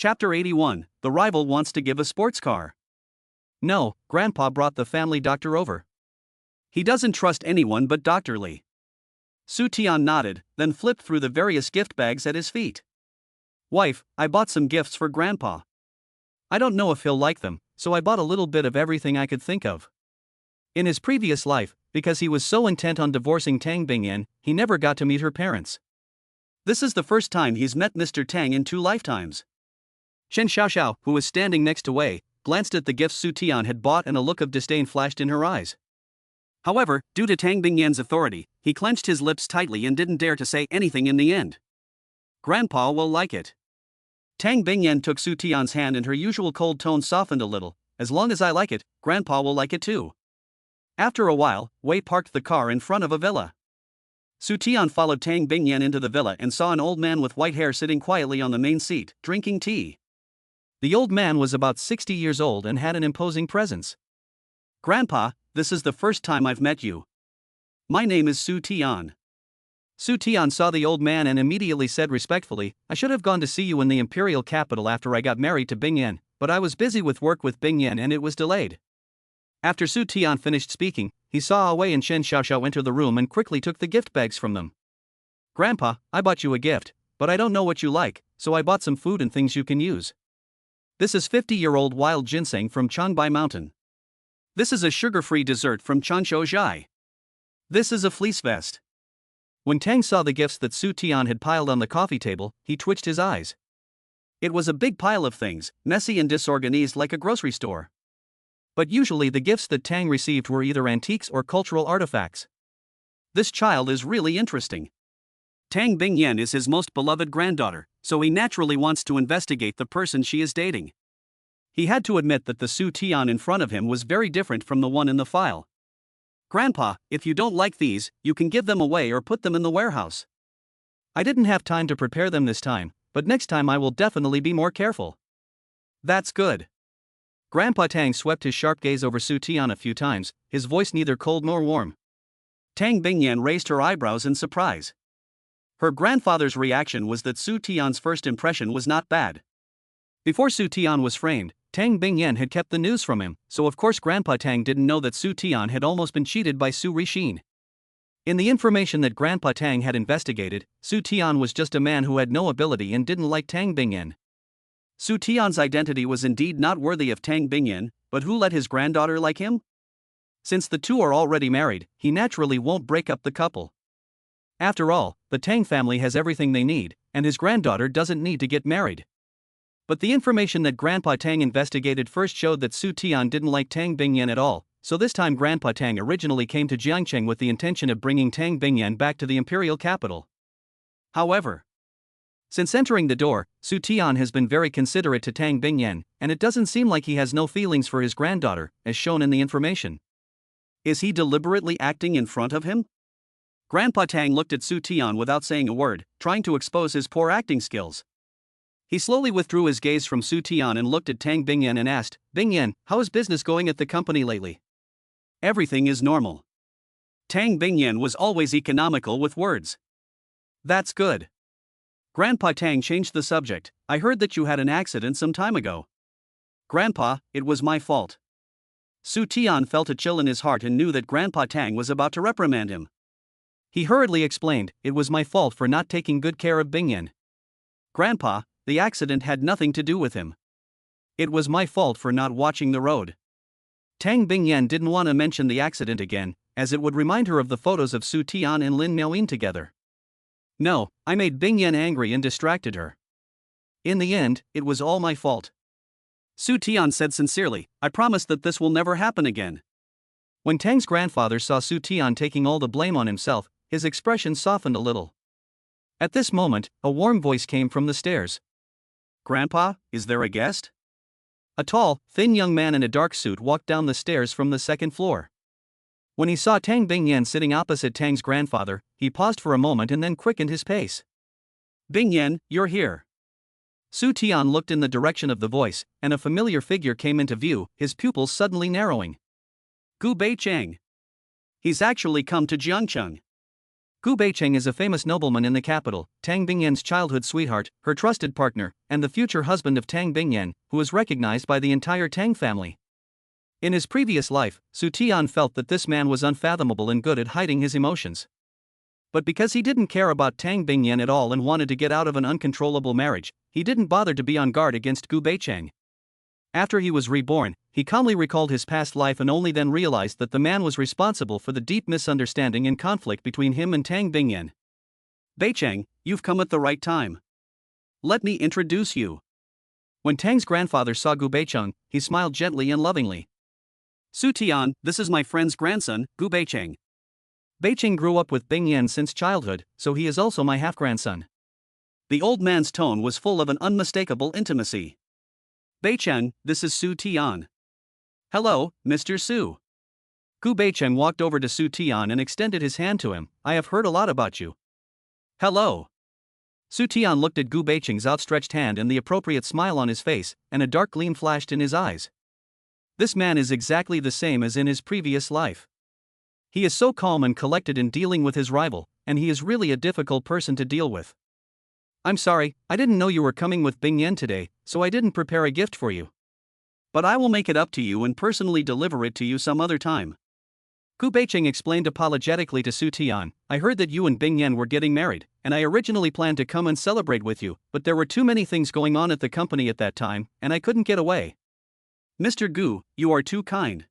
Chapter 81, The Rival Wants to Give a Sports Car. No, Grandpa brought the family doctor over. He doesn't trust anyone but Dr. Li. Tian nodded, then flipped through the various gift bags at his feet. Wife, I bought some gifts for Grandpa. I don't know if he'll like them, so I bought a little bit of everything I could think of. In his previous life, because he was so intent on divorcing Tang Bingyan, he never got to meet her parents. This is the first time he's met Mr. Tang in 2 lifetimes. Shen Xiaoxiao, who was standing next to Wei, glanced at the gifts Tian had bought and a look of disdain flashed in her eyes. However, due to Tang Bingyan's authority, he clenched his lips tightly and didn't dare to say anything in the end. Grandpa will like it. Tang Bingyan took Tian's hand and her usual cold tone softened a little. As long as I like it, Grandpa will like it too. After a while, Wei parked the car in front of a villa. Tian followed Tang Bingyan into the villa and saw an old man with white hair sitting quietly on the main seat, drinking tea. The old man was about 60 years old and had an imposing presence. Grandpa, this is the first time I've met you. My name is Tian. Tian saw the old man and immediately said respectfully, I should have gone to see you in the imperial capital after I got married to Bingyan, but I was busy with work with Bingyan and it was delayed. After Tian finished speaking, he saw Wei and Shen Xiaoxiao enter the room and quickly took the gift bags from them. Grandpa, I bought you a gift, but I don't know what you like, so I bought some food and things you can use. This is 50-year-old wild ginseng from Changbai Mountain. This is a sugar-free dessert from Chanshu Zhai. This is a fleece vest. When Tang saw the gifts that Tian had piled on the coffee table, he twitched his eyes. It was a big pile of things, messy and disorganized like a grocery store. But usually the gifts that Tang received were either antiques or cultural artifacts. This child is really interesting. Tang Bingyan is his most beloved granddaughter, so he naturally wants to investigate the person she is dating. He had to admit that the Tian in front of him was very different from the one in the file. Grandpa, if you don't like these, you can give them away or put them in the warehouse. I didn't have time to prepare them this time, but next time I will definitely be more careful. That's good. Grandpa Tang swept his sharp gaze over Tian a few times, his voice neither cold nor warm. Tang Bingyan raised her eyebrows in surprise. Her grandfather's reaction was that Tian's first impression was not bad. Before Tian was framed, Tang Bingyan had kept the news from him, so of course Grandpa Tang didn't know that Tian had almost been cheated by Su Rixin. In the information that Grandpa Tang had investigated, Tian was just a man who had no ability and didn't like Tang Bingyan. Tian's identity was indeed not worthy of Tang Bingyan, but who let his granddaughter like him? Since the two are already married, he naturally won't break up the couple. After all, the Tang family has everything they need, and his granddaughter doesn't need to get married. But the information that Grandpa Tang investigated first showed that Tian didn't like Tang Bingyan at all, so this time Grandpa Tang originally came to Jiangcheng with the intention of bringing Tang Bingyan back to the imperial capital. However, since entering the door, Tian has been very considerate to Tang Bingyan, and it doesn't seem like he has no feelings for his granddaughter, as shown in the information. Is he deliberately acting in front of him? Grandpa Tang looked at Tian without saying a word, trying to expose his poor acting skills. He slowly withdrew his gaze from Tian and looked at Tang Bingyan and asked, Bingyan, how is business going at the company lately? Everything is normal. Tang Bingyan was always economical with words. That's good. Grandpa Tang changed the subject. I heard that you had an accident some time ago. Grandpa, it was my fault. Tian felt a chill in his heart and knew that Grandpa Tang was about to reprimand him. He hurriedly explained, it was my fault for not taking good care of Bingyan. Grandpa, the accident had nothing to do with him. It was my fault for not watching the road. Tang Bingyan didn't want to mention the accident again, as it would remind her of the photos of Tian and Lin Miaoyin together. No, I made Bingyan angry and distracted her. In the end, it was all my fault. Tian said sincerely, I promise that this will never happen again. When Tang's grandfather saw Tian taking all the blame on himself, his expression softened a little. At this moment, a warm voice came from the stairs. Grandpa, is there a guest? A tall, thin young man in a dark suit walked down the stairs from the second floor. When he saw Tang Bingyan sitting opposite Tang's grandfather, he paused for a moment and then quickened his pace. Bingyan, you're here. Tian looked in the direction of the voice, and a familiar figure came into view, his pupils suddenly narrowing. Gu Beicheng. He's actually come to Jiangcheng. Gu Beicheng is a famous nobleman in the capital, Tang Bingyan's childhood sweetheart, her trusted partner, and the future husband of Tang Bingyan, who is recognized by the entire Tang family. In his previous life, Su Tian felt that this man was unfathomable and good at hiding his emotions. But because he didn't care about Tang Bingyan at all and wanted to get out of an uncontrollable marriage, he didn't bother to be on guard against Gu Beicheng. After he was reborn, he calmly recalled his past life and only then realized that the man was responsible for the deep misunderstanding and conflict between him and Tang Bingyan. Beicheng, you've come at the right time. Let me introduce you. When Tang's grandfather saw Gu Beicheng, he smiled gently and lovingly. Su Tian, this is my friend's grandson, Gu Beicheng. Beicheng grew up with Bingyan since childhood, so he is also my half-grandson. The old man's tone was full of an unmistakable intimacy. Beicheng, this is Su Tian. Hello, Mr. Su. Gu Beicheng walked over to Su Tian and extended his hand to him. I have heard a lot about you. Hello. Su Tian looked at Gu Beicheng's outstretched hand and the appropriate smile on his face, and a dark gleam flashed in his eyes. This man is exactly the same as in his previous life. He is so calm and collected in dealing with his rival, and he is really a difficult person to deal with. I'm sorry, I didn't know you were coming with Bingyan today, so I didn't prepare a gift for you. But I will make it up to you and personally deliver it to you some other time. Gu Beicheng explained apologetically to Su Tian, I heard that you and Bingyan were getting married, and I originally planned to come and celebrate with you, but there were too many things going on at the company at that time, and I couldn't get away. Mr. Gu, you are too kind.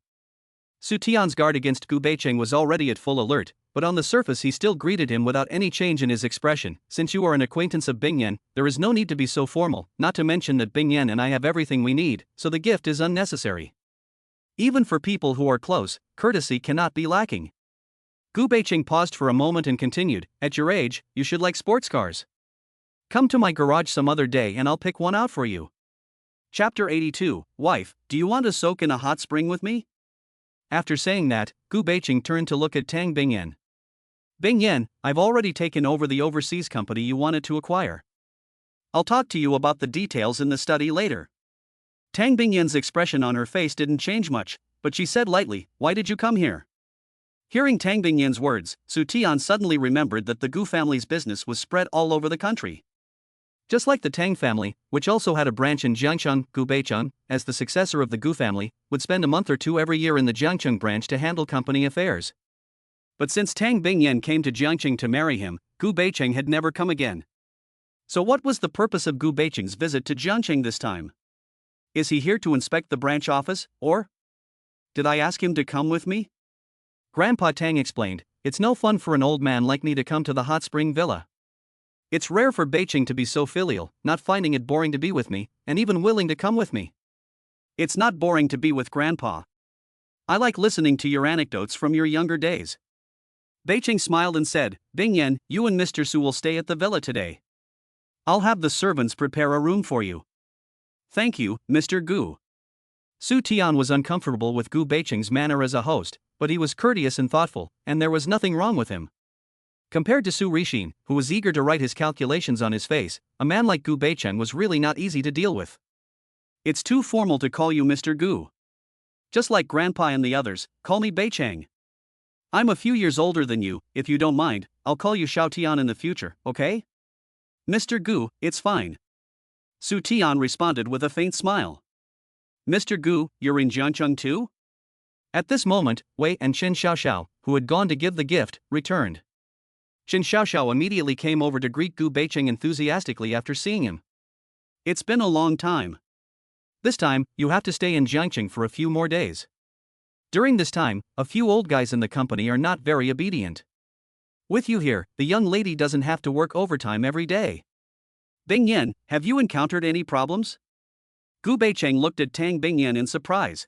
Su Tian's guard against Gu Beicheng was already at full alert, but on the surface he still greeted him without any change in his expression. Since you are an acquaintance of Bingyan, there is no need to be so formal, not to mention that Bingyan and I have everything we need, so the gift is unnecessary. Even for people who are close, courtesy cannot be lacking. Gu Beicheng paused for a moment and continued, at your age, you should like sports cars. Come to my garage some other day and I'll pick one out for you. Chapter 82, Wife, do you want to soak in a hot spring with me? After saying that, Gu Beicheng turned to look at Tang Bingyan. Bingyan, I've already taken over the overseas company you wanted to acquire. I'll talk to you about the details in the study later. Tang Bingyan's expression on her face didn't change much, but she said lightly, why did you come here? Hearing Tang Bingyan's words, Su Tian suddenly remembered that the Gu family's business was spread all over the country. Just like the Tang family, which also had a branch in Jiangcheng, Gu Beicheng, as the successor of the Gu family, would spend a month or two every year in the Jiangcheng branch to handle company affairs. But since Tang Bingyan came to Jiangcheng to marry him, Gu Beicheng had never come again. So what was the purpose of Gu Beicheng's visit to Jiangcheng this time? Is he here to inspect the branch office, or? Did I ask him to come with me? Grandpa Tang explained, it's no fun for an old man like me to come to the hot spring villa. It's rare for Beicheng to be so filial, not finding it boring to be with me, and even willing to come with me. It's not boring to be with Grandpa. I like listening to your anecdotes from your younger days. Beicheng smiled and said, Bingyan, you and Mr. Su will stay at the villa today. I'll have the servants prepare a room for you. Thank you, Mr. Gu. Su Tian was uncomfortable with Gu Beicheng's manner as a host, but he was courteous and thoughtful, and there was nothing wrong with him. Compared to Su Rixin, who was eager to write his calculations on his face, a man like Gu Beicheng was really not easy to deal with. It's too formal to call you Mr. Gu. Just like Grandpa and the others, call me Beicheng. I'm a few years older than you, if you don't mind, I'll call you Xiao Tian in the future, okay? Mr. Gu, it's fine. Su Tian responded with a faint smile. Mr. Gu, you're in Jiangcheng too? At this moment, Wei and Qin Xiaoxiao, who had gone to give the gift, returned. Qin Xiaoxiao immediately came over to greet Gu Beicheng enthusiastically after seeing him. It's been a long time. This time, you have to stay in Jiangcheng for a few more days. During this time, a few old guys in the company are not very obedient. With you here, the young lady doesn't have to work overtime every day. Bingyan, have you encountered any problems? Gu Beicheng looked at Tang Bingyan in surprise.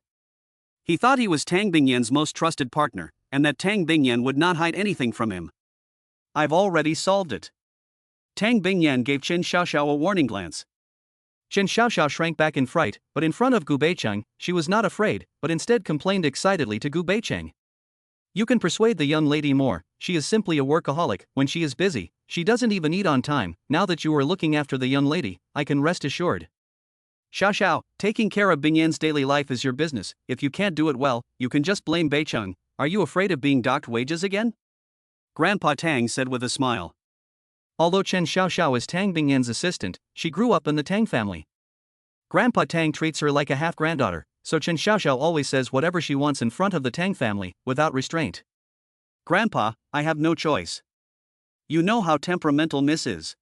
He thought he was Tang Bingyan's most trusted partner, and that Tang Bingyan would not hide anything from him. I've already solved it. Tang Bingyan gave Qin Xiaoxiao a warning glance. Qin Xiaoxiao shrank back in fright, but in front of Gu Beicheng, she was not afraid, but instead complained excitedly to Gu Beicheng. You can persuade the young lady more, she is simply a workaholic. When she is busy, she doesn't even eat on time. Now that you are looking after the young lady, I can rest assured. Xiaoxiao, taking care of Bingyan's daily life is your business. If you can't do it well, you can just blame Beicheng. Are you afraid of being docked wages again? Grandpa Tang said with a smile. Although Chen Xiaoxiao is Tang Bingyan's assistant, she grew up in the Tang family. Grandpa Tang treats her like a half-granddaughter, so Chen Xiaoxiao always says whatever she wants in front of the Tang family, without restraint. Grandpa, I have no choice. You know how temperamental Miss is.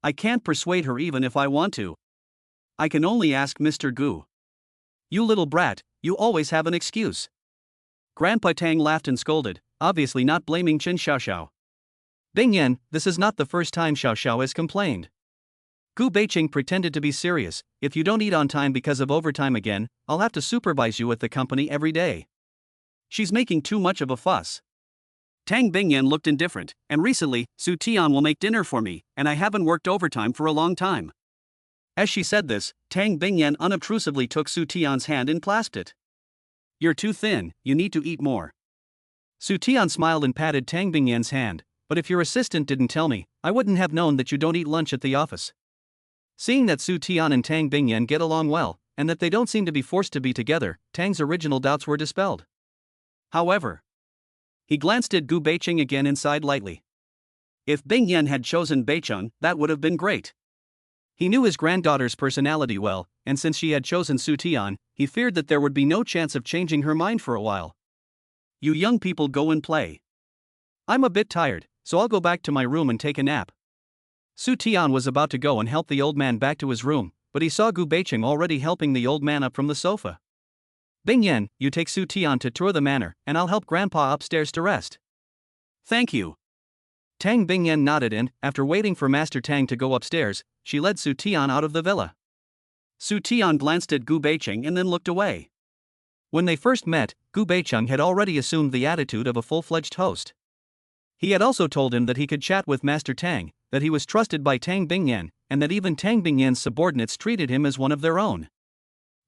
I can't persuade her even if I want to. I can only ask Mr. Gu. You little brat, you always have an excuse. Grandpa Tang laughed and scolded, obviously not blaming Chen Xiaoxiao. Bingyan, this is not the first time Xiaoxiao has complained. Gu Beiqing pretended to be serious. If you don't eat on time because of overtime again, I'll have to supervise you at the company every day. She's making too much of a fuss. Tang Bingyan looked indifferent, and recently, Su Tian will make dinner for me, and I haven't worked overtime for a long time. As she said this, Tang Bingyan unobtrusively took Su Tian's hand and clasped it. You're too thin, you need to eat more. Su Tian smiled and patted Tang Bingyan's hand, but if your assistant didn't tell me, I wouldn't have known that you don't eat lunch at the office. Seeing that Su Tian and Tang Bingyan get along well, and that they don't seem to be forced to be together, Tang's original doubts were dispelled. However, he glanced at Gu Beiqing again and sighed lightly. If Bingyan had chosen Beicheng, that would have been great. He knew his granddaughter's personality well, and since she had chosen Su Tian, he feared that there would be no chance of changing her mind for a while. You young people go and play. I'm a bit tired, so I'll go back to my room and take a nap. Su Tian was about to go and help the old man back to his room, but he saw Gu Beiqing already helping the old man up from the sofa. Bingyan, you take Su Tian to tour the manor, and I'll help Grandpa upstairs to rest. Thank you. Tang Bingyan nodded and, after waiting for Master Tang to go upstairs, she led Su Tian out of the villa. Su Tian glanced at Gu Beiqing and then looked away. When they first met, Gu Beiqing had already assumed the attitude of a full-fledged host. He had also told him that he could chat with Master Tang, that he was trusted by Tang Bingyan, and that even Tang Bingyan's subordinates treated him as one of their own.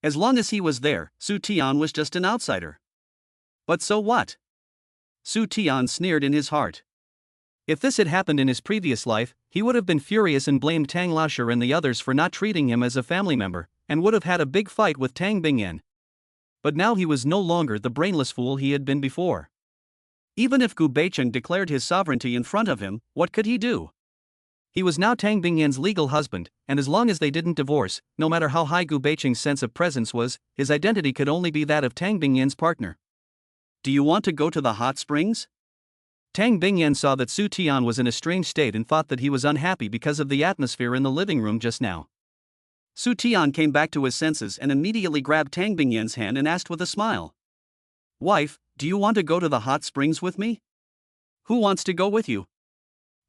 As long as he was there, Su Tian was just an outsider. But so what? Su Tian sneered in his heart. If this had happened in his previous life, he would have been furious and blamed Tang Laoshi and the others for not treating him as a family member, and would have had a big fight with Tang Bingyan. But now he was no longer the brainless fool he had been before. Even if Gu Beiqing declared his sovereignty in front of him, what could he do? He was now Tang Bingyan's legal husband, and as long as they didn't divorce, no matter how high Gu Beiqing's sense of presence was, his identity could only be that of Tang Bingyan's partner. Do you want to go to the hot springs? Tang Bingyan saw that Su Tian was in a strange state and thought that he was unhappy because of the atmosphere in the living room just now. Su Tian came back to his senses and immediately grabbed Tang Bingyan's hand and asked with a smile. Wife, do you want to go to the hot springs with me? Who wants to go with you?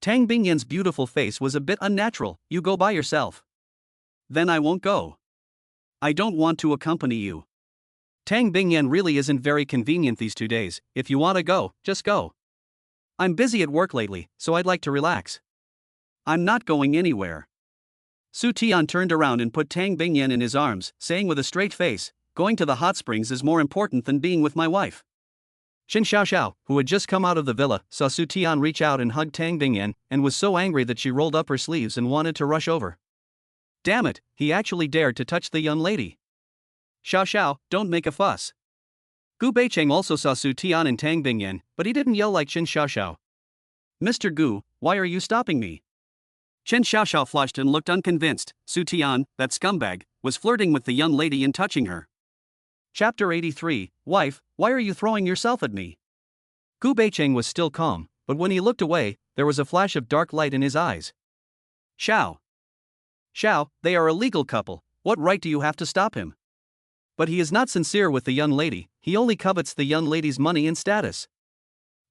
Tang Bingyan's beautiful face was a bit unnatural. You go by yourself. Then I won't go. I don't want to accompany you. Tang Bingyan really isn't very convenient these 2 days. If you want to go, just go. I'm busy at work lately, so I'd like to relax. I'm not going anywhere. Su Tian turned around and put Tang Bingyan in his arms, saying with a straight face, going to the hot springs is more important than being with my wife. Chen Xiaoxiao, who had just come out of the villa, saw Su Tian reach out and hug Tang Bingyan, and was so angry that she rolled up her sleeves and wanted to rush over. Damn it, he actually dared to touch the young lady. Xiaoxiao, don't make a fuss. Gu Beiqing also saw Su Tian and Tang Bingyan, but he didn't yell like Chen Xiaoxiao. Mr. Gu, why are you stopping me? Chen Xiaoxiao flushed and looked unconvinced. Su Tian, that scumbag, was flirting with the young lady and touching her. Chapter 83, Wife, why are you throwing yourself at me? Gu Beiqing was still calm, but when he looked away, there was a flash of dark light in his eyes. Xiao, they are a legal couple, what right do you have to stop him? But he is not sincere with the young lady, he only covets the young lady's money and status.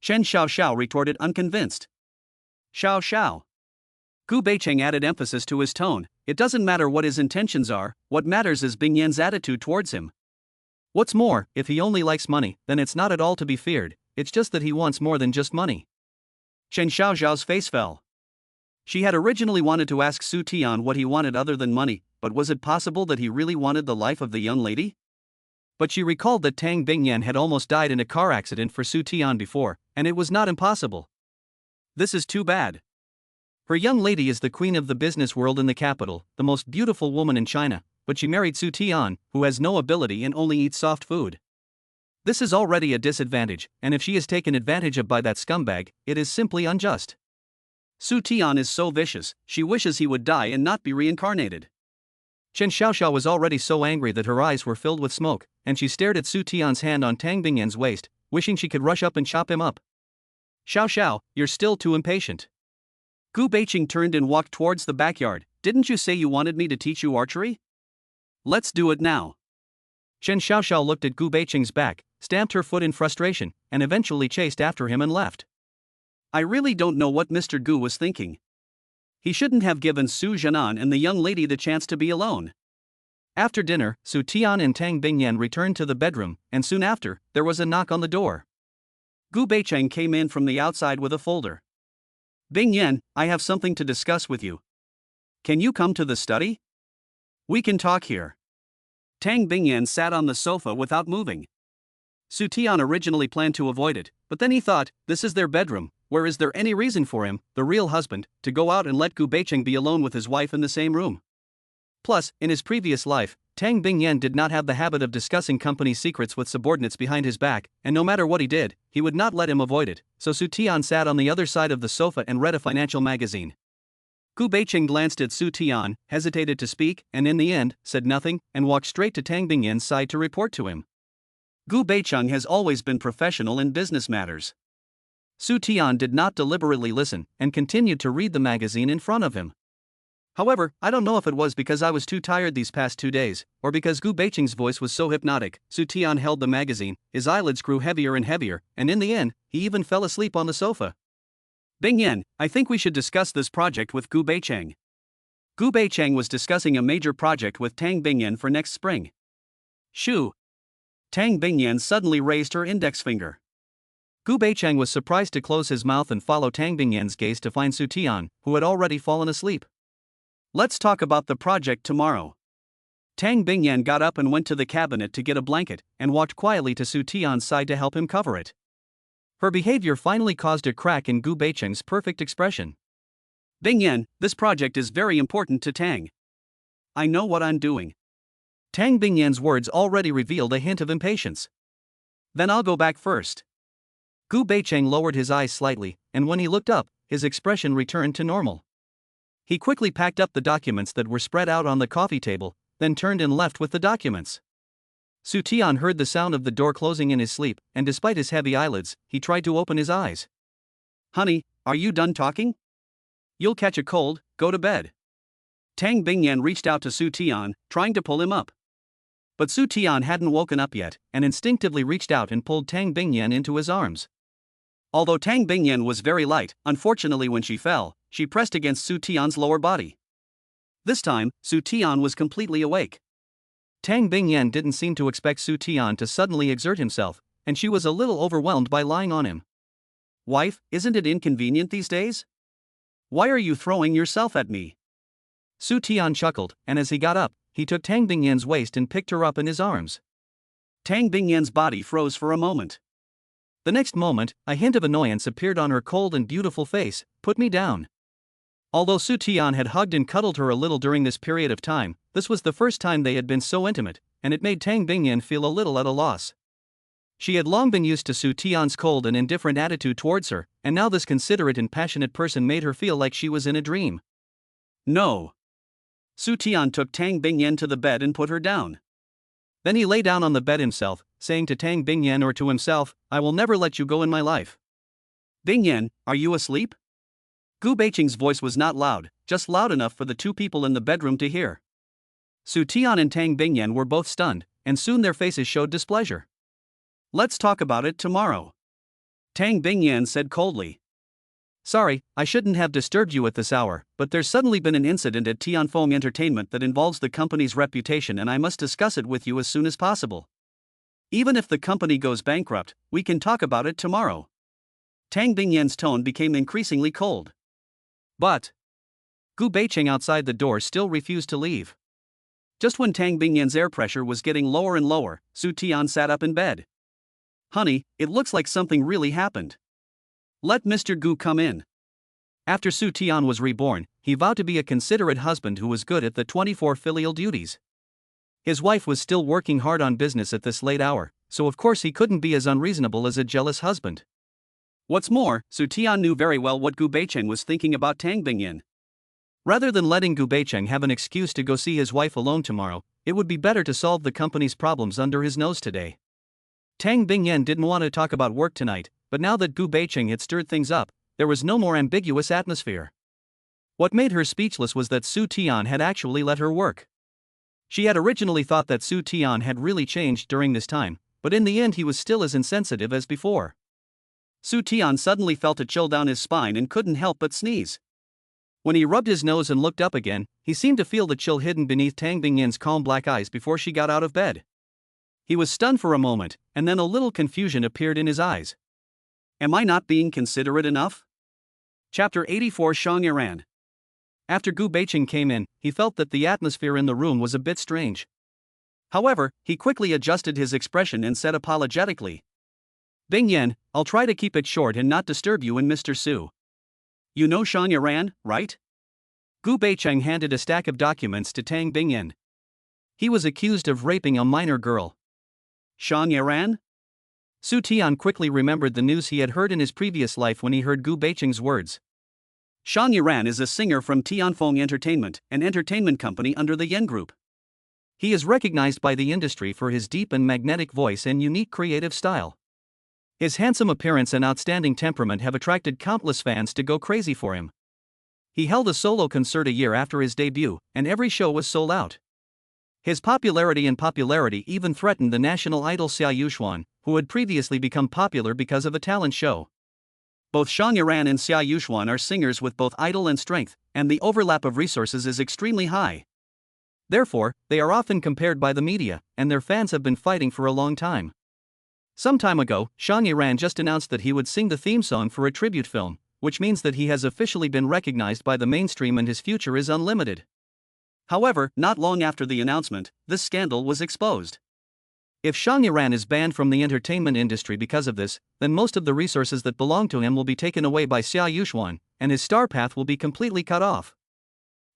Chen Xiaoxiao retorted unconvinced. Xiao. Gu Beiqing added emphasis to his tone, it doesn't matter what his intentions are, what matters is Bingyan's attitude towards him. What's more, if he only likes money, then it's not at all to be feared, it's just that he wants more than just money. Chen Xiaoxiao's face fell. She had originally wanted to ask Su Tian what he wanted other than money, but was it possible that he really wanted the life of the young lady? But she recalled that Tang Bingyan had almost died in a car accident for Su Tian before, and it was not impossible. This is too bad. Her young lady is the queen of the business world in the capital, the most beautiful woman in China, but she married Su Tian, who has no ability and only eats soft food. This is already a disadvantage, and if she is taken advantage of by that scumbag, it is simply unjust. Su Tian is so vicious, she wishes he would die and not be reincarnated. Chen Xiaoxiao was already so angry that her eyes were filled with smoke, and she stared at Su Tian's hand on Tang Bingyan's waist, wishing she could rush up and chop him up. Xiao, you're still too impatient. Gu Beiqing turned and walked towards the backyard. Didn't you say you wanted me to teach you archery? Let's do it now. Chen Xiaoxiao looked at Gu Beiqing's back, stamped her foot in frustration, and eventually chased after him and left. I really don't know what Mr. Gu was thinking. He shouldn't have given Su Zhanan and the young lady the chance to be alone. After dinner, Su Tian and Tang Bingyan returned to the bedroom, and soon after, there was a knock on the door. Gu Beiqing came in from the outside with a folder. Bingyan, I have something to discuss with you. Can you come to the study? We can talk here. Tang Bingyan sat on the sofa without moving. Su Tian originally planned to avoid it, but then he thought, this is their bedroom, where is there any reason for him, the real husband, to go out and let Gu Beiqing be alone with his wife in the same room? Plus, in his previous life, Tang Bingyan did not have the habit of discussing company secrets with subordinates behind his back, and no matter what he did, he would not let him avoid it, so Su Tian sat on the other side of the sofa and read a financial magazine. Gu Beiqing glanced at Su Tian, hesitated to speak, and in the end, said nothing, and walked straight to Tang Bingyan's side to report to him. Gu Beiqing has always been professional in business matters. Su Tian did not deliberately listen, and continued to read the magazine in front of him. However, I don't know if it was because I was too tired these past 2 days, or because Gu Beiqing's voice was so hypnotic. Su Tian held the magazine, his eyelids grew heavier and heavier, and in the end, he even fell asleep on the sofa. Bingyan, I think we should discuss this project with Gu Beiqing. Gu Beiqing was discussing a major project with Tang Bingyan for next spring. Shoo! Tang Bingyan suddenly raised her index finger. Gu Beiqing was surprised to close his mouth and follow Tang Bingyan's gaze to find Su Tian, who had already fallen asleep. Let's talk about the project tomorrow. Tang Bingyan got up and went to the cabinet to get a blanket, and walked quietly to Su Tian's side to help him cover it. Her behavior finally caused a crack in Gu Beiqing's perfect expression. Bingyan, this project is very important to Tang. I know what I'm doing. Tang Bingyan's words already revealed a hint of impatience. Then I'll go back first. Gu Beiqing lowered his eyes slightly, and when he looked up, his expression returned to normal. He quickly packed up the documents that were spread out on the coffee table, then turned and left with the documents. Su Tian heard the sound of the door closing in his sleep, and despite his heavy eyelids, he tried to open his eyes. Honey, are you done talking? You'll catch a cold, go to bed. Tang Bingyan reached out to Su Tian, trying to pull him up. But Su Tian hadn't woken up yet, and instinctively reached out and pulled Tang Bingyan into his arms. Although Tang Bingyan was very light, unfortunately when she fell, she pressed against Su Tian's lower body. This time, Su Tian was completely awake. Tang Bingyan didn't seem to expect Su Tian to suddenly exert himself, and she was a little overwhelmed by lying on him. Wife, isn't it inconvenient these days? Why are you throwing yourself at me? Su Tian chuckled, and as he got up, he took Tang Bingyan's waist and picked her up in his arms. Tang Bingyan's body froze for a moment. The next moment, a hint of annoyance appeared on her cold and beautiful face. Put me down. Although Su Tian had hugged and cuddled her a little during this period of time, this was the first time they had been so intimate, and it made Tang Bingyan feel a little at a loss. She had long been used to Su Tian's cold and indifferent attitude towards her, and now this considerate and passionate person made her feel like she was in a dream. No. Su Tian took Tang Bingyan to the bed and put her down. Then he lay down on the bed himself, saying to Tang Bingyan or to himself, I will never let you go in my life. Bingyan, are you asleep? Gu Beiqing's voice was not loud, just loud enough for the two people in the bedroom to hear. Su Tian and Tang Bingyan were both stunned, and soon their faces showed displeasure. Let's talk about it tomorrow. Tang Bingyan said coldly. Sorry, I shouldn't have disturbed you at this hour, but there's suddenly been an incident at Tianfeng Entertainment that involves the company's reputation and I must discuss it with you as soon as possible. Even if the company goes bankrupt, we can talk about it tomorrow. Tang Bingyan's tone became increasingly cold. But Gu Beiqing outside the door still refused to leave. Just when Tang Bingyan's air pressure was getting lower and lower, Su Tian sat up in bed. Honey, it looks like something really happened. Let Mr. Gu come in. After Su Tian was reborn, he vowed to be a considerate husband who was good at the 24 filial duties. His wife was still working hard on business at this late hour, so of course he couldn't be as unreasonable as a jealous husband. What's more, Su Tian knew very well what Gu Beicheng was thinking about Tang Bingyan. Rather than letting Gu Beicheng have an excuse to go see his wife alone tomorrow, it would be better to solve the company's problems under his nose today. Tang Bingyan didn't want to talk about work tonight, but now that Gu Beicheng had stirred things up, there was no more ambiguous atmosphere. What made her speechless was that Su Tian had actually let her work. She had originally thought that Su Tian had really changed during this time, but in the end he was still as insensitive as before. Su Tian suddenly felt a chill down his spine and couldn't help but sneeze. When he rubbed his nose and looked up again, he seemed to feel the chill hidden beneath Tang Bingyan's calm black eyes before she got out of bed. He was stunned for a moment, and then a little confusion appeared in his eyes. Am I not being considerate enough? Chapter 84 Shang Yaran. After Gu Beicheng came in, he felt that the atmosphere in the room was a bit strange. However, he quickly adjusted his expression and said apologetically, Bingyan, I'll try to keep it short and not disturb you and Mr. Su. You know Shang Yaran, right? Gu Beicheng handed a stack of documents to Tang Bingyan. He was accused of raping a minor girl. Shang Yaran? Su Tian quickly remembered the news he had heard in his previous life when he heard Gu Beicheng's words. Shang Yaran is a singer from Tianfeng Entertainment, an entertainment company under the Yen Group. He is recognized by the industry for his deep and magnetic voice and unique creative style. His handsome appearance and outstanding temperament have attracted countless fans to go crazy for him. He held a solo concert a year after his debut, and every show was sold out. His popularity even threatened the national idol Xia Yuxuan, who had previously become popular because of a talent show. Both Shang Yaran and Xia Yuxuan are singers with both idol and strength, and the overlap of resources is extremely high. Therefore, they are often compared by the media, and their fans have been fighting for a long time. Some time ago, Shang Yaran just announced that he would sing the theme song for a tribute film, which means that he has officially been recognized by the mainstream and his future is unlimited. However, not long after the announcement, this scandal was exposed. If Shang Yaran is banned from the entertainment industry because of this, then most of the resources that belong to him will be taken away by Xia Yuxuan, and his star path will be completely cut off.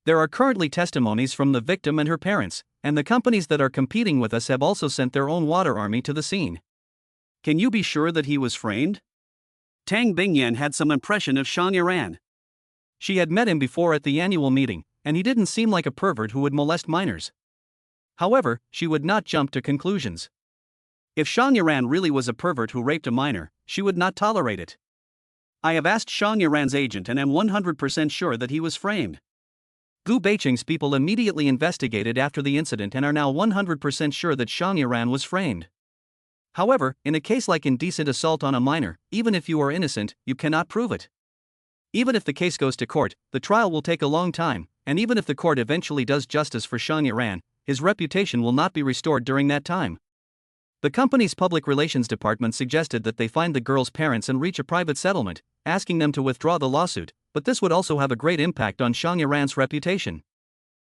There are currently testimonies from the victim and her parents, and the companies that are competing with us have also sent their own water army to the scene. Can you be sure that he was framed? Tang Bingyan had some impression of Shang Yaran. She had met him before at the annual meeting, and he didn't seem like a pervert who would molest minors. However, she would not jump to conclusions. If Shang Yaran really was a pervert who raped a minor, she would not tolerate it. I have asked Shang Yaran's agent and am 100% sure that he was framed. Gu Beicheng's people immediately investigated after the incident and are now 100% sure that Shang Yaran was framed. However, in a case like indecent assault on a minor, even if you are innocent, you cannot prove it. Even if the case goes to court, the trial will take a long time, and even if the court eventually does justice for Shang Yaran, his reputation will not be restored during that time. The company's public relations department suggested that they find the girl's parents and reach a private settlement, asking them to withdraw the lawsuit, but this would also have a great impact on Shang Yaran's reputation.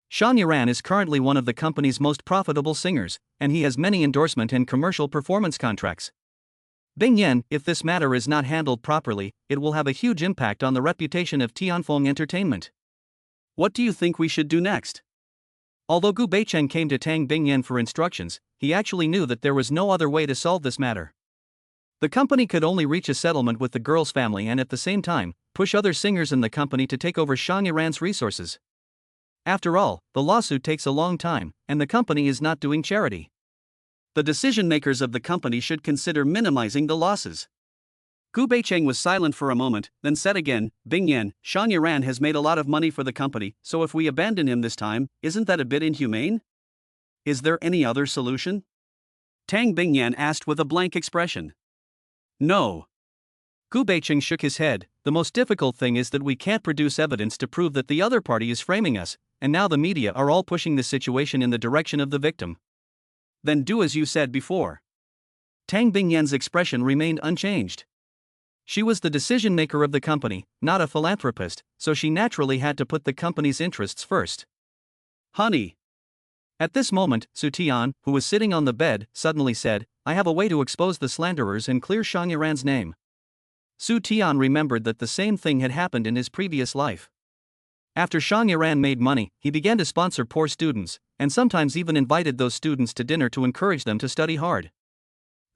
Shang Yaran is currently one of the company's most profitable singers, and he has many endorsement and commercial performance contracts. Bingyan, if this matter is not handled properly, it will have a huge impact on the reputation of Tianfeng Entertainment. What do you think we should do next? Although Gu Beicheng came to Tang Bingyan for instructions, he actually knew that there was no other way to solve this matter. The company could only reach a settlement with the girl's family and at the same time, push other singers in the company to take over Shang Yaran's resources. After all, the lawsuit takes a long time, and the company is not doing charity. The decision makers of the company should consider minimizing the losses. Gu Beicheng was silent for a moment, then said again, Bingyan, Shang Yaran has made a lot of money for the company, so if we abandon him this time, isn't that a bit inhumane? Is there any other solution? Tang Bingyan asked with a blank expression. No. Gu Beicheng shook his head. The most difficult thing is that we can't produce evidence to prove that the other party is framing us, and now the media are all pushing the situation in the direction of the victim. Then do as you said before. Tang Bingyan's expression remained unchanged. She was the decision maker of the company, not a philanthropist, so she naturally had to put the company's interests first. Honey. At this moment, Su Tian, who was sitting on the bed, suddenly said, I have a way to expose the slanderers and clear Shang Yaran's name. Su Tian remembered that the same thing had happened in his previous life. After Shang Yaran made money, he began to sponsor poor students, and sometimes even invited those students to dinner to encourage them to study hard.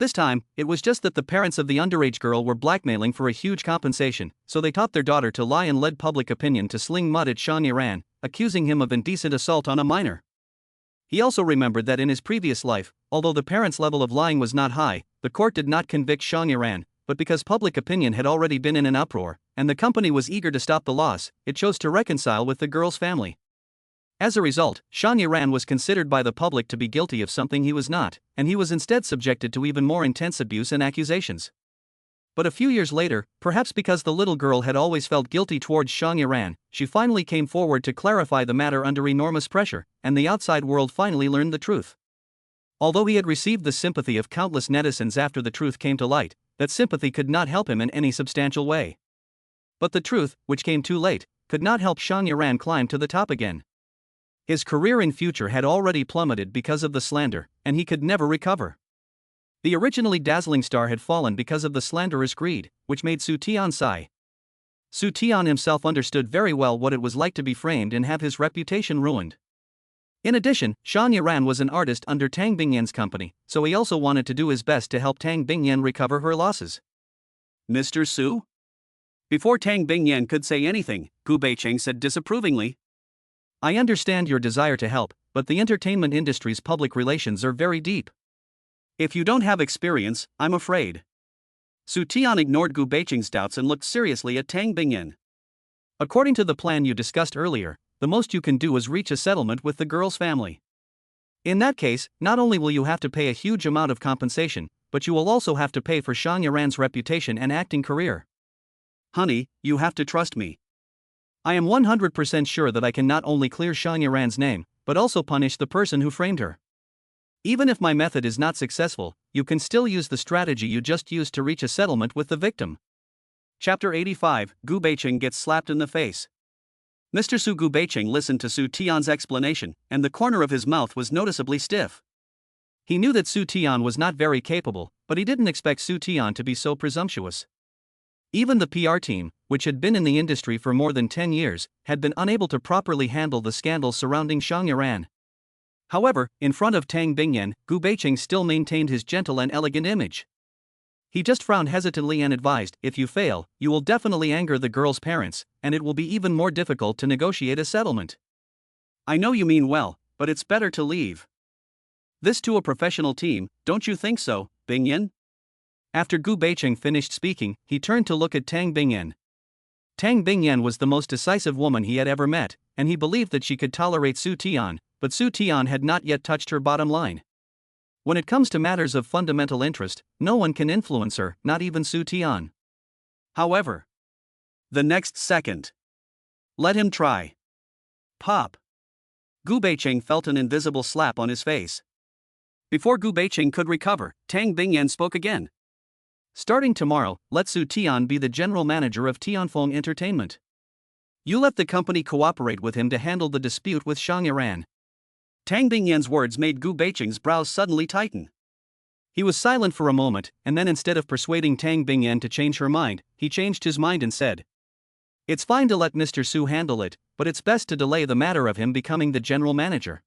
This time, it was just that the parents of the underage girl were blackmailing for a huge compensation, so they taught their daughter to lie and led public opinion to sling mud at Xiang Yiran, accusing him of indecent assault on a minor. He also remembered that in his previous life, although the parents' level of lying was not high, the court did not convict Xiang Yiran, but because public opinion had already been in an uproar, and the company was eager to stop the loss, it chose to reconcile with the girl's family. As a result, Xiang Yiran was considered by the public to be guilty of something he was not, and he was instead subjected to even more intense abuse and accusations. But a few years later, perhaps because the little girl had always felt guilty towards Xiang Yiran, she finally came forward to clarify the matter under enormous pressure, and the outside world finally learned the truth. Although he had received the sympathy of countless netizens after the truth came to light, that sympathy could not help him in any substantial way. But the truth, which came too late, could not help Xiang Yiran climb to the top again. His career in future had already plummeted because of the slander, and he could never recover. The originally dazzling star had fallen because of the slanderer's greed, which made Su Tian sigh. Su Tian himself understood very well what it was like to be framed and have his reputation ruined. In addition, Xiang Yiran was an artist under Tang Bingyan's company, so he also wanted to do his best to help Tang Bingyan recover her losses. Mr. Su? Before Tang Bingyan could say anything, Gu Beicheng said disapprovingly, I understand your desire to help, but the entertainment industry's public relations are very deep. If you don't have experience, I'm afraid. Su Tian ignored Gu Beicheng's doubts and looked seriously at Tang Bingyan. According to the plan you discussed earlier, the most you can do is reach a settlement with the girl's family. In that case, not only will you have to pay a huge amount of compensation, but you will also have to pay for Xiang Yiran's reputation and acting career. Honey, you have to trust me. I am 100% sure that I can not only clear Xiang Yiran's name, but also punish the person who framed her. Even if my method is not successful, you can still use the strategy you just used to reach a settlement with the victim. Chapter 85, Gu Beicheng gets slapped in the face. Mr. Su Gu Beicheng listened to Su Tian's explanation, and the corner of his mouth was noticeably stiff. He knew that Su Tian was not very capable, but he didn't expect Su Tian to be so presumptuous. Even the PR team, which had been in the industry for more than 10 years, had been unable to properly handle the scandals surrounding Xiang Yiran. However, in front of Tang Bingyan, Gu Beicheng still maintained his gentle and elegant image. He just frowned hesitantly and advised, if you fail, you will definitely anger the girl's parents, and it will be even more difficult to negotiate a settlement. I know you mean well, but it's better to leave. This to a professional team, don't you think so, Bingyan? After Gu Beicheng finished speaking, he turned to look at Tang Bingyan. Tang Bingyan was the most decisive woman he had ever met, and he believed that she could tolerate Su Tian, but Su Tian had not yet touched her bottom line. When it comes to matters of fundamental interest, no one can influence her, not even Su Tian. However, the next second, let him try. Pop. Gu Beicheng felt an invisible slap on his face. Before Gu Beicheng could recover, Tang Bingyan spoke again. Starting tomorrow, let Su Tian be the general manager of Tianfeng Entertainment. You let the company cooperate with him to handle the dispute with Xiang Yiran. Tang Bingyan's words made Gu Beicheng's brows suddenly tighten. He was silent for a moment, and then instead of persuading Tang Bingyan to change her mind, he changed his mind and said, It's fine to let Mr. Su handle it, but it's best to delay the matter of him becoming the general manager.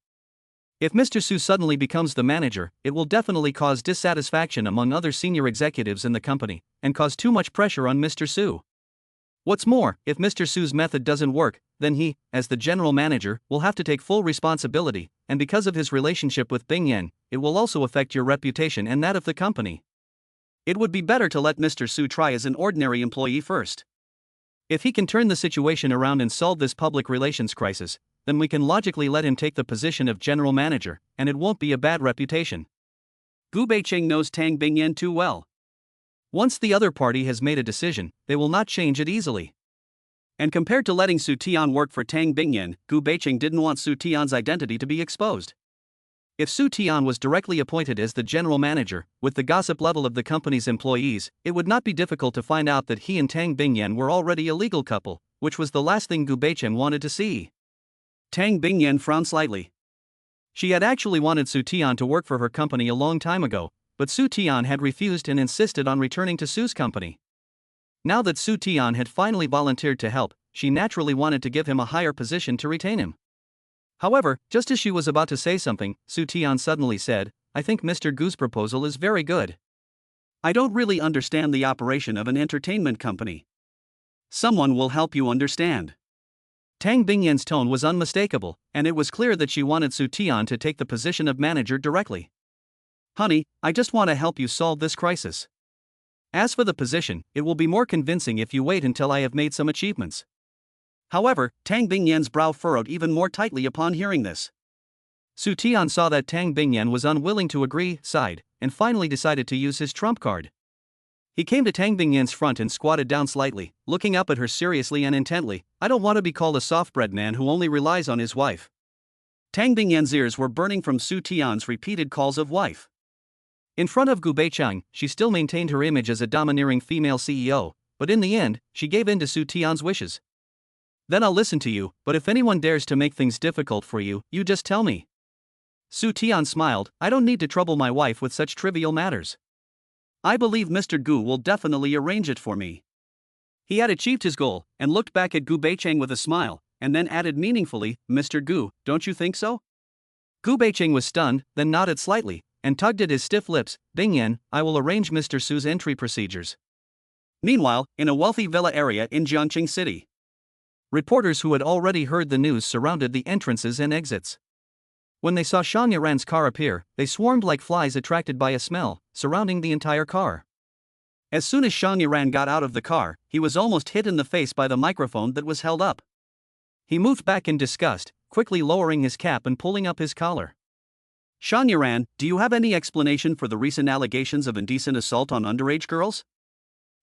If Mr. Su suddenly becomes the manager, it will definitely cause dissatisfaction among other senior executives in the company, and cause too much pressure on Mr. Su. What's more, if Mr. Su's method doesn't work, then he, as the general manager, will have to take full responsibility, and because of his relationship with Bingyan, it will also affect your reputation and that of the company. It would be better to let Mr. Su try as an ordinary employee first. If he can turn the situation around and solve this public relations crisis, then we can logically let him take the position of general manager, and it won't be a bad reputation. Gu Beicheng knows Tang Bingyan too well. Once the other party has made a decision, they will not change it easily. And compared to letting Su Tian work for Tang Bingyan, Gu Beicheng didn't want Su Tian's identity to be exposed. If Su Tian was directly appointed as the general manager, with the gossip level of the company's employees, it would not be difficult to find out that he and Tang Bingyan were already a legal couple, which was the last thing Gu Beicheng wanted to see. Tang Bingyan frowned slightly. She had actually wanted Su Tian to work for her company a long time ago, but Su Tian had refused and insisted on returning to Su's company. Now that Su Tian had finally volunteered to help, she naturally wanted to give him a higher position to retain him. However, just as she was about to say something, Su Tian suddenly said, I think Mr. Gu's proposal is very good. I don't really understand the operation of an entertainment company. Someone will help you understand. Tang Bingyan's tone was unmistakable, and it was clear that she wanted Su Tian to take the position of manager directly. Honey, I just want to help you solve this crisis. As for the position, it will be more convincing if you wait until I have made some achievements. However, Tang Bingyan's brow furrowed even more tightly upon hearing this. Su Tian saw that Tang Bingyan was unwilling to agree, sighed, and finally decided to use his trump card. He came to Tang Bingyan's front and squatted down slightly, looking up at her seriously and intently. I don't want to be called a soft-bred man who only relies on his wife. Tang Bingyan's ears were burning from Su Tian's repeated calls of wife. In front of Gu Beichang, she still maintained her image as a domineering female CEO, but in the end, she gave in to Su Tian's wishes. Then I'll listen to you, but if anyone dares to make things difficult for you, you just tell me. Su Tian smiled. I don't need to trouble my wife with such trivial matters. I believe Mr. Gu will definitely arrange it for me. He had achieved his goal, and looked back at Gu Beichang with a smile, and then added meaningfully, Mr. Gu, don't you think so? Gu Beichang was stunned, then nodded slightly, and tugged at his stiff lips. Bingyan, I will arrange Mr. Su's entry procedures. Meanwhile, in a wealthy villa area in Jiangqing City, reporters who had already heard the news surrounded the entrances and exits. When they saw Shang Yaran's car appear, they swarmed like flies attracted by a smell, surrounding the entire car. As soon as Shang Yaran got out of the car, he was almost hit in the face by the microphone that was held up. He moved back in disgust, quickly lowering his cap and pulling up his collar. Shang Yaran, do you have any explanation for the recent allegations of indecent assault on underage girls?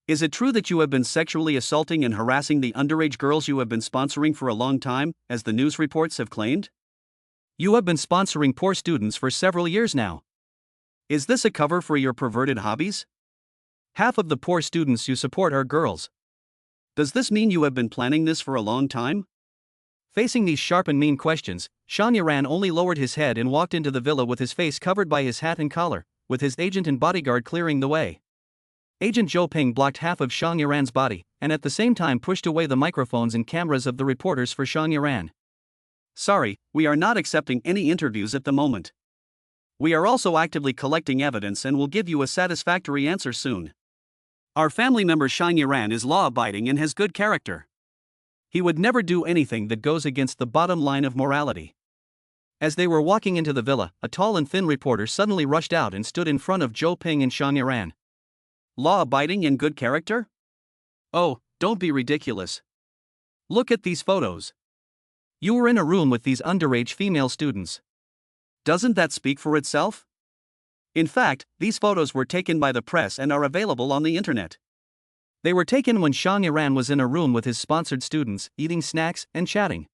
Is it true that you have been sexually assaulting and harassing the underage girls you have been sponsoring for a long time, as the news reports have claimed? You have been sponsoring poor students for several years now. Is this a cover for your perverted hobbies? Half of the poor students you support are girls. Does this mean you have been planning this for a long time? Facing these sharp and mean questions, Shang Yaran only lowered his head and walked into the villa with his face covered by his hat and collar, with his agent and bodyguard clearing the way. Agent Zhou Ping blocked half of Shang Yaran's body, and at the same time pushed away the microphones and cameras of the reporters for Shang Yaran. Sorry, we are not accepting any interviews at the moment. We are also actively collecting evidence and will give you a satisfactory answer soon. Our family member Shang Yaran is law-abiding and has good character. He would never do anything that goes against the bottom line of morality. As they were walking into the villa, a tall and thin reporter suddenly rushed out and stood in front of Zhou Ping and Shang Yaran. Law-abiding and good character? Oh, don't be ridiculous. Look at these photos. You were in a room with these underage female students. Doesn't that speak for itself? In fact, these photos were taken by the press and are available on the internet. They were taken when Shang Yaran was in a room with his sponsored students, eating snacks and chatting.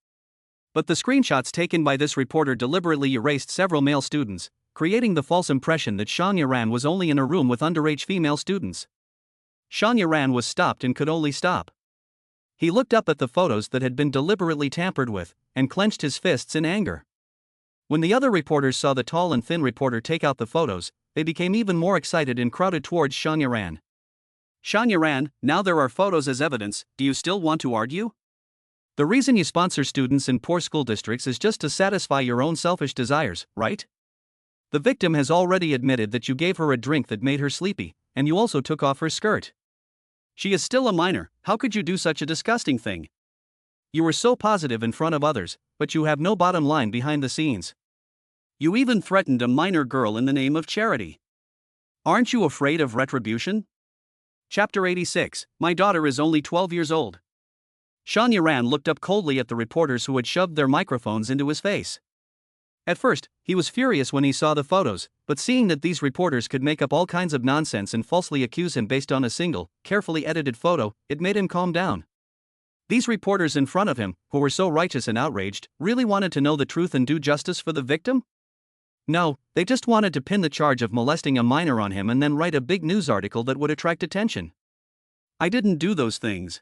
But the screenshots taken by this reporter deliberately erased several male students, creating the false impression that Shang Yaran was only in a room with underage female students. Shang Yaran was stopped and could only stop. He looked up at the photos that had been deliberately tampered with, and clenched his fists in anger. When the other reporters saw the tall and thin reporter take out the photos, they became even more excited and crowded towards Shang Yaran. Shang Yaran, now there are photos as evidence, do you still want to argue? The reason you sponsor students in poor school districts is just to satisfy your own selfish desires, right? The victim has already admitted that you gave her a drink that made her sleepy, and you also took off her skirt. She is still a minor, how could you do such a disgusting thing? You were so positive in front of others, but you have no bottom line behind the scenes. You even threatened a minor girl in the name of charity. Aren't you afraid of retribution? Chapter 86, My daughter is only 12 years old. Shang Yaran looked up coldly at the reporters who had shoved their microphones into his face. At first, he was furious when he saw the photos, but seeing that these reporters could make up all kinds of nonsense and falsely accuse him based on a single, carefully edited photo, it made him calm down. These reporters in front of him, who were so righteous and outraged, really wanted to know the truth and do justice for the victim? No, they just wanted to pin the charge of molesting a minor on him and then write a big news article that would attract attention. I didn't do those things.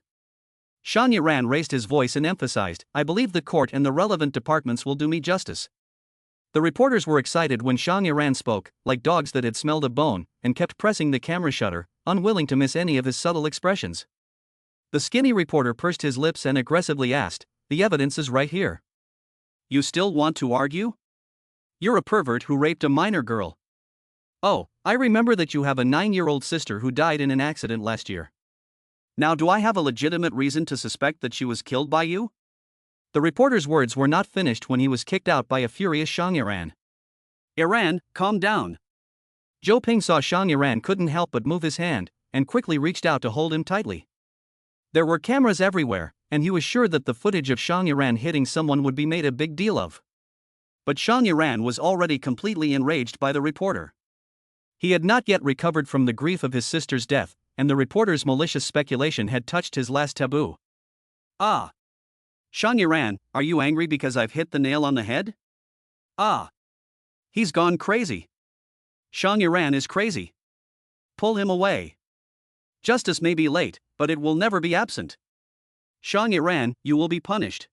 Shang Yaran raised his voice and emphasized, I believe the court and the relevant departments will do me justice. The reporters were excited when Shang Yaran spoke, like dogs that had smelled a bone, and kept pressing the camera shutter, unwilling to miss any of his subtle expressions. The skinny reporter pursed his lips and aggressively asked, the evidence is right here. You still want to argue? You're a pervert who raped a minor girl. Oh, I remember that you have a 9-year-old sister who died in an accident last year. Now, do I have a legitimate reason to suspect that she was killed by you? The reporter's words were not finished when he was kicked out by a furious Xiang Yiran. Iran, calm down. Zhou Ping saw Xiang Yiran couldn't help but move his hand, and quickly reached out to hold him tightly. There were cameras everywhere, and he was sure that the footage of Xiang Yiran hitting someone would be made a big deal of. But Xiang Yiran was already completely enraged by the reporter. He had not yet recovered from the grief of his sister's death, and the reporter's malicious speculation had touched his last taboo. Ah! Xiang Yiran, are you angry because I've hit the nail on the head? Ah! He's gone crazy. Xiang Yiran is crazy. Pull him away. Justice may be late, but it will never be absent. Xiang Yiran, you will be punished.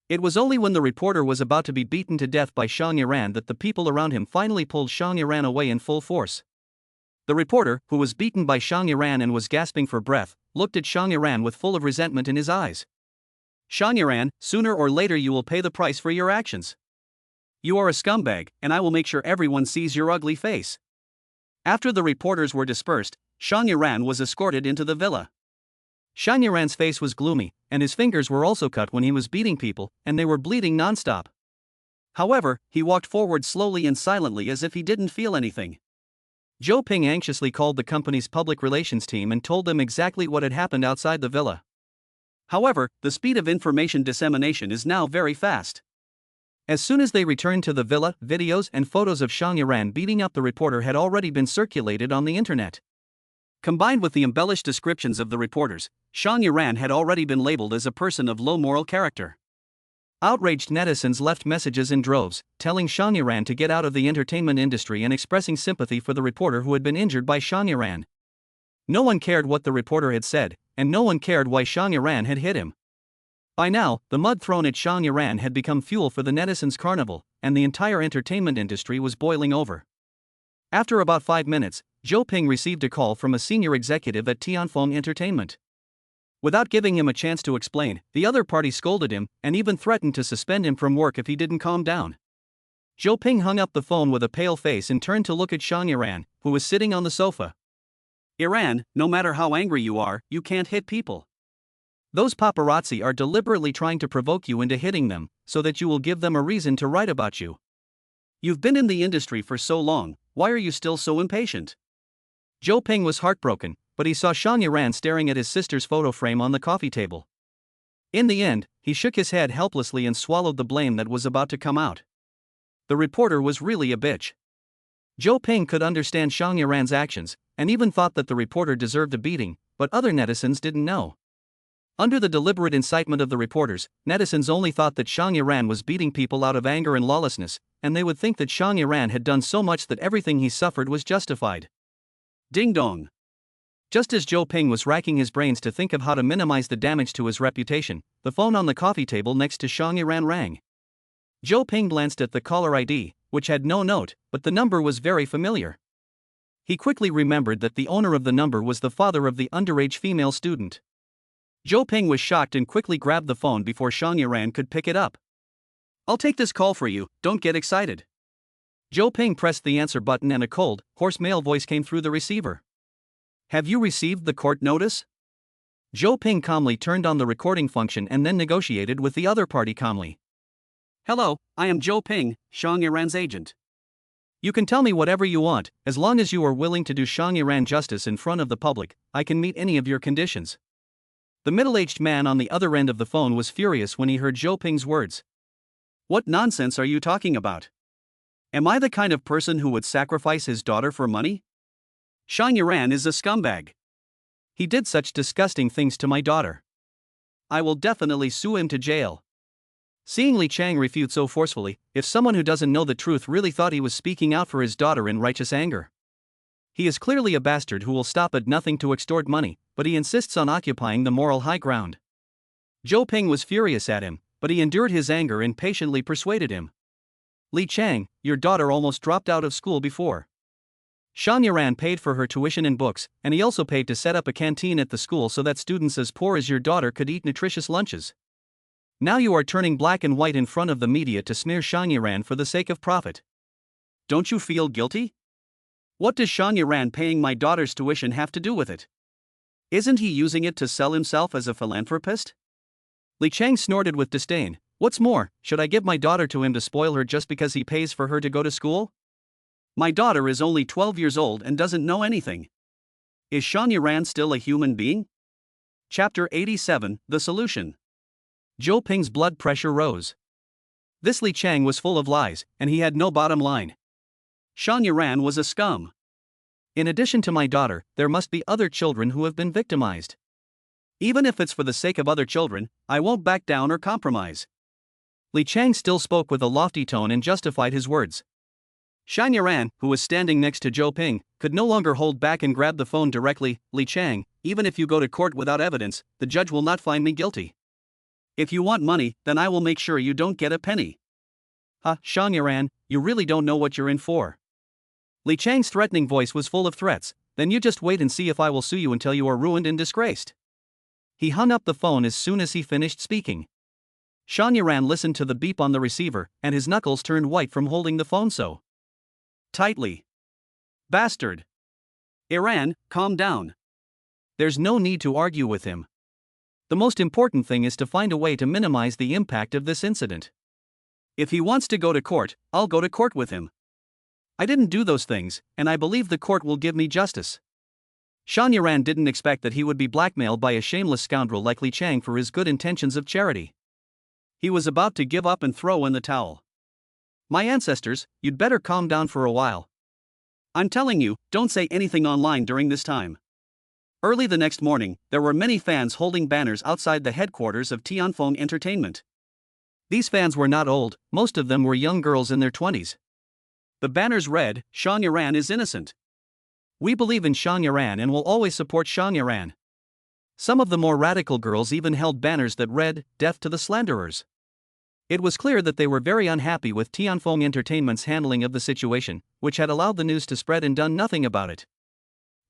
It was only when the reporter was about to be beaten to death by Xiang Yiran that the people around him finally pulled Xiang Yiran away in full force. The reporter, who was beaten by Xiang Yiran and was gasping for breath, looked at Xiang Yiran with full of resentment in his eyes. Xiang Yiran, sooner or later you will pay the price for your actions. You are a scumbag, and I will make sure everyone sees your ugly face. After the reporters were dispersed, Xiang Yiran was escorted into the villa. Xiang Yiran's face was gloomy, and his fingers were also cut when he was beating people, and they were bleeding non-stop. However, he walked forward slowly and silently as if he didn't feel anything. Zhou Ping anxiously called the company's public relations team and told them exactly what had happened outside the villa. However, the speed of information dissemination is now very fast. As soon as they returned to the villa, videos and photos of Xiang Yiran beating up the reporter had already been circulated on the internet. Combined with the embellished descriptions of the reporters, Xiang Yiran had already been labeled as a person of low moral character. Outraged netizens left messages in droves, telling Xiang Yiran to get out of the entertainment industry and expressing sympathy for the reporter who had been injured by Xiang Yiran. No one cared what the reporter had said, and no one cared why Xiang Yiran had hit him. By now, the mud thrown at Xiang Yiran had become fuel for the netizens' carnival, and the entire entertainment industry was boiling over. After about 5 minutes, Zhou Ping received a call from a senior executive at Tianfeng Entertainment. Without giving him a chance to explain, the other party scolded him and even threatened to suspend him from work if he didn't calm down. Zhou Ping hung up the phone with a pale face and turned to look at Xiang Yiran, who was sitting on the sofa. Iran, no matter how angry you are, you can't hit people. Those paparazzi are deliberately trying to provoke you into hitting them, so that you will give them a reason to write about you. You've been in the industry for so long, why are you still so impatient? Zhou Ping was heartbroken, but he saw Xiang Yiran staring at his sister's photo frame on the coffee table. In the end, he shook his head helplessly and swallowed the blame that was about to come out. The reporter was really a bitch. Zhou Ping could understand Xiang Yiran's actions, and even thought that the reporter deserved a beating, but other netizens didn't know. Under the deliberate incitement of the reporters, netizens only thought that Xiang Yiran was beating people out of anger and lawlessness, and they would think that Xiang Yiran had done so much that everything he suffered was justified. Ding dong. Just as Zhou Ping was racking his brains to think of how to minimize the damage to his reputation, the phone on the coffee table next to Xiang Yiran rang. Zhou Ping glanced at the caller ID, which had no note, but the number was very familiar. He quickly remembered that the owner of the number was the father of the underage female student. Zhou Ping was shocked and quickly grabbed the phone before Xiang Yiran could pick it up. I'll take this call for you, don't get excited. Zhou Ping pressed the answer button and a cold, hoarse male voice came through the receiver. Have you received the court notice? Zhou Ping calmly turned on the recording function and then negotiated with the other party calmly. Hello, I am Zhou Ping, Xiang Yiran's agent. You can tell me whatever you want, as long as you are willing to do Xiang Yiran justice in front of the public, I can meet any of your conditions. The middle-aged man on the other end of the phone was furious when he heard Zhou Ping's words. What nonsense are you talking about? Am I the kind of person who would sacrifice his daughter for money? Xiang Yiran is a scumbag. He did such disgusting things to my daughter. I will definitely sue him to jail. Seeing Li Qiang refute so forcefully, if someone who doesn't know the truth really thought he was speaking out for his daughter in righteous anger. He is clearly a bastard who will stop at nothing to extort money, but he insists on occupying the moral high ground. Zhou Ping was furious at him, but he endured his anger and patiently persuaded him. Li Qiang, your daughter almost dropped out of school before. Xiang Yiran paid for her tuition and books, and he also paid to set up a canteen at the school so that students as poor as your daughter could eat nutritious lunches. Now you are turning black and white in front of the media to smear Xiang Yiran for the sake of profit. Don't you feel guilty? What does Shan Yaran paying my daughter's tuition have to do with it? Isn't he using it to sell himself as a philanthropist? Li Qiang snorted with disdain. What's more, should I give my daughter to him to spoil her just because he pays for her to go to school? My daughter is only 12 years old and doesn't know anything. Is Shan Yaran still a human being? Chapter 87, The Solution. Zhou Ping's blood pressure rose. This Li Qiang was full of lies, and he had no bottom line. Shan Yaran was a scum. In addition to my daughter, there must be other children who have been victimized. Even if it's for the sake of other children, I won't back down or compromise. Li Qiang still spoke with a lofty tone and justified his words. Shan Yaran, who was standing next to Zhou Ping, could no longer hold back and grabbed the phone directly. Li Qiang, even if you go to court without evidence, the judge will not find me guilty. If you want money, then I will make sure you don't get a penny. Shan Yaran, you really don't know what you're in for. Li Qiang's threatening voice was full of threats. Then you just wait and see if I will sue you until you are ruined and disgraced. He hung up the phone as soon as he finished speaking. Shan Yaran listened to the beep on the receiver, and his knuckles turned white from holding the phone so tightly. Bastard! Iran, calm down. There's no need to argue with him. The most important thing is to find a way to minimize the impact of this incident. If he wants to go to court, I'll go to court with him. I didn't do those things, and I believe the court will give me justice. Shan Yaran didn't expect that he would be blackmailed by a shameless scoundrel like Li Qiang for his good intentions of charity. He was about to give up and throw in the towel. My ancestors, you'd better calm down for a while. I'm telling you, don't say anything online during this time. Early the next morning, there were many fans holding banners outside the headquarters of Tianfeng Entertainment. These fans were not old, most of them were young girls in their 20s. The banners read, Shan Yaran is innocent. We believe in Shan Yaran and will always support Shan Yaran. Some of the more radical girls even held banners that read, Death to the slanderers. It was clear that they were very unhappy with Tianfeng Entertainment's handling of the situation, which had allowed the news to spread and done nothing about it.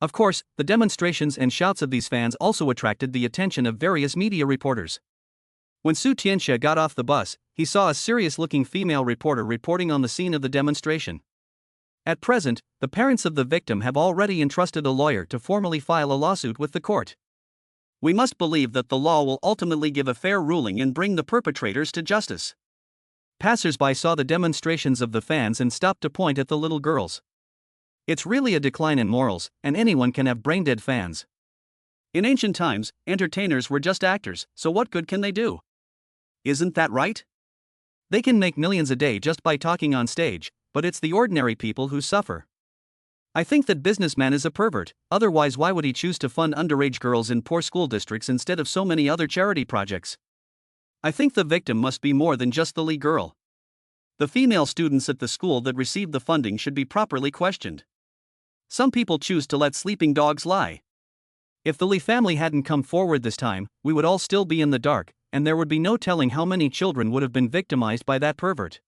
Of course, the demonstrations and shouts of these fans also attracted the attention of various media reporters. When Su Tianxia got off the bus, he saw a serious-looking female reporter reporting on the scene of the demonstration. At present, the parents of the victim have already entrusted a lawyer to formally file a lawsuit with the court. We must believe that the law will ultimately give a fair ruling and bring the perpetrators to justice. Passers-by saw the demonstrations of the fans and stopped to point at the little girls. It's really a decline in morals, and anyone can have brain-dead fans. In ancient times, entertainers were just actors, so what good can they do? Isn't that right? They can make millions a day just by talking on stage, but it's the ordinary people who suffer. I think that businessman is a pervert, otherwise why would he choose to fund underage girls in poor school districts instead of so many other charity projects? I think the victim must be more than just the Li girl. The female students at the school that received the funding should be properly questioned. Some people choose to let sleeping dogs lie. If the Li family hadn't come forward this time, we would all still be in the dark, and there would be no telling how many children would have been victimized by that pervert.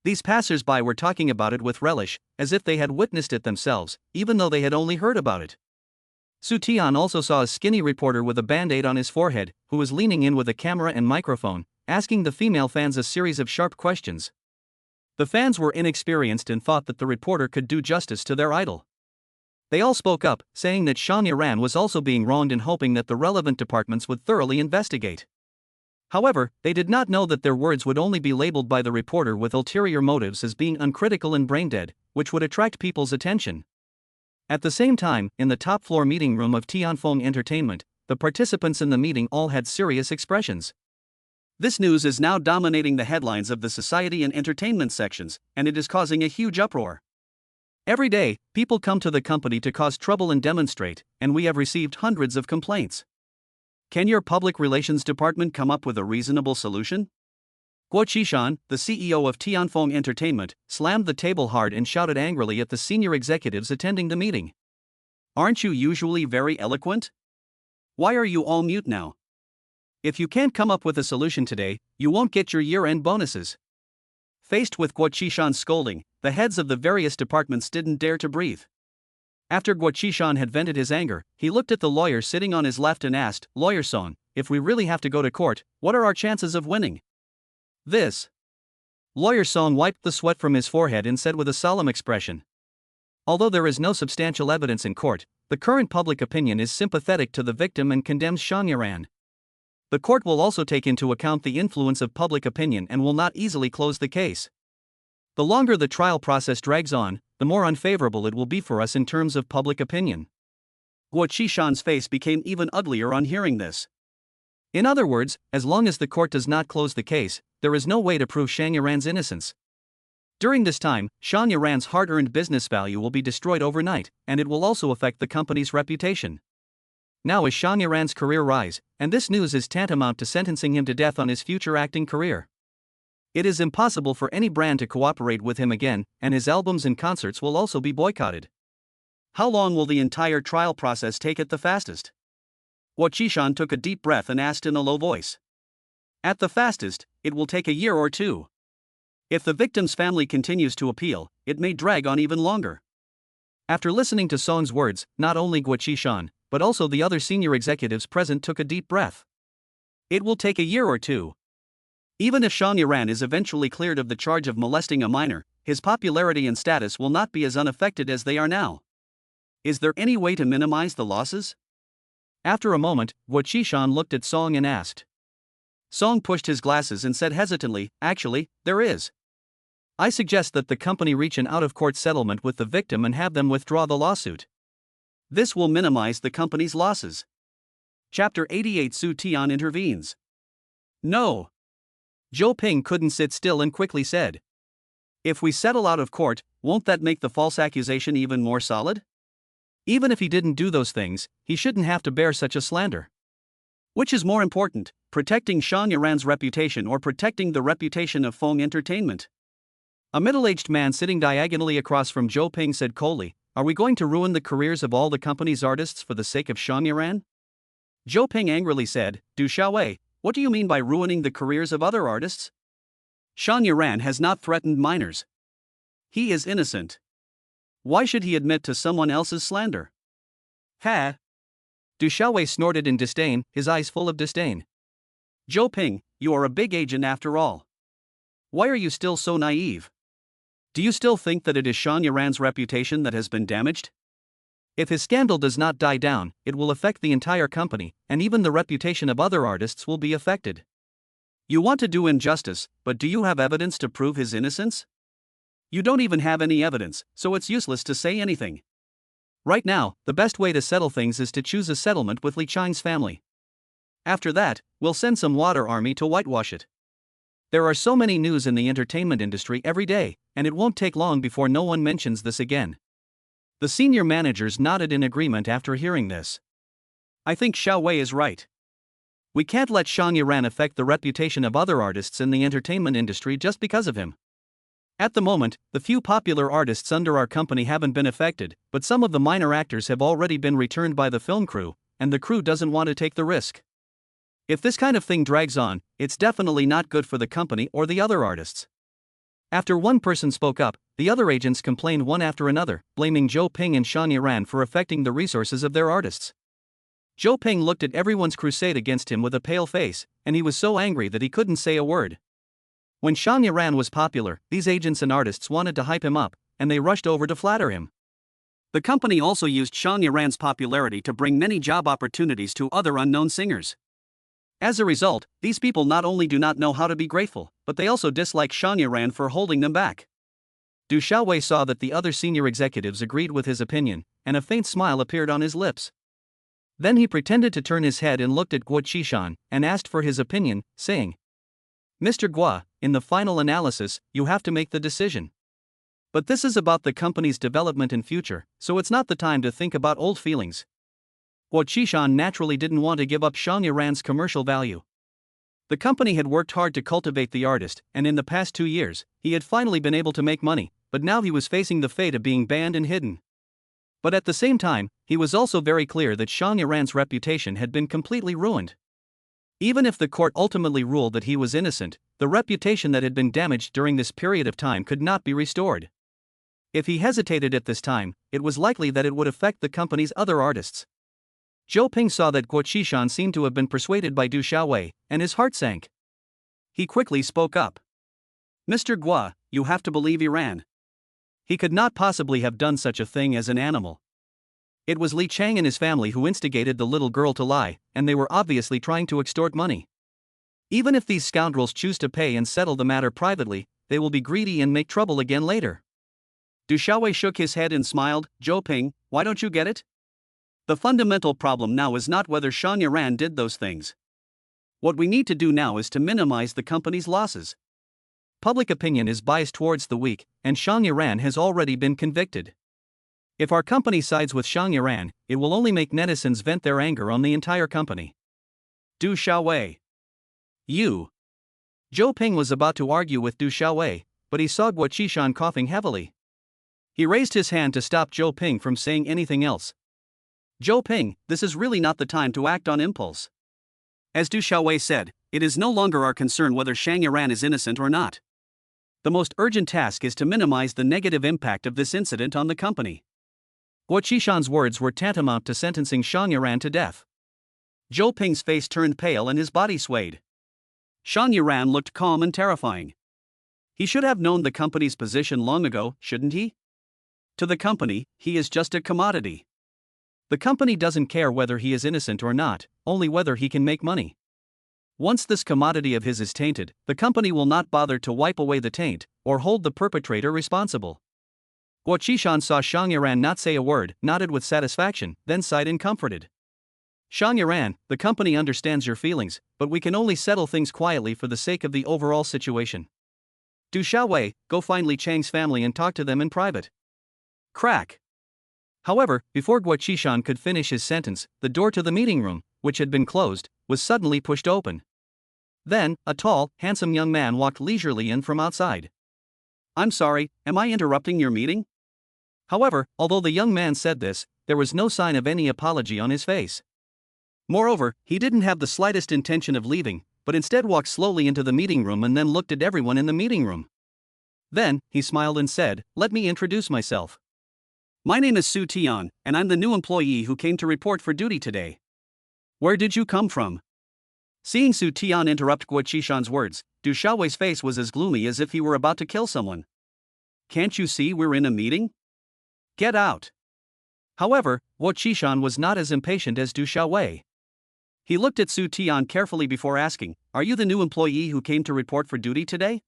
These passers-by were talking about it with relish, as if they had witnessed it themselves, even though they had only heard about it. Su Tian also saw a skinny reporter with a band-aid on his forehead, who was leaning in with a camera and microphone, asking the female fans a series of sharp questions. The fans were inexperienced and thought that the reporter could do justice to their idol. They all spoke up, saying that Shan Yaran was also being wronged and hoping that the relevant departments would thoroughly investigate. However, they did not know that their words would only be labeled by the reporter with ulterior motives as being uncritical and brain-dead, which would attract people's attention. At the same time, in the top-floor meeting room of Tianfeng Entertainment, the participants in the meeting all had serious expressions. This news is now dominating the headlines of the society and entertainment sections, and it is causing a huge uproar. Every day, people come to the company to cause trouble and demonstrate, and we have received hundreds of complaints. Can your public relations department come up with a reasonable solution? Guo Qishan, the CEO of Tianfeng Entertainment, slammed the table hard and shouted angrily at the senior executives attending the meeting. Aren't you usually very eloquent? Why are you all mute now? If you can't come up with a solution today, you won't get your year-end bonuses. Faced with Guo Qishan's scolding, the heads of the various departments didn't dare to breathe. After Guo Qishan had vented his anger, he looked at the lawyer sitting on his left and asked, Lawyer Song, if we really have to go to court, what are our chances of winning? This. Lawyer Song wiped the sweat from his forehead and said with a solemn expression. Although there is no substantial evidence in court, the current public opinion is sympathetic to the victim and condemns Xiang Yaran. The court will also take into account the influence of public opinion and will not easily close the case. The longer the trial process drags on, the more unfavorable it will be for us in terms of public opinion. Guo Qishan's face became even uglier on hearing this. In other words, as long as the court does not close the case, there is no way to prove Xiang Yaran's innocence. During this time, Xiang Yaran's hard-earned business value will be destroyed overnight, and it will also affect the company's reputation. Now is Xiang Yaran's career rise, and this news is tantamount to sentencing him to death on his future acting career. It is impossible for any brand to cooperate with him again, and his albums and concerts will also be boycotted. How long will the entire trial process take at the fastest? Guo Qishan took a deep breath and asked in a low voice. At the fastest, it will take a year or two. If the victim's family continues to appeal, it may drag on even longer. After listening to Song's words, not only Guo Qishan, but also the other senior executives present took a deep breath. It will take a year or two. Even if Xiang Yaran is eventually cleared of the charge of molesting a minor, his popularity and status will not be as unaffected as they are now. Is there any way to minimize the losses? After a moment, Guo Qishan looked at Song and asked. Song pushed his glasses and said hesitantly, actually, there is. I suggest that the company reach an out-of-court settlement with the victim and have them withdraw the lawsuit. This will minimize the company's losses. Chapter 88. Su Tian intervenes. No. Zhou Ping couldn't sit still and quickly said. If we settle out of court, won't that make the false accusation even more solid? Even if he didn't do those things, he shouldn't have to bear such a slander. Which is more important, protecting Xiang Yaran's reputation or protecting the reputation of Feng Entertainment? A middle-aged man sitting diagonally across from Zhou Ping said coldly, are we going to ruin the careers of all the company's artists for the sake of Xiang Yaran? Zhou Ping angrily said, Du Xiaowei, what do you mean by ruining the careers of other artists? Xiang Yaran has not threatened minors. He is innocent. Why should he admit to someone else's slander? Ha! Du Xiaowei snorted in disdain, his eyes full of disdain. Zhou Ping, you are a big agent after all. Why are you still so naive? Do you still think that it is Xiang Yaran's reputation that has been damaged? If his scandal does not die down, it will affect the entire company, and even the reputation of other artists will be affected. You want to do him justice, but do you have evidence to prove his innocence? You don't even have any evidence, so it's useless to say anything. Right now, the best way to settle things is to choose a settlement with Li Qiang's family. After that, we'll send some water army to whitewash it. There are so many news in the entertainment industry every day, and it won't take long before no one mentions this again. The senior managers nodded in agreement after hearing this. I think Xiaowei is right. We can't let Xiang Yaran affect the reputation of other artists in the entertainment industry just because of him. At the moment, the few popular artists under our company haven't been affected, but some of the minor actors have already been returned by the film crew, and the crew doesn't want to take the risk. If this kind of thing drags on, it's definitely not good for the company or the other artists. After one person spoke up, the other agents complained one after another, blaming Zhou Ping and Xiang Yaran for affecting the resources of their artists. Zhou Ping looked at everyone's crusade against him with a pale face, and he was so angry that he couldn't say a word. When Xiang Yaran was popular, these agents and artists wanted to hype him up, and they rushed over to flatter him. The company also used Xiang Yaran's popularity to bring many job opportunities to other unknown singers. As a result, these people not only do not know how to be grateful, but they also dislike Xiang Yaran for holding them back. Du Xiaowei saw that the other senior executives agreed with his opinion, and a faint smile appeared on his lips. Then he pretended to turn his head and looked at Guo Qishan, and asked for his opinion, saying, Mr. Guo, in the final analysis, you have to make the decision. But this is about the company's development and future, so it's not the time to think about old feelings. Guo Qishan naturally didn't want to give up Xiang Yaran's commercial value. The company had worked hard to cultivate the artist, and in the past 2 years, he had finally been able to make money, but now he was facing the fate of being banned and hidden. But at the same time, he was also very clear that Xiang Yaran's reputation had been completely ruined. Even if the court ultimately ruled that he was innocent, the reputation that had been damaged during this period of time could not be restored. If he hesitated at this time, it was likely that it would affect the company's other artists. Zhou Ping saw that Guo Qishan seemed to have been persuaded by Du Xiaowei, and his heart sank. He quickly spoke up. Mr. Guo, you have to believe Iran. He could not possibly have done such a thing as an animal. It was Li Qiang and his family who instigated the little girl to lie, and they were obviously trying to extort money. Even if these scoundrels choose to pay and settle the matter privately, they will be greedy and make trouble again later. Du Xiaowei shook his head and smiled. Zhou Ping, why don't you get it? The fundamental problem now is not whether Shang Yaran did those things. What we need to do now is to minimize the company's losses. Public opinion is biased towards the weak, and Shang Yaran has already been convicted. If our company sides with Shang Yaran, it will only make netizens vent their anger on the entire company. Du Xiaowei. You. Zhou Ping was about to argue with Du Xiaowei, but he saw Guo Qishan coughing heavily. He raised his hand to stop Zhou Ping from saying anything else. Zhou Ping, this is really not the time to act on impulse. As Du Xiaowei said, it is no longer our concern whether Shang Yaran is innocent or not. The most urgent task is to minimize the negative impact of this incident on the company. Guo Qishan's words were tantamount to sentencing Shang Yaran to death. Zhou Ping's face turned pale and his body swayed. Shang Yaran looked calm and terrifying. He should have known the company's position long ago, shouldn't he? To the company, he is just a commodity. The company doesn't care whether he is innocent or not, only whether he can make money. Once this commodity of his is tainted, the company will not bother to wipe away the taint, or hold the perpetrator responsible. Guo Qishan saw Shang Yaran not say a word, nodded with satisfaction, then sighed and comforted. Shang Yaran, the company understands your feelings, but we can only settle things quietly for the sake of the overall situation. Du Xiaowei, go find Li Qiang's family and talk to them in private. Crack. However, before Guo Qishan could finish his sentence, the door to the meeting room, which had been closed, was suddenly pushed open. Then, a tall, handsome young man walked leisurely in from outside. I'm sorry, am I interrupting your meeting? However, although the young man said this, there was no sign of any apology on his face. Moreover, he didn't have the slightest intention of leaving, but instead walked slowly into the meeting room and then looked at everyone in the meeting room. Then, he smiled and said, "Let me introduce myself. My name is Su Tian, and I'm the new employee who came to report for duty today. Where did you come from?" Seeing Su Tian interrupt Guo Qishan's words, Du Xiaowei's face was as gloomy as if he were about to kill someone. Can't you see we're in a meeting? Get out. However, Guo Qishan was not as impatient as Du Xiaowei. He looked at Su Tian carefully before asking, "Are you the new employee who came to report for duty today?"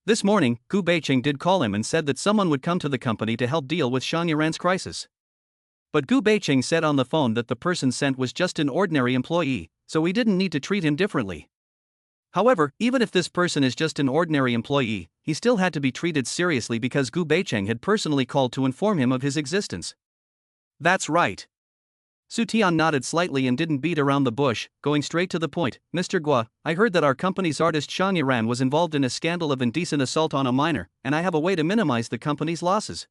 This morning, Gu Beiqing did call him and said that someone would come to the company to help deal with Shang Yaran's crisis. But Gu Beiqing said on the phone that the person sent was just an ordinary employee, so we didn't need to treat him differently. However, even if this person is just an ordinary employee, he still had to be treated seriously because Gu Beiqing had personally called to inform him of his existence. That's right. Su Tian nodded slightly and didn't beat around the bush, going straight to the point. Mr. Guo, I heard that our company's artist Shang Yaran was involved in a scandal of indecent assault on a minor, and I have a way to minimize the company's losses.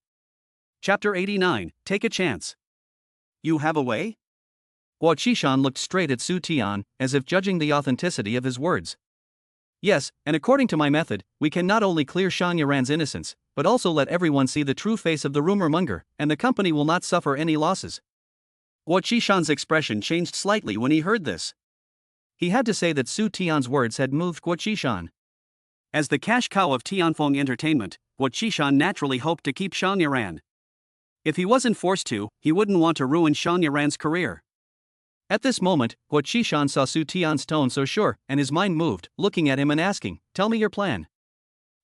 Chapter 89, Take a Chance. You have a way? Guo Qishan looked straight at Su Tian, as if judging the authenticity of his words. Yes, and according to my method, we can not only clear Shang Yaran's innocence, but also let everyone see the true face of the rumor monger, and the company will not suffer any losses. Guo Qishan's expression changed slightly when he heard this. He had to say that Su Tian's words had moved Guo Qishan. As the cash cow of Tianfeng Entertainment, Guo Qishan naturally hoped to keep Shang Yaran. If he wasn't forced to, he wouldn't want to ruin Shang Yaran's career. At this moment, Guo Qishan saw Su Tian's tone so sure, and his mind moved, looking at him and asking, "Tell me your plan."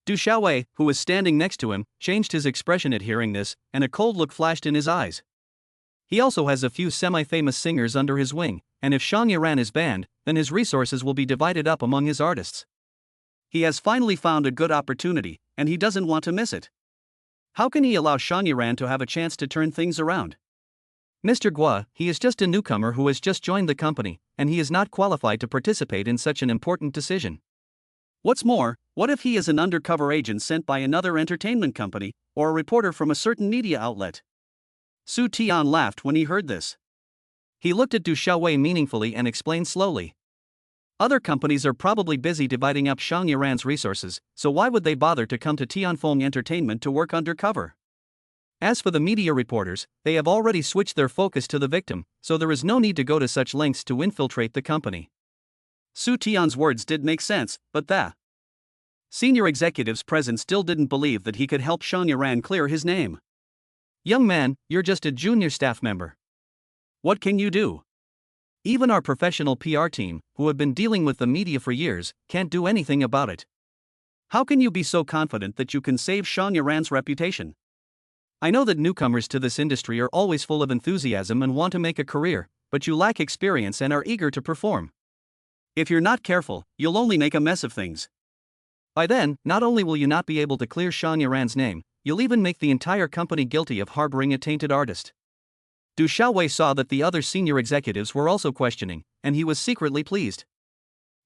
Du Xiaowei, who was standing next to him, changed his expression at hearing this, and a cold look flashed in his eyes. He also has a few semi-famous singers under his wing, and if Shang Yaran is banned, then his resources will be divided up among his artists. He has finally found a good opportunity, and he doesn't want to miss it. How can he allow Shang Yaran to have a chance to turn things around? Mr. Guo, he is just a newcomer who has just joined the company, and he is not qualified to participate in such an important decision. What's more, what if he is an undercover agent sent by another entertainment company, or a reporter from a certain media outlet? Su Tian laughed when he heard this. He looked at Du Xiaowei meaningfully and explained slowly. Other companies are probably busy dividing up Shang Yaran's resources, so why would they bother to come to Tianfeng Entertainment to work undercover? As for the media reporters, they have already switched their focus to the victim, so there is no need to go to such lengths to infiltrate the company. Su Tian's words did make sense, but Senior executives present still didn't believe that he could help Xiang Yaran clear his name. Young man, you're just a junior staff member. What can you do? Even our professional PR team, who have been dealing with the media for years, can't do anything about it. How can you be so confident that you can save Xiang Yaran's reputation? I know that newcomers to this industry are always full of enthusiasm and want to make a career, but you lack experience and are eager to perform. If you're not careful, you'll only make a mess of things. By then, not only will you not be able to clear Xiang Yaran's name, you'll even make the entire company guilty of harboring a tainted artist. Du Xiaowei saw that the other senior executives were also questioning, and he was secretly pleased.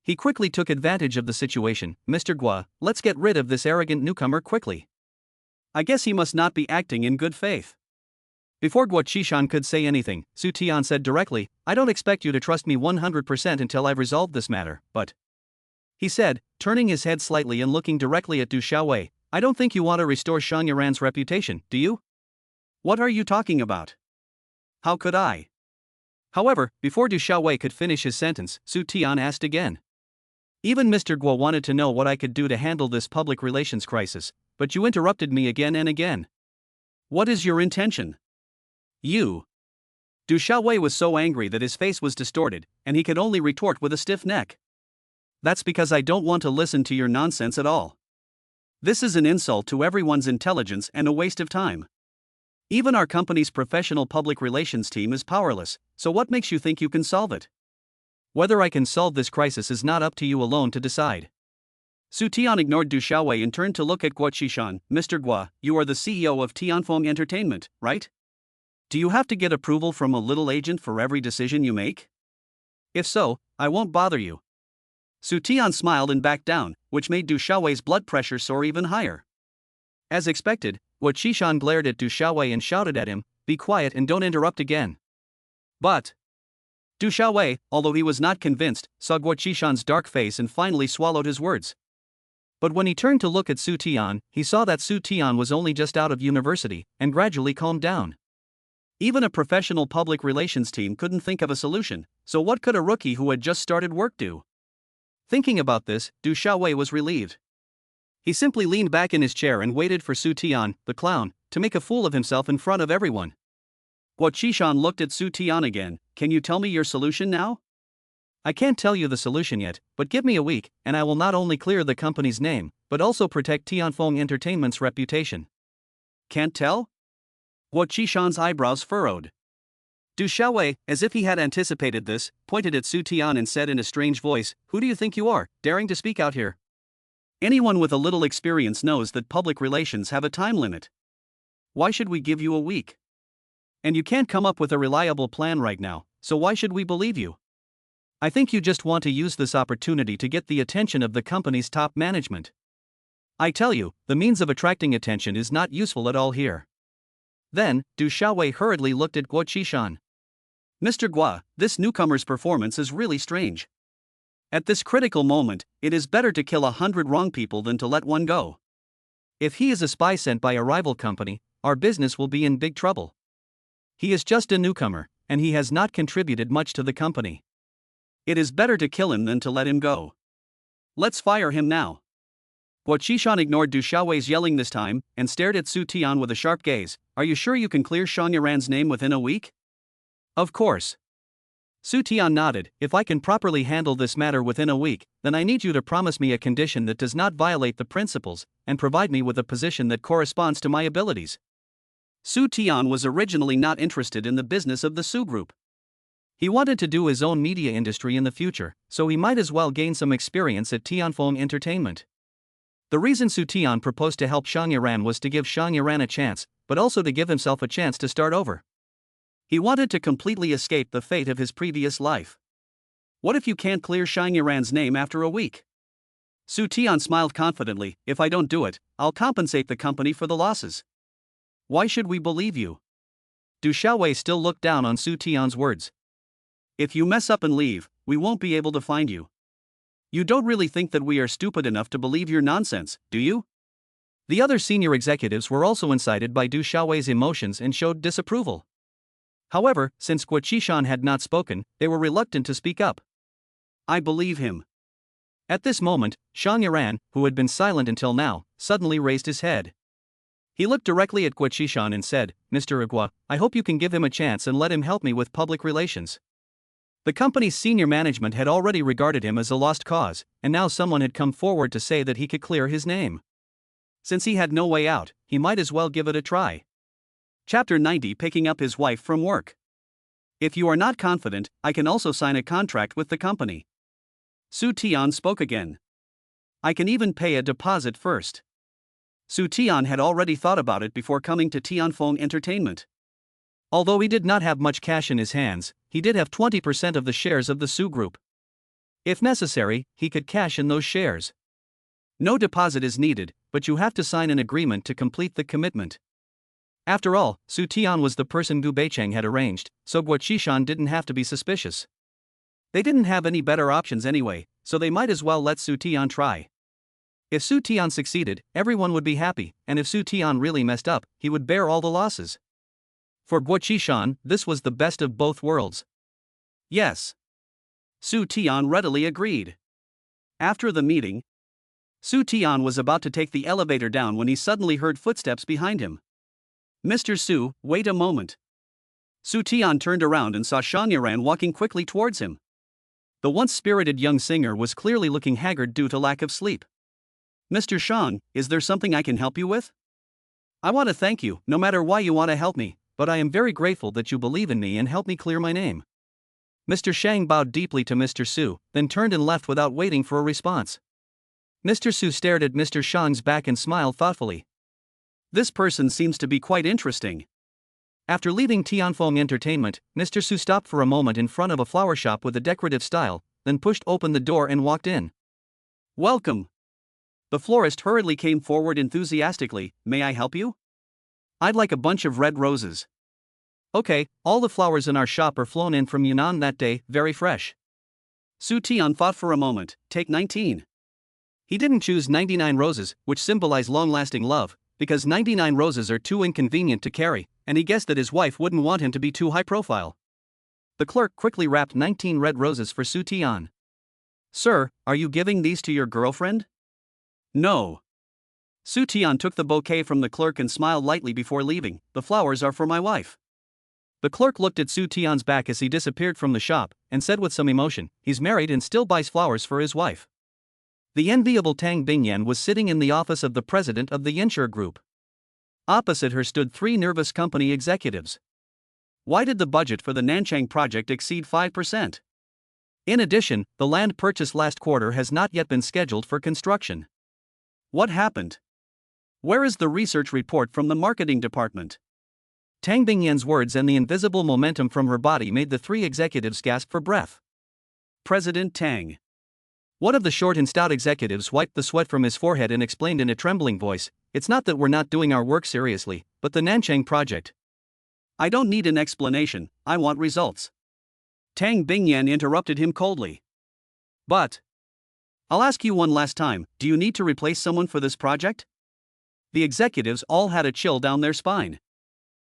He quickly took advantage of the situation. Mr. Gua, let's get rid of this arrogant newcomer quickly. I guess he must not be acting in good faith. Before Guo Qishan could say anything, Su Tian said directly, I don't expect you to trust me 100% until I've resolved this matter, but... He said, turning his head slightly and looking directly at Du Xiaowei, I don't think you want to restore Xiang Yaran's reputation, do you? What are you talking about? How could I? However, before Du Xiaowei could finish his sentence, Su Tian asked again. Even Mr. Guo wanted to know what I could do to handle this public relations crisis, but you interrupted me again and again. What is your intention? You. Du Xiaowei was so angry that his face was distorted, and he could only retort with a stiff neck. That's because I don't want to listen to your nonsense at all. This is an insult to everyone's intelligence and a waste of time. Even our company's professional public relations team is powerless, so what makes you think you can solve it? Whether I can solve this crisis is not up to you alone to decide. Su Tian ignored Du Xiaowei and turned to look at Guo Qishan. Mr. Gua, you are the CEO of Tianfeng Entertainment, right? Do you have to get approval from a little agent for every decision you make? If so, I won't bother you. Su Tian smiled and backed down, which made Du Xiaowei's blood pressure soar even higher. As expected, Guo Qishan glared at Du Xiaowei and shouted at him, be quiet and don't interrupt again. But Du Xiaowei, although he was not convinced, saw Guo Qishan's dark face and finally swallowed his words. But when he turned to look at Su Tian, he saw that Su Tian was only just out of university, and gradually calmed down. Even a professional public relations team couldn't think of a solution, so what could a rookie who had just started work do? Thinking about this, Du Xiaowei was relieved. He simply leaned back in his chair and waited for Su Tian, the clown, to make a fool of himself in front of everyone. Guo Qishan looked at Su Tian again. Can you tell me your solution now? I can't tell you the solution yet, but give me a week, and I will not only clear the company's name, but also protect Tianfeng Entertainment's reputation. Can't tell? Guo Qishan's eyebrows furrowed. Du Xiaowei, as if he had anticipated this, pointed at Su Tian and said in a strange voice, who do you think you are, daring to speak out here? Anyone with a little experience knows that public relations have a time limit. Why should we give you a week? And you can't come up with a reliable plan right now, so why should we believe you? I think you just want to use this opportunity to get the attention of the company's top management. I tell you, the means of attracting attention is not useful at all here. Then, Du Xiaowei hurriedly looked at Guo Qishan. Mr. Gua, this newcomer's performance is really strange. At this critical moment, it is better to kill 100 wrong people than to let one go. If he is a spy sent by a rival company, our business will be in big trouble. He is just a newcomer, and he has not contributed much to the company. It is better to kill him than to let him go. Let's fire him now. Guo Qishan ignored Du Xiaowei's yelling this time, and stared at Su Tian with a sharp gaze. Are you sure you can clear Xiang Yaran's name within a week? Of course. Su Tian nodded. If I can properly handle this matter within a week, then I need you to promise me a condition that does not violate the principles, and provide me with a position that corresponds to my abilities. Su Tian was originally not interested in the business of the Su Group. He wanted to do his own media industry in the future, so he might as well gain some experience at Tianfeng Entertainment. The reason Su Tian proposed to help Xiang Yaran was to give Xiang Yaran a chance, but also to give himself a chance to start over. He wanted to completely escape the fate of his previous life. What if you can't clear Xiang Yaran's name after a week? Su Tian smiled confidently. If I don't do it, I'll compensate the company for the losses. Why should we believe you? Du Xiaowei still looked down on Su Tian's words. If you mess up and leave, we won't be able to find you. You don't really think that we are stupid enough to believe your nonsense, do you? The other senior executives were also incited by Du Xiaowei's emotions and showed disapproval. However, since Guo Qishan had not spoken, they were reluctant to speak up. I believe him. At this moment, Shang Yaran, who had been silent until now, suddenly raised his head. He looked directly at Guo Qishan and said, "Mr. Agua, I hope you can give him a chance and let him help me with public relations." The company's senior management had already regarded him as a lost cause, and now someone had come forward to say that he could clear his name. Since he had no way out, he might as well give it a try. Chapter 90: Picking up his wife from work. If you are not confident, I can also sign a contract with the company. Su Tian spoke again. I can even pay a deposit first. Su Tian had already thought about it before coming to Tianfeng Entertainment. Although he did not have much cash in his hands, he did have 20% of the shares of the Su Group. If necessary, he could cash in those shares. No deposit is needed, but you have to sign an agreement to complete the commitment. After all, Su Tian was the person Gu Beicheng had arranged, so Guo Qishan didn't have to be suspicious. They didn't have any better options anyway, so they might as well let Su Tian try. If Su Tian succeeded, everyone would be happy, and if Su Tian really messed up, he would bear all the losses. For Guo Qishan, this was the best of both worlds. Yes. Su Tian readily agreed. After the meeting, Su Tian was about to take the elevator down when he suddenly heard footsteps behind him. "Mr. Su, wait a moment." Su Tian turned around and saw Shang Yaran walking quickly towards him. The once spirited young singer was clearly looking haggard due to lack of sleep. "Mr. Shang, is there something I can help you with?" "I want to thank you, no matter why you want to help me, but I am very grateful that you believe in me and help me clear my name." Mr. Shang bowed deeply to Mr. Su, then turned and left without waiting for a response. Mr. Su stared at Mr. Shang's back and smiled thoughtfully. This person seems to be quite interesting. After leaving Tianfeng Entertainment, Mr. Su stopped for a moment in front of a flower shop with a decorative style, then pushed open the door and walked in. "Welcome." The florist hurriedly came forward enthusiastically. "May I help you?" "I'd like a bunch of red roses." "Okay, all the flowers in our shop are flown in from Yunnan that day, very fresh." Su Tian thought for a moment. "Take 19. He didn't choose 99 roses, which symbolize long-lasting love, because 99 roses are too inconvenient to carry, and he guessed that his wife wouldn't want him to be too high-profile. The clerk quickly wrapped 19 red roses for Su Tian. "Sir, are you giving these to your girlfriend?" "No." Su Tian took the bouquet from the clerk and smiled lightly before leaving. "The flowers are for my wife." The clerk looked at Su Tian's back as he disappeared from the shop, and said with some emotion, "He's married and still buys flowers for his wife." The enviable Tang Bingyan was sitting in the office of the president of the Yinsher Group. Opposite her stood 3 nervous company executives. Why did the budget for the Nanchang project exceed 5%? In addition, the land purchased last quarter has not yet been scheduled for construction. What happened? Where is the research report from the marketing department? Tang Bingyan's words and the invisible momentum from her body made the 3 executives gasp for breath. President Tang. One of the short and stout executives wiped the sweat from his forehead and explained in a trembling voice, "It's not that we're not doing our work seriously, but the Nanchang project." "I don't need an explanation, I want results." Tang Bingyan interrupted him coldly. "But I'll ask you one last time, do you need to replace someone for this project?" The executives all had a chill down their spine.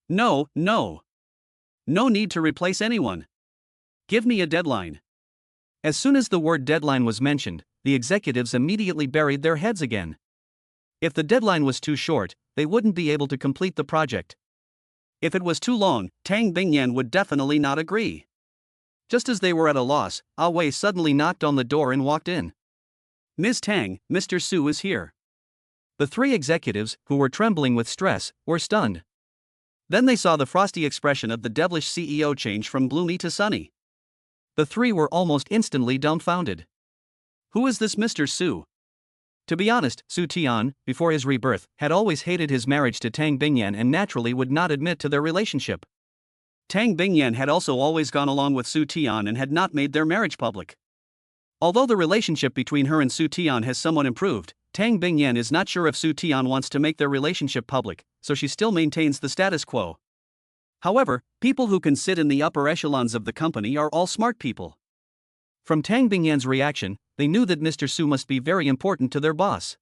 No. No need to replace anyone. Give me a deadline." As soon as the word deadline was mentioned, the executives immediately buried their heads again. If the deadline was too short, they wouldn't be able to complete the project. If it was too long, Tang Bingyan would definitely not agree. Just as they were at a loss, Ah Wei suddenly knocked on the door and walked in. "Ms. Tang, Mr. Su is here." The 3 executives, who were trembling with stress, were stunned. Then they saw the frosty expression of the devilish CEO change from gloomy to sunny. The 3 were almost instantly dumbfounded. Who is this Mr. Su? To be honest, Su Tian, before his rebirth, had always hated his marriage to Tang Bingyan and naturally would not admit to their relationship. Tang Bingyan had also always gone along with Su Tian and had not made their marriage public. Although the relationship between her and Su Tian has somewhat improved, Tang Bingyan is not sure if Su Tian wants to make their relationship public, so she still maintains the status quo. However, people who can sit in the upper echelons of the company are all smart people. From Tang Bingyan's reaction, they knew that Mr. Su must be very important to their boss.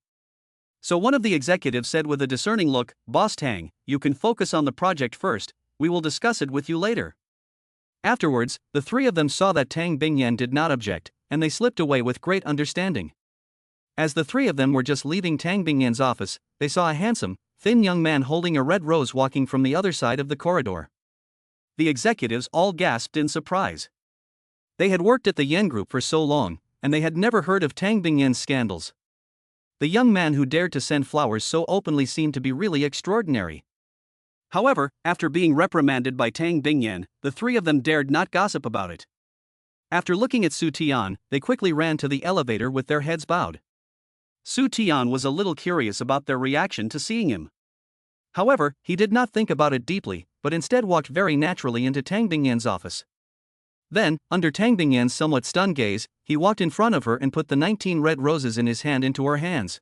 So one of the executives said with a discerning look, "Boss Tang, you can focus on the project first, we will discuss it with you later." Afterwards, the 3 of them saw that Tang Bingyan did not object, and they slipped away with great understanding. As the three of them were just leaving Tang Bingyan's office, they saw a handsome, thin young man holding a red rose walking from the other side of the corridor. The executives all gasped in surprise. They had worked at the Yen Group for so long, and they had never heard of Tang Bingyan's scandals. The young man who dared to send flowers so openly seemed to be really extraordinary. However, after being reprimanded by Tang Bingyan, the three of them dared not gossip about it. After looking at Su Tian, they quickly ran to the elevator with their heads bowed. Su Tian was a little curious about their reaction to seeing him. However, he did not think about it deeply, but instead walked very naturally into Tang Bingyan's office. Then, under Tang Bingyan's somewhat stunned gaze, he walked in front of her and put the 19 red roses in his hand into her hands.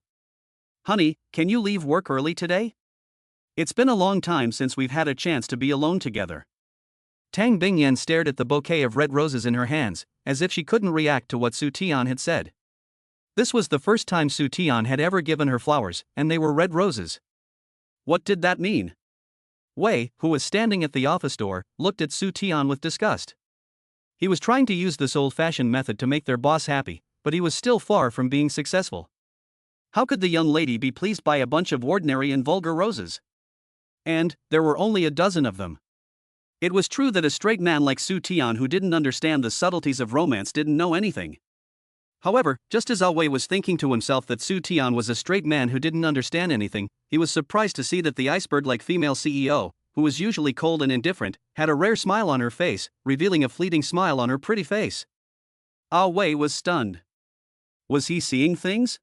"Honey, can you leave work early today? It's been a long time since we've had a chance to be alone together." Tang Bingyan stared at the bouquet of red roses in her hands, as if she couldn't react to what Su Tian had said. This was the first time Su Tian had ever given her flowers, and they were red roses. What did that mean? Wei, who was standing at the office door, looked at Su Tian with disgust. He was trying to use this old-fashioned method to make their boss happy, but he was still far from being successful. How could the young lady be pleased by a bunch of ordinary and vulgar roses? And there were only a dozen of them. It was true that a straight man like Su Tian who didn't understand the subtleties of romance didn't know anything. However, just as Wei was thinking to himself that Su Tian was a straight man who didn't understand anything, he was surprised to see that the iceberg-like female CEO, who was usually cold and indifferent, had a rare smile on her face, revealing a fleeting smile on her pretty face. Wei was stunned. Was he seeing things?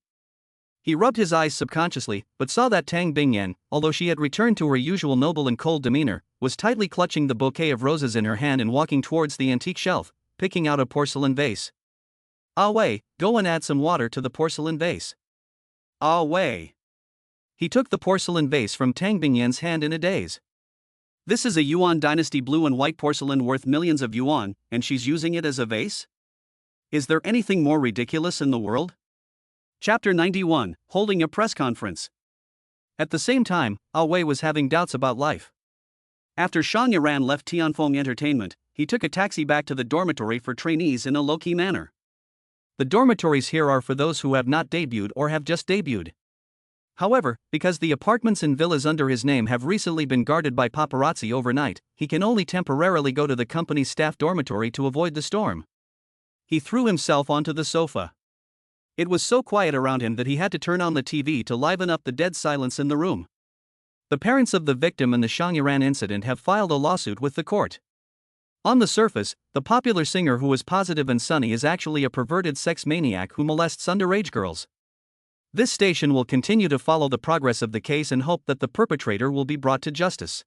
He rubbed his eyes subconsciously, but saw that Tang Bingyan, although she had returned to her usual noble and cold demeanor, was tightly clutching the bouquet of roses in her hand and walking towards the antique shelf, picking out a porcelain vase. Wei, go and add some water to the porcelain vase. Wei. He took the porcelain vase from Tang Bingyan's hand in a daze. This is a Yuan dynasty blue and white porcelain worth millions of yuan, and she's using it as a vase? Is there anything more ridiculous in the world? Chapter 91, Holding a Press Conference. At the same time, Wei was having doubts about life. After Shang Yaran left Tianfeng Entertainment, he took a taxi back to the dormitory for trainees in a low-key manner. The dormitories here are for those who have not debuted or have just debuted. However, because the apartments and villas under his name have recently been guarded by paparazzi overnight, he can only temporarily go to the company's staff dormitory to avoid the storm. He threw himself onto the sofa. It was so quiet around him that he had to turn on the TV to liven up the dead silence in the room. The parents of the victim in the Shangyaran incident have filed a lawsuit with the court. On the surface, the popular singer who was positive and sunny is actually a perverted sex maniac who molests underage girls. This station will continue to follow the progress of the case and hope that the perpetrator will be brought to justice.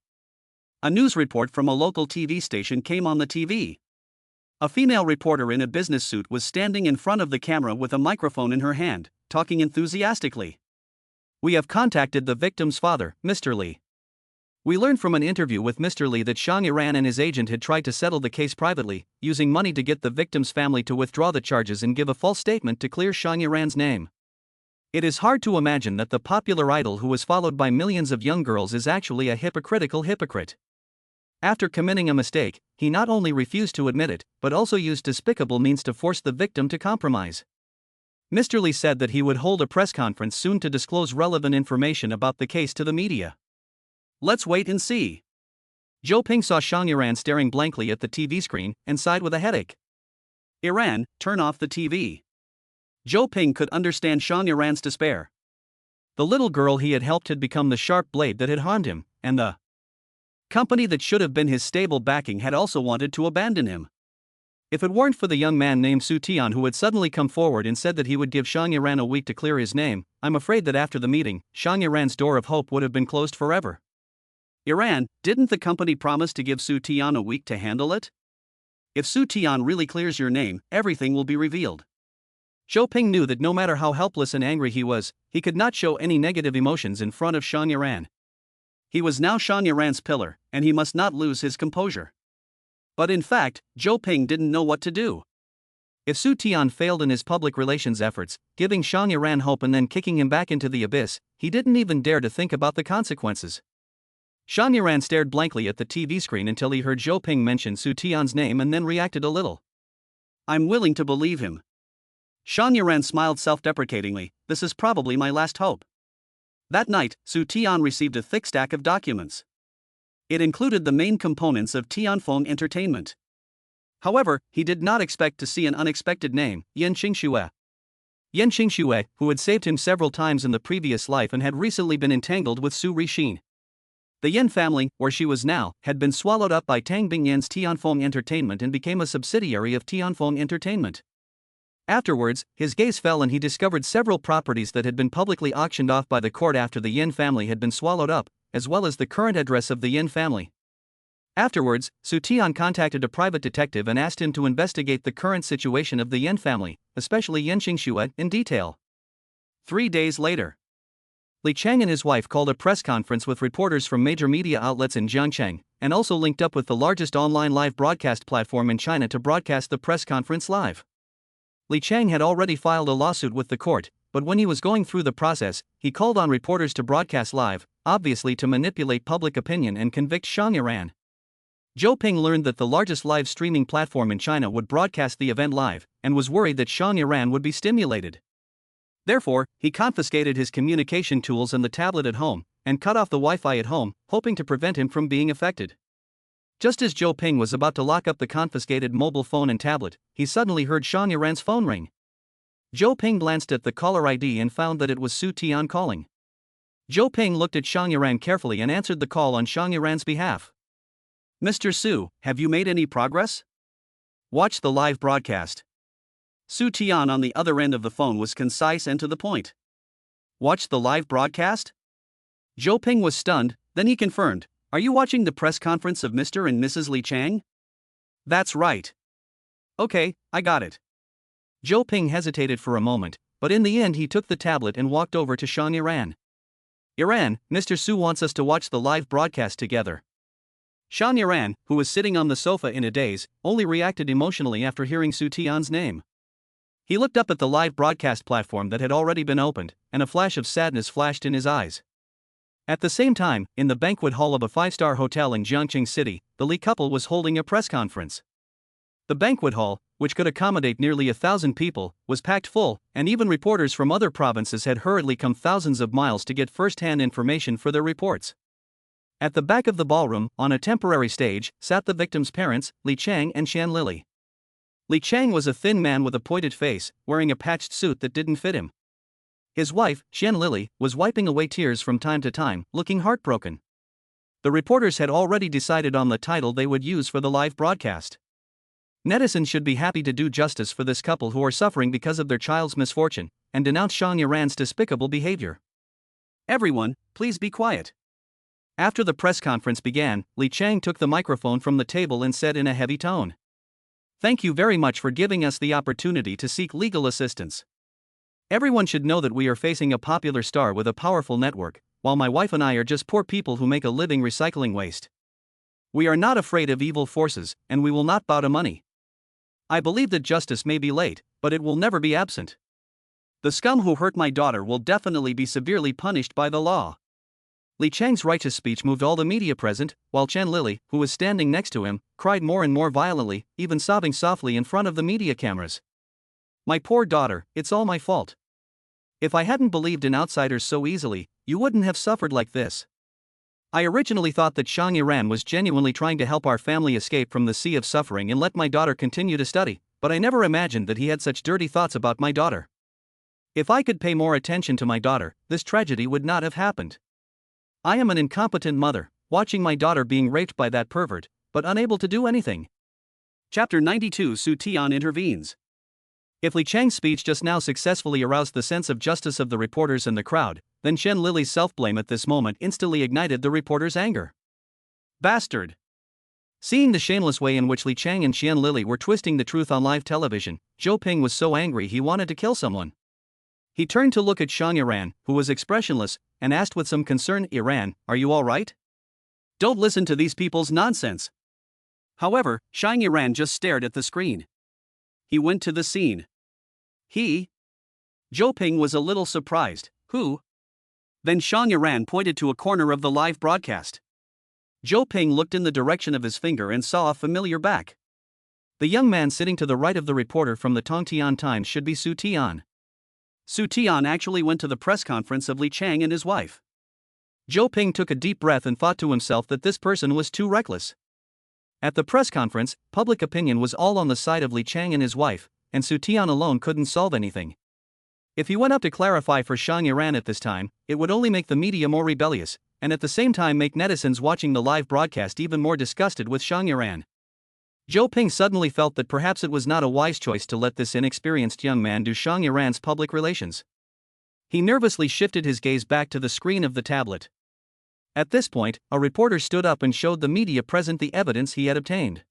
A news report from a local TV station came on the TV. A female reporter in a business suit was standing in front of the camera with a microphone in her hand, talking enthusiastically. "We have contacted the victim's father, Mr. Li. We learned from an interview with Mr. Li that Shang Yaran and his agent had tried to settle the case privately, using money to get the victim's family to withdraw the charges and give a false statement to clear Shang Yaran's name. It is hard to imagine that the popular idol who was followed by millions of young girls is actually a hypocritical hypocrite. After committing a mistake, he not only refused to admit it, but also used despicable means to force the victim to compromise." Mr. Li said that he would hold a press conference soon to disclose relevant information about the case to the media. Let's wait and see. Zhou Ping saw Shang Yaran staring blankly at the TV screen and sighed with a headache. "Iran, turn off the TV." Zhou Ping could understand Shang Yaran's despair. The little girl he had helped had become the sharp blade that had harmed him, and the company that should have been his stable backing had also wanted to abandon him. If it weren't for the young man named Su Tian who had suddenly come forward and said that he would give Shang Yaran a week to clear his name, I'm afraid that after the meeting, Shang Yaran's door of hope would have been closed forever. Iran, didn't the company promise to give Su Tian a week to handle it? If Su Tian really clears your name, everything will be revealed. Zhou Ping knew that no matter how helpless and angry he was, he could not show any negative emotions in front of Shang Yaran. He was now Shang Yaran's pillar, and he must not lose his composure. But in fact, Zhou Ping didn't know what to do. If Su Tian failed in his public relations efforts, giving Shang Yaran hope and then kicking him back into the abyss, he didn't even dare to think about the consequences. Shang Yaran stared blankly at the TV screen until he heard Zhou Ping mention Su Tian's name and then reacted a little. "I'm willing to believe him." Shang Yuran smiled self-deprecatingly. This is probably my last hope. That night, Tian received a thick stack of documents. It included the main components of Tianfeng entertainment. However, he did not expect to see an unexpected name, Yan Qingxue. Yan Qingxue, who had saved him several times in the previous life and had recently been entangled with Su Rixin. The Yan family, where she was now, had been swallowed up by Tang Bingyan's Tianfeng Entertainment and became a subsidiary of Tianfeng Entertainment. Afterwards, his gaze fell and he discovered several properties that had been publicly auctioned off by the court after the Yan family had been swallowed up, as well as the current address of the Yan family. Afterwards, Tian contacted a private detective and asked him to investigate the current situation of the Yan family, especially Yan Qingxue, in detail. 3 days later, Li Qiang and his wife called a press conference with reporters from major media outlets in Jiangcheng, and also linked up with the largest online live broadcast platform in China to broadcast the press conference live. Li Qiang had already filed a lawsuit with the court, but when he was going through the process, he called on reporters to broadcast live, obviously to manipulate public opinion and convict Shang Yuran. Zhou Ping learned that the largest live streaming platform in China would broadcast the event live, and was worried that Shang Yuran would be stimulated. Therefore, he confiscated his communication tools and the tablet at home, and cut off the Wi-Fi at home, hoping to prevent him from being affected. Just as Zhou Ping was about to lock up the confiscated mobile phone and tablet, he suddenly heard Shang Yuran's phone ring. Zhou Ping glanced at the caller ID and found that it was Tian calling. Zhou Ping looked at Shang Yuran carefully and answered the call on Shang Yuran's behalf. Mr. Su, have you made any progress? Watch the live broadcast. Tian on the other end of the phone was concise and to the point. Watch the live broadcast? Zhou Ping was stunned, then he confirmed. Are you watching the press conference of Mr. and Mrs. Li Qiang? That's right. Okay, I got it. Zhou Ping hesitated for a moment, but in the end he took the tablet and walked over to Shang Yuran. Yuran, Mr. Su wants us to watch the live broadcast together. Shang Yuran, who was sitting on the sofa in a daze, only reacted emotionally after hearing Tian's name. He looked up at the live broadcast platform that had already been opened, and a flash of sadness flashed in his eyes. At the same time, in the banquet hall of a 5-star hotel in Jiangcheng City, the Li couple was holding a press conference. The banquet hall, which could accommodate nearly 1,000 people, was packed full, and even reporters from other provinces had hurriedly come thousands of miles to get first-hand information for their reports. At the back of the ballroom, on a temporary stage, sat the victims' parents, Li Qiang and Qian Lili. Li Qiang was a thin man with a pointed face, wearing a patched suit that didn't fit him. His wife, Qian Lili, was wiping away tears from time to time, looking heartbroken. The reporters had already decided on the title they would use for the live broadcast. Netizens should be happy to do justice for this couple who are suffering because of their child's misfortune, and denounce Shang Yuran's despicable behavior. Everyone, please be quiet. After the press conference began, Li Qiang took the microphone from the table and said in a heavy tone, "Thank you very much for giving us the opportunity to seek legal assistance. Everyone should know that we are facing a popular star with a powerful network, while my wife and I are just poor people who make a living recycling waste. We are not afraid of evil forces, and we will not bow to money. I believe that justice may be late, but it will never be absent. The scum who hurt my daughter will definitely be severely punished by the law." Li Qiang's righteous speech moved all the media present, while Qian Lili, who was standing next to him, cried more and more violently, even sobbing softly in front of the media cameras. "My poor daughter, it's all my fault. If I hadn't believed in outsiders so easily, you wouldn't have suffered like this. I originally thought that Shang Yuran was genuinely trying to help our family escape from the sea of suffering and let my daughter continue to study, but I never imagined that he had such dirty thoughts about my daughter. If I could pay more attention to my daughter, this tragedy would not have happened. I am an incompetent mother, watching my daughter being raped by that pervert, but unable to do anything." Chapter 92. Tian intervenes. If Li Qiang's speech just now successfully aroused the sense of justice of the reporters and the crowd, then Qian Lili's self-blame at this moment instantly ignited the reporters' anger. "Bastard!" Seeing the shameless way in which Li Qiang and Qian Lili were twisting the truth on live television, Zhou Ping was so angry he wanted to kill someone. He turned to look at Shang Yuran, who was expressionless, and asked with some concern, "Yuran, are you all right? Don't listen to these people's nonsense." However, Shang Yuran just stared at the screen. He went to the scene. Zhou Ping was a little surprised. "Who?" Then Shang Yuran pointed to a corner of the live broadcast. Zhou Ping looked in the direction of his finger and saw a familiar back. The young man sitting to the right of the reporter from the Tongtian Times should be Su Tian. Su Tian actually went to the press conference of Li Qiang and his wife. Zhou Ping took a deep breath and thought to himself that this person was too reckless. At the press conference, public opinion was all on the side of Li Qiang and his wife, and Su Tian alone couldn't solve anything. If he went up to clarify for Xiang Yiran at this time, it would only make the media more rebellious, and at the same time make netizens watching the live broadcast even more disgusted with Xiang Yiran. Zhou Ping suddenly felt that perhaps it was not a wise choice to let this inexperienced young man do Xiang Yiran's public relations. He nervously shifted his gaze back to the screen of the tablet. At this point, a reporter stood up and showed the media present the evidence he had obtained.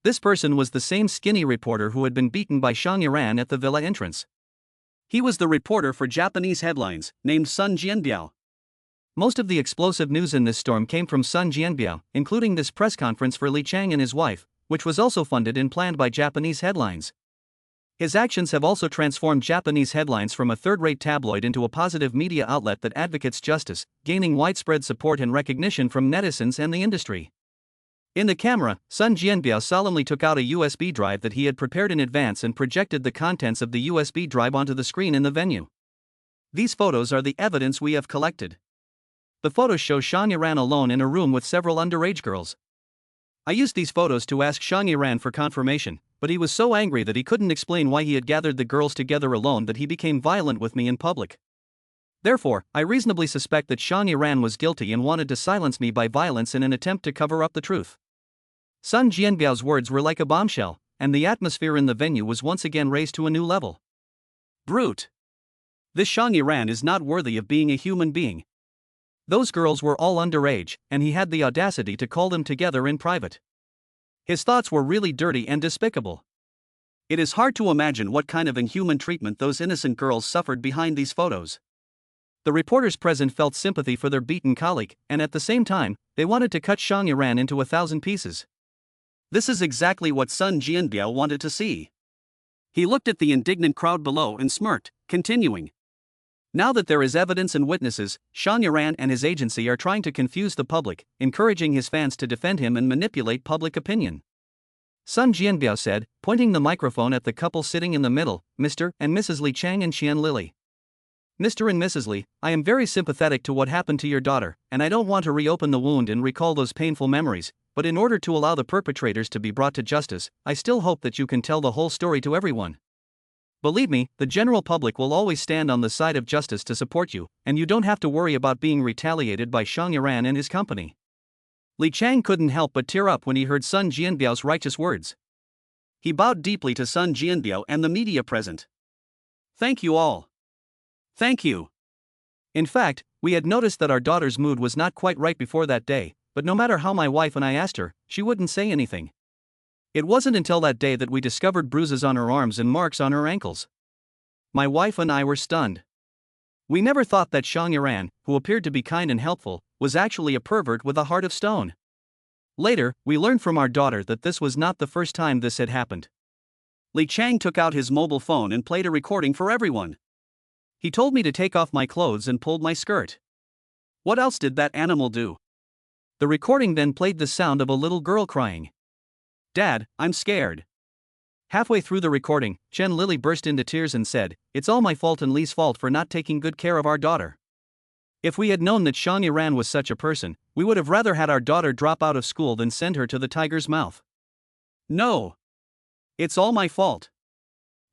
This person was the same skinny reporter who had been beaten by Xiang Yiran at the villa entrance. He was the reporter for Japanese headlines, named Sun Jianbiao. Most of the explosive news in this storm came from Sun Jianbiao, including this press conference for Li Qiang and his wife, which was also funded and planned by Japanese headlines. His actions have also transformed Japanese headlines from a third-rate tabloid into a positive media outlet that advocates justice, gaining widespread support and recognition from netizens and the industry. In the camera, Sun Jianbiao solemnly took out a USB drive that he had prepared in advance and projected the contents of the USB drive onto the screen in the venue. These photos are the evidence we have collected. The photos show Xiang Yiran alone in a room with several underage girls. I used these photos to ask Xiang Yiran for confirmation, but he was so angry that he couldn't explain why he had gathered the girls together alone that he became violent with me in public. Therefore, I reasonably suspect that Xiang Yiran was guilty and wanted to silence me by violence in an attempt to cover up the truth. Sun Jianbiao's words were like a bombshell, and the atmosphere in the venue was once again raised to a new level. Brute! This Xiang Yiran is not worthy of being a human being. Those girls were all underage, and he had the audacity to call them together in private. His thoughts were really dirty and despicable. It is hard to imagine what kind of inhuman treatment those innocent girls suffered behind these photos. The reporters present felt sympathy for their beaten colleague, and at the same time, they wanted to cut Xiang Yiran into 1,000 pieces. This is exactly what Sun Jianbiao wanted to see. He looked at the indignant crowd below and smirked, continuing. Now that there is evidence and witnesses, Xiang Yiran and his agency are trying to confuse the public, encouraging his fans to defend him and manipulate public opinion. Sun Jianbiao said, pointing the microphone at the couple sitting in the middle, Mr. and Mrs. Li Qiang and Qian Lili. Mr. and Mrs. Li, I am very sympathetic to what happened to your daughter, and I don't want to reopen the wound and recall those painful memories, but in order to allow the perpetrators to be brought to justice, I still hope that you can tell the whole story to everyone. Believe me, the general public will always stand on the side of justice to support you, and you don't have to worry about being retaliated by Xiang Yiran and his company. Li Qiang couldn't help but tear up when he heard Sun Jianbiao's righteous words. He bowed deeply to Sun Jianbiao and the media present. Thank you all. Thank you. In fact, we had noticed that our daughter's mood was not quite right before that day, but no matter how my wife and I asked her, she wouldn't say anything. It wasn't until that day that we discovered bruises on her arms and marks on her ankles. My wife and I were stunned. We never thought that Xiang Yiran, who appeared to be kind and helpful, was actually a pervert with a heart of stone. Later, we learned from our daughter that this was not the first time this had happened. Li Qiang took out his mobile phone and played a recording for everyone. He told me to take off my clothes and pulled my skirt. What else did that animal do? The recording then played the sound of a little girl crying. Dad, I'm scared. Halfway through the recording, Qian Lili burst into tears and said, It's all my fault and Li's fault for not taking good care of our daughter. If we had known that Xiang Yiran was such a person, we would have rather had our daughter drop out of school than send her to the tiger's mouth. No. It's all my fault.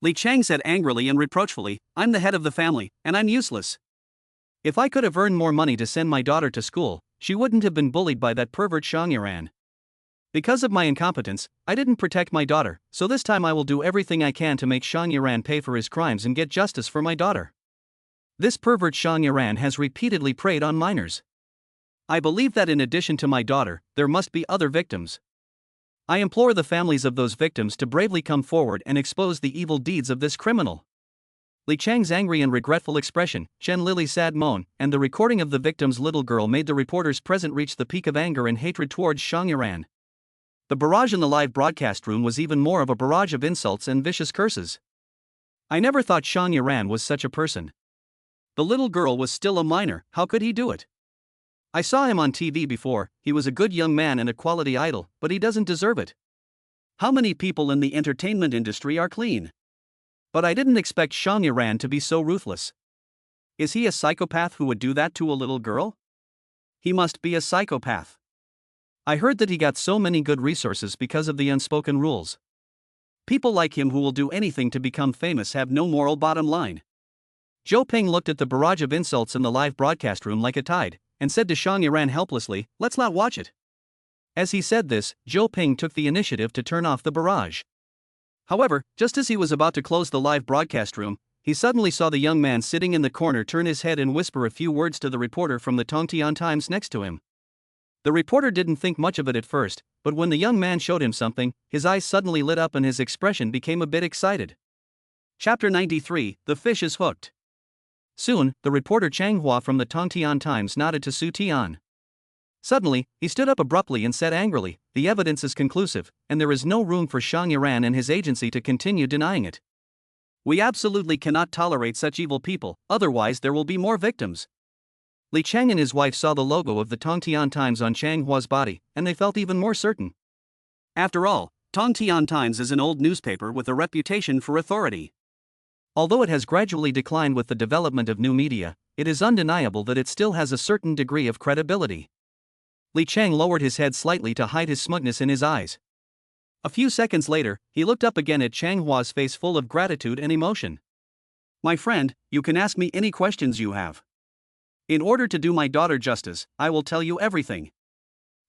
Li Qiang said angrily and reproachfully, I'm the head of the family, and I'm useless. If I could have earned more money to send my daughter to school, she wouldn't have been bullied by that pervert Xiang Yiran. Because of my incompetence, I didn't protect my daughter, so this time I will do everything I can to make Xiang Yiran pay for his crimes and get justice for my daughter. This pervert Xiang Yiran has repeatedly preyed on minors. I believe that in addition to my daughter, there must be other victims. I implore the families of those victims to bravely come forward and expose the evil deeds of this criminal. Li Qiang's angry and regretful expression, Qian Lili's sad moan, and the recording of the victim's little girl made the reporters present reach the peak of anger and hatred towards Xiang Yiran. The barrage in the live broadcast room was even more of a barrage of insults and vicious curses. I never thought Xiang Yiran was such a person. The little girl was still a minor, how could he do it? I saw him on TV before, he was a good young man and a quality idol, but he doesn't deserve it. How many people in the entertainment industry are clean? But I didn't expect Xiang Yuran to be so ruthless. Is he a psychopath who would do that to a little girl? He must be a psychopath. I heard that he got so many good resources because of the unspoken rules. People like him who will do anything to become famous have no moral bottom line. Zhou Ping looked at the barrage of insults in the live broadcast room like a tide, and said to Xiang Yuran helplessly, "Let's not watch it." As he said this, Zhou Ping took the initiative to turn off the barrage. However, just as he was about to close the live broadcast room, he suddenly saw the young man sitting in the corner turn his head and whisper a few words to the reporter from the Tongtian Times next to him. The reporter didn't think much of it at first, but when the young man showed him something, his eyes suddenly lit up and his expression became a bit excited. Chapter 93, The Fish is Hooked. Soon, the reporter Chang Hua from the Tongtian Times nodded to Su Tian. Suddenly, he stood up abruptly and said angrily, "The evidence is conclusive, and there is no room for Xiang Yuran and his agency to continue denying it. We absolutely cannot tolerate such evil people, otherwise there will be more victims." Li Qiang and his wife saw the logo of the Tongtian Times on Chang Hua's body, and they felt even more certain. After all, Tongtian Times is an old newspaper with a reputation for authority. Although it has gradually declined with the development of new media, it is undeniable that it still has a certain degree of credibility. Li Qiang lowered his head slightly to hide his smugness in his eyes. A few seconds later, he looked up again at Chang Hua's face full of gratitude and emotion. "My friend, you can ask me any questions you have. In order to do my daughter justice, I will tell you everything."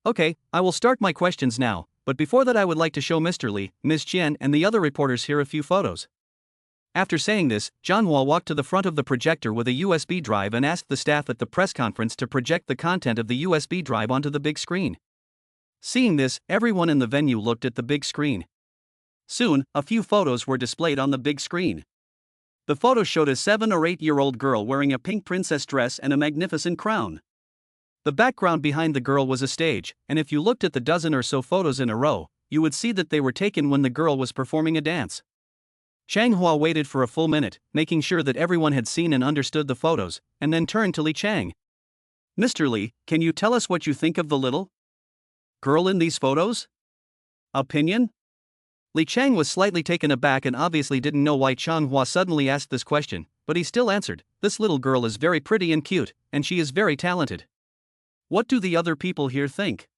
"Okay, I will start my questions now, but before that I would like to show Mr. Li, Ms. Jian and the other reporters here a few photos." After saying this, Zhang Hua walked to the front of the projector with a USB drive and asked the staff at the press conference to project the content of the USB drive onto the big screen. Seeing this, everyone in the venue looked at the big screen. Soon, a few photos were displayed on the big screen. The photos showed a 7 or 8-year-old girl wearing a pink princess dress and a magnificent crown. The background behind the girl was a stage, and if you looked at the dozen or so photos in a row, you would see that they were taken when the girl was performing a dance. Chang Hua waited for a full minute, making sure that everyone had seen and understood the photos, and then turned to Li Qiang. "Mr. Li, can you tell us what you think of the little girl in these photos? Opinion?" Li Qiang was slightly taken aback and obviously didn't know why Chang Hua suddenly asked this question, but he still answered, "This little girl is very pretty and cute, and she is very talented. What do the other people here think?"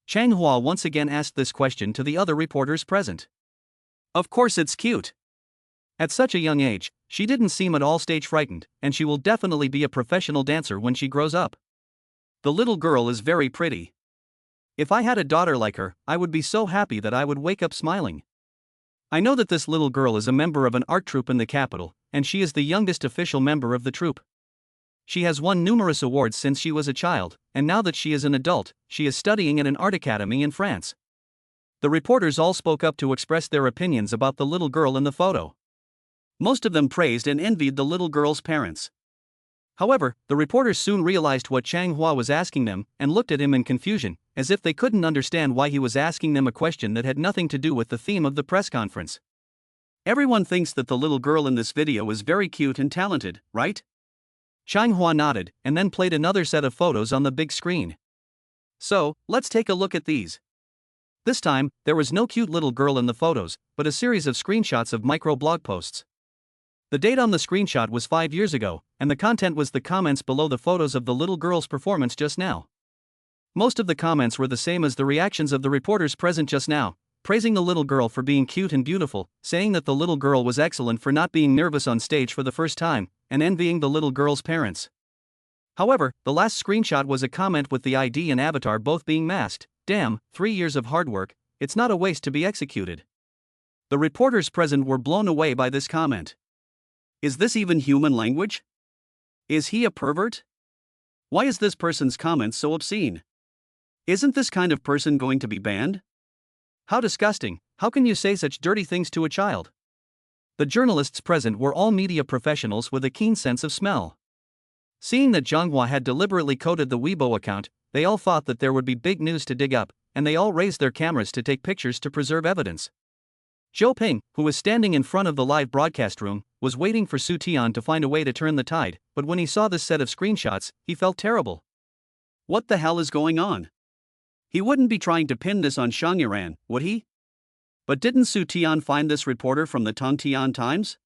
Chang Hua once again asked this question to the other reporters present. "Of course it's cute. At such a young age, she didn't seem at all stage frightened, and she will definitely be a professional dancer when she grows up. The little girl is very pretty. If I had a daughter like her, I would be so happy that I would wake up smiling. I know that this little girl is a member of an art troupe in the capital, and she is the youngest official member of the troupe. She has won numerous awards since she was a child, and now that she is an adult, she is studying at an art academy in France." The reporters all spoke up to express their opinions about the little girl in the photo. Most of them praised and envied the little girl's parents. However, the reporters soon realized what Chang Hua was asking them and looked at him in confusion, as if they couldn't understand why he was asking them a question that had nothing to do with the theme of the press conference. "Everyone thinks that the little girl in this video is very cute and talented, right?" Chang Hua nodded and then played another set of photos on the big screen. "So, let's take a look at these." This time, there was no cute little girl in the photos, but a series of screenshots of micro-blog posts. The date on the screenshot was 5 years ago, and the content was the comments below the photos of the little girl's performance just now. Most of the comments were the same as the reactions of the reporters present just now, praising the little girl for being cute and beautiful, saying that the little girl was excellent for not being nervous on stage for the first time, and envying the little girl's parents. However, the last screenshot was a comment with the ID and avatar both being masked. "Damn, 3 years of hard work, it's not a waste to be executed." The reporters present were blown away by this comment. Is this even human language? Is he a pervert? Why is this person's comment so obscene? Isn't this kind of person going to be banned? How disgusting, how can you say such dirty things to a child? The journalists present were all media professionals with a keen sense of smell. Seeing that Zhang Hua had deliberately coded the Weibo account, they all thought that there would be big news to dig up, and they all raised their cameras to take pictures to preserve evidence. Zhou Ping, who was standing in front of the live broadcast room, was waiting for Su Tian to find a way to turn the tide, but when he saw this set of screenshots, he felt terrible. What the hell is going on? He wouldn't be trying to pin this on Xiang Yuran, would he? But didn't Su Tian find this reporter from the Tian Times?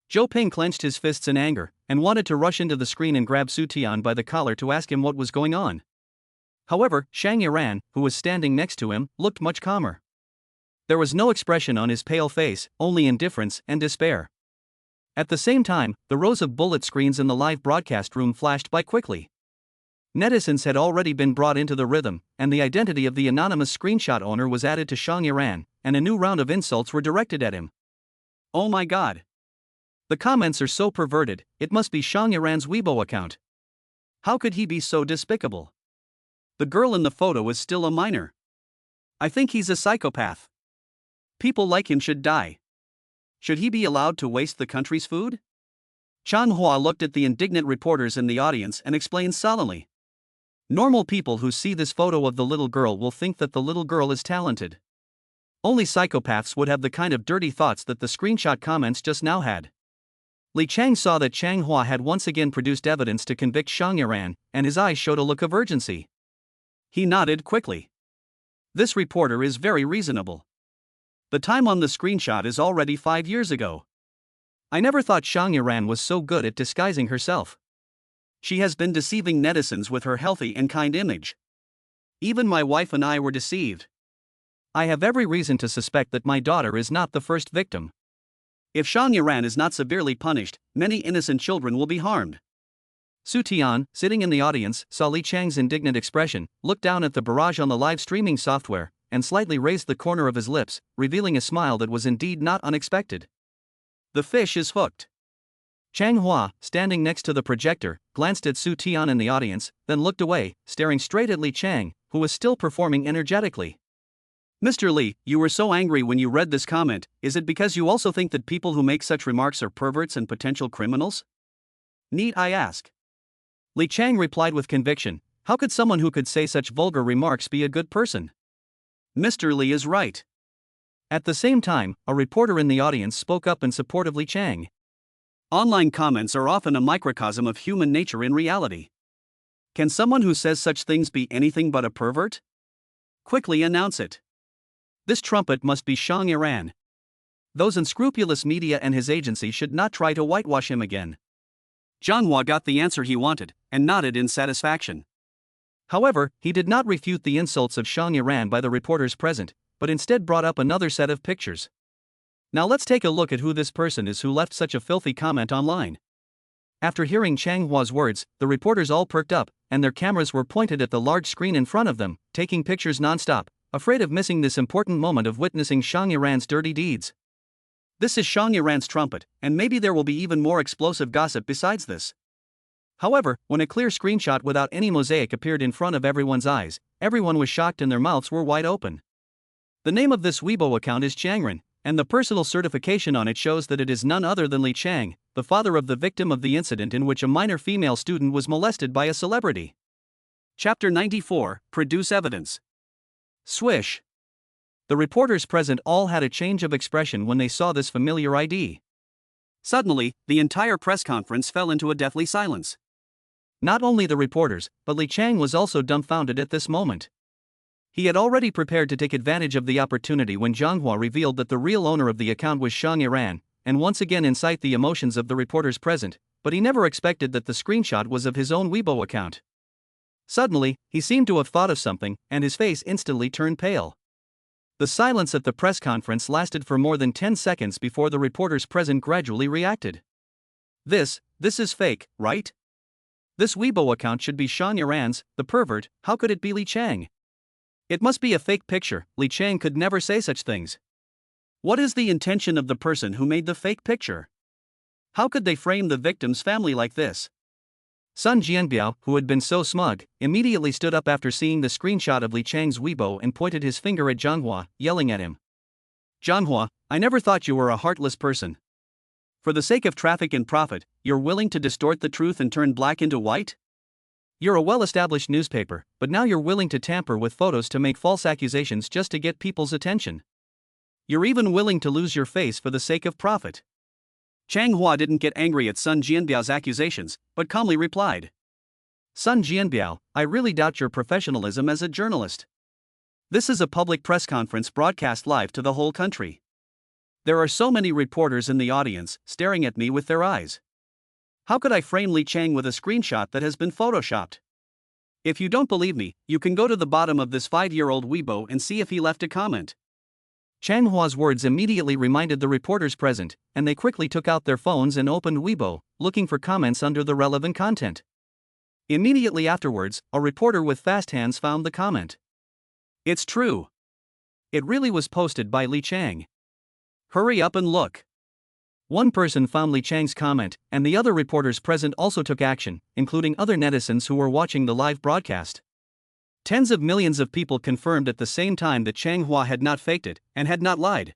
Zhou Ping clenched his fists in anger and wanted to rush into the screen and grab Su Tian by the collar to ask him what was going on. However, Shang Yiran, who was standing next to him, looked much calmer. There was no expression on his pale face, only indifference and despair. At the same time, the rows of bullet screens in the live broadcast room flashed by quickly. Netizens had already been brought into the rhythm, and the identity of the anonymous screenshot owner was added to Shang Yiran, and a new round of insults were directed at him. Oh my god! The comments are so perverted, it must be Shang Yiran's Weibo account. How could he be so despicable? The girl in the photo is still a minor. I think he's a psychopath. People like him should die. Should he be allowed to waste the country's food? Chan Hua looked at the indignant reporters in the audience and explained sullenly. Normal people who see this photo of the little girl will think that the little girl is talented. Only psychopaths would have the kind of dirty thoughts that the screenshot comments just now had. Li Qiang saw that Chang Hua had once again produced evidence to convict Shang Yiran, and his eyes showed a look of urgency. He nodded quickly. This reporter is very reasonable. The time on the screenshot is already 5 years ago. I never thought Shang Yiran was so good at disguising herself. She has been deceiving netizens with her healthy and kind image. Even my wife and I were deceived. I have every reason to suspect that my daughter is not the first victim. If Shang Yiran is not severely punished, many innocent children will be harmed. Su Tian, sitting in the audience, saw Li Qiang's indignant expression, looked down at the barrage on the live streaming software, and slightly raised the corner of his lips, revealing a smile that was indeed not unexpected. The fish is hooked. Chang Hua, standing next to the projector, glanced at Su Tian in the audience, then looked away, staring straight at Li Qiang, who was still performing energetically. Mr. Li, you were so angry when you read this comment, is it because you also think that people who make such remarks are perverts and potential criminals? Need I ask? Li Qiang replied with conviction, how could someone who could say such vulgar remarks be a good person? Mr. Li is right. At the same time, a reporter in the audience spoke up in support of Li Qiang. Online comments are often a microcosm of human nature in reality. Can someone who says such things be anything but a pervert? Quickly announce it. This trumpet must be Shang Yiran. Those unscrupulous media and his agency should not try to whitewash him again. Zhanghua got the answer he wanted, and nodded in satisfaction. However, he did not refute the insults of Shang Yiran by the reporters present, but instead brought up another set of pictures. Now let's take a look at who this person is who left such a filthy comment online. After hearing Chang Hua's words, the reporters all perked up, and their cameras were pointed at the large screen in front of them, taking pictures non-stop, afraid of missing this important moment of witnessing Shang Yiran's dirty deeds. This is Shang Yiran's trumpet, and maybe there will be even more explosive gossip besides this. However, when a clear screenshot without any mosaic appeared in front of everyone's eyes, everyone was shocked and their mouths were wide open. The name of this Weibo account is Changren, and the personal certification on it shows that it is none other than Li Qiang, the father of the victim of the incident in which a minor female student was molested by a celebrity. Chapter 94, Produce Evidence. Swish. The reporters present all had a change of expression when they saw this familiar ID. Suddenly, the entire press conference fell into a deathly silence. Not only the reporters, but Li Qiang was also dumbfounded at this moment. He had already prepared to take advantage of the opportunity when Zhanghua revealed that the real owner of the account was Shang Yiran, and once again incite the emotions of the reporters present, but he never expected that the screenshot was of his own Weibo account. Suddenly, he seemed to have thought of something, and his face instantly turned pale. The silence at the press conference lasted for more than 10 seconds before the reporters present gradually reacted. This is fake, right? This Weibo account should be Shang Yiran's, the pervert, how could it be Li Qiang? It must be a fake picture, Li Qiang could never say such things. What is the intention of the person who made the fake picture? How could they frame the victim's family like this? Sun Jianbiao, who had been so smug, immediately stood up after seeing the screenshot of Li Qiang's Weibo and pointed his finger at Zhanghua, yelling at him. Zhanghua, I never thought you were a heartless person. For the sake of traffic and profit, you're willing to distort the truth and turn black into white? You're a well-established newspaper, but now you're willing to tamper with photos to make false accusations just to get people's attention. You're even willing to lose your face for the sake of profit. Chang Hua didn't get angry at Sun Jianbiao's accusations, but calmly replied. Sun Jianbiao, I really doubt your professionalism as a journalist. This is a public press conference broadcast live to the whole country. There are so many reporters in the audience, staring at me with their eyes. How could I frame Li Qiang with a screenshot that has been photoshopped? If you don't believe me, you can go to the bottom of this 5-year-old Weibo and see if he left a comment. Chang Hua's words immediately reminded the reporters present, and they quickly took out their phones and opened Weibo, looking for comments under the relevant content. Immediately afterwards, a reporter with fast hands found the comment. It's true. It really was posted by Li Qiang. Hurry up and look. One person found Li Qiang's comment, and the other reporters present also took action, including other netizens who were watching the live broadcast. Tens of millions of people confirmed at the same time that Chang Hua had not faked it, and had not lied.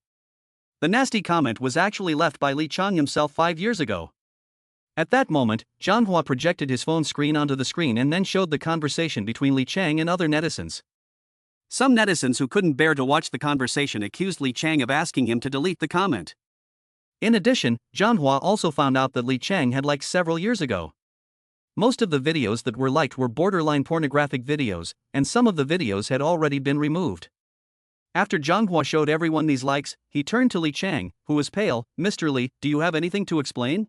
The nasty comment was actually left by Li Qiang himself 5 years ago. At that moment, Chang Hua projected his phone screen onto the screen and then showed the conversation between Li Qiang and other netizens. Some netizens who couldn't bear to watch the conversation accused Li Qiang of asking him to delete the comment. In addition, Chang Hua also found out that Li Qiang had liked several years ago. Most of the videos that were liked were borderline pornographic videos, and some of the videos had already been removed. After Chang Hua showed everyone these likes, he turned to Li Qiang, who was pale. "Mr. Li, do you have anything to explain?"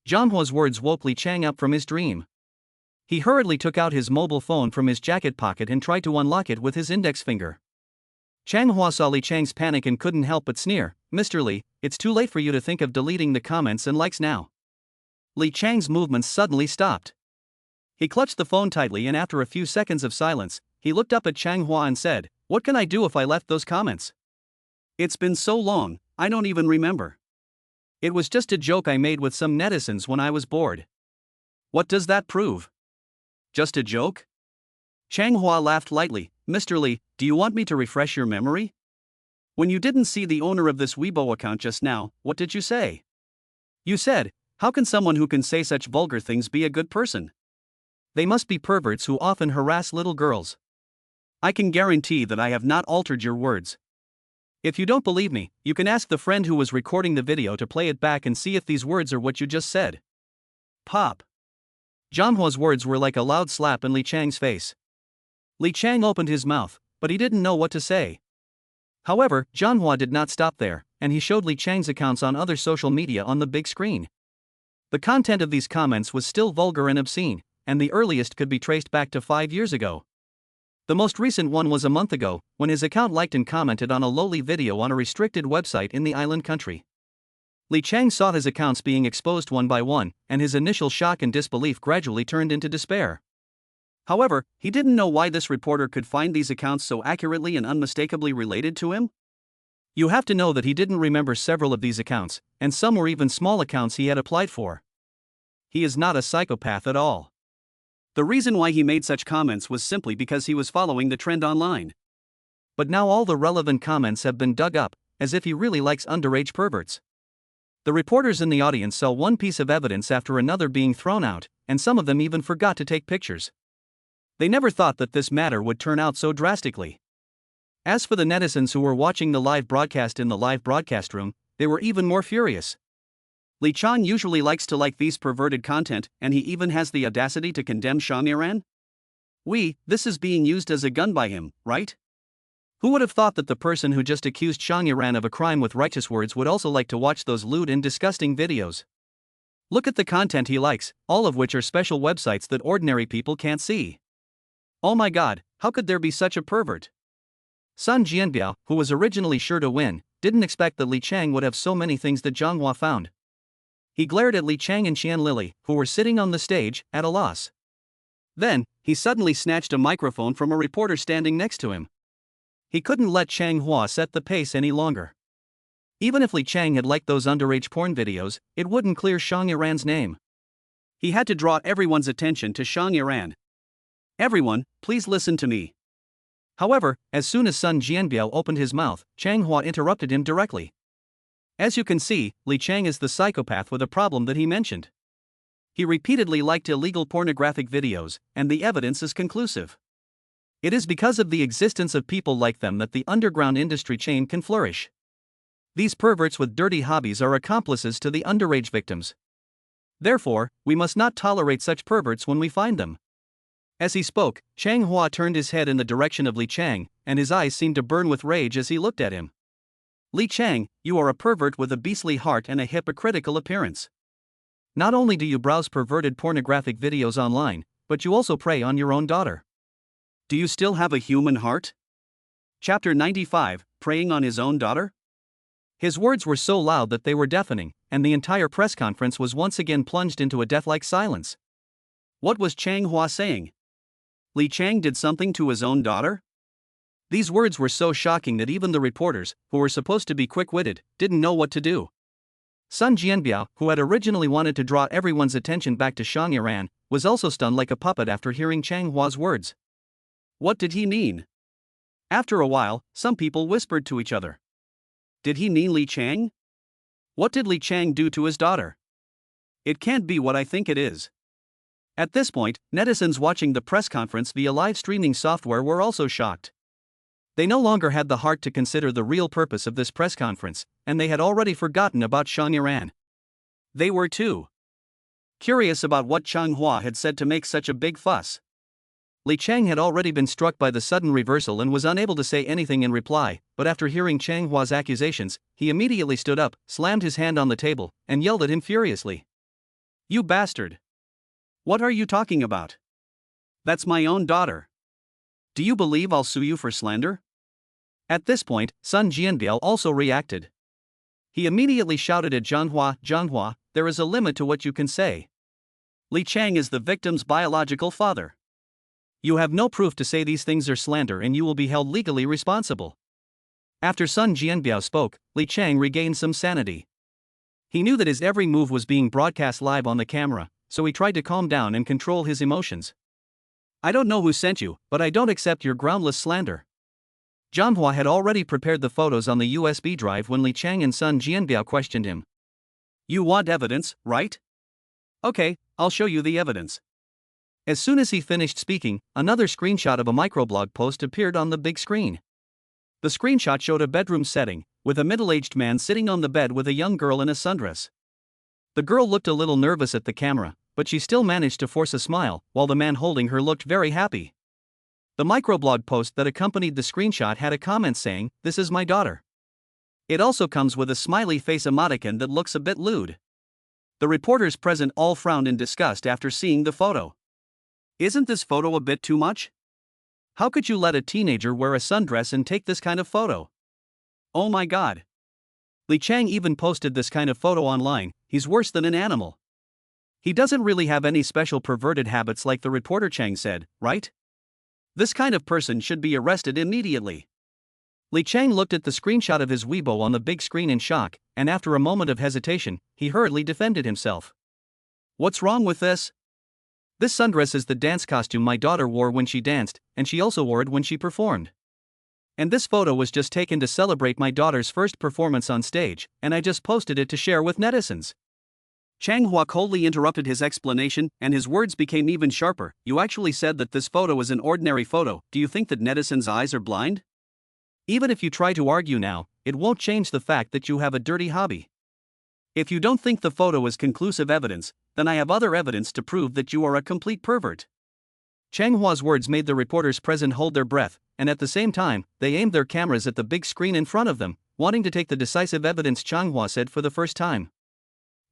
Chang Hua's words woke Li Qiang up from his dream. He hurriedly took out his mobile phone from his jacket pocket and tried to unlock it with his index finger. Chang Hua saw Li Qiang's panic and couldn't help but sneer. "Mr. Li, it's too late for you to think of deleting the comments and likes now." Li Qiang's movements suddenly stopped. He clutched the phone tightly, and after a few seconds of silence, he looked up at Chang Hua and said, "What can I do if I left those comments? It's been so long, I don't even remember. It was just a joke I made with some netizens when I was bored." "What does that prove? Just a joke?" Chang Hua laughed lightly. "Mr. Li, do you want me to refresh your memory? When you didn't see the owner of this Weibo account just now, what did you say? You said, 'How can someone who can say such vulgar things be a good person? They must be perverts who often harass little girls.' I can guarantee that I have not altered your words. If you don't believe me, you can ask the friend who was recording the video to play it back and see if these words are what you just said." Pop. Chang Hua's words were like a loud slap in Li Qiang's face. Li Qiang opened his mouth, but he didn't know what to say. However, Chang Hua did not stop there, and he showed Li Qiang's accounts on other social media on the big screen. The content of these comments was still vulgar and obscene, and the earliest could be traced back to 5 years ago. The most recent one was a month ago, when his account liked and commented on a lowly video on a restricted website in the island country. Li Qiang saw his accounts being exposed one by one, and his initial shock and disbelief gradually turned into despair. However, he didn't know why this reporter could find these accounts so accurately and unmistakably related to him. You have to know that he didn't remember several of these accounts, and some were even small accounts he had applied for. He is not a psychopath at all. The reason why he made such comments was simply because he was following the trend online. But now all the relevant comments have been dug up, as if he really likes underage perverts. The reporters in the audience saw one piece of evidence after another being thrown out, and some of them even forgot to take pictures. They never thought that this matter would turn out so drastically. As for the netizens who were watching the live broadcast in the live broadcast room, they were even more furious. Li Qiang usually likes to like these perverted content, and he even has the audacity to condemn Xiangyaran? This is being used as a gun by him, right? Who would have thought that the person who just accused Xiangyaran of a crime with righteous words would also like to watch those lewd and disgusting videos? Look at the content he likes, all of which are special websites that ordinary people can't see. Oh my god, how could there be such a pervert? Sun Jianbiao, who was originally sure to win, didn't expect that Li Qiang would have so many things that Chang Hua found. He glared at Li Qiang and Qian Lily, who were sitting on the stage, at a loss. Then, he suddenly snatched a microphone from a reporter standing next to him. He couldn't let Chang Hua set the pace any longer. Even if Li Qiang had liked those underage porn videos, it wouldn't clear Xiangyaran's name. He had to draw everyone's attention to Xiangyaran. "Everyone, please listen to me." However, as soon as Sun Jianbiao opened his mouth, Chang Hua interrupted him directly. As you can see, Li Qiang is the psychopath with a problem that he mentioned. He repeatedly liked illegal pornographic videos, and the evidence is conclusive. It is because of the existence of people like them that the underground industry chain can flourish. These perverts with dirty hobbies are accomplices to the underage victims. Therefore, we must not tolerate such perverts when we find them. As he spoke, Chang Hua turned his head in the direction of Li Qiang, and his eyes seemed to burn with rage as he looked at him. Li Qiang, you are a pervert with a beastly heart and a hypocritical appearance. Not only do you browse perverted pornographic videos online, but you also prey on your own daughter. Do you still have a human heart? Chapter 95, Preying on his own daughter? His words were so loud that they were deafening, and the entire press conference was once again plunged into a death-like silence. What was Chang Hua saying? Li Qiang did something to his own daughter? These words were so shocking that even the reporters, who were supposed to be quick-witted, didn't know what to do. Sun Jianbiao, who had originally wanted to draw everyone's attention back to Xiangyaran, was also stunned like a puppet after hearing Chang Hua's words. What did he mean? After a while, some people whispered to each other. Did he mean Li Qiang? What did Li Qiang do to his daughter? It can't be what I think it is. At this point, netizens watching the press conference via live streaming software were also shocked. They no longer had the heart to consider the real purpose of this press conference, and they had already forgotten about Xiangyaran. They were too curious about what Chang Hua had said to make such a big fuss. Li Qiang had already been struck by the sudden reversal and was unable to say anything in reply, but after hearing Chang Hua's accusations, he immediately stood up, slammed his hand on the table, and yelled at him furiously. You bastard! What are you talking about? That's my own daughter. Do you believe I'll sue you for slander? At this point, Sun Jianbiao also reacted. He immediately shouted at Zhang Hua, there is a limit to what you can say. Li Qiang is the victim's biological father. You have no proof to say these things are slander and you will be held legally responsible. After Sun Jianbiao spoke, Li Qiang regained some sanity. He knew that his every move was being broadcast live on the camera, so he tried to calm down and control his emotions. I don't know who sent you, but I don't accept your groundless slander. Zhang Hua had already prepared the photos on the USB drive when Li Qiang and Sun Jianbiao questioned him. You want evidence, right? Okay, I'll show you the evidence. As soon as he finished speaking, another screenshot of a microblog post appeared on the big screen. The screenshot showed a bedroom setting, with a middle-aged man sitting on the bed with a young girl in a sundress. The girl looked a little nervous at the camera, but she still managed to force a smile, while the man holding her looked very happy. The microblog post that accompanied the screenshot had a comment saying, "This is my daughter." It also comes with a smiley face emoticon that looks a bit lewd. The reporters present all frowned in disgust after seeing the photo. Isn't this photo a bit too much? How could you let a teenager wear a sundress and take this kind of photo? Oh my god. Li Qiang even posted this kind of photo online. He's worse than an animal. He doesn't really have any special perverted habits like the reporter Chang said, right? This kind of person should be arrested immediately. Li Qiang looked at the screenshot of his Weibo on the big screen in shock, and after a moment of hesitation, he hurriedly defended himself. What's wrong with this? This sundress is the dance costume my daughter wore when she danced, and she also wore it when she performed. And this photo was just taken to celebrate my daughter's first performance on stage, and I just posted it to share with netizens. Chang Hua coldly interrupted his explanation, and his words became even sharper. You actually said that this photo is an ordinary photo. Do you think that netizens' eyes are blind? Even if you try to argue now, it won't change the fact that you have a dirty hobby. If you don't think the photo is conclusive evidence, then I have other evidence to prove that you are a complete pervert. Chang Hua's words made the reporters present hold their breath, and at the same time, they aimed their cameras at the big screen in front of them, wanting to take the decisive evidence Chang Hua said for the first time.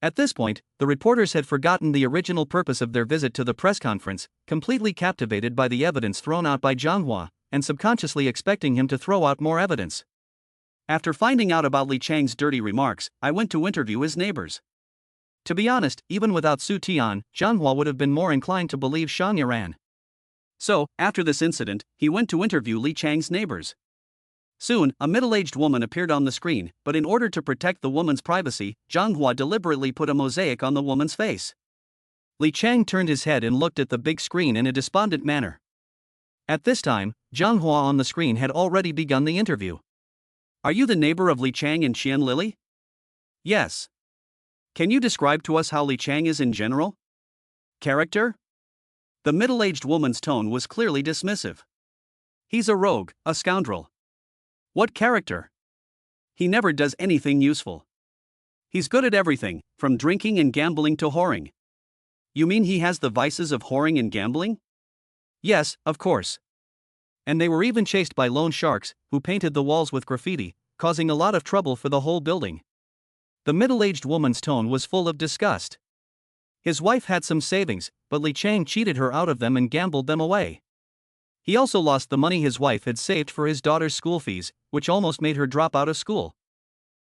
At this point, the reporters had forgotten the original purpose of their visit to the press conference, completely captivated by the evidence thrown out by Zhang Hua, and subconsciously expecting him to throw out more evidence. After finding out about Li Qiang's dirty remarks, I went to interview his neighbors. To be honest, even without Su Tian, Zhang Hua would have been more inclined to believe Xiangyaran. So, after this incident, he went to interview Li Qiang's neighbors. Soon, a middle-aged woman appeared on the screen, but in order to protect the woman's privacy, Zhang Hua deliberately put a mosaic on the woman's face. Li Qiang turned his head and looked at the big screen in a despondent manner. At this time, Zhang Hua on the screen had already begun the interview. Are you the neighbor of Li Qiang and Qian Lily? Yes. Can you describe to us how Li Qiang is in general? Character? The middle-aged woman's tone was clearly dismissive. He's a rogue, a scoundrel. What character? He never does anything useful. He's good at everything, from drinking and gambling to whoring. You mean he has the vices of whoring and gambling? Yes, of course. And they were even chased by loan sharks, who painted the walls with graffiti, causing a lot of trouble for the whole building. The middle-aged woman's tone was full of disgust. His wife had some savings, but Li Qiang cheated her out of them and gambled them away. He also lost the money his wife had saved for his daughter's school fees, which almost made her drop out of school.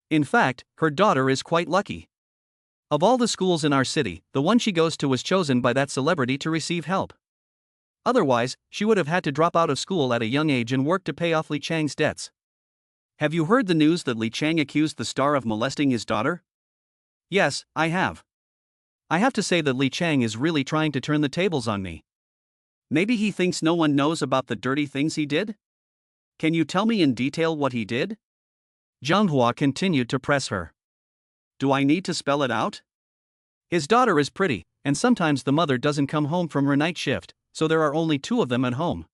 In fact, her daughter is quite lucky. Of all the schools in our city, the one she goes to was chosen by that celebrity to receive help. Otherwise, she would have had to drop out of school at a young age and work to pay off Li Qiang's debts. Have you heard the news that Li Qiang accused the star of molesting his daughter? Yes, I have. I have to say that Li Qiang is really trying to turn the tables on me. Maybe he thinks no one knows about the dirty things he did? Can you tell me in detail what he did? Zhanghua continued to press her. Do I need to spell it out? His daughter is pretty, and sometimes the mother doesn't come home from her night shift, so there are only two of them at home.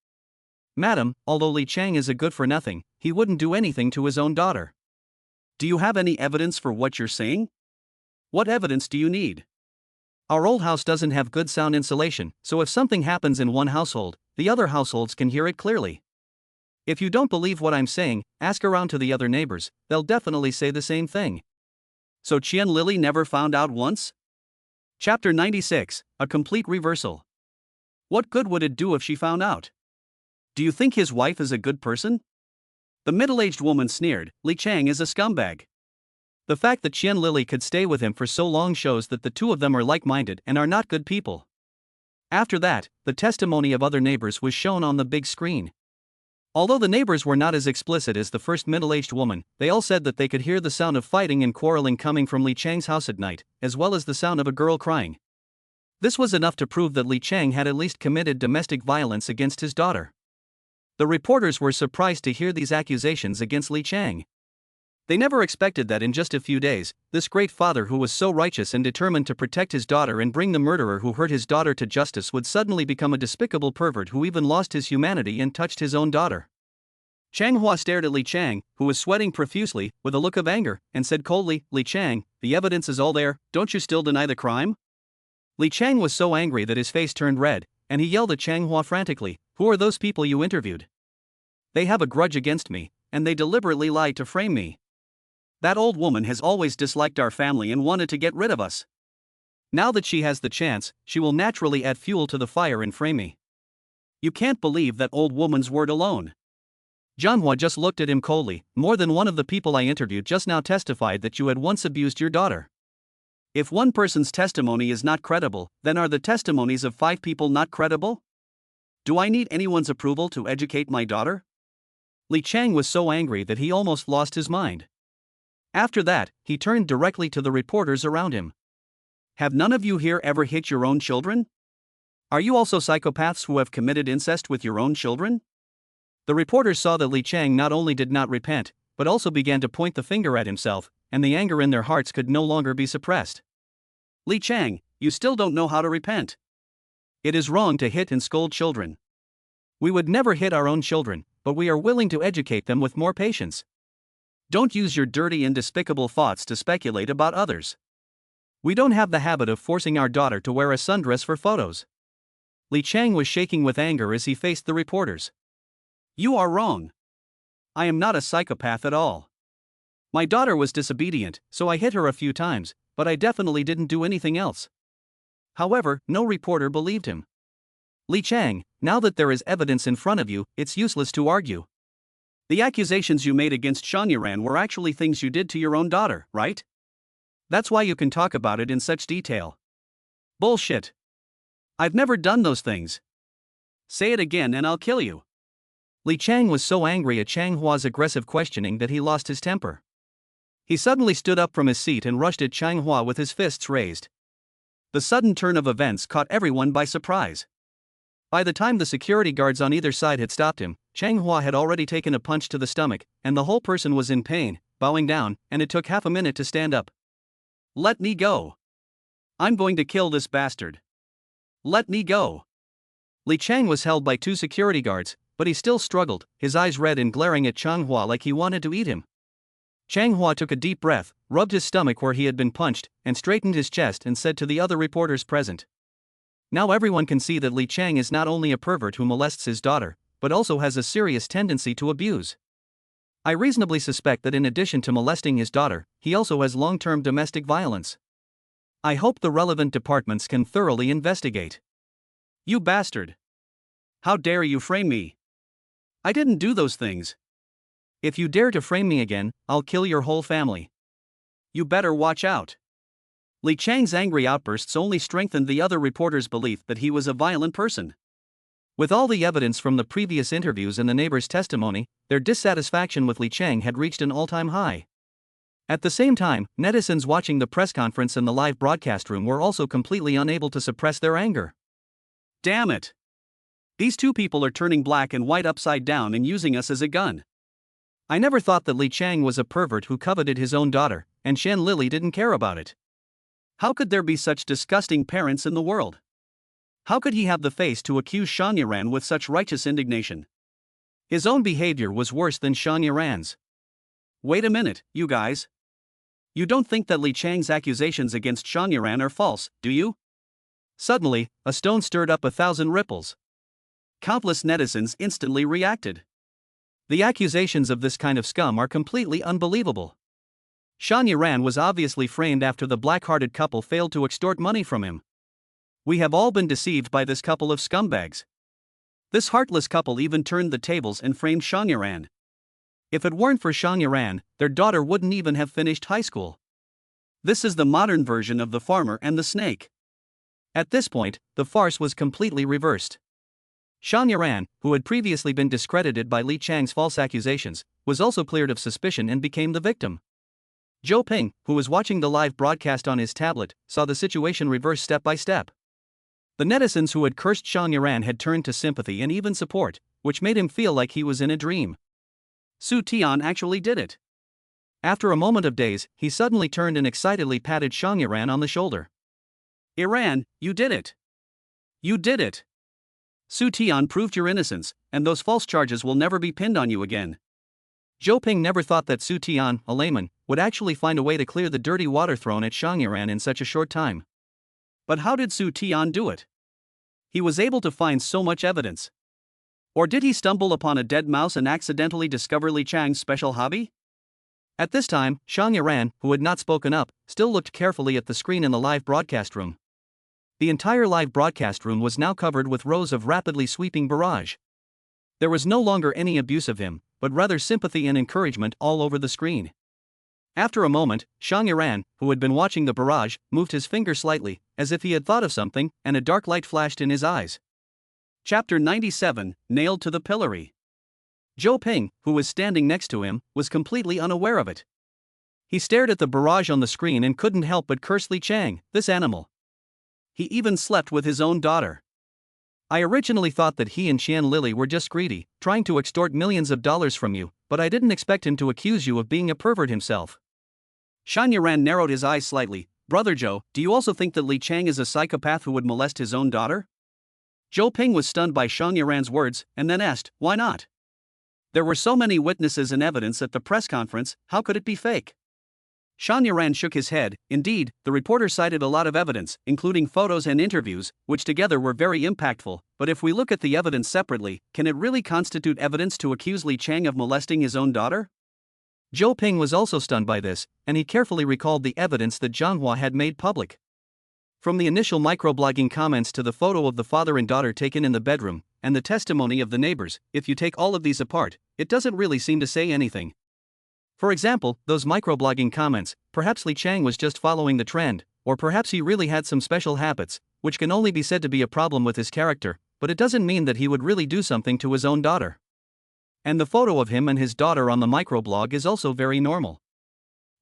Madam, although Li Qiang is a good-for-nothing, he wouldn't do anything to his own daughter. Do you have any evidence for what you're saying? What evidence do you need? Our old house doesn't have good sound insulation, so if something happens in one household, the other households can hear it clearly. If you don't believe what I'm saying, ask around to the other neighbors, they'll definitely say the same thing. So Qian Lily never found out once? Chapter 96, A Complete Reversal. What good would it do if she found out? Do you think his wife is a good person? The middle-aged woman sneered, Li Qiang is a scumbag. The fact that Qian Lily could stay with him for so long shows that the two of them are like-minded and are not good people. After that, the testimony of other neighbors was shown on the big screen. Although the neighbors were not as explicit as the first middle-aged woman, they all said that they could hear the sound of fighting and quarreling coming from Li Qiang's house at night, as well as the sound of a girl crying. This was enough to prove that Li Qiang had at least committed domestic violence against his daughter. The reporters were surprised to hear these accusations against Li Qiang. They never expected that in just a few days, this great father who was so righteous and determined to protect his daughter and bring the murderer who hurt his daughter to justice would suddenly become a despicable pervert who even lost his humanity and touched his own daughter. Zhanghua stared at Li Qiang, who was sweating profusely, with a look of anger, and said coldly, Li Qiang, the evidence is all there, don't you still deny the crime? Li Qiang was so angry that his face turned red, and he yelled at Zhanghua frantically, who are those people you interviewed? They have a grudge against me, and they deliberately lied to frame me. That old woman has always disliked our family and wanted to get rid of us. Now that she has the chance, she will naturally add fuel to the fire and frame me. You can't believe that old woman's word alone. Zhanghua just looked at him coldly. More than one of the people I interviewed just now testified that you had once abused your daughter. If one person's testimony is not credible, then are the testimonies of 5 people not credible? Do I need anyone's approval to educate my daughter? Li Qiang was so angry that he almost lost his mind. After that, he turned directly to the reporters around him. Have none of you here ever hit your own children? Are you also psychopaths who have committed incest with your own children? The reporters saw that Li Qiang not only did not repent, but also began to point the finger at himself, and the anger in their hearts could no longer be suppressed. Li Qiang, you still don't know how to repent. It is wrong to hit and scold children. We would never hit our own children, but we are willing to educate them with more patience. Don't use your dirty and despicable thoughts to speculate about others. We don't have the habit of forcing our daughter to wear a sundress for photos. Li Qiang was shaking with anger as he faced the reporters. You are wrong. I am not a psychopath at all. My daughter was disobedient, so I hit her a few times, but I definitely didn't do anything else. However, no reporter believed him. Li Qiang, now that there is evidence in front of you, it's useless to argue. The accusations you made against Shanyaran were actually things you did to your own daughter, right? That's why you can talk about it in such detail. Bullshit. I've never done those things. Say it again and I'll kill you. Li Qiang was so angry at Zhanghua's aggressive questioning that he lost his temper. He suddenly stood up from his seat and rushed at Zhanghua with his fists raised. The sudden turn of events caught everyone by surprise. By the time the security guards on either side had stopped him, Zhanghua had already taken a punch to the stomach, and the whole person was in pain, bowing down, and it took half a minute to stand up. Let me go. I'm going to kill this bastard. Let me go. Li Qiang was held by 2 security guards, but he still struggled, his eyes red and glaring at Zhanghua like he wanted to eat him. Zhanghua took a deep breath, rubbed his stomach where he had been punched, and straightened his chest and said to the other reporters present. Now everyone can see that Li Qiang is not only a pervert who molests his daughter, but also has a serious tendency to abuse. I reasonably suspect that in addition to molesting his daughter, he also has long-term domestic violence. I hope the relevant departments can thoroughly investigate. You bastard! How dare you frame me? I didn't do those things. If you dare to frame me again, I'll kill your whole family. You better watch out. Li Qiang's angry outbursts only strengthened the other reporter's belief that he was a violent person. With all the evidence from the previous interviews and the neighbor's testimony, their dissatisfaction with Li Qiang had reached an all-time high. At the same time, netizens watching the press conference in the live broadcast room were also completely unable to suppress their anger. Damn it! These two people are turning black and white upside down and using us as a gun. I never thought that Li Qiang was a pervert who coveted his own daughter, and Shen Lily didn't care about it. How could there be such disgusting parents in the world? How could he have the face to accuse Shan Yaran with such righteous indignation? His own behavior was worse than Shan Yaran's. Wait a minute, you guys. You don't think that Li Qiang's accusations against Shan Yaran are false, do you? Suddenly, a stone stirred up 1,000 ripples. Countless netizens instantly reacted. The accusations of this kind of scum are completely unbelievable. Shan Yaran was obviously framed after the black-hearted couple failed to extort money from him. We have all been deceived by this couple of scumbags. This heartless couple even turned the tables and framed Shan Yaran. If it weren't for Shan Yaran, their daughter wouldn't even have finished high school. This is the modern version of the farmer and the snake. At this point, the farce was completely reversed. Shan Yaran, who had previously been discredited by Li Qiang's false accusations, was also cleared of suspicion and became the victim. Zhou Ping, who was watching the live broadcast on his tablet, saw the situation reverse step by step. The netizens who had cursed Shan Yaran had turned to sympathy and even support, which made him feel like he was in a dream. Tian actually did it. After a moment of daze, he suddenly turned and excitedly patted Shan Yaran on the shoulder. Iran, you did it! You did it! Tian proved your innocence, and those false charges will never be pinned on you again. Zhou Ping never thought that Tian, a layman, would actually find a way to clear the dirty water thrown at Shan Yaran in such a short time. But how did Tian do it? He was able to find so much evidence. Or did he stumble upon a dead mouse and accidentally discover Li Qiang's special hobby? At this time, Shan Yaran, who had not spoken up, still looked carefully at the screen in the live broadcast room. The entire live broadcast room was now covered with rows of rapidly sweeping barrage. There was no longer any abuse of him, but rather sympathy and encouragement all over the screen. After a moment, Shan Yaran, who had been watching the barrage, moved his finger slightly, as if he had thought of something, and a dark light flashed in his eyes. Chapter 97, Nailed to the Pillory. Zhou Ping, who was standing next to him, was completely unaware of it. He stared at the barrage on the screen and couldn't help but curse Li Qiang, this animal. He even slept with his own daughter. I originally thought that he and Qian Lily were just greedy, trying to extort millions of dollars from you, but I didn't expect him to accuse you of being a pervert himself. Shan Yaran narrowed his eyes slightly. Brother Zhou, do you also think that Li Qiang is a psychopath who would molest his own daughter? Zhou Ping was stunned by Shan Yaran's words, and then asked, why not? There were so many witnesses and evidence at the press conference, how could it be fake? Shan Yaran shook his head. Indeed, the reporter cited a lot of evidence, including photos and interviews, which together were very impactful, but if we look at the evidence separately, can it really constitute evidence to accuse Li Qiang of molesting his own daughter? Zhou Ping was also stunned by this, and he carefully recalled the evidence that Zhanghua had made public. From the initial microblogging comments to the photo of the father and daughter taken in the bedroom, and the testimony of the neighbors, if you take all of these apart, it doesn't really seem to say anything. For example, those microblogging comments, perhaps Li Qiang was just following the trend, or perhaps he really had some special habits, which can only be said to be a problem with his character, but it doesn't mean that he would really do something to his own daughter. And the photo of him and his daughter on the microblog is also very normal.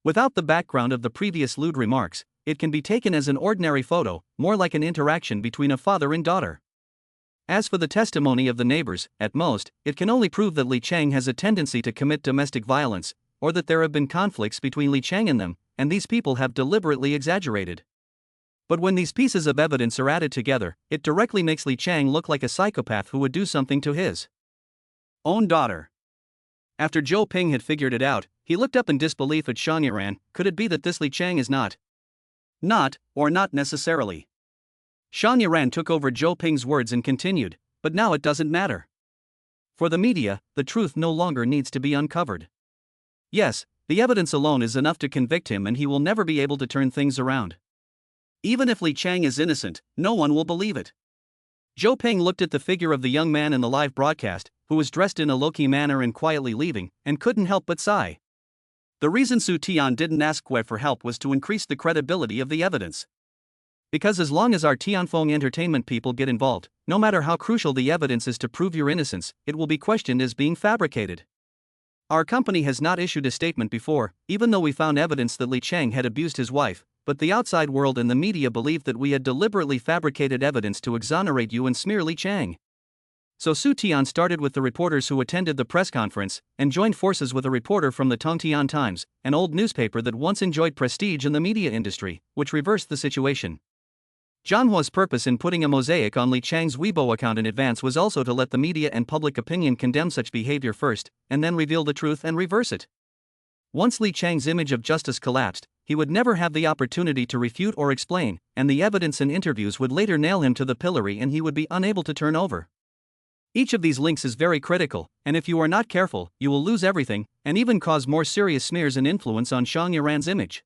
Without the background of the previous lewd remarks, it can be taken as an ordinary photo, more like an interaction between a father and daughter. As for the testimony of the neighbors, at most, it can only prove that Li Qiang has a tendency to commit domestic violence, or that there have been conflicts between Li Qiang and them, and these people have deliberately exaggerated. But when these pieces of evidence are added together, it directly makes Li Qiang look like a psychopath who would do something to his own daughter. After Zhou Ping had figured it out, he looked up in disbelief at Shan Yaran. Could it be that this Li Qiang is not, or not necessarily? Shan Yaran took over Zhou Ping's words and continued, but now it doesn't matter. For the media, the truth no longer needs to be uncovered. Yes, the evidence alone is enough to convict him and he will never be able to turn things around. Even if Li Qiang is innocent, no one will believe it. Zhou Peng looked at the figure of the young man in the live broadcast, who was dressed in a low-key manner and quietly leaving, and couldn't help but sigh. The reason Su Tian didn't ask Gui for help was to increase the credibility of the evidence. Because as long as our Tianfeng entertainment people get involved, no matter how crucial the evidence is to prove your innocence, it will be questioned as being fabricated. Our company has not issued a statement before, even though we found evidence that Li Qiang had abused his wife, but the outside world and the media believed that we had deliberately fabricated evidence to exonerate you and smear Li Qiang. So Su Tian started with the reporters who attended the press conference, and joined forces with a reporter from the Tongtian Times, an old newspaper that once enjoyed prestige in the media industry, which reversed the situation. Zhanhua's purpose in putting a mosaic on Li Qiang's Weibo account in advance was also to let the media and public opinion condemn such behavior first, and then reveal the truth and reverse it. Once Li Qiang's image of justice collapsed, he would never have the opportunity to refute or explain, and the evidence and interviews would later nail him to the pillory and he would be unable to turn over. Each of these links is very critical, and if you are not careful, you will lose everything, and even cause more serious smears and influence on Xiang Yiran's image.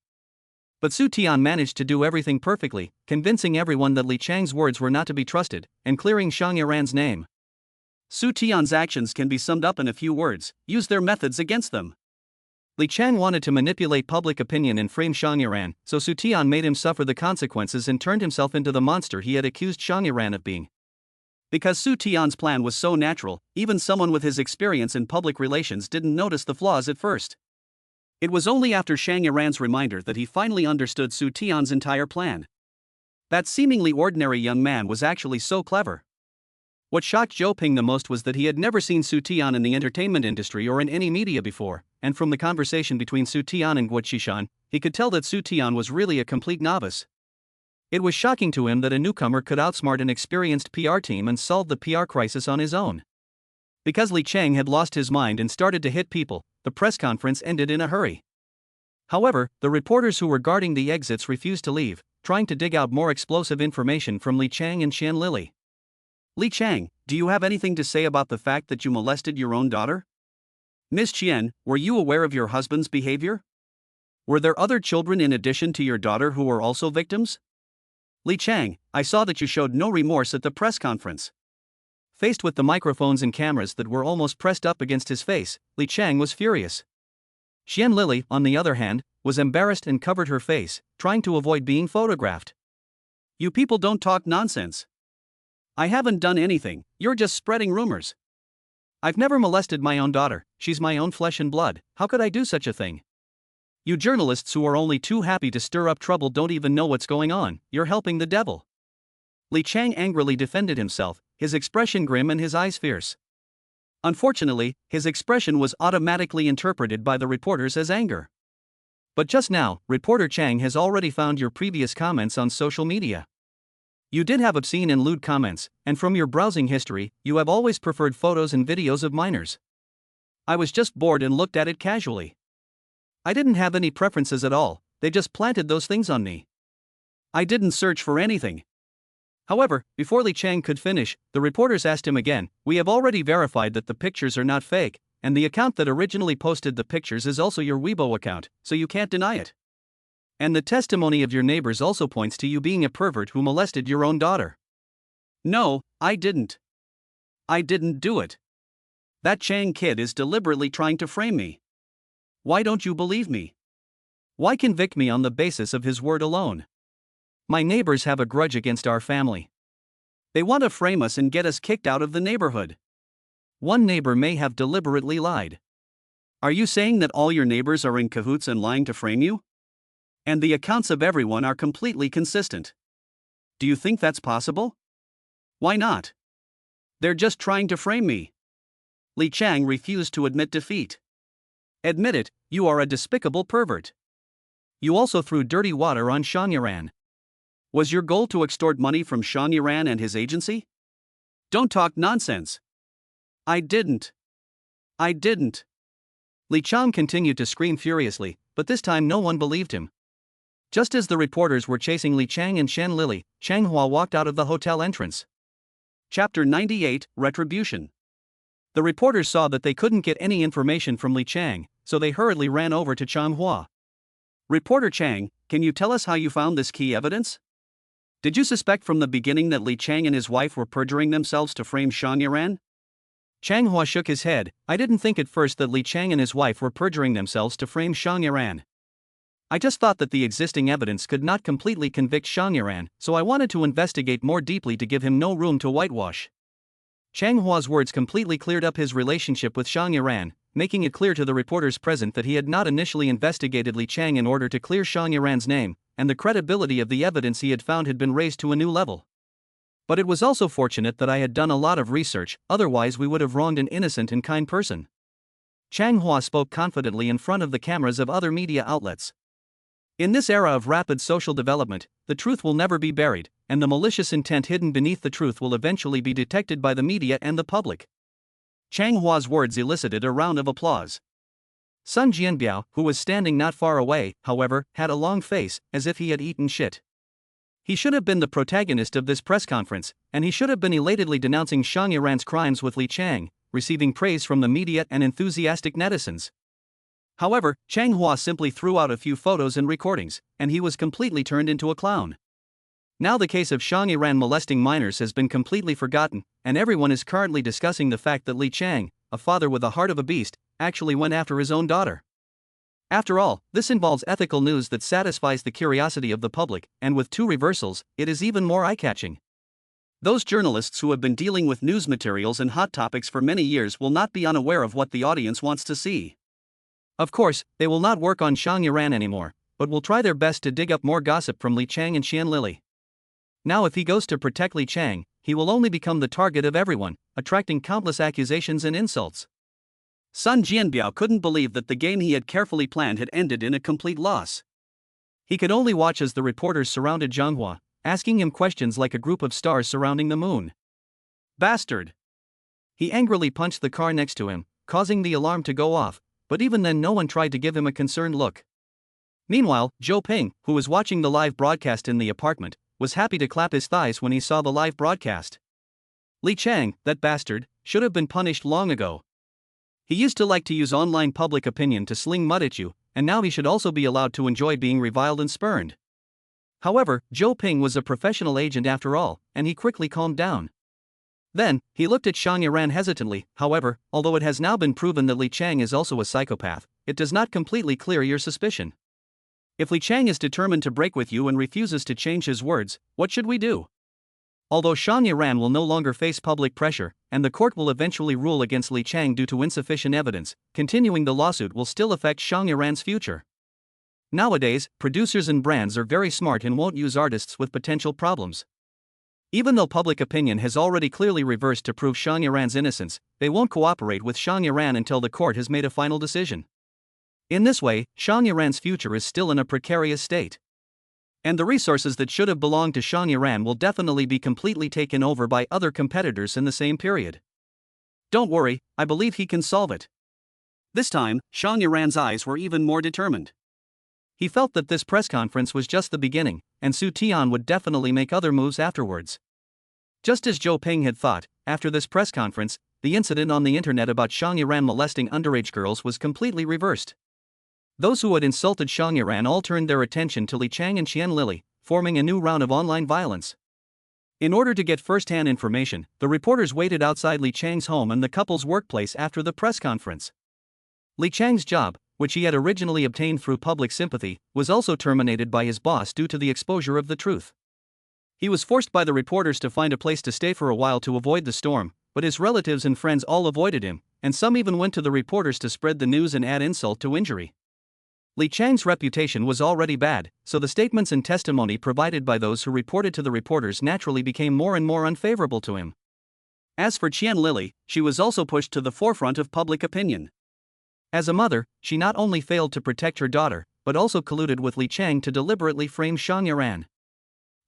But Su Tian managed to do everything perfectly, convincing everyone that Li Qiang's words were not to be trusted, and clearing Xiang Yiran's name. Su Tian's actions can be summed up in a few words: use their methods against them. Li Qiang wanted to manipulate public opinion and frame Xiang Yiran, so Su Tian made him suffer the consequences and turned himself into the monster he had accused Xiang Yiran of being. Because Su Tian's plan was so natural, even someone with his experience in public relations didn't notice the flaws at first. It was only after Xiang Yiran's reminder that he finally understood Su Tian's entire plan. That seemingly ordinary young man was actually so clever. What shocked Zhou Peng the most was that he had never seen Su Tian in the entertainment industry or in any media before, and from the conversation between Su Tian and Guo Qishan, he could tell that Su Tian was really a complete novice. It was shocking to him that a newcomer could outsmart an experienced PR team and solve the PR crisis on his own. Because Li Qiang had lost his mind and started to hit people, the press conference ended in a hurry. However, the reporters who were guarding the exits refused to leave, trying to dig out more explosive information from Li Qiang and Qian Lili. Li Qiang, do you have anything to say about the fact that you molested your own daughter? Miss Qian, were you aware of your husband's behavior? Were there other children in addition to your daughter who were also victims? Li Qiang, I saw that you showed no remorse at the press conference. Faced with the microphones and cameras that were almost pressed up against his face, Li Qiang was furious. Qian Lili, on the other hand, was embarrassed and covered her face, trying to avoid being photographed. You people don't talk nonsense. I haven't done anything, you're just spreading rumors. I've never molested my own daughter, she's my own flesh and blood, how could I do such a thing? You journalists who are only too happy to stir up trouble don't even know what's going on, you're helping the devil. Li Qiang angrily defended himself, his expression grim and his eyes fierce. Unfortunately, his expression was automatically interpreted by the reporters as anger. But just now, reporter Chang has already found your previous comments on social media. You did have obscene and lewd comments, and from your browsing history, you have always preferred photos and videos of minors. I was just bored and looked at it casually. I didn't have any preferences at all, they just planted those things on me. I didn't search for anything. However, before Li Qiang could finish, the reporters asked him again, we have already verified that the pictures are not fake, and the account that originally posted the pictures is also your Weibo account, so you can't deny it. And the testimony of your neighbors also points to you being a pervert who molested your own daughter. No, I didn't. I didn't do it. That Chang kid is deliberately trying to frame me. Why don't you believe me? Why convict me on the basis of his word alone? My neighbors have a grudge against our family. They want to frame us and get us kicked out of the neighborhood. One neighbor may have deliberately lied. Are you saying that all your neighbors are in cahoots and lying to frame you? And the accounts of everyone are completely consistent. Do you think that's possible? Why not? They're just trying to frame me. Li Qiang refused to admit defeat. Admit it, you are a despicable pervert. You also threw dirty water on Xiang Yiran. Was your goal to extort money from Xiang Yiran and his agency? Don't talk nonsense. I didn't. I didn't. Li Qiang continued to scream furiously, but this time no one believed him. Just as the reporters were chasing Li Qiang and Qian Lili, Changhua walked out of the hotel entrance. Chapter 98, Retribution. The reporters saw that they couldn't get any information from Li Qiang, so they hurriedly ran over to Changhua. "Reporter Chang, can you tell us how you found this key evidence? Did you suspect from the beginning that Li Qiang and his wife were perjuring themselves to frame Xiang Yiran?" Changhua shook his head. "I didn't think at first that Li Qiang and his wife were perjuring themselves to frame Xiang Yiran. I just thought that the existing evidence could not completely convict Xiang Yiran, so I wanted to investigate more deeply to give him no room to whitewash." Changhua's words completely cleared up his relationship with Xiang Yiran, making it clear to the reporters present that he had not initially investigated Li Qiang in order to clear Xiang Yiran's name, and the credibility of the evidence he had found had been raised to a new level. "But it was also fortunate that I had done a lot of research, otherwise we would have wronged an innocent and kind person." Changhua spoke confidently in front of the cameras of other media outlets. In this era of rapid social development, the truth will never be buried, and the malicious intent hidden beneath the truth will eventually be detected by the media and the public. Changhua's words elicited a round of applause. Sun Jianbiao, who was standing not far away, however, had a long face, as if he had eaten shit. He should have been the protagonist of this press conference, and he should have been elatedly denouncing Xiang Yiran's crimes with Li Qiang, receiving praise from the media and enthusiastic netizens. However, Changhua simply threw out a few photos and recordings, and he was completely turned into a clown. Now the case of Xiang Yiran molesting minors has been completely forgotten, and everyone is currently discussing the fact that Li Qiang, a father with the heart of a beast, actually went after his own daughter. After all, this involves ethical news that satisfies the curiosity of the public, and with two reversals, it is even more eye-catching. Those journalists who have been dealing with news materials and hot topics for many years will not be unaware of what the audience wants to see. Of course, they will not work on Xiang Yiran anymore, but will try their best to dig up more gossip from Li Qiang and Qian Lili. Now if he goes to protect Li Qiang, he will only become the target of everyone, attracting countless accusations and insults. Sun Jianbiao couldn't believe that the game he had carefully planned had ended in a complete loss. He could only watch as the reporters surrounded Changhua, asking him questions like a group of stars surrounding the moon. "Bastard!" He angrily punched the car next to him, causing the alarm to go off, but even then no one tried to give him a concerned look. Meanwhile, Zhou Ping, who was watching the live broadcast in the apartment, was happy to clap his thighs when he saw the live broadcast. Li Qiang, that bastard, should have been punished long ago. He used to like to use online public opinion to sling mud at you, and now he should also be allowed to enjoy being reviled and spurned. However, Zhou Ping was a professional agent after all, and he quickly calmed down. Then, he looked at Xiang Yiran hesitantly. "However, although it has now been proven that Li Qiang is also a psychopath, it does not completely clear your suspicion. If Li Qiang is determined to break with you and refuses to change his words, what should we do?" Although Xiang Yiran will no longer face public pressure, and the court will eventually rule against Li Qiang due to insufficient evidence, continuing the lawsuit will still affect Xiang Yiran's future. Nowadays, producers and brands are very smart and won't use artists with potential problems. Even though public opinion has already clearly reversed to prove Xiang Yiran's innocence, they won't cooperate with Xiang Yiran until the court has made a final decision. In this way, Xiang Yiran's future is still in a precarious state. And the resources that should have belonged to Xiang Yiran will definitely be completely taken over by other competitors in the same period. "Don't worry, I believe he can solve it." This time, Xiang Yiran's eyes were even more determined. He felt that this press conference was just the beginning, and Su Tian would definitely make other moves afterwards. Just as Zhou Ping had thought, after this press conference, the incident on the internet about Xiang Yiran molesting underage girls was completely reversed. Those who had insulted Xiang Yiran all turned their attention to Li Qiang and Qian Lili, forming a new round of online violence. In order to get first-hand information, the reporters waited outside Li Qiang's home and the couple's workplace after the press conference. Li Qiang's job, which he had originally obtained through public sympathy, was also terminated by his boss due to the exposure of the truth. He was forced by the reporters to find a place to stay for a while to avoid the storm, but his relatives and friends all avoided him, and some even went to the reporters to spread the news and add insult to injury. Li Qiang's reputation was already bad, so the statements and testimony provided by those who reported to the reporters naturally became more and more unfavorable to him. As for Qian Lili, she was also pushed to the forefront of public opinion. As a mother, she not only failed to protect her daughter, but also colluded with Li Qiang to deliberately frame Xiang Yiran.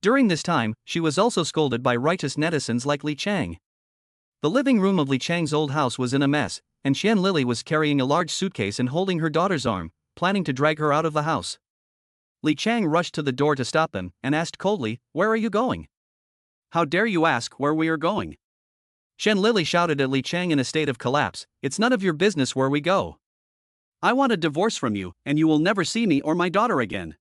During this time, she was also scolded by righteous netizens like Li Qiang. The living room of Li Qiang's old house was in a mess, and Qian Lili was carrying a large suitcase and holding her daughter's arm, planning to drag her out of the house. Li Qiang rushed to the door to stop them and asked coldly, "Where are you going? How dare you ask where we are going?" Shen Lili shouted at Li Qiang in a state of collapse, "It's none of your business where we go. I want a divorce from you, and you will never see me or my daughter again."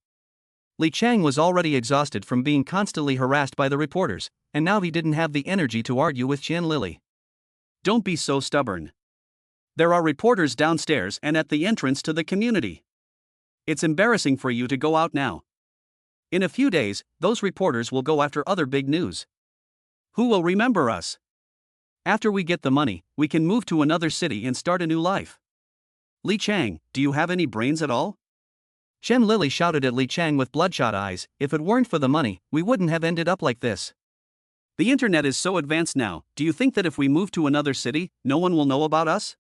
Li Qiang was already exhausted from being constantly harassed by the reporters, and now he didn't have the energy to argue with Shen Lili. "Don't be so stubborn. There are reporters downstairs and at the entrance to the community. It's embarrassing for you to go out now. In a few days, those reporters will go after other big news. Who will remember us? After we get the money, we can move to another city and start a new life. Li Qiang, do you have any brains at all?" Shen Lili shouted at Li Qiang with bloodshot eyes, "If it weren't for the money, we wouldn't have ended up like this. The internet is so advanced now, do you think that if we move to another city, no one will know about us?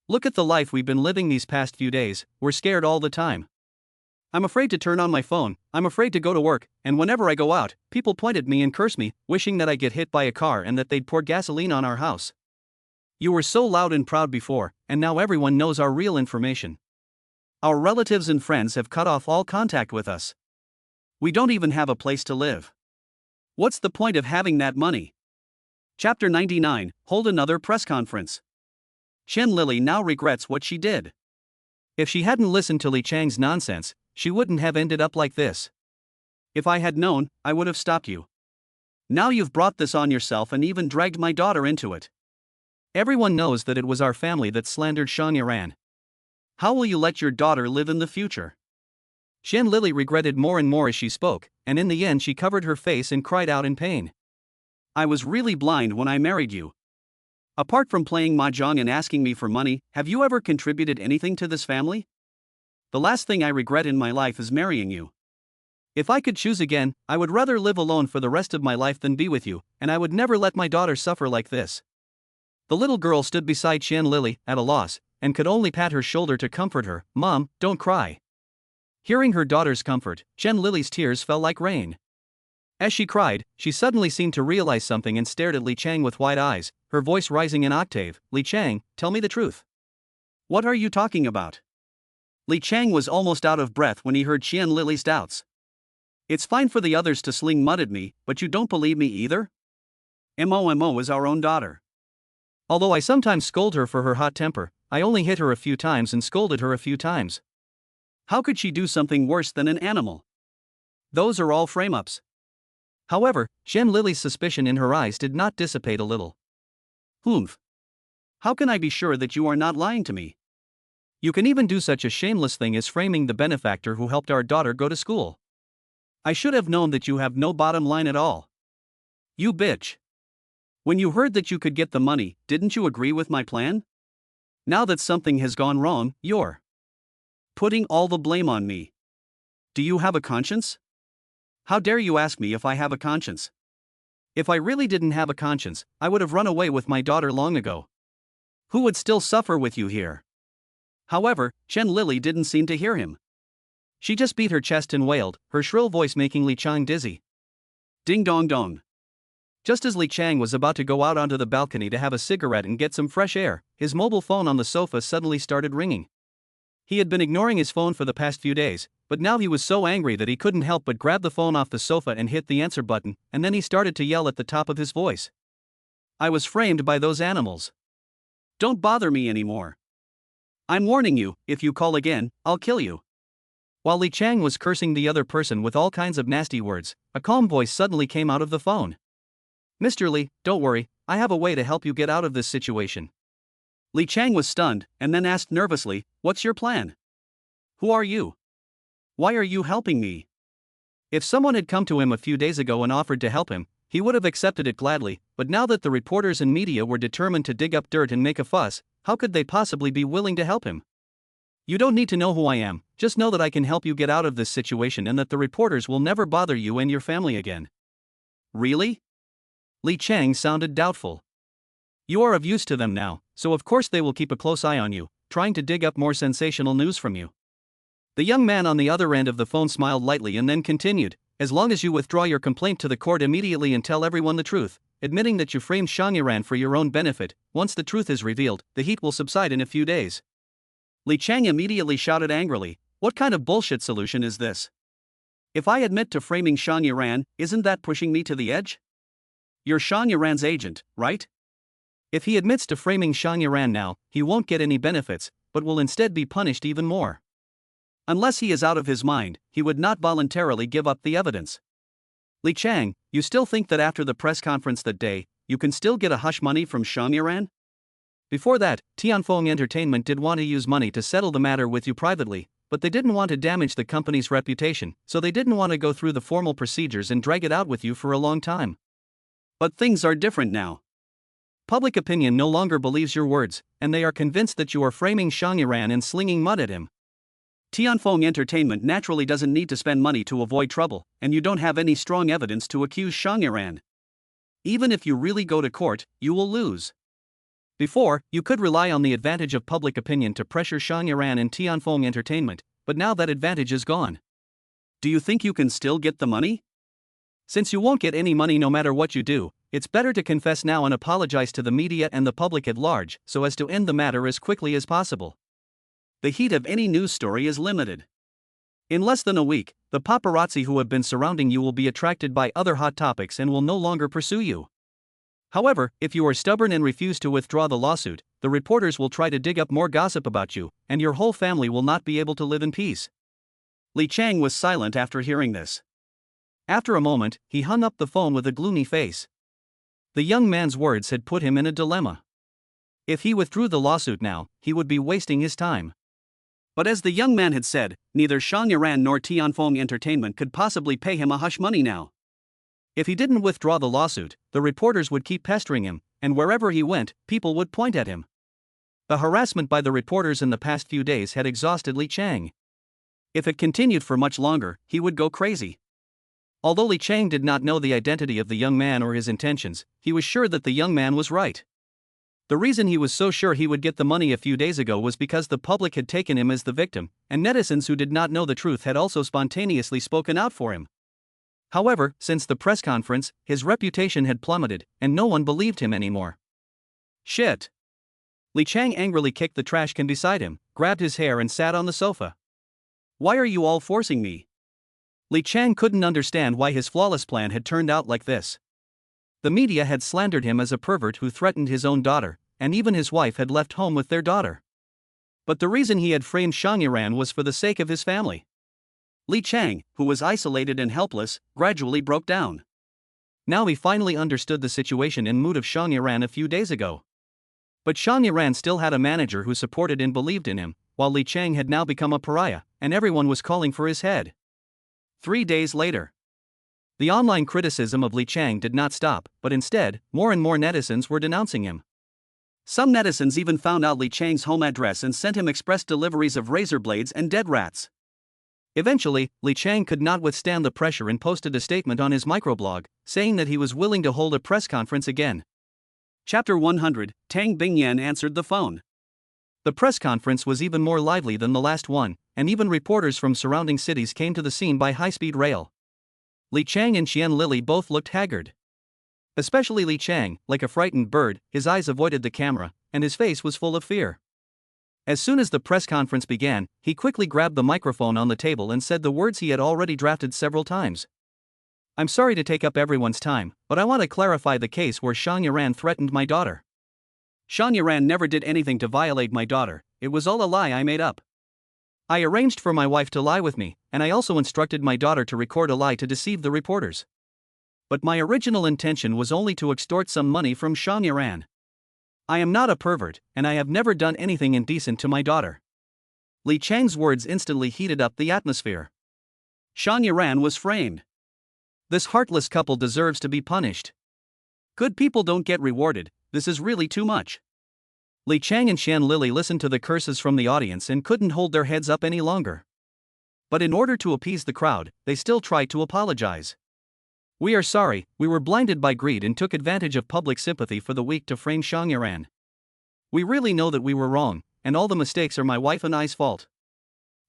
Look at the life we've been living these past few days, we're scared all the time. I'm afraid to turn on my phone, I'm afraid to go to work, and whenever I go out, people point at me and curse me, wishing that I get hit by a car and that they'd pour gasoline on our house. You were so loud and proud before, and now everyone knows our real information. Our relatives and friends have cut off all contact with us. We don't even have a place to live. What's the point of having that money?" Chapter 99, Hold another press conference. Shen Lili now regrets what she did. If she hadn't listened to Li Qiang's nonsense, she wouldn't have ended up like this. "If I had known, I would have stopped you. Now you've brought this on yourself and even dragged my daughter into it. Everyone knows that it was our family that slandered Xiang Yaran. How will you let your daughter live in the future?" Shen Lili regretted more and more as she spoke, and in the end she covered her face and cried out in pain. "I was really blind when I married you. Apart from playing mahjong and asking me for money, have you ever contributed anything to this family? The last thing I regret in my life is marrying you. If I could choose again, I would rather live alone for the rest of my life than be with you, and I would never let my daughter suffer like this." The little girl stood beside Shen Lili, at a loss, and could only pat her shoulder to comfort her. "Mom, don't cry." Hearing her daughter's comfort, Shen Lili's tears fell like rain. As she cried, she suddenly seemed to realize something and stared at Li Qiang with wide eyes, her voice rising an octave. "Li Qiang, tell me the truth. What are you talking about?" Li Qiang was almost out of breath when he heard Shen Lili's doubts. "It's fine for the others to sling mud at me, but you don't believe me either? Mo is our own daughter. Although I sometimes scold her for her hot temper, I only hit her a few times and scolded her a few times. How could she do something worse than an animal? Those are all frame-ups." However, Shen Lili's suspicion in her eyes did not dissipate a little. "Humph. How can I be sure that you are not lying to me? You can even do such a shameless thing as framing the benefactor who helped our daughter go to school. I should have known that you have no bottom line at all. You bitch. When you heard that you could get the money, didn't you agree with my plan? Now that something has gone wrong, you're putting all the blame on me. Do you have a conscience? How dare you ask me if I have a conscience? If I really didn't have a conscience, I would have run away with my daughter long ago. Who would still suffer with you here?" However, Shen Lili didn't seem to hear him. She just beat her chest and wailed, her shrill voice making Li Qiang dizzy. Ding dong dong. Just as Li Qiang was about to go out onto the balcony to have a cigarette and get some fresh air, his mobile phone on the sofa suddenly started ringing. He had been ignoring his phone for the past few days, but now he was so angry that he couldn't help but grab the phone off the sofa and hit the answer button, and then he started to yell at the top of his voice. "I was framed by those animals. Don't bother me anymore. I'm warning you, if you call again, I'll kill you." While Li Qiang was cursing the other person with all kinds of nasty words, a calm voice suddenly came out of the phone. "Mr. Li, don't worry, I have a way to help you get out of this situation." Li Qiang was stunned, and then asked nervously, "What's your plan? Who are you? Why are you helping me?" If someone had come to him a few days ago and offered to help him, he would have accepted it gladly, but now that the reporters and media were determined to dig up dirt and make a fuss, how could they possibly be willing to help him? "You don't need to know who I am, just know that I can help you get out of this situation and that the reporters will never bother you and your family again." "Really?" Li Qiang sounded doubtful. "You are of use to them now, so of course they will keep a close eye on you, trying to dig up more sensational news from you." The young man on the other end of the phone smiled lightly and then continued, "As long as you withdraw your complaint to the court immediately and tell everyone the truth, admitting that you framed Xiang Yaran for your own benefit, once the truth is revealed, the heat will subside in a few days." Li Qiang immediately shouted angrily, "What kind of bullshit solution is this? If I admit to framing Xiang Yaran, isn't that pushing me to the edge? You're Xiang Yaran's agent, right? If he admits to framing Xiang Yiran now, he won't get any benefits, but will instead be punished even more. Unless he is out of his mind, he would not voluntarily give up the evidence. Li Qiang, you still think that after the press conference that day, you can still get a hush money from Xiang Yiran? Before that, Tianfeng Entertainment did want to use money to settle the matter with you privately, but they didn't want to damage the company's reputation, so they didn't want to go through the formal procedures and drag it out with you for a long time. But things are different now. Public opinion no longer believes your words, and they are convinced that you are framing Xiang Yiran and slinging mud at him. Tianfeng Entertainment naturally doesn't need to spend money to avoid trouble, and you don't have any strong evidence to accuse Xiang Yiran. Even if you really go to court, you will lose. Before, you could rely on the advantage of public opinion to pressure Xiang Yiran and Tianfeng Entertainment, but now that advantage is gone. Do you think you can still get the money? Since you won't get any money no matter what you do, it's better to confess now and apologize to the media and the public at large so as to end the matter as quickly as possible. The heat of any news story is limited. In less than a week, the paparazzi who have been surrounding you will be attracted by other hot topics and will no longer pursue you. However, if you are stubborn and refuse to withdraw the lawsuit, the reporters will try to dig up more gossip about you, and your whole family will not be able to live in peace. Li Qiang was silent after hearing this. After a moment, he hung up the phone with a gloomy face. The young man's words had put him in a dilemma. If he withdrew the lawsuit now, he would be wasting his time. But as the young man had said, neither Xiang Yiran nor Tianfeng Entertainment could possibly pay him a hush money now. If he didn't withdraw the lawsuit, the reporters would keep pestering him, and wherever he went, people would point at him. The harassment by the reporters in the past few days had exhausted Li Qiang. If it continued for much longer, he would go crazy. Although Li Qiang did not know the identity of the young man or his intentions, he was sure that the young man was right. The reason he was so sure he would get the money a few days ago was because the public had taken him as the victim, and netizens who did not know the truth had also spontaneously spoken out for him. However, since the press conference, his reputation had plummeted, and no one believed him anymore. Shit! Li Qiang angrily kicked the trash can beside him, grabbed his hair and sat on the sofa. Why are you all forcing me? Li Qiang couldn't understand why his flawless plan had turned out like this. The media had slandered him as a pervert who threatened his own daughter, and even his wife had left home with their daughter. But the reason he had framed Xiang Yiran was for the sake of his family. Li Qiang, who was isolated and helpless, gradually broke down. Now he finally understood the situation and mood of Xiang Yiran a few days ago. But Xiang Yiran still had a manager who supported and believed in him, while Li Qiang had now become a pariah, and everyone was calling for his head. 3 days later. The online criticism of Li Qiang did not stop, but instead, more and more netizens were denouncing him. Some netizens even found out Li Qiang's home address and sent him express deliveries of razor blades and dead rats. Eventually, Li Qiang could not withstand the pressure and posted a statement on his microblog, saying that he was willing to hold a press conference again. Chapter 100, Tang Bingyan answered the phone. The press conference was even more lively than the last one, and even reporters from surrounding cities came to the scene by high-speed rail. Li Qiang and Qian Lili both looked haggard. Especially Li Qiang, like a frightened bird, his eyes avoided the camera, and his face was full of fear. As soon as the press conference began, he quickly grabbed the microphone on the table and said the words he had already drafted several times. I'm sorry to take up everyone's time, but I want to clarify the case where Xiang Yiran threatened my daughter. Xiang Yiran never did anything to violate my daughter, it was all a lie I made up. I arranged for my wife to lie with me, and I also instructed my daughter to record a lie to deceive the reporters. But my original intention was only to extort some money from Xiang Yiran. I am not a pervert, and I have never done anything indecent to my daughter. Li Qiang's words instantly heated up the atmosphere. Xiang Yiran was framed. This heartless couple deserves to be punished. Good people don't get rewarded, this is really too much. Li Qiang and Qian Lili listened to the curses from the audience and couldn't hold their heads up any longer. But in order to appease the crowd, they still tried to apologize. We are sorry, we were blinded by greed and took advantage of public sympathy for the weak to frame Xiang Yiran. We really know that we were wrong, and all the mistakes are my wife and I's fault.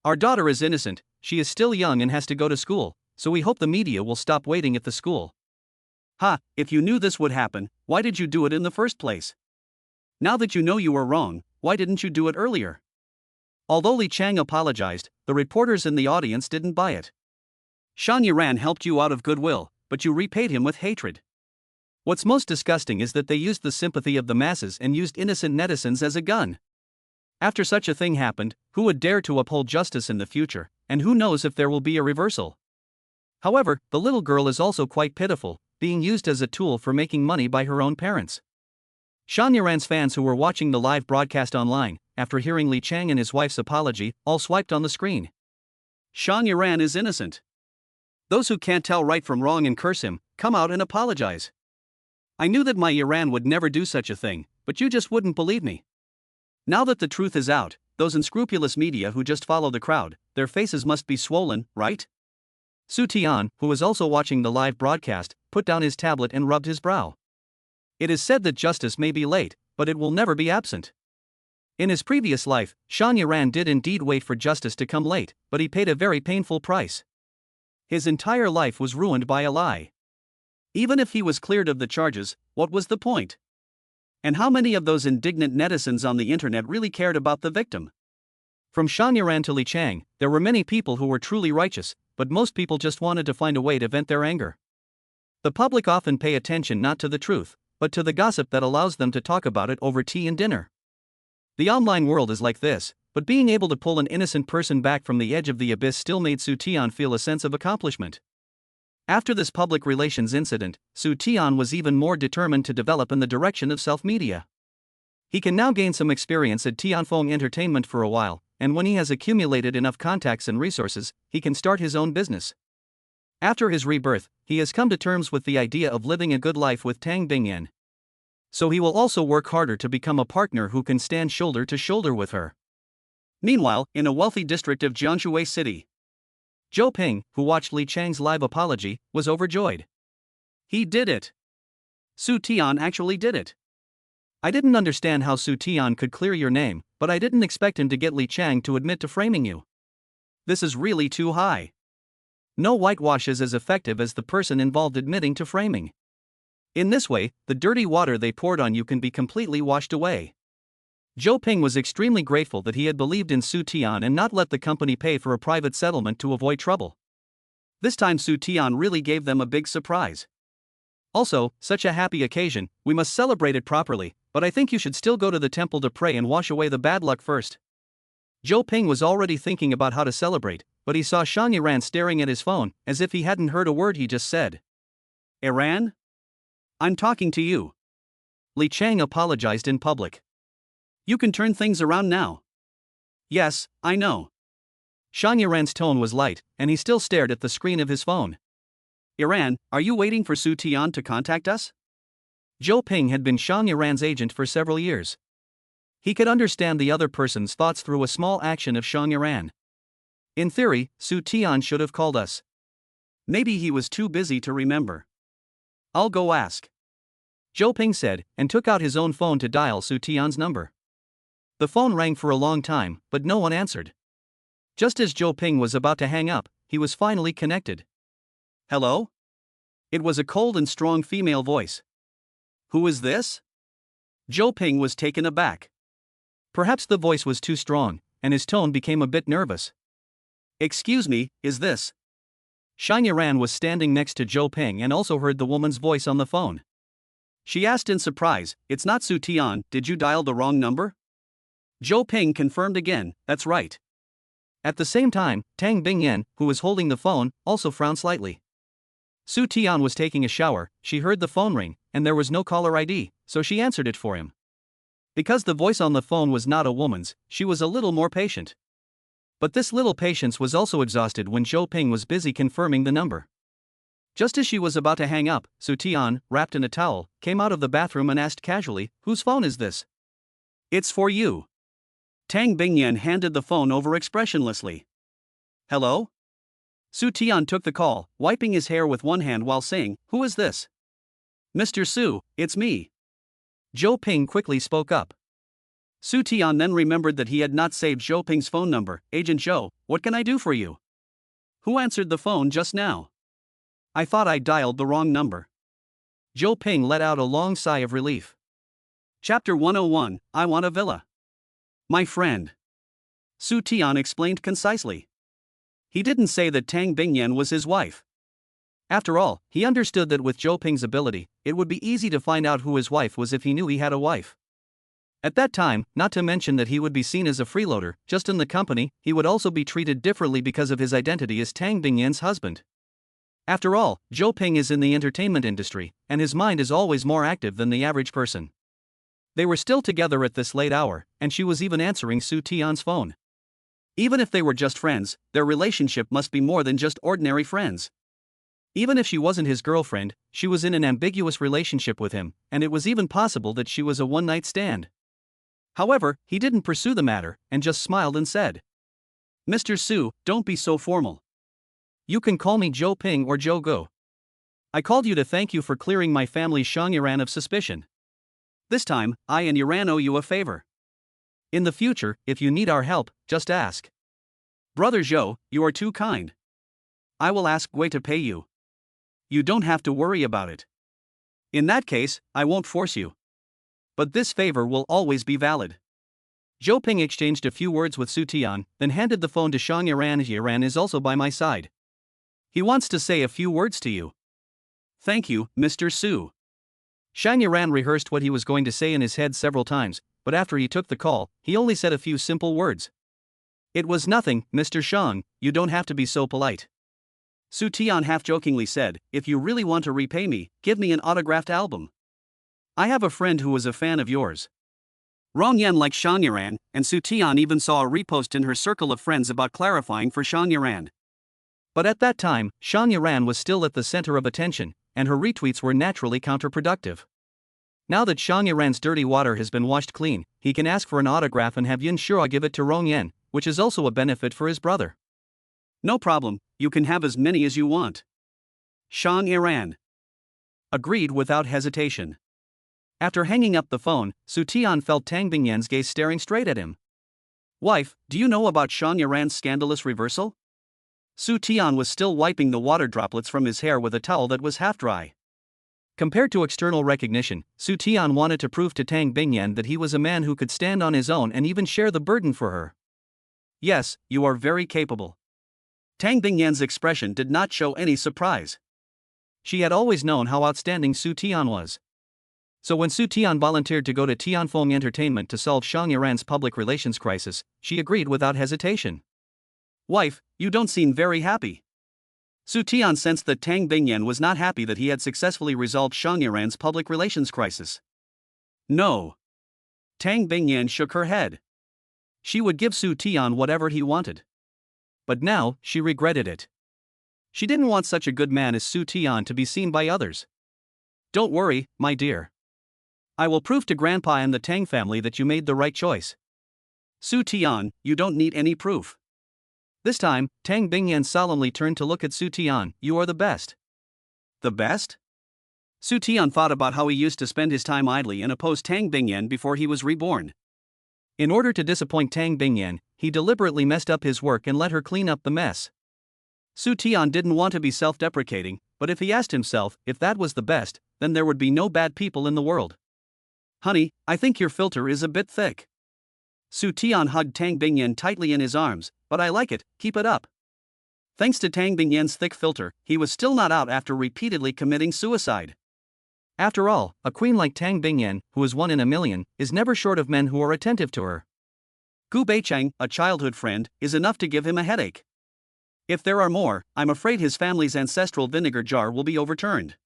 Our daughter is innocent, she is still young and has to go to school, so we hope the media will stop waiting at the school. Ha, if you knew this would happen, why did you do it in the first place? Now that you know you were wrong, why didn't you do it earlier? Although Li Qiang apologized, the reporters in the audience didn't buy it. Xiang Yiran helped you out of goodwill, but you repaid him with hatred. What's most disgusting is that they used the sympathy of the masses and used innocent netizens as a gun. After such a thing happened, who would dare to uphold justice in the future, and who knows if there will be a reversal? However, the little girl is also quite pitiful, being used as a tool for making money by her own parents. Shan Yaran's fans who were watching the live broadcast online, after hearing Li Qiang and his wife's apology, all swiped on the screen. Shan Yaran is innocent. Those who can't tell right from wrong and curse him, come out and apologize. I knew that my Yaran would never do such a thing, but you just wouldn't believe me. Now that the truth is out, those unscrupulous media who just follow the crowd, their faces must be swollen, right? Tian, who was also watching the live broadcast, put down his tablet and rubbed his brow. It is said that justice may be late, but it will never be absent. In his previous life, Shan Yaran did indeed wait for justice to come late, but he paid a very painful price. His entire life was ruined by a lie. Even if he was cleared of the charges, what was the point? And how many of those indignant netizens on the internet really cared about the victim? From Shan Yaran to Li Qiang, there were many people who were truly righteous, but most people just wanted to find a way to vent their anger. The public often pay attention not to the truth, but to the gossip that allows them to talk about it over tea and dinner. The online world is like this, but being able to pull an innocent person back from the edge of the abyss still made Tian feel a sense of accomplishment. After this public relations incident, Tian was even more determined to develop in the direction of self-media. He can now gain some experience at Tianfeng Entertainment for a while, and when he has accumulated enough contacts and resources, he can start his own business. After his rebirth, he has come to terms with the idea of living a good life with Tang Bingyan. So he will also work harder to become a partner who can stand shoulder to shoulder with her. Meanwhile, in a wealthy district of Jianshui City, Zhou Ping, who watched Li Qiang's live apology, was overjoyed. He did it. Tian actually did it. I didn't understand how Tian could clear your name, but I didn't expect him to get Li Qiang to admit to framing you. This is really too high. No whitewash is as effective as the person involved admitting to framing. In this way, the dirty water they poured on you can be completely washed away. Zhou Ping was extremely grateful that he had believed in Tian and not let the company pay for a private settlement to avoid trouble. This time Tian really gave them a big surprise. Also, such a happy occasion, we must celebrate it properly, but I think you should still go to the temple to pray and wash away the bad luck first. Zhou Ping was already thinking about how to celebrate, but he saw Shan Yaran staring at his phone, as if he hadn't heard a word he just said. Iran? I'm talking to you. Li Qiang apologized in public. You can turn things around now. Yes, I know. Shan Yaran's tone was light, and he still stared at the screen of his phone. Iran, are you waiting for Tian to contact us? Zhou Ping had been Shan Yaran's agent for several years. He could understand the other person's thoughts through a small action of Shan Yaran. In theory, Tian should have called us. Maybe he was too busy to remember. I'll go ask. Zhou Ping said, and took out his own phone to dial Tian's number. The phone rang for a long time, but no one answered. Just as Zhou Ping was about to hang up, he was finally connected. Hello? It was a cold and strong female voice. Who is this? Zhou Ping was taken aback. Perhaps the voice was too strong, and his tone became a bit nervous. Excuse me, is this? Shan Yaran was standing next to Zhou Ping and also heard the woman's voice on the phone. She asked in surprise, It's not Tian, did you dial the wrong number? Zhou Ping confirmed again, that's right. At the same time, Tang Bingyan, who was holding the phone, also frowned slightly. Tian was taking a shower, she heard the phone ring, and there was no caller ID, so she answered it for him. Because the voice on the phone was not a woman's, she was a little more patient. But this little patience was also exhausted when Zhou Ping was busy confirming the number. Just as she was about to hang up, Tian, wrapped in a towel, came out of the bathroom and asked casually, Whose phone is this? It's for you. Tang Bingyan handed the phone over expressionlessly. Hello? Tian took the call, wiping his hair with one hand while saying, Who is this? Mr. Su, it's me. Zhou Ping quickly spoke up. Tian then remembered that he had not saved Zhou Ping's phone number. Agent Zhou, what can I do for you? Who answered the phone just now? I thought I dialed the wrong number. Zhou Ping let out a long sigh of relief. Chapter 101, I want a villa. My friend. Tian explained concisely. He didn't say that Tang Bingyan was his wife. After all, he understood that with Zhou Ping's ability, it would be easy to find out who his wife was if he knew he had a wife. At that time, not to mention that he would be seen as a freeloader, just in the company, he would also be treated differently because of his identity as Tang Bingyan's husband. After all, Zhou Ping is in the entertainment industry, and his mind is always more active than the average person. They were still together at this late hour, and she was even answering Su Tian's phone. Even if they were just friends, their relationship must be more than just ordinary friends. Even if she wasn't his girlfriend, she was in an ambiguous relationship with him, and it was even possible that she was a one-night stand. However, he didn't pursue the matter, and just smiled and said, "Mr. Su, don't be so formal. You can call me Zhou Ping or Zhou Go. I called you to thank you for clearing my family's Shang Yuran of suspicion. This time, I and Yuran owe you a favor. In the future, if you need our help, just ask. Brother Zhou, you are too kind. I will ask Gui to pay you. You don't have to worry about it. In that case, I won't force you. But this favor will always be valid." Zhou Ping exchanged a few words with Su Tian, then handed the phone to Shang Yuran. "Yuran is also by my side. He wants to say a few words to you." "Thank you, Mr. Su." Shang Yuran rehearsed what he was going to say in his head several times, but after he took the call, he only said a few simple words. "It was nothing, Mr. Shang, you don't have to be so polite." Su Tian half-jokingly said, "If you really want to repay me, give me an autographed album. I have a friend who was a fan of yours." Rong Yan liked Shang Yuran, and Su Tian even saw a repost in her circle of friends about clarifying for Shang Yuran. But at that time, Shang Yuran was still at the center of attention, and her retweets were naturally counterproductive. Now that Shang Yuran's dirty water has been washed clean, he can ask for an autograph and have Yin Shura give it to Rong Yan, which is also a benefit for his brother. "No problem, you can have as many as you want." Shang Yuran agreed without hesitation. After hanging up the phone, Su Tian felt Tang Bingyan's gaze staring straight at him. "Wife, do you know about Shang Yuran's scandalous reversal?" Su Tian was still wiping the water droplets from his hair with a towel that was half dry. Compared to external recognition, Su Tian wanted to prove to Tang Bingyan that he was a man who could stand on his own and even share the burden for her. "Yes, you are very capable." Tang Bingyan's expression did not show any surprise. She had always known how outstanding Su Tian was. So when Su Tian volunteered to go to Tianfeng Entertainment to solve Shang Yuran's public relations crisis, she agreed without hesitation. "Wife, you don't seem very happy." Su Tian sensed that Tang Bingyan was not happy that he had successfully resolved Shang Yuran's public relations crisis. "No." Tang Bingyan shook her head. She would give Su Tian whatever he wanted. But now, she regretted it. She didn't want such a good man as Su Tian to be seen by others. "Don't worry, my dear. I will prove to Grandpa and the Tang family that you made the right choice." "Su Tian, you don't need any proof." This time, Tang Bingyan solemnly turned to look at Su Tian. "You are the best." "The best?" Su Tian thought about how he used to spend his time idly and opposed Tang Bingyan before he was reborn. In order to disappoint Tang Bingyan, he deliberately messed up his work and let her clean up the mess. Su Tian didn't want to be self-deprecating, but if he asked himself if that was the best, then there would be no bad people in the world. "Honey, I think your filter is a bit thick." Su Tian hugged Tang Bingyan tightly in his arms. "But I like it, keep it up." Thanks to Tang Bingyan's thick filter, he was still not out after repeatedly committing suicide. After all, a queen like Tang Bingyan, who is one in a million, is never short of men who are attentive to her. Gu Beichang, a childhood friend, is enough to give him a headache. If there are more, I'm afraid his family's ancestral vinegar jar will be overturned.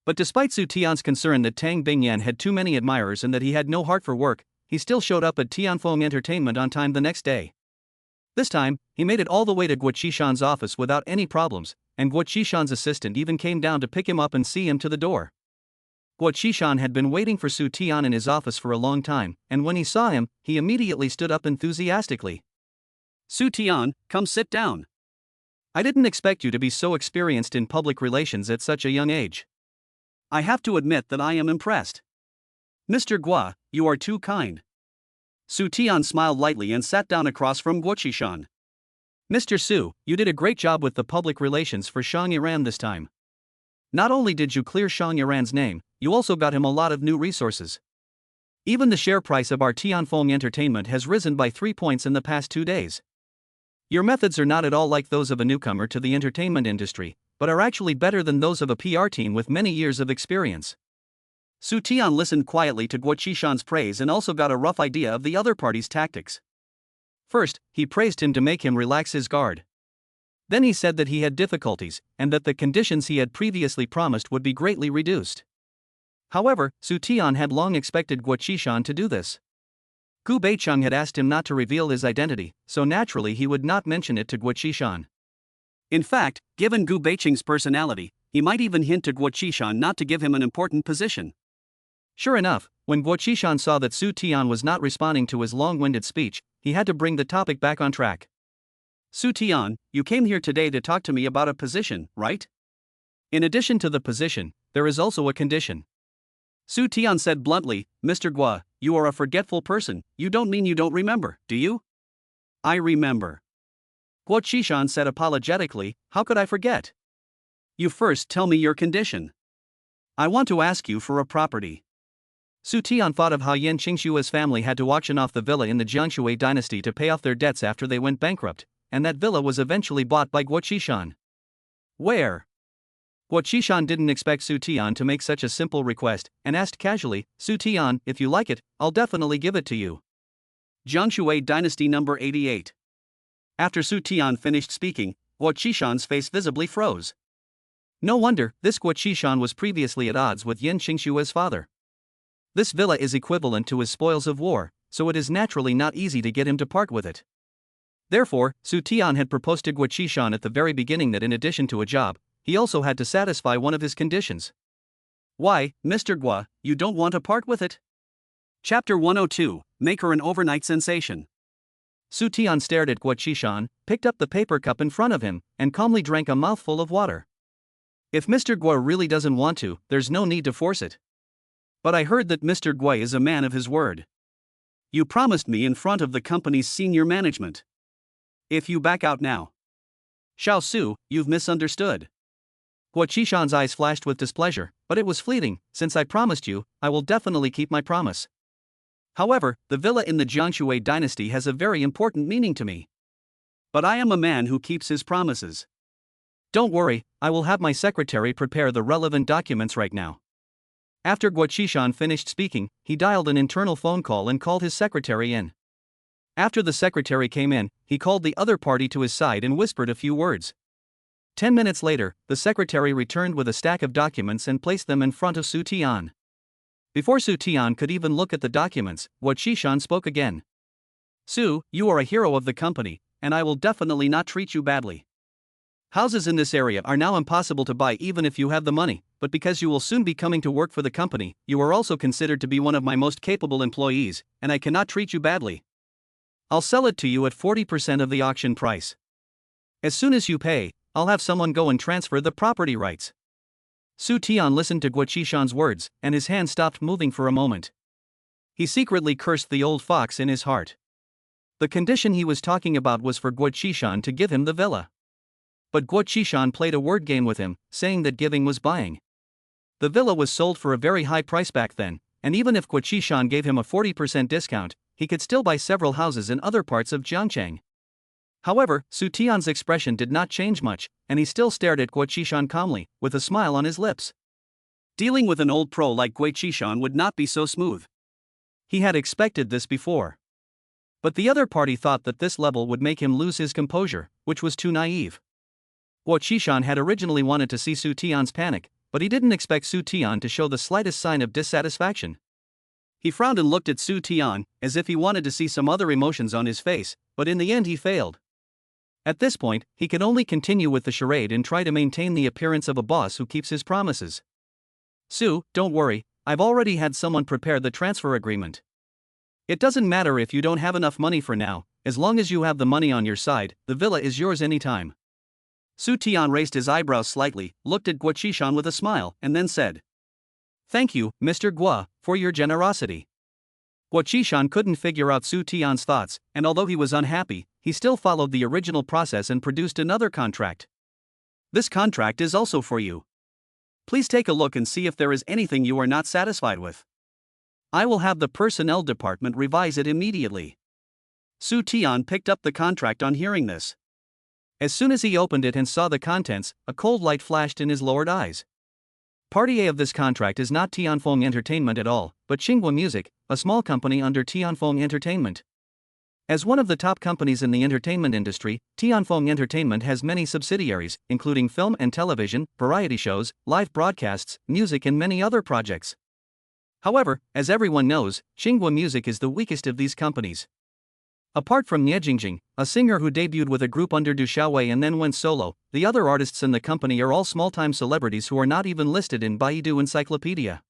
But despite Su Tian's concern that Tang Bingyan had too many admirers and that he had no heart for work, he still showed up at Tianfeng Entertainment on time the next day. This time, he made it all the way to Guo Qishan's office without any problems, and Guo Qishan's assistant even came down to pick him up and see him to the door. Guo Qishan had been waiting for Su Tian in his office for a long time, and when he saw him, he immediately stood up enthusiastically. "Su Tian, come sit down. I didn't expect you to be so experienced in public relations at such a young age. I have to admit that I am impressed. Mr. Guo, you are too kind." Su Tian smiled lightly and sat down across from Guo Qishan. "Mr. Su, you did a great job with the public relations for Shang Yuran this time. Not only did you clear Shang Yuran's name, you also got him a lot of new resources. Even the share price of our Tianfeng Entertainment has risen by 3 points in the past 2 days. Your methods are not at all like those of a newcomer to the entertainment industry, but are actually better than those of a PR team with many years of experience. Su Tian listened quietly to Guo Qishan's praise and also got a rough idea of the other party's tactics. First, he praised him to make him relax his guard. Then he said that he had difficulties, and that the conditions he had previously promised would be greatly reduced. However, Su Tian had long expected Guo Qishan to do this. Gu Beicheng had asked him not to reveal his identity, so naturally he would not mention it to Guo Qishan. In fact, given Gu Beicheng's personality, he might even hint to Guo Qishan not to give him an important position. Sure enough, when Guo Qishan saw that Su Tian was not responding to his long-winded speech, he had to bring the topic back on track. Su Tian, you came here today to talk to me about a position, right? In addition to the position, there is also a condition. Su Tian said bluntly, Mr. Guo, you are a forgetful person, you don't mean you don't remember, do you? I remember. Guo Qishan said apologetically, how could I forget? You first tell me your condition. I want to ask you for a property. Su Tian thought of how Yan Qingshua's family had to auction off the villa in the Jiangshui dynasty to pay off their debts after they went bankrupt, and that villa was eventually bought by Guo Qishan. Where? Guo Qishan didn't expect Su Tian to make such a simple request, and asked casually, Su Tian, if you like it, I'll definitely give it to you. Jiangshui dynasty number 88. After Su Tian finished speaking, Guo Qishan's face visibly froze. No wonder, this Guo Qishan was previously at odds with Yan Qingshua's father. This villa is equivalent to his spoils of war, so it is naturally not easy to get him to part with it. Therefore, Su Tian had proposed to Guo Qishan at the very beginning that in addition to a job, he also had to satisfy one of his conditions. Why, Mr. Guo, you don't want to part with it? Chapter 102, Make her an overnight sensation. Su Tian stared at Guo Qishan, picked up the paper cup in front of him, and calmly drank a mouthful of water. If Mr. Guo really doesn't want to, there's no need to force it. But I heard that Mr. Guo is a man of his word. You promised me in front of the company's senior management. If you back out now, Xiao Su, you've misunderstood. Guo Qishan's eyes flashed with displeasure, but it was fleeting. Since I promised you, I will definitely keep my promise. However, the villa in the Jiangshui dynasty has a very important meaning to me. But I am a man who keeps his promises. Don't worry, I will have my secretary prepare the relevant documents right now. After Guo Qishan finished speaking, he dialed an internal phone call and called his secretary in. After the secretary came in, he called the other party to his side and whispered a few words. 10 minutes later, the secretary returned with a stack of documents and placed them in front of Su Tian. Before Su Tian could even look at the documents, Guo Qishan spoke again. Su, you are a hero of the company, and I will definitely not treat you badly. Houses in this area are now impossible to buy even if you have the money, but because you will soon be coming to work for the company, you are also considered to be one of my most capable employees, and I cannot treat you badly. I'll sell it to you at 40% of the auction price. As soon as you pay, I'll have someone go and transfer the property rights. Su Tian listened to Guo Qishan's words, and his hand stopped moving for a moment. He secretly cursed the old fox in his heart. The condition he was talking about was for Guo Qishan to give him the villa. But Guo Qishan played a word game with him, saying that giving was buying. The villa was sold for a very high price back then, and even if Guo Qishan gave him a 40% discount, he could still buy several houses in other parts of Jiangcheng. However, Su Tian's expression did not change much, and he still stared at Guo Qishan calmly, with a smile on his lips. Dealing with an old pro like Guo Qishan would not be so smooth. He had expected this before. But the other party thought that this level would make him lose his composure, which was too naive. Guo Qishan had originally wanted to see Su Tian's panic, but he didn't expect Su Tian to show the slightest sign of dissatisfaction. He frowned and looked at Su Tian, as if he wanted to see some other emotions on his face, but in the end he failed. At this point, he could only continue with the charade and try to maintain the appearance of a boss who keeps his promises. Su, don't worry, I've already had someone prepare the transfer agreement. It doesn't matter if you don't have enough money for now, as long as you have the money on your side, the villa is yours anytime. Su Tian raised his eyebrows slightly, looked at Guo Qishan with a smile, and then said, Thank you, Mr. Guo, for your generosity. Guo Qishan couldn't figure out Su Tian's thoughts, and although he was unhappy, he still followed the original process and produced another contract. This contract is also for you. Please take a look and see if there is anything you are not satisfied with. I will have the personnel department revise it immediately. Su Tian picked up the contract on hearing this. As soon as he opened it and saw the contents, a cold light flashed in his lowered eyes. Party A of this contract is not Tianfeng Entertainment at all, but Tsinghua Music, a small company under Tianfeng Entertainment. As one of the top companies in the entertainment industry, Tianfeng Entertainment has many subsidiaries, including film and television, variety shows, live broadcasts, music and many other projects. However, as everyone knows, Tsinghua Music is the weakest of these companies. Apart from Li Qiang, a singer who debuted with a group under Du Xiaowei and then went solo, the other artists in the company are all small-time celebrities who are not even listed in Baidu Encyclopedia.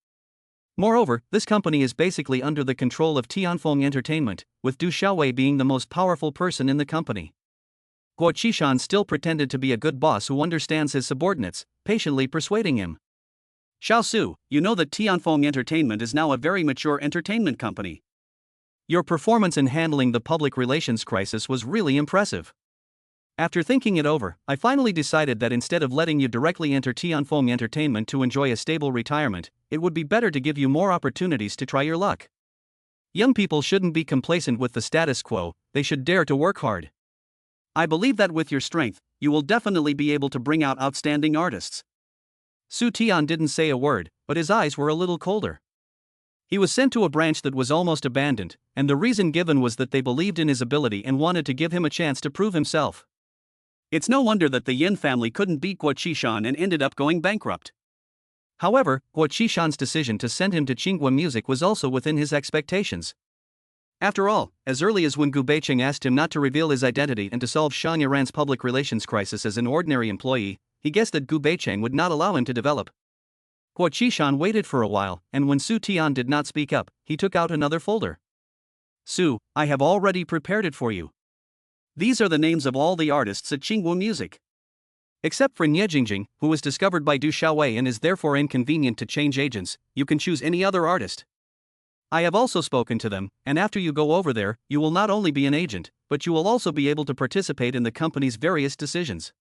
Moreover, this company is basically under the control of Tianfeng Entertainment, with Du Xiaowei being the most powerful person in the company. Guo Qishan still pretended to be a good boss who understands his subordinates, patiently persuading him. Xiao Su, you know that Tianfeng Entertainment is now a very mature entertainment company. Your performance in handling the public relations crisis was really impressive. After thinking it over, I finally decided that instead of letting you directly enter Tianfeng Entertainment to enjoy a stable retirement, it would be better to give you more opportunities to try your luck. Young people shouldn't be complacent with the status quo, they should dare to work hard. I believe that with your strength, you will definitely be able to bring out outstanding artists. Su Tian didn't say a word, but his eyes were a little colder. He was sent to a branch that was almost abandoned, and the reason given was that they believed in his ability and wanted to give him a chance to prove himself. It's no wonder that the Yin family couldn't beat Guo Qishan and ended up going bankrupt. However, Guo Qishan's decision to send him to Tsinghua Music was also within his expectations. After all, as early as when Gu Beicheng asked him not to reveal his identity and to solve Shan Yaran's public relations crisis as an ordinary employee, he guessed that Gu Beicheng would not allow him to develop. Guo Qishan waited for a while, and when Su Tian did not speak up, he took out another folder. Su, I have already prepared it for you. These are the names of all the artists at Tsinghua Music. Except for Nye Jingjing, who was discovered by Du Xiaowei and is therefore inconvenient to change agents, you can choose any other artist. I have also spoken to them, and after you go over there, you will not only be an agent, but you will also be able to participate in the company's various decisions.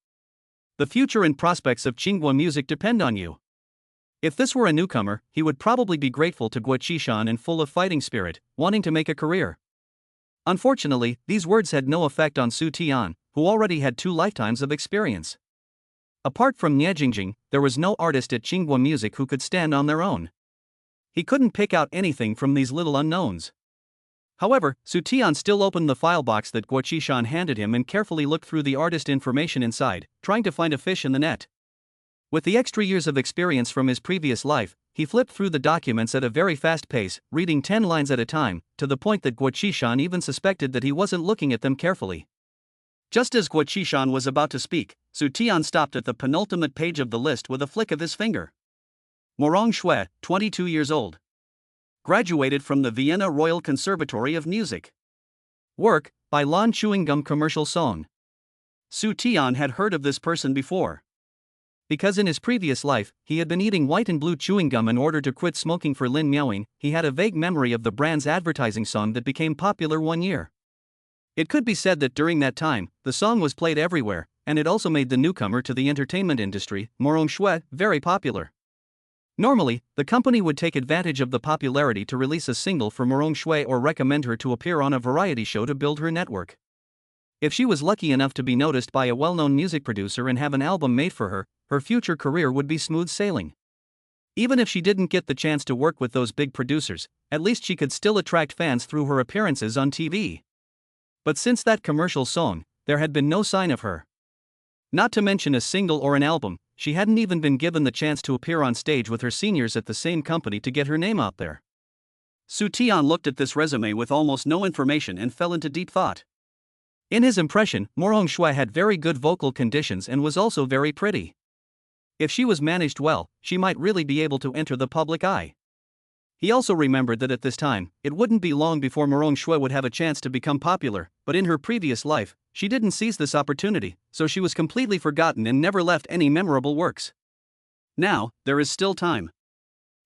The future and prospects of Tsinghua Music depend on you. If this were a newcomer, he would probably be grateful to Guo Qishan and full of fighting spirit, wanting to make a career. Unfortunately, these words had no effect on Su Tian, who already had 2 lifetimes of experience. Apart from Nye Jingjing, there was no artist at Tsinghua Music who could stand on their own. He couldn't pick out anything from these little unknowns. However, Su Tian still opened the file box that Guo Qishan handed him and carefully looked through the artist information inside, trying to find a fish in the net. With the extra years of experience from his previous life, he flipped through the documents at a very fast pace, reading 10 lines at a time, to the point that Guo Qishan even suspected that he wasn't looking at them carefully. Just as Guo Qishan was about to speak, Su Tian stopped at the penultimate page of the list with a flick of his finger. Morong Shui, 22 years old. Graduated from the Vienna Royal Conservatory of Music. Work, by Lan Chewing Gum Commercial Song. Su Tian had heard of this person before. Because in his previous life, he had been eating white and blue chewing gum in order to quit smoking for Lin Miaoing, he had a vague memory of the brand's advertising song that became popular one year. It could be said that during that time, the song was played everywhere, and it also made the newcomer to the entertainment industry, Morong Shui, very popular. Normally, the company would take advantage of the popularity to release a single for Morong Shui or recommend her to appear on a variety show to build her network. If she was lucky enough to be noticed by a well-known music producer and have an album made for her, her future career would be smooth sailing. Even if she didn't get the chance to work with those big producers, at least she could still attract fans through her appearances on TV. But since that commercial song, there had been no sign of her. Not to mention a single or an album, she hadn't even been given the chance to appear on stage with her seniors at the same company to get her name out there. Su Tian looked at this resume with almost no information and fell into deep thought. In his impression, Morong Shui had very good vocal conditions and was also very pretty. If she was managed well, she might really be able to enter the public eye. He also remembered that at this time, it wouldn't be long before Morong Shui would have a chance to become popular, but in her previous life, she didn't seize this opportunity, so she was completely forgotten and never left any memorable works. Now, there is still time.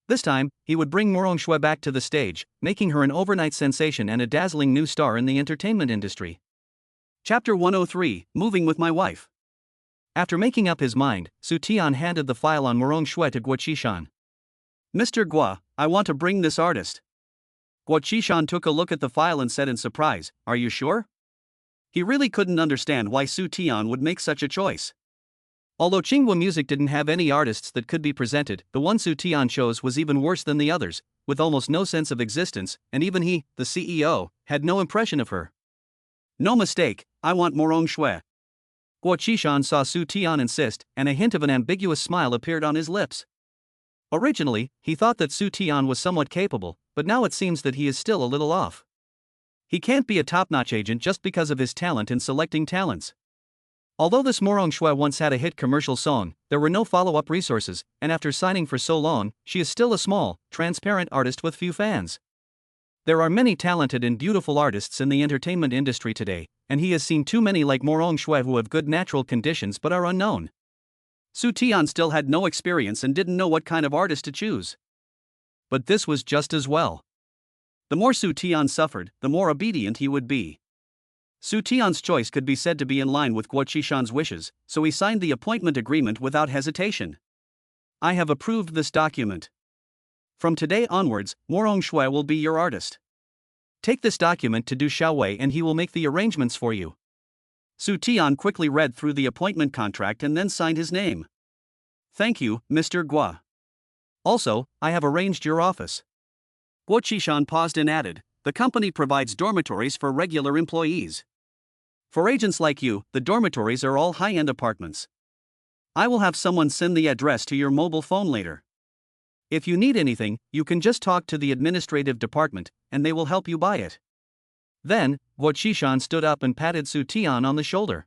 This time, he would bring Morong Shui back to the stage, making her an overnight sensation and a dazzling new star in the entertainment industry. Chapter 103, Moving with My Wife. After making up his mind, Su Tian handed the file on Morong Shui to Guo Qishan. Mr. Guo, I want to bring this artist. Guo Qishan took a look at the file and said in surprise, Are you sure? He really couldn't understand why Su Tian would make such a choice. Although Tsinghua Music didn't have any artists that could be presented, the one Su Tian chose was even worse than the others, with almost no sense of existence, and even he, the CEO, had no impression of her. No mistake, I want Morong Shui. Guo Qishan saw Su Tian insist, and a hint of an ambiguous smile appeared on his lips. Originally, he thought that Su Tian was somewhat capable, but now it seems that he is still a little off. He can't be a top-notch agent just because of his talent in selecting talents. Although this Morong Shui once had a hit commercial song, there were no follow-up resources, and after signing for so long, she is still a small, transparent artist with few fans. There are many talented and beautiful artists in the entertainment industry today, and he has seen too many like Morong Shui who have good natural conditions but are unknown. Su Tian still had no experience and didn't know what kind of artist to choose. But this was just as well. The more Su Tian suffered, the more obedient he would be. Su Tian's choice could be said to be in line with Guo Qishan's wishes, so he signed the appointment agreement without hesitation. I have approved this document. From today onwards, Morong Shui will be your artist. Take this document to Du Xiaowei and he will make the arrangements for you. Su Tian quickly read through the appointment contract and then signed his name. Thank you, Mr. Guo. Also, I have arranged your office. Guo Qishan paused and added, the company provides dormitories for regular employees. For agents like you, the dormitories are all high-end apartments. I will have someone send the address to your mobile phone later. If you need anything, you can just talk to the administrative department, and they will help you buy it. Then, Guo Qishan stood up and patted Su Tian on the shoulder.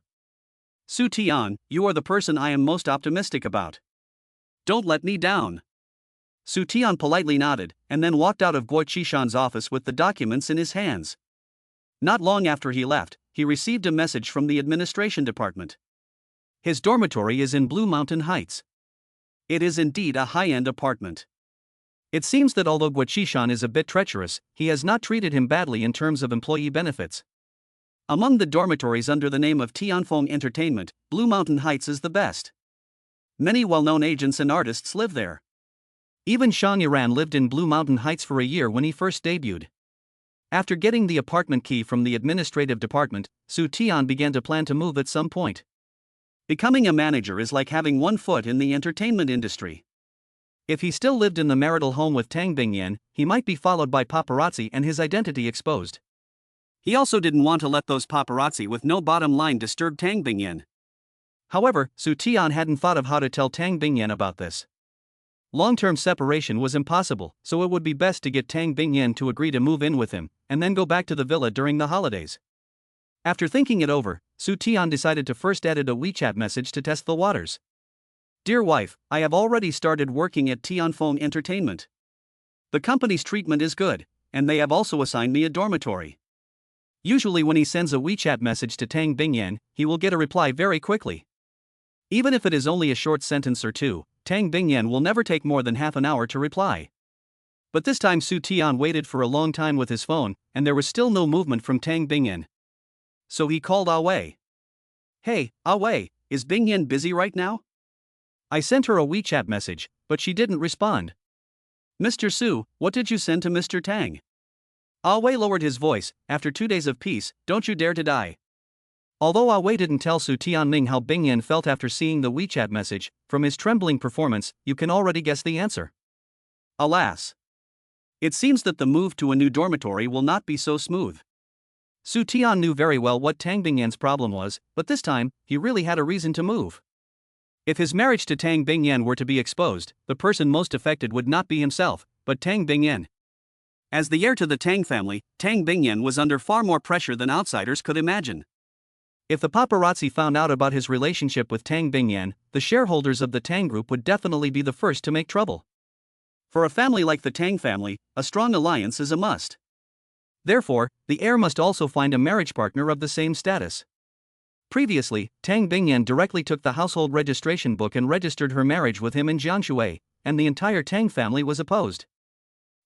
Su Tian, you are the person I am most optimistic about. Don't let me down. Su Tian politely nodded, and then walked out of Guo Qishan's office with the documents in his hands. Not long after he left, he received a message from the administration department. His dormitory is in Blue Mountain Heights. It is indeed a high-end apartment. It seems that although Guo Qishan is a bit treacherous, he has not treated him badly in terms of employee benefits. Among the dormitories under the name of Tianfeng Entertainment, Blue Mountain Heights is the best. Many well-known agents and artists live there. Even Shang Yiran lived in Blue Mountain Heights for a year when he first debuted. After getting the apartment key from the administrative department, Su Tian began to plan to move at some point. Becoming a manager is like having one foot in the entertainment industry. If he still lived in the marital home with Tang Bingyan, he might be followed by paparazzi and his identity exposed. He also didn't want to let those paparazzi with no bottom line disturb Tang Bingyan. However, Su Tian hadn't thought of how to tell Tang Bingyan about this. Long-term separation was impossible, so it would be best to get Tang Bingyan to agree to move in with him, and then go back to the villa during the holidays. After thinking it over, Su Tian decided to first edit a WeChat message to test the waters. Dear wife, I have already started working at Tianfeng Entertainment. The company's treatment is good, and they have also assigned me a dormitory. Usually when he sends a WeChat message to Tang Bingyan, he will get a reply very quickly. Even if it is only a short sentence or two, Tang Bingyan will never take more than half an hour to reply. But this time Su Tian waited for a long time with his phone, and there was still no movement from Tang Bingyan. So he called Wei. Hey, Wei, is Bingyan busy right now? I sent her a WeChat message, but she didn't respond. Mr. Su, what did you send to Mr. Tang? Wei lowered his voice, after 2 days of peace, don't you dare to die. Although Wei didn't tell Su Tianming how Bingyan felt after seeing the WeChat message, from his trembling performance, you can already guess the answer. Alas. It seems that the move to a new dormitory will not be so smooth. Su Tian knew very well what Tang Bingyan's problem was, but this time, he really had a reason to move. If his marriage to Tang Bingyan were to be exposed, the person most affected would not be himself, but Tang Bingyan. As the heir to the Tang family, Tang Bingyan was under far more pressure than outsiders could imagine. If the paparazzi found out about his relationship with Tang Bingyan, the shareholders of the Tang Group would definitely be the first to make trouble. For a family like the Tang family, a strong alliance is a must. Therefore, the heir must also find a marriage partner of the same status. Previously, Tang Bingyan directly took the household registration book and registered her marriage with him in Jianshui, and the entire Tang family was opposed.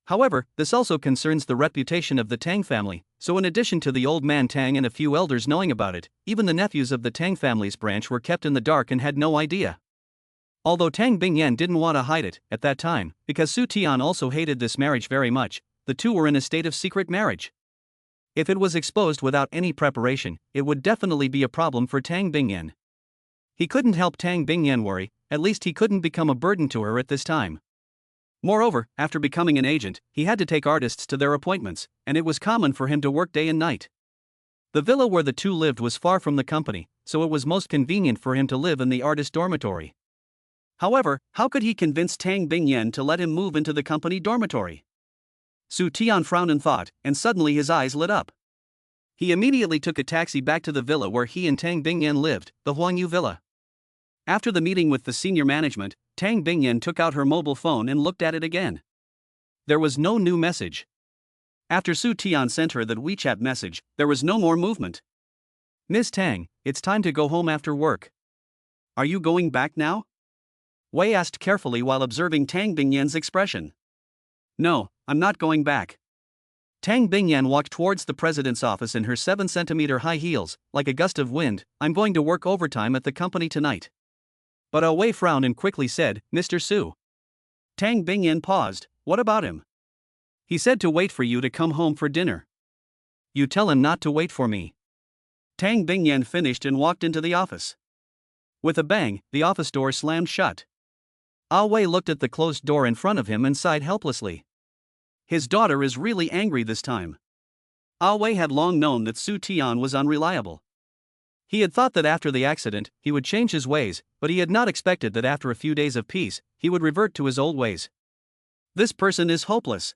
However, this also concerns the reputation of the Tang family, so in addition to the old man Tang and a few elders knowing about it, even the nephews of the Tang family's branch were kept in the dark and had no idea. Although Tang Bingyan didn't want to hide it at that time, because Su Tian also hated this marriage very much, the two were in a state of secret marriage. If it was exposed without any preparation, it would definitely be a problem for Tang Bingyan. He couldn't help Tang Bingyan worry, at least he couldn't become a burden to her at this time. Moreover, after becoming an agent, he had to take artists to their appointments, and it was common for him to work day and night. The villa where the two lived was far from the company, so it was most convenient for him to live in the artist dormitory. However, how could he convince Tang Bingyan to let him move into the company dormitory? Su Tian frowned in thought, and suddenly his eyes lit up. He immediately took a taxi back to the villa where he and Tang Bingyan lived, the Huangyu Villa. After the meeting with the senior management, Tang Bingyan took out her mobile phone and looked at it again. There was no new message. After Su Tian sent her that WeChat message, there was no more movement. "Miss Tang, it's time to go home after work. Are you going back now?" Wei asked carefully while observing Tang Bingyan's expression. "No, I'm not going back." Tang Bingyan walked towards the president's office in her 7-centimeter high heels, like a gust of wind. "I'm going to work overtime at the company tonight." But Wei frowned and quickly said, "Mr. Su." Tang Bingyan paused. "What about him?" "He said to wait for you to come home for dinner." "You tell him not to wait for me." Tang Bingyan finished and walked into the office. With a bang, the office door slammed shut. Wei looked at the closed door in front of him and sighed helplessly. His daughter is really angry this time. Wei had long known that Su Tian was unreliable. He had thought that after the accident, he would change his ways, but he had not expected that after a few days of peace, he would revert to his old ways. This person is hopeless.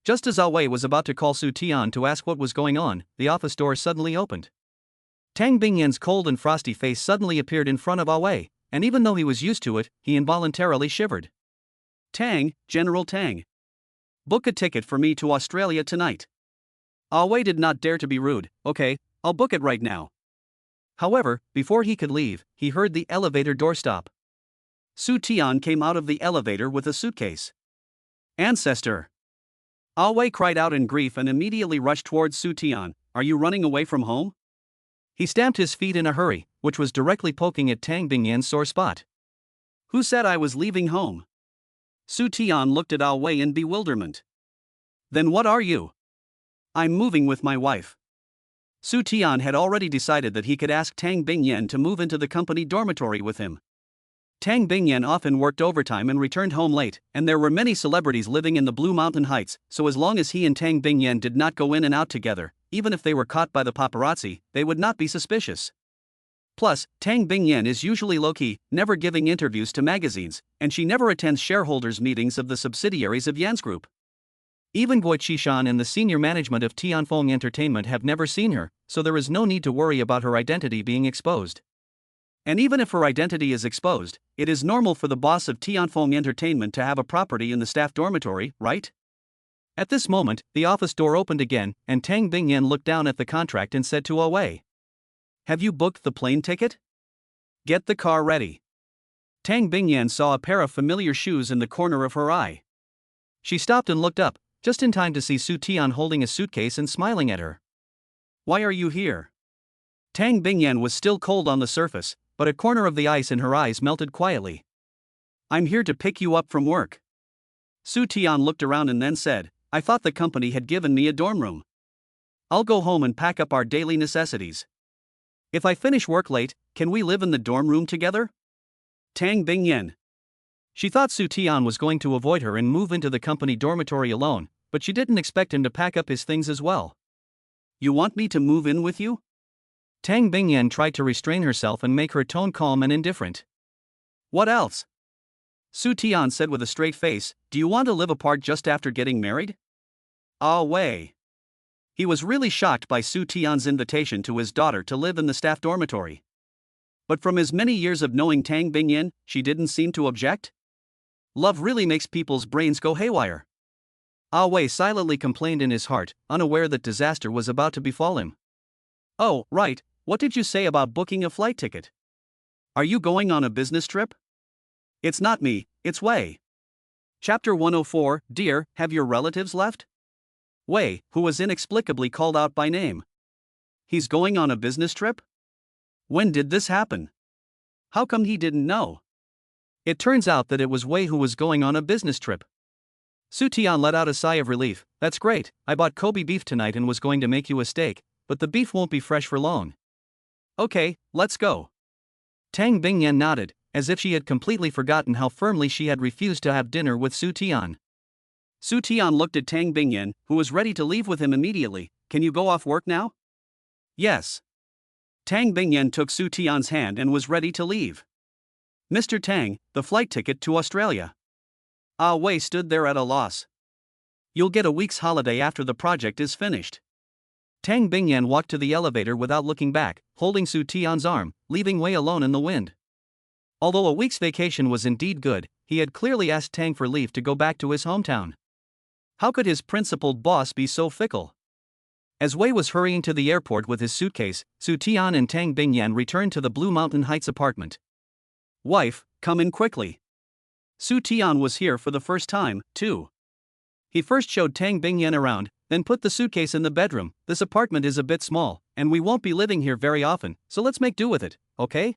Just as Wei was about to call Su Tian to ask what was going on, the office door suddenly opened. Tang Bingyan's cold and frosty face suddenly appeared in front of Wei, and even though he was used to it, he involuntarily shivered. "Tang, General Tang. Book a ticket for me to Australia tonight." Wei did not dare to be rude. "Okay, I'll book it right now." However, before he could leave, he heard the elevator door stop. Su Tian came out of the elevator with a suitcase. "Ancestor!" Wei cried out in grief and immediately rushed towards Su Tian. "Are you running away from home?" He stamped his feet in a hurry, which was directly poking at Tang Bingyan's sore spot. "Who said I was leaving home?" Su Tian looked at Wei in bewilderment. "Then what are you?" "I'm moving with my wife." Su Tian had already decided that he could ask Tang Bingyan to move into the company dormitory with him. Tang Bingyan often worked overtime and returned home late, and there were many celebrities living in the Blue Mountain Heights, so as long as he and Tang Bingyan did not go in and out together, even if they were caught by the paparazzi, they would not be suspicious. Plus, Tang Bingyan is usually low-key, never giving interviews to magazines, and she never attends shareholders' meetings of the subsidiaries of Yan's Group. Even Guo Qishan and the senior management of Tianfeng Entertainment have never seen her, so there is no need to worry about her identity being exposed. And even if her identity is exposed, it is normal for the boss of Tianfeng Entertainment to have a property in the staff dormitory, right? At this moment, the office door opened again, and Tang Bingyan looked down at the contract and said to Wei, "Have you booked the plane ticket? Get the car ready." Tang Bingyan saw a pair of familiar shoes in the corner of her eye. She stopped and looked up, just in time to see Su Tian holding a suitcase and smiling at her. "Why are you here?" Tang Bingyan was still cold on the surface, but a corner of the ice in her eyes melted quietly. "I'm here to pick you up from work." Su Tian looked around and then said, "I thought the company had given me a dorm room. I'll go home and pack up our daily necessities. If I finish work late, can we live in the dorm room together?" Tang Bingyan. She thought Su Tian was going to avoid her and move into the company dormitory alone, but she didn't expect him to pack up his things as well. "You want me to move in with you?" Tang Bingyan tried to restrain herself and make her tone calm and indifferent. "What else?" Su Tian said with a straight face, "Do you want to live apart just after getting married?" Wei. He was really shocked by Su Tian's invitation to his daughter to live in the staff dormitory. But from his many years of knowing Tang Bingyan, she didn't seem to object. Love really makes people's brains go haywire. Wei silently complained in his heart, unaware that disaster was about to befall him. "Oh, right, what did you say about booking a flight ticket? Are you going on a business trip?" "It's not me, it's Wei." Chapter 104, Dear, have your relatives left? Wei, who was inexplicably called out by name. He's going on a business trip? When did this happen? How come he didn't know? It turns out that it was Wei who was going on a business trip. Su Tian let out a sigh of relief. That's great, I bought Kobe beef tonight and was going to make you a steak, but the beef won't be fresh for long. Okay, let's go. Tang Bingyan nodded, as if she had completely forgotten how firmly she had refused to have dinner with Su Tian. Su Tian looked at Tang Bingyan, who was ready to leave with him immediately. Can you go off work now? Yes. Tang Bingyan took Su Tian's hand and was ready to leave. Mr. Tang, the flight ticket to Australia. Ah Wei stood there at a loss. You'll get a week's holiday after the project is finished. Tang Bingyan walked to the elevator without looking back, holding Su Tian's arm, leaving Wei alone in the wind. Although a week's vacation was indeed good, he had clearly asked Tang for leave to go back to his hometown. How could his principled boss be so fickle? As Wei was hurrying to the airport with his suitcase, Su Tian and Tang Bingyan returned to the Blue Mountain Heights apartment. Wife, come in quickly. Su Tian was here for the first time, too. He first showed Tang Bingyan around, then put the suitcase in the bedroom. This apartment is a bit small, and we won't be living here very often, so let's make do with it, okay?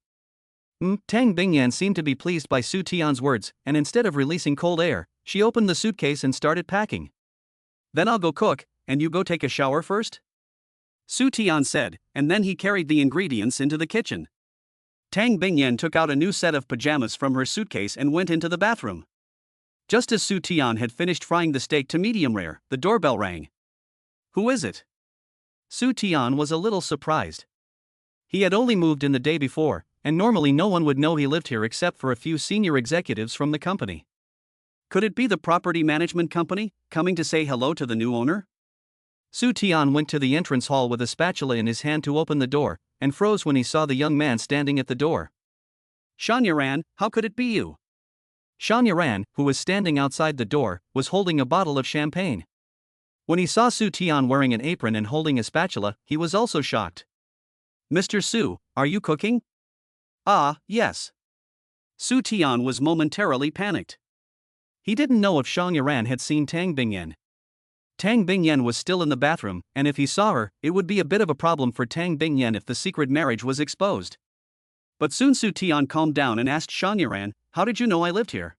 Tang Bingyan seemed to be pleased by Su Tian's words, and instead of releasing cold air, she opened the suitcase and started packing. Then I'll go cook, and you go take a shower first? Su Tian said, and then he carried the ingredients into the kitchen. Tang Bingyan took out a new set of pajamas from her suitcase and went into the bathroom. Just as Su Tian had finished frying the steak to medium rare, the doorbell rang. Who is it? Su Tian was a little surprised. He had only moved in the day before, and normally no one would know he lived here except for a few senior executives from the company. Could it be the property management company, coming to say hello to the new owner? Su Tian went to the entrance hall with a spatula in his hand to open the door, and froze when he saw the young man standing at the door. Shan Yaran, how could it be you? Shan Yaran, who was standing outside the door, was holding a bottle of champagne. When he saw Su Tian wearing an apron and holding a spatula, he was also shocked. Mr. Su, are you cooking? Ah, yes. Su Tian was momentarily panicked. He didn't know if Shan Yaran had seen Tang Bingyan. Tang Bingyan was still in the bathroom, and if he saw her, it would be a bit of a problem for Tang Bingyan if the secret marriage was exposed. But soon Su Tian calmed down and asked Shan Yaran, how did you know I lived here?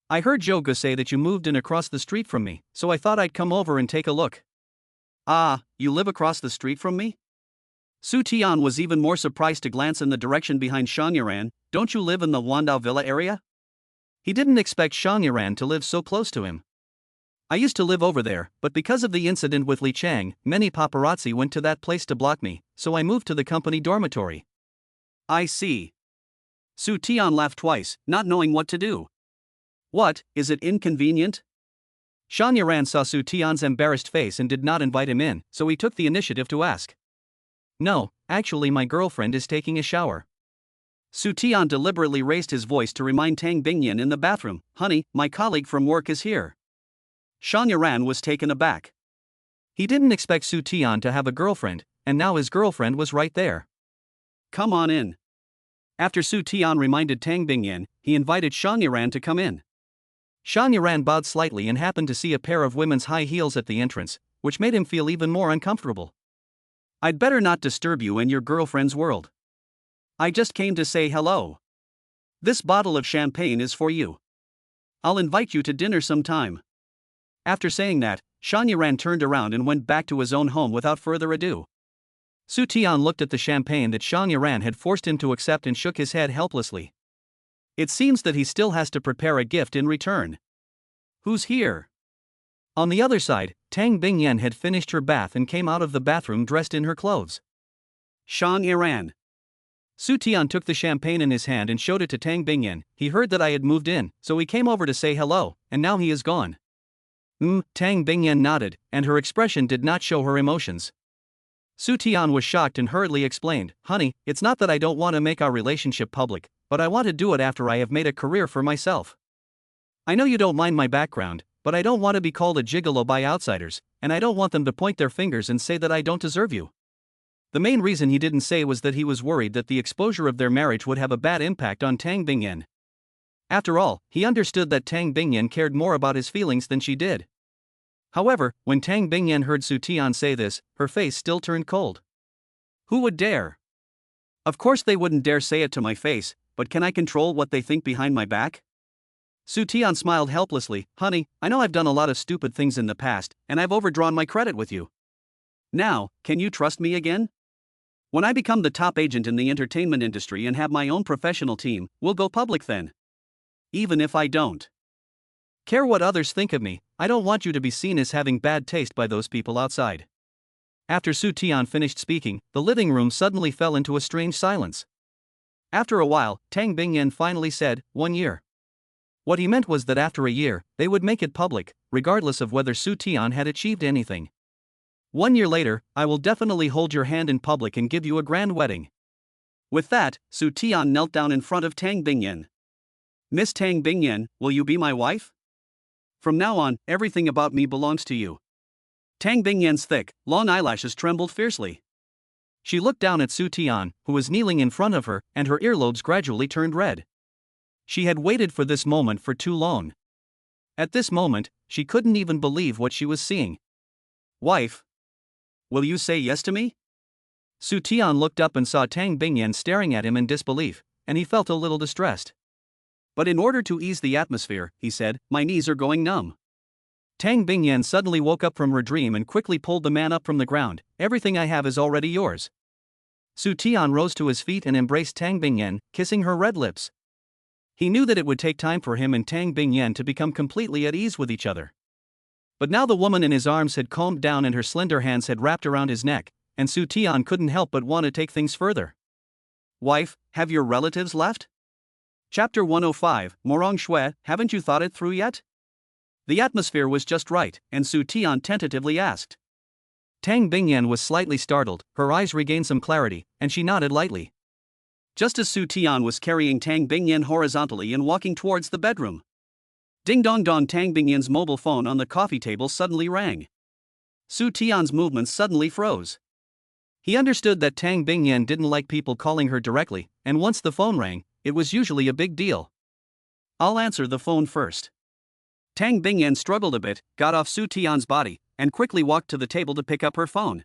I heard Joga say that you moved in across the street from me, so I thought I'd come over and take a look. Ah, you live across the street from me? Su Tian was even more surprised to glance in the direction behind Shan Yaran. Don't you live in the Wandao Villa area? He didn't expect Shan Yaran to live so close to him. I used to live over there, but because of the incident with Li Qiang, many paparazzi went to that place to block me, so I moved to the company dormitory. I see. Su Tian laughed twice, not knowing what to do. What, is it inconvenient? Shan Yaran saw Su Tian's embarrassed face and did not invite him in, so he took the initiative to ask. No, actually my girlfriend is taking a shower. Su Tian deliberately raised his voice to remind Tang Bingyan in the bathroom, honey, my colleague from work is here. Shan Yaran was taken aback. He didn't expect Su Tian to have a girlfriend, and now his girlfriend was right there. Come on in. After Su Tian reminded Tang Bingyan, he invited Shan Yaran to come in. Shan Yaran bowed slightly and happened to see a pair of women's high heels at the entrance, which made him feel even more uncomfortable. I'd better not disturb you in your girlfriend's world. I just came to say hello. This bottle of champagne is for you. I'll invite you to dinner sometime. After saying that, Shan Yaran turned around and went back to his own home without further ado. Su Tian looked at the champagne that Shan Yaran had forced him to accept and shook his head helplessly. It seems that he still has to prepare a gift in return. Who's here? On the other side, Tang Bingyan had finished her bath and came out of the bathroom dressed in her clothes. Shan Yaran. Su Tian took the champagne in his hand and showed it to Tang Bingyan. He heard that I had moved in, so he came over to say hello, and now he is gone. Tang Bingyan nodded, and her expression did not show her emotions. Su Tian was shocked and hurriedly explained, honey, it's not that I don't want to make our relationship public, but I want to do it after I have made a career for myself. I know you don't mind my background, but I don't want to be called a gigolo by outsiders, and I don't want them to point their fingers and say that I don't deserve you. The main reason he didn't say was that he was worried that the exposure of their marriage would have a bad impact on Tang Bingyan. After all, he understood that Tang Bingyan cared more about his feelings than she did. However, when Tang Bingyan heard Su Tian say this, her face still turned cold. Who would dare? Of course they wouldn't dare say it to my face, but can I control what they think behind my back? Su Tian smiled helplessly. Honey, I know I've done a lot of stupid things in the past, and I've overdrawn my credit with you. Now, can you trust me again? When I become the top agent in the entertainment industry and have my own professional team, we'll go public then. Even if I don't care what others think of me, I don't want you to be seen as having bad taste by those people outside. After Su Tian finished speaking, the living room suddenly fell into a strange silence. After a while, Tang Bingyan finally said, 1 year. What he meant was that after a year, they would make it public, regardless of whether Su Tian had achieved anything. 1 year later, I will definitely hold your hand in public and give you a grand wedding. With that, Su Tian knelt down in front of Tang Bingyan. Miss Tang Bingyan, will you be my wife? From now on, everything about me belongs to you. Tang Bingyan's thick, long eyelashes trembled fiercely. She looked down at Su Tian, who was kneeling in front of her, and her earlobes gradually turned red. She had waited for this moment for too long. At this moment, she couldn't even believe what she was seeing. Wife? Will you say yes to me? Su Tian looked up and saw Tang Bingyan staring at him in disbelief, and he felt a little distressed. But in order to ease the atmosphere, he said, my knees are going numb. Tang Bingyan suddenly woke up from her dream and quickly pulled the man up from the ground. Everything I have is already yours. Su Tian rose to his feet and embraced Tang Bingyan, kissing her red lips. He knew that it would take time for him and Tang Bingyan to become completely at ease with each other. But now the woman in his arms had calmed down and her slender hands had wrapped around his neck, and Su Tian couldn't help but want to take things further. Wife, have your relatives left? Chapter 105, Morong Shui, haven't you thought it through yet? The atmosphere was just right, and Su Tian tentatively asked. Tang Bingyan was slightly startled, her eyes regained some clarity, and she nodded lightly. Just as Su Tian was carrying Tang Bingyan horizontally and walking towards the bedroom. Ding dong dong, Tang Bingyan's mobile phone on the coffee table suddenly rang. Su Tian's movements suddenly froze. He understood that Tang Bingyan didn't like people calling her directly, and once the phone rang, it was usually a big deal. I'll answer the phone first. Tang Bingyan struggled a bit, got off Su Tian's body, and quickly walked to the table to pick up her phone.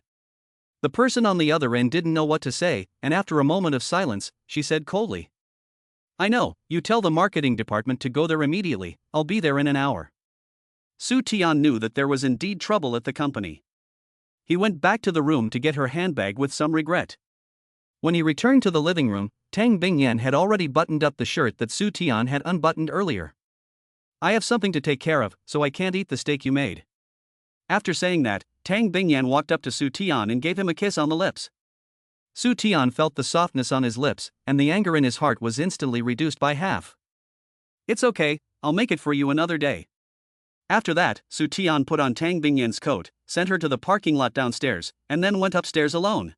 The person on the other end didn't know what to say, and after a moment of silence, she said coldly. I know, you tell the marketing department to go there immediately, I'll be there in an hour. Su Tian knew that there was indeed trouble at the company. He went back to the room to get her handbag with some regret. When he returned to the living room, Tang Bingyan had already buttoned up the shirt that Su Tian had unbuttoned earlier. I have something to take care of, so I can't eat the steak you made. After saying that, Tang Bingyan walked up to Su Tian and gave him a kiss on the lips. Su Tian felt the softness on his lips, and the anger in his heart was instantly reduced by half. It's okay, I'll make it for you another day. After that, Su Tian put on Tang Bingyan's coat, sent her to the parking lot downstairs, and then went upstairs alone.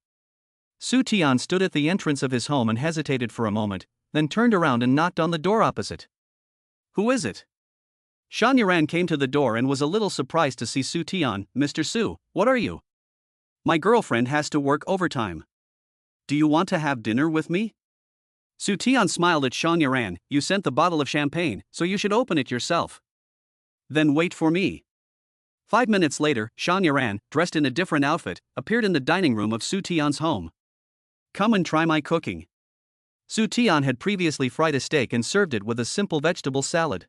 Su Tian stood at the entrance of his home and hesitated for a moment, then turned around and knocked on the door opposite. Who is it? Shan Yuran came to the door and was a little surprised to see Su Tian. Mr. Su, what are you? My girlfriend has to work overtime. Do you want to have dinner with me? Su Tian smiled at Shan Yuran. You sent the bottle of champagne, so you should open it yourself. Then wait for me. 5 minutes later, Shan Yuran, dressed in a different outfit, appeared in the dining room of Su Tian's home. Come and try my cooking. Su Tian had previously fried a steak and served it with a simple vegetable salad.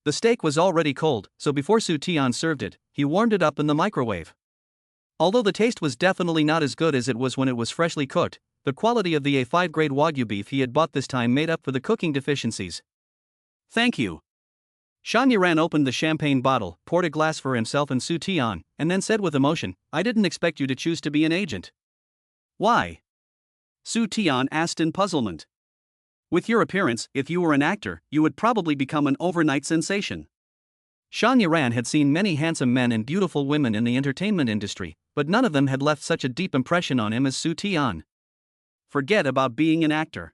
The steak was already cold, so before Su Tian served it, he warmed it up in the microwave. Although the taste was definitely not as good as it was when it was freshly cooked, the quality of the A5 grade Wagyu beef he had bought this time made up for the cooking deficiencies. Thank you. Shan Yuran opened the champagne bottle, poured a glass for himself and Su Tian, and then said with emotion, I didn't expect you to choose to be an agent. Why? Su Tian asked in puzzlement. With your appearance, if you were an actor, you would probably become an overnight sensation. Shan Yuran had seen many handsome men and beautiful women in the entertainment industry, but none of them had left such a deep impression on him as Su Tian. Forget about being an actor.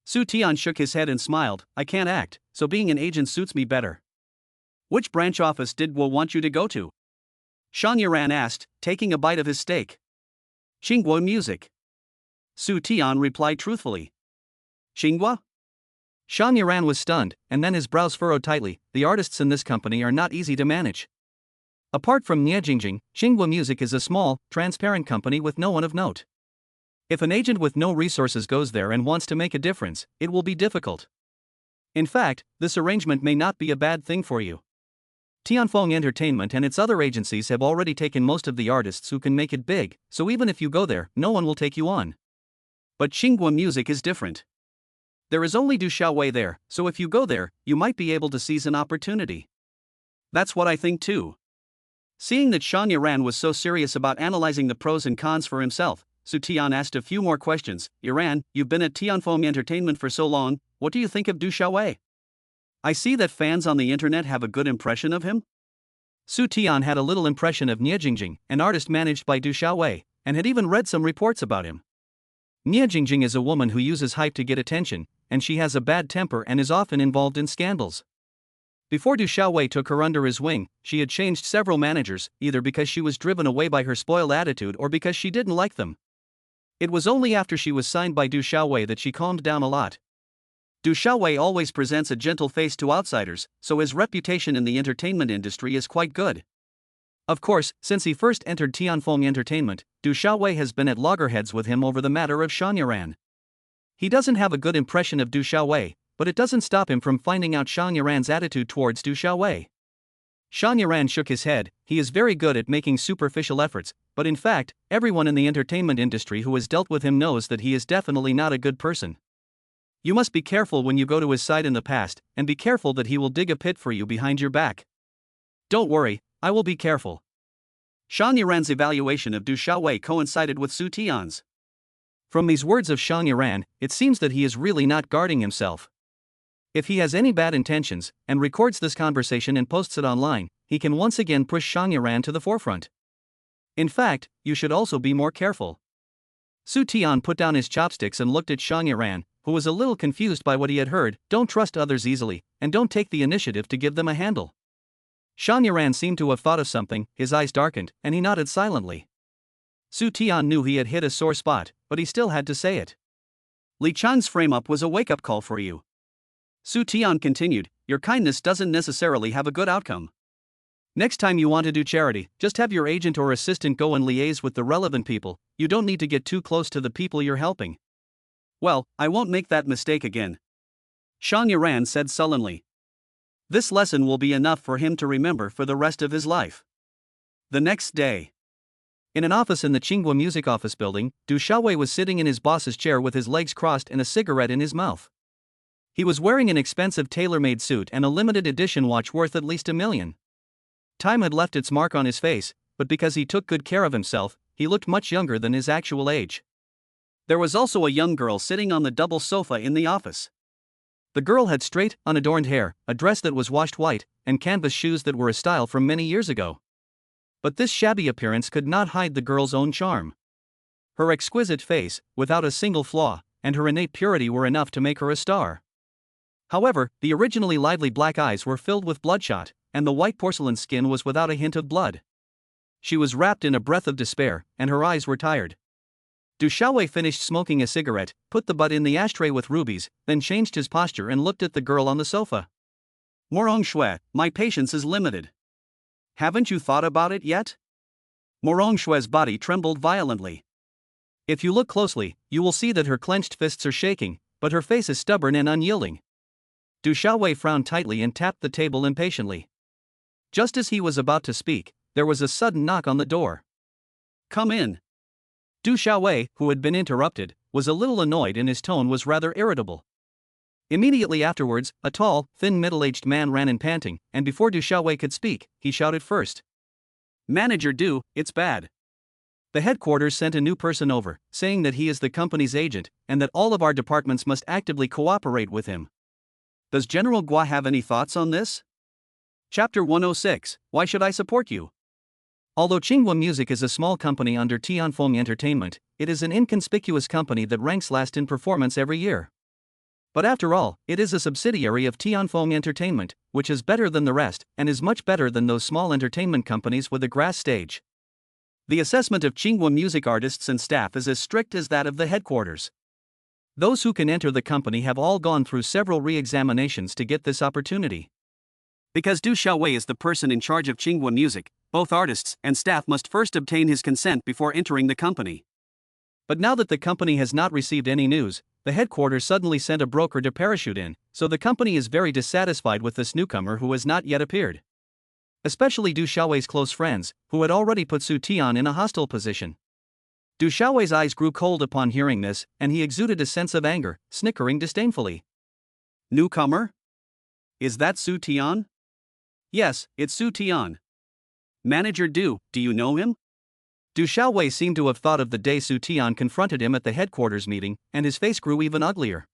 Su Tian shook his head and smiled, I can't act, so being an agent suits me better. Which branch office did Wu want you to go to? Shan Yuran asked, taking a bite of his steak. Xinguo Music. Su Tian replied truthfully. Xinguo? Shan Yuran was stunned, and then his brows furrowed tightly. The artists in this company are not easy to manage. Apart from Niejingjing, Xinguo Music is a small, transparent company with no one of note. If an agent with no resources goes there and wants to make a difference, it will be difficult. In fact, this arrangement may not be a bad thing for you. Tianfeng Entertainment and its other agencies have already taken most of the artists who can make it big, so even if you go there, no one will take you on. But Tsinghua Music is different. There is only Du Xiaowei there, so if you go there, you might be able to seize an opportunity. That's what I think too. Seeing that Shan Yiran was so serious about analyzing the pros and cons for himself, Su Tian asked a few more questions. Yiran, you've been at Tianfeng Entertainment for so long, what do you think of Du Xiaowei? I see that fans on the internet have a good impression of him. Su Tian had a little impression of Nie Jingjing, an artist managed by Du Xiaowei, and had even read some reports about him. Nie Jingjing is a woman who uses hype to get attention, and she has a bad temper and is often involved in scandals. Before Du Xiaowei took her under his wing, she had changed several managers, either because she was driven away by her spoiled attitude or because she didn't like them. It was only after she was signed by Du Xiaowei that she calmed down a lot. Du Xiaowei always presents a gentle face to outsiders, so his reputation in the entertainment industry is quite good. Of course, since he first entered Tianfeng Entertainment, Du Xiaowei has been at loggerheads with him over the matter of Shan Yiran. He doesn't have a good impression of Du Xiaowei, but it doesn't stop him from finding out Shan Yiran's attitude towards Du Xiaowei. Shan Yiran shook his head. He is very good at making superficial efforts, but in fact, everyone in the entertainment industry who has dealt with him knows that he is definitely not a good person. You must be careful when you go to his side in the past, and be careful that he will dig a pit for you behind your back. Don't worry, I will be careful. Shan Yiran's evaluation of Du Xiaowei coincided with Su Tian's. From these words of Shan Yiran, it seems that he is really not guarding himself. If he has any bad intentions, and records this conversation and posts it online, he can once again push Shan Yiran to the forefront. In fact, you should also be more careful. Su Tian put down his chopsticks and looked at Shan Yiran, who was a little confused by what he had heard. Don't trust others easily, and don't take the initiative to give them a handle. Shan Yiran seemed to have thought of something, his eyes darkened, and he nodded silently. Su Tian knew he had hit a sore spot, but he still had to say it. Li Qiang's frame-up was a wake-up call for you. Su Tian continued, your kindness doesn't necessarily have a good outcome. Next time you want to do charity, just have your agent or assistant go and liaise with the relevant people. You don't need to get too close to the people you're helping. Well, I won't make that mistake again. Shan Yiran said sullenly. This lesson will be enough for him to remember for the rest of his life. The next day. In an office in the Tsinghua Music Office building, Du Xiaowei was sitting in his boss's chair with his legs crossed and a cigarette in his mouth. He was wearing an expensive tailor-made suit and a limited edition watch worth at least $1 million. Time had left its mark on his face, but because he took good care of himself, he looked much younger than his actual age. There was also a young girl sitting on the double sofa in the office. The girl had straight, unadorned hair, a dress that was washed white, and canvas shoes that were a style from many years ago. But this shabby appearance could not hide the girl's own charm. Her exquisite face, without a single flaw, and her innate purity were enough to make her a star. However, the originally lively black eyes were filled with bloodshot, and the white porcelain skin was without a hint of blood. She was wrapped in a breath of despair, and her eyes were tired. Du Xiaowei finished smoking a cigarette, put the butt in the ashtray with rubies, then changed his posture and looked at the girl on the sofa. Morong Shui, my patience is limited. Haven't you thought about it yet? Morong Shui's body trembled violently. If you look closely, you will see that her clenched fists are shaking, but her face is stubborn and unyielding. Du Xiaowei frowned tightly and tapped the table impatiently. Just as he was about to speak, there was a sudden knock on the door. Come in. Du Xiaowei, who had been interrupted, was a little annoyed and his tone was rather irritable. Immediately afterwards, a tall, thin middle-aged man ran in panting, and before Du Xiaowei could speak, he shouted first. Manager Du, it's bad. The headquarters sent a new person over, saying that he is the company's agent, and that all of our departments must actively cooperate with him. Does General Gua have any thoughts on this? Chapter 106, Why should I support you? Although Tsinghua Music is a small company under Tianfeng Entertainment, it is an inconspicuous company that ranks last in performance every year. But after all, it is a subsidiary of Tianfeng Entertainment, which is better than the rest, and is much better than those small entertainment companies with a grass stage. The assessment of Tsinghua Music artists and staff is as strict as that of the headquarters. Those who can enter the company have all gone through several re-examinations to get this opportunity. Because Du Xiaowei is the person in charge of Tsinghua Music, both artists and staff must first obtain his consent before entering the company. But now that the company has not received any news, the headquarters suddenly sent a broker to parachute in, so the company is very dissatisfied with this newcomer who has not yet appeared. Especially Du Xiaowei's close friends, who had already put Su Tian in a hostile position. Du Xiaowei's eyes grew cold upon hearing this, and he exuded a sense of anger, snickering disdainfully. Newcomer? Is that Su Tian? Yes, it's Su Tian. Manager Du, do you know him? Du Xiaowei seemed to have thought of the day Su Tian confronted him at the headquarters meeting, and his face grew even uglier.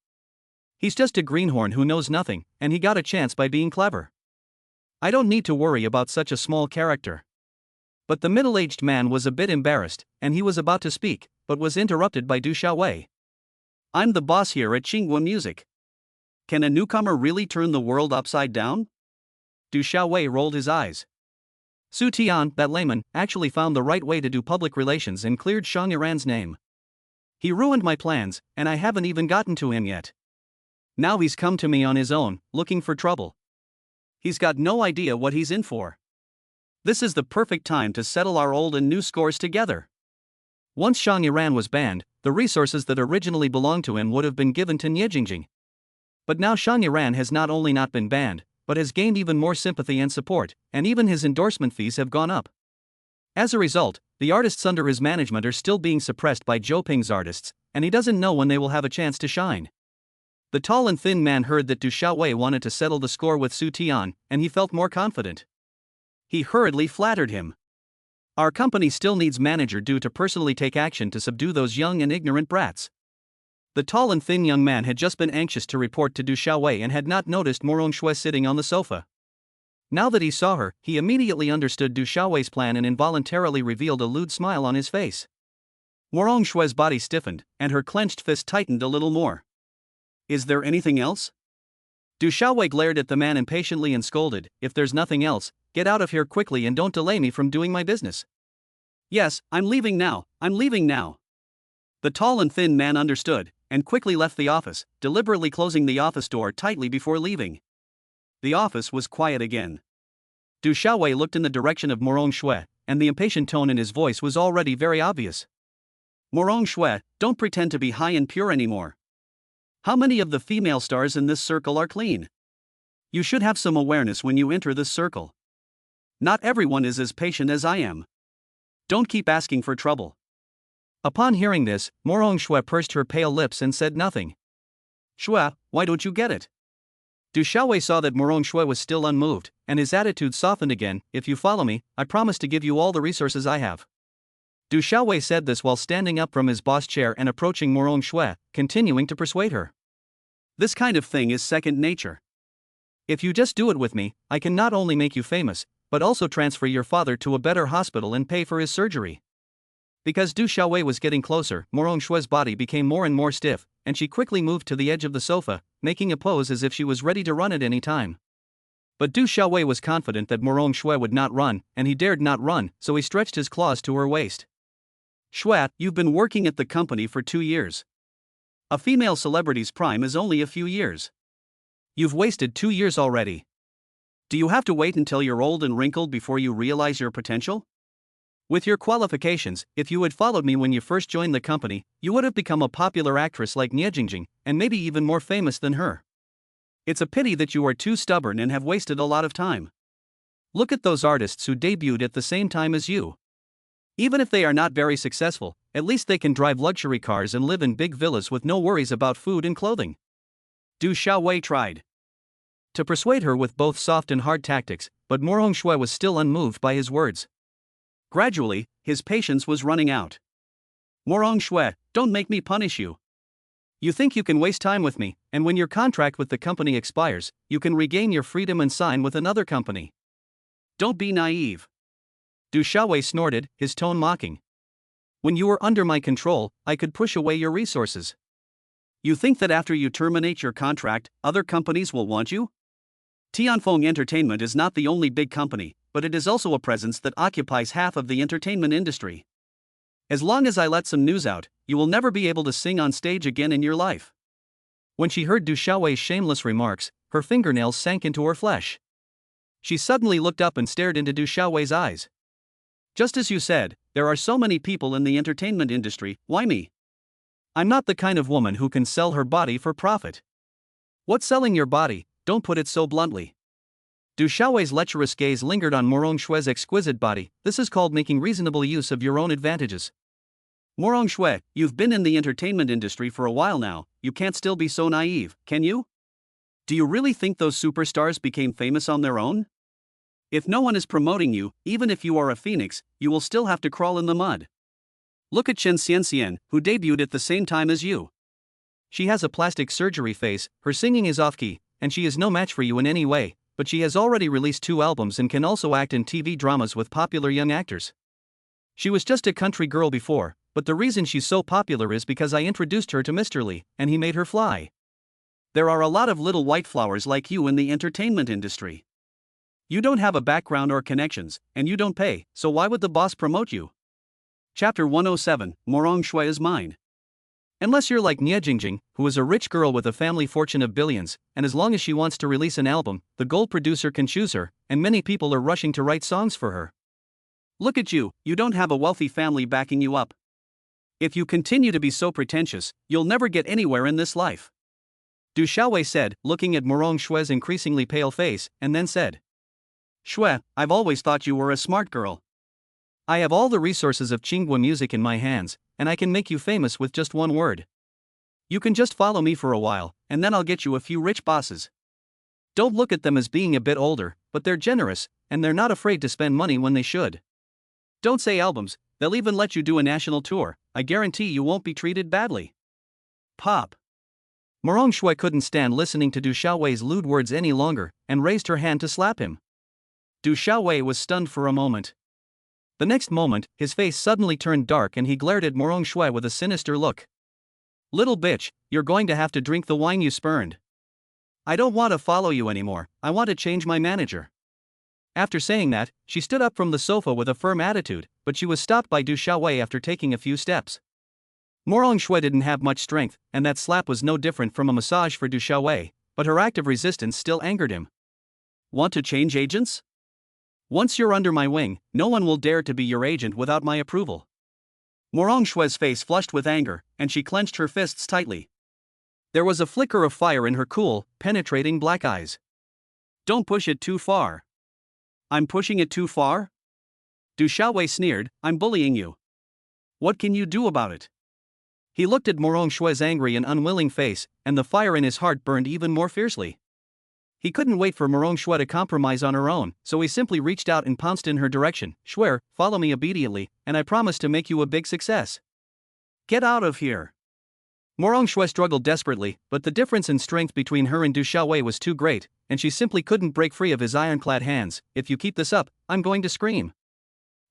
He's just a greenhorn who knows nothing, and he got a chance by being clever. I don't need to worry about such a small character. But the middle-aged man was a bit embarrassed, and he was about to speak, but was interrupted by Du Xiaowei. I'm the boss here at Qinghua Music. Can a newcomer really turn the world upside down? Du Xiaowei rolled his eyes. Su Tian, that layman, actually found the right way to do public relations and cleared Shang Yiran's name. He ruined my plans, and I haven't even gotten to him yet. Now he's come to me on his own, looking for trouble. He's got no idea what he's in for. This is the perfect time to settle our old and new scores together. Once Shang Yiran was banned, the resources that originally belonged to him would have been given to Niejingjing. But now Shang Yiran has not only not been banned, but has gained even more sympathy and support, and even his endorsement fees have gone up. As a result, the artists under his management are still being suppressed by Zhou Ping's artists, and he doesn't know when they will have a chance to shine. The tall and thin man heard that Du Xiaowei wanted to settle the score with Su Tian, and he felt more confident. He hurriedly flattered him. Our company still needs manager Du to personally take action to subdue those young and ignorant brats. The tall and thin young man had just been anxious to report to Du Xiaowei and had not noticed Morong Shui sitting on the sofa. Now that he saw her, he immediately understood Du Xiaowei's plan and involuntarily revealed a lewd smile on his face. Morong Shui's body stiffened, and her clenched fist tightened a little more. Is there anything else? Du Xiaowei glared at the man impatiently and scolded, if there's nothing else, get out of here quickly and don't delay me from doing my business. Yes, I'm leaving now. The tall and thin man understood, and quickly left the office, deliberately closing the office door tightly before leaving. The office was quiet again. Du Xiaowei looked in the direction of Morong Shui, and the impatient tone in his voice was already very obvious. Morong Shui, don't pretend to be high and pure anymore. How many of the female stars in this circle are clean? You should have some awareness when you enter this circle. Not everyone is as patient as I am. Don't keep asking for trouble. Upon hearing this, Morong Shui pursed her pale lips and said nothing. Shui, why don't you get it? Du Xiaowei saw that Morong Shui was still unmoved, and his attitude softened again. If you follow me, I promise to give you all the resources I have. Du Xiaowei said this while standing up from his boss chair and approaching Morong Shui, continuing to persuade her. This kind of thing is second nature. If you just do it with me, I can not only make you famous, but also transfer your father to a better hospital and pay for his surgery. Because Du Xiaowei was getting closer, Morong Shui's body became more and more stiff, and she quickly moved to the edge of the sofa, making a pose as if she was ready to run at any time. But Du Xiaowei was confident that Morong Shui would not run, and he dared not run, so he stretched his claws to her waist. Shui, you've been working at the company for 2 years. A female celebrity's prime is only a few years. You've wasted 2 years already. Do you have to wait until you're old and wrinkled before you realize your potential? With your qualifications, if you had followed me when you first joined the company, you would have become a popular actress like Niejingjing, and maybe even more famous than her. It's a pity that you are too stubborn and have wasted a lot of time. Look at those artists who debuted at the same time as you. Even if they are not very successful, at least they can drive luxury cars and live in big villas with no worries about food and clothing. Du Xiaowei tried to persuade her with both soft and hard tactics, but Morong Shui was still unmoved by his words. Gradually, his patience was running out. Morong Shui, don't make me punish you. You think you can waste time with me, and when your contract with the company expires, you can regain your freedom and sign with another company. Don't be naive. Du Xiaowei snorted, his tone mocking. When you are under my control, I could push away your resources. You think that after you terminate your contract, other companies will want you? Tianfeng Entertainment is not the only big company, but it is also a presence that occupies half of the entertainment industry. As long as I let some news out, you will never be able to sing on stage again in your life. When she heard Du Xiaowei's shameless remarks, her fingernails sank into her flesh. She suddenly looked up and stared into Du Xiaowei's eyes. Just as you said, there are so many people in the entertainment industry, why me? I'm not the kind of woman who can sell her body for profit. What's selling your body? Don't put it so bluntly. Du Xiaowei's lecherous gaze lingered on Morong Shue's exquisite body. This is called making reasonable use of your own advantages. Morong Shue, you've been in the entertainment industry for a while now, you can't still be so naive, can you? Do you really think those superstars became famous on their own? If no one is promoting you, even if you are a phoenix, you will still have to crawl in the mud. Look at Chen Xianxian, who debuted at the same time as you. She has a plastic surgery face, her singing is off-key, and she is no match for you in any way, but she has already released 2 albums and can also act in TV dramas with popular young actors. She was just a country girl before, but the reason she's so popular is because I introduced her to Mr. Li, and he made her fly. There are a lot of little white flowers like you in the entertainment industry. You don't have a background or connections, and you don't pay, so why would the boss promote you? Chapter 107, Morong Shue is mine. Unless you're like Nie Jingjing, who is a rich girl with a family fortune of billions, and as long as she wants to release an album, the gold producer can choose her, and many people are rushing to write songs for her. Look at you, you don't have a wealthy family backing you up. If you continue to be so pretentious, you'll never get anywhere in this life. Du Xiaowei said, looking at Morong Shue's increasingly pale face, and then said, Shue, I've always thought you were a smart girl. I have all the resources of Qinghua music in my hands, and I can make you famous with just one word. You can just follow me for a while, and then I'll get you a few rich bosses. Don't look at them as being a bit older, but they're generous, and they're not afraid to spend money when they should. Don't say albums, they'll even let you do a national tour, I guarantee you won't be treated badly. Pop. Morong Shue couldn't stand listening to Du Xiaowei's lewd words any longer, and raised her hand to slap him. Du Xiaowei was stunned for a moment. The next moment, his face suddenly turned dark and he glared at Morong Shue with a sinister look. Little bitch, you're going to have to drink the wine you spurned. I don't want to follow you anymore, I want to change my manager. After saying that, she stood up from the sofa with a firm attitude, but she was stopped by Du Xiaowei after taking a few steps. Morong Shue didn't have much strength, and that slap was no different from a massage for Du Xiaowei, but her act of resistance still angered him. Want to change agents? Once you're under my wing, no one will dare to be your agent without my approval. Morong Shue's face flushed with anger, and she clenched her fists tightly. There was a flicker of fire in her cool, penetrating black eyes. Don't push it too far. I'm pushing it too far? Du Xiaowei sneered, I'm bullying you. What can you do about it? He looked at Morong Shue's angry and unwilling face, and the fire in his heart burned even more fiercely. He couldn't wait for Morong Shue to compromise on her own, so he simply reached out and pounced in her direction. Shue, follow me obediently, and I promise to make you a big success. Get out of here. Morong Shue struggled desperately, but the difference in strength between her and Du Xiaowei was too great, and she simply couldn't break free of his ironclad hands. If you keep this up, I'm going to scream.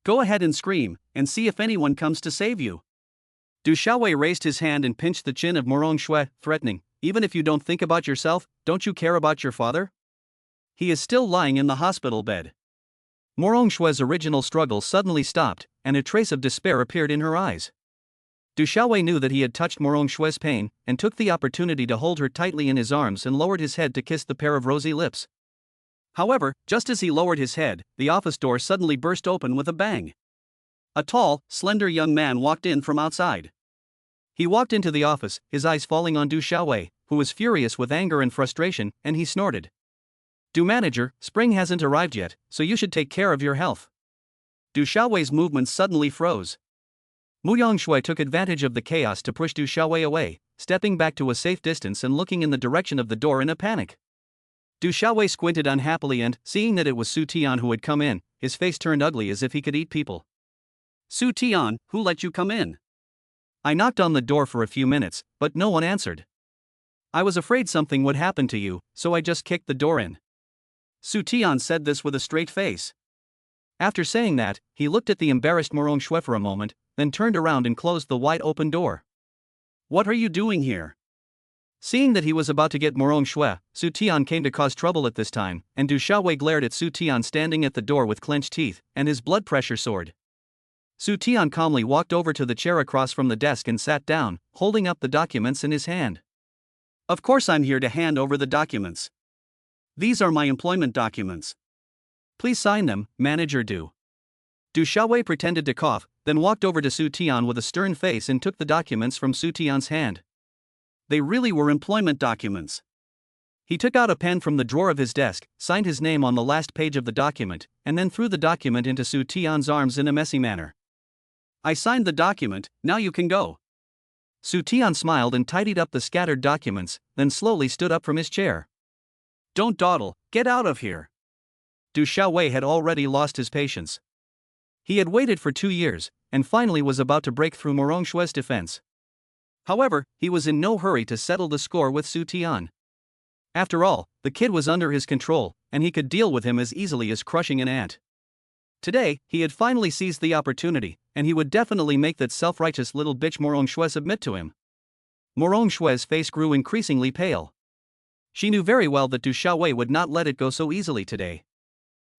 Go ahead and scream, and see if anyone comes to save you. Du Xiaowei raised his hand and pinched the chin of Morong Shue, threatening, even if you don't think about yourself, don't you care about your father? He is still lying in the hospital bed. Morong Shue's original struggle suddenly stopped, and a trace of despair appeared in her eyes. Du Xiaowei knew that he had touched Morong Shue's pain, and took the opportunity to hold her tightly in his arms and lowered his head to kiss the pair of rosy lips. However, just as he lowered his head, the office door suddenly burst open with a bang. A tall, slender young man walked in from outside. He walked into the office, his eyes falling on Du Xiaowei, who was furious with anger and frustration, and he snorted. Du manager, spring hasn't arrived yet, so you should take care of your health. Du Xiaowei's movements suddenly froze. Morong Shue took advantage of the chaos to push Du Xiaowei away, stepping back to a safe distance and looking in the direction of the door in a panic. Du Xiaowei squinted unhappily and, seeing that it was Su Tian who had come in, his face turned ugly as if he could eat people. Su Tian, who let you come in? I knocked on the door for a few minutes, but no one answered. I was afraid something would happen to you, so I just kicked the door in. Su Tian said this with a straight face. After saying that, he looked at the embarrassed Morong Shue for a moment, then turned around and closed the wide-open door. What are you doing here? Seeing that he was about to get Morong Shue, Su Tian came to cause trouble at this time, and Du Xiaowei glared at Su Tian standing at the door with clenched teeth, and his blood pressure soared. Su Tian calmly walked over to the chair across from the desk and sat down, holding up the documents in his hand. Of course I'm here to hand over the documents. These are my employment documents. Please sign them, Manager Du. Du Xiaowei pretended to cough, then walked over to Su Tian with a stern face and took the documents from Su Tian's hand. They really were employment documents. He took out a pen from the drawer of his desk, signed his name on the last page of the document, and then threw the document into Su Tian's arms in a messy manner. I signed the document, now you can go. Su Tian smiled and tidied up the scattered documents, then slowly stood up from his chair. Don't dawdle, get out of here. Du Xiaowei had already lost his patience. He had waited for 2 years, and finally was about to break through Morengshue's defense. However, he was in no hurry to settle the score with Su Tian. After all, the kid was under his control, and he could deal with him as easily as crushing an ant. Today, he had finally seized the opportunity, and he would definitely make that self-righteous little bitch Morongshue submit to him. Morengshue's face grew increasingly pale. She knew very well that Du Xiaowei would not let it go so easily today.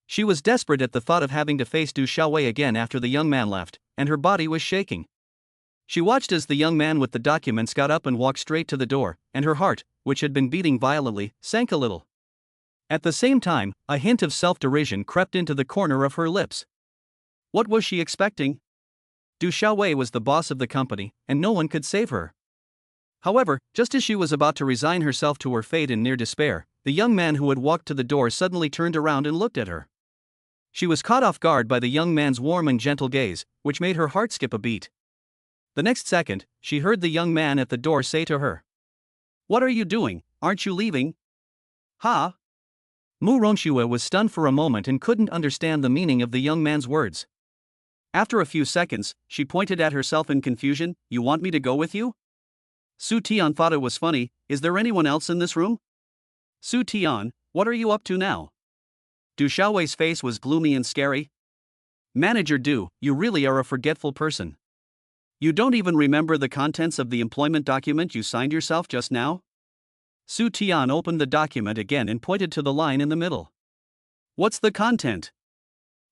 She was desperate at the thought of having to face Du Xiaowei again after the young man left, and her body was shaking. She watched as the young man with the documents got up and walked straight to the door, and her heart, which had been beating violently, sank a little. At the same time, a hint of self-derision crept into the corner of her lips. What was she expecting? Du Xiaowei was the boss of the company, and no one could save her. However, just as she was about to resign herself to her fate in near despair, the young man who had walked to the door suddenly turned around and looked at her. She was caught off guard by the young man's warm and gentle gaze, which made her heart skip a beat. The next second, she heard the young man at the door say to her, "What are you doing, aren't you leaving?" "Huh?" Morengshuе was stunned for a moment and couldn't understand the meaning of the young man's words. After a few seconds, she pointed at herself in confusion. "You want me to go with you?" Su Tian thought it was funny. "Is there anyone else in this room?" "Su Tian, what are you up to now?" Du Xiaowei's face was gloomy and scary. "Manager Du, you really are a forgetful person. You don't even remember the contents of the employment document you signed yourself just now?" Su Tian opened the document again and pointed to the line in the middle. "What's the content?"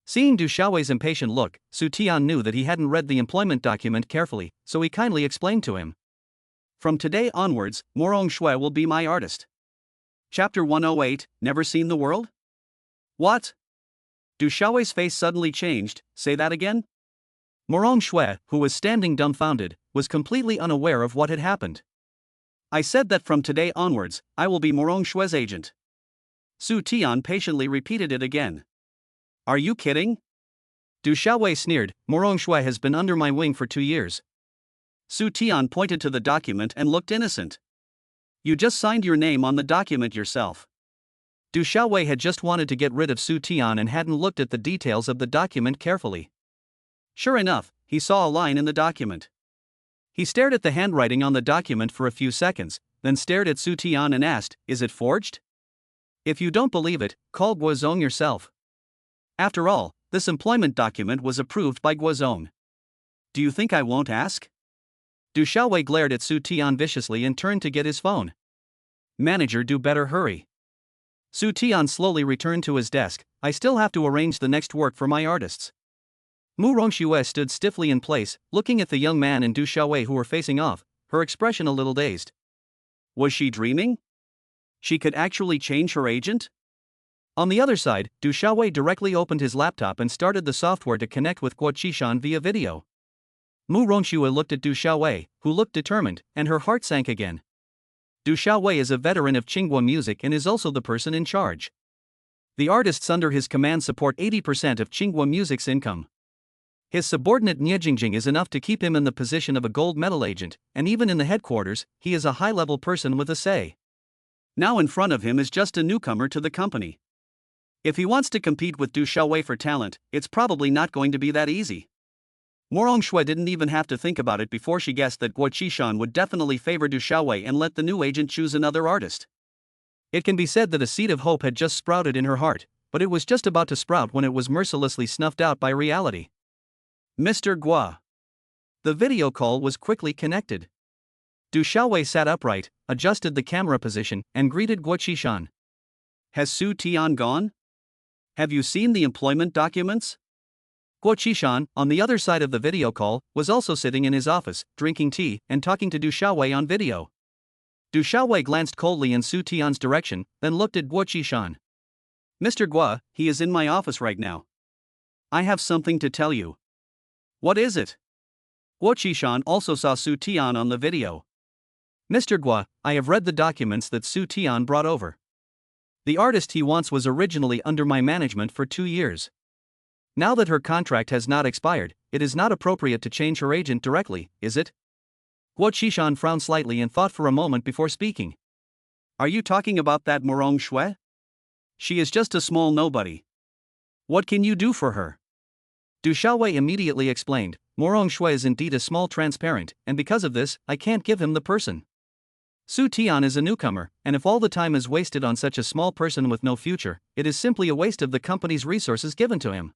Seeing Du Xiaowei's impatient look, Su Tian knew that he hadn't read the employment document carefully, so he kindly explained to him. "From today onwards, Morengshuе will be my artist." Chapter 108, Never Seen the World? What? Du Xiaowei's face suddenly changed. Say that again? Morengshue, who was standing dumbfounded, was completely unaware of what had happened. "I said that from today onwards, I will be Morengshue's agent." Su Tian patiently repeated it again. "Are you kidding?" Du Xiaowei sneered. "Morengshuе has been under my wing for 2 years. Su Tian pointed to the document and looked innocent. "You just signed your name on the document yourself." Du Xiaowei had just wanted to get rid of Su Tian and hadn't looked at the details of the document carefully. Sure enough, he saw a line in the document. He stared at the handwriting on the document for a few seconds, then stared at Su Tian and asked, "Is it forged?" "If you don't believe it, call Guozong yourself." After all, this employment document was approved by Guozong. "Do you think I won't ask?" Du Xiaowei glared at Su Tian viciously and turned to get his phone. "Manager, do better hurry." Su Tian slowly returned to his desk. "I still have to arrange the next work for my artists." Morengshue stood stiffly in place, looking at the young man and Du Xiaowei who were facing off, her expression a little dazed. Was she dreaming? She could actually change her agent? On the other side, Du Xiaowei directly opened his laptop and started the software to connect with Guo Qishan via video. Morengshue looked at Du Xiaowei, who looked determined, and her heart sank again. Du Xiaowei is a veteran of Qinghua music and is also the person in charge. The artists under his command support 80% of Qinghua music's income. His subordinate Niejingjing is enough to keep him in the position of a gold medal agent, and even in the headquarters, he is a high-level person with a say. Now in front of him is just a newcomer to the company. If he wants to compete with Du Xiaowei for talent, it's probably not going to be that easy. Morengshue didn't even have to think about it before she guessed that Guo Qishan would definitely favor Du Xiaowei and let the new agent choose another artist. It can be said that a seed of hope had just sprouted in her heart, but it was just about to sprout when it was mercilessly snuffed out by reality. Mr. Guo. The video call was quickly connected. Du Xiaowei sat upright, adjusted the camera position, and greeted Guo Qishan. Has Su Tian gone? Have you seen the employment documents? Guo Qishan, on the other side of the video call, was also sitting in his office, drinking tea, and talking to Du Xiaowei on video. Du Xiaowei glanced coldly in Su Tian's direction, then looked at Guo Qishan. Mr. Guo, he is in my office right now. I have something to tell you. What is it? Guo Qishan also saw Su Tian on the video. Mr. Guo, I have read the documents that Su Tian brought over. The artist he wants was originally under my management for 2 years. Now that her contract has not expired, it is not appropriate to change her agent directly, is it? Guo Qishan frowned slightly and thought for a moment before speaking. Are you talking about that Morong Shui? She is just a small nobody. What can you do for her? Du Xiaowei immediately explained, Morong Shui is indeed a small transparent, and because of this, I can't give him the person. Su Tian is a newcomer, and if all the time is wasted on such a small person with no future, it is simply a waste of the company's resources given to him.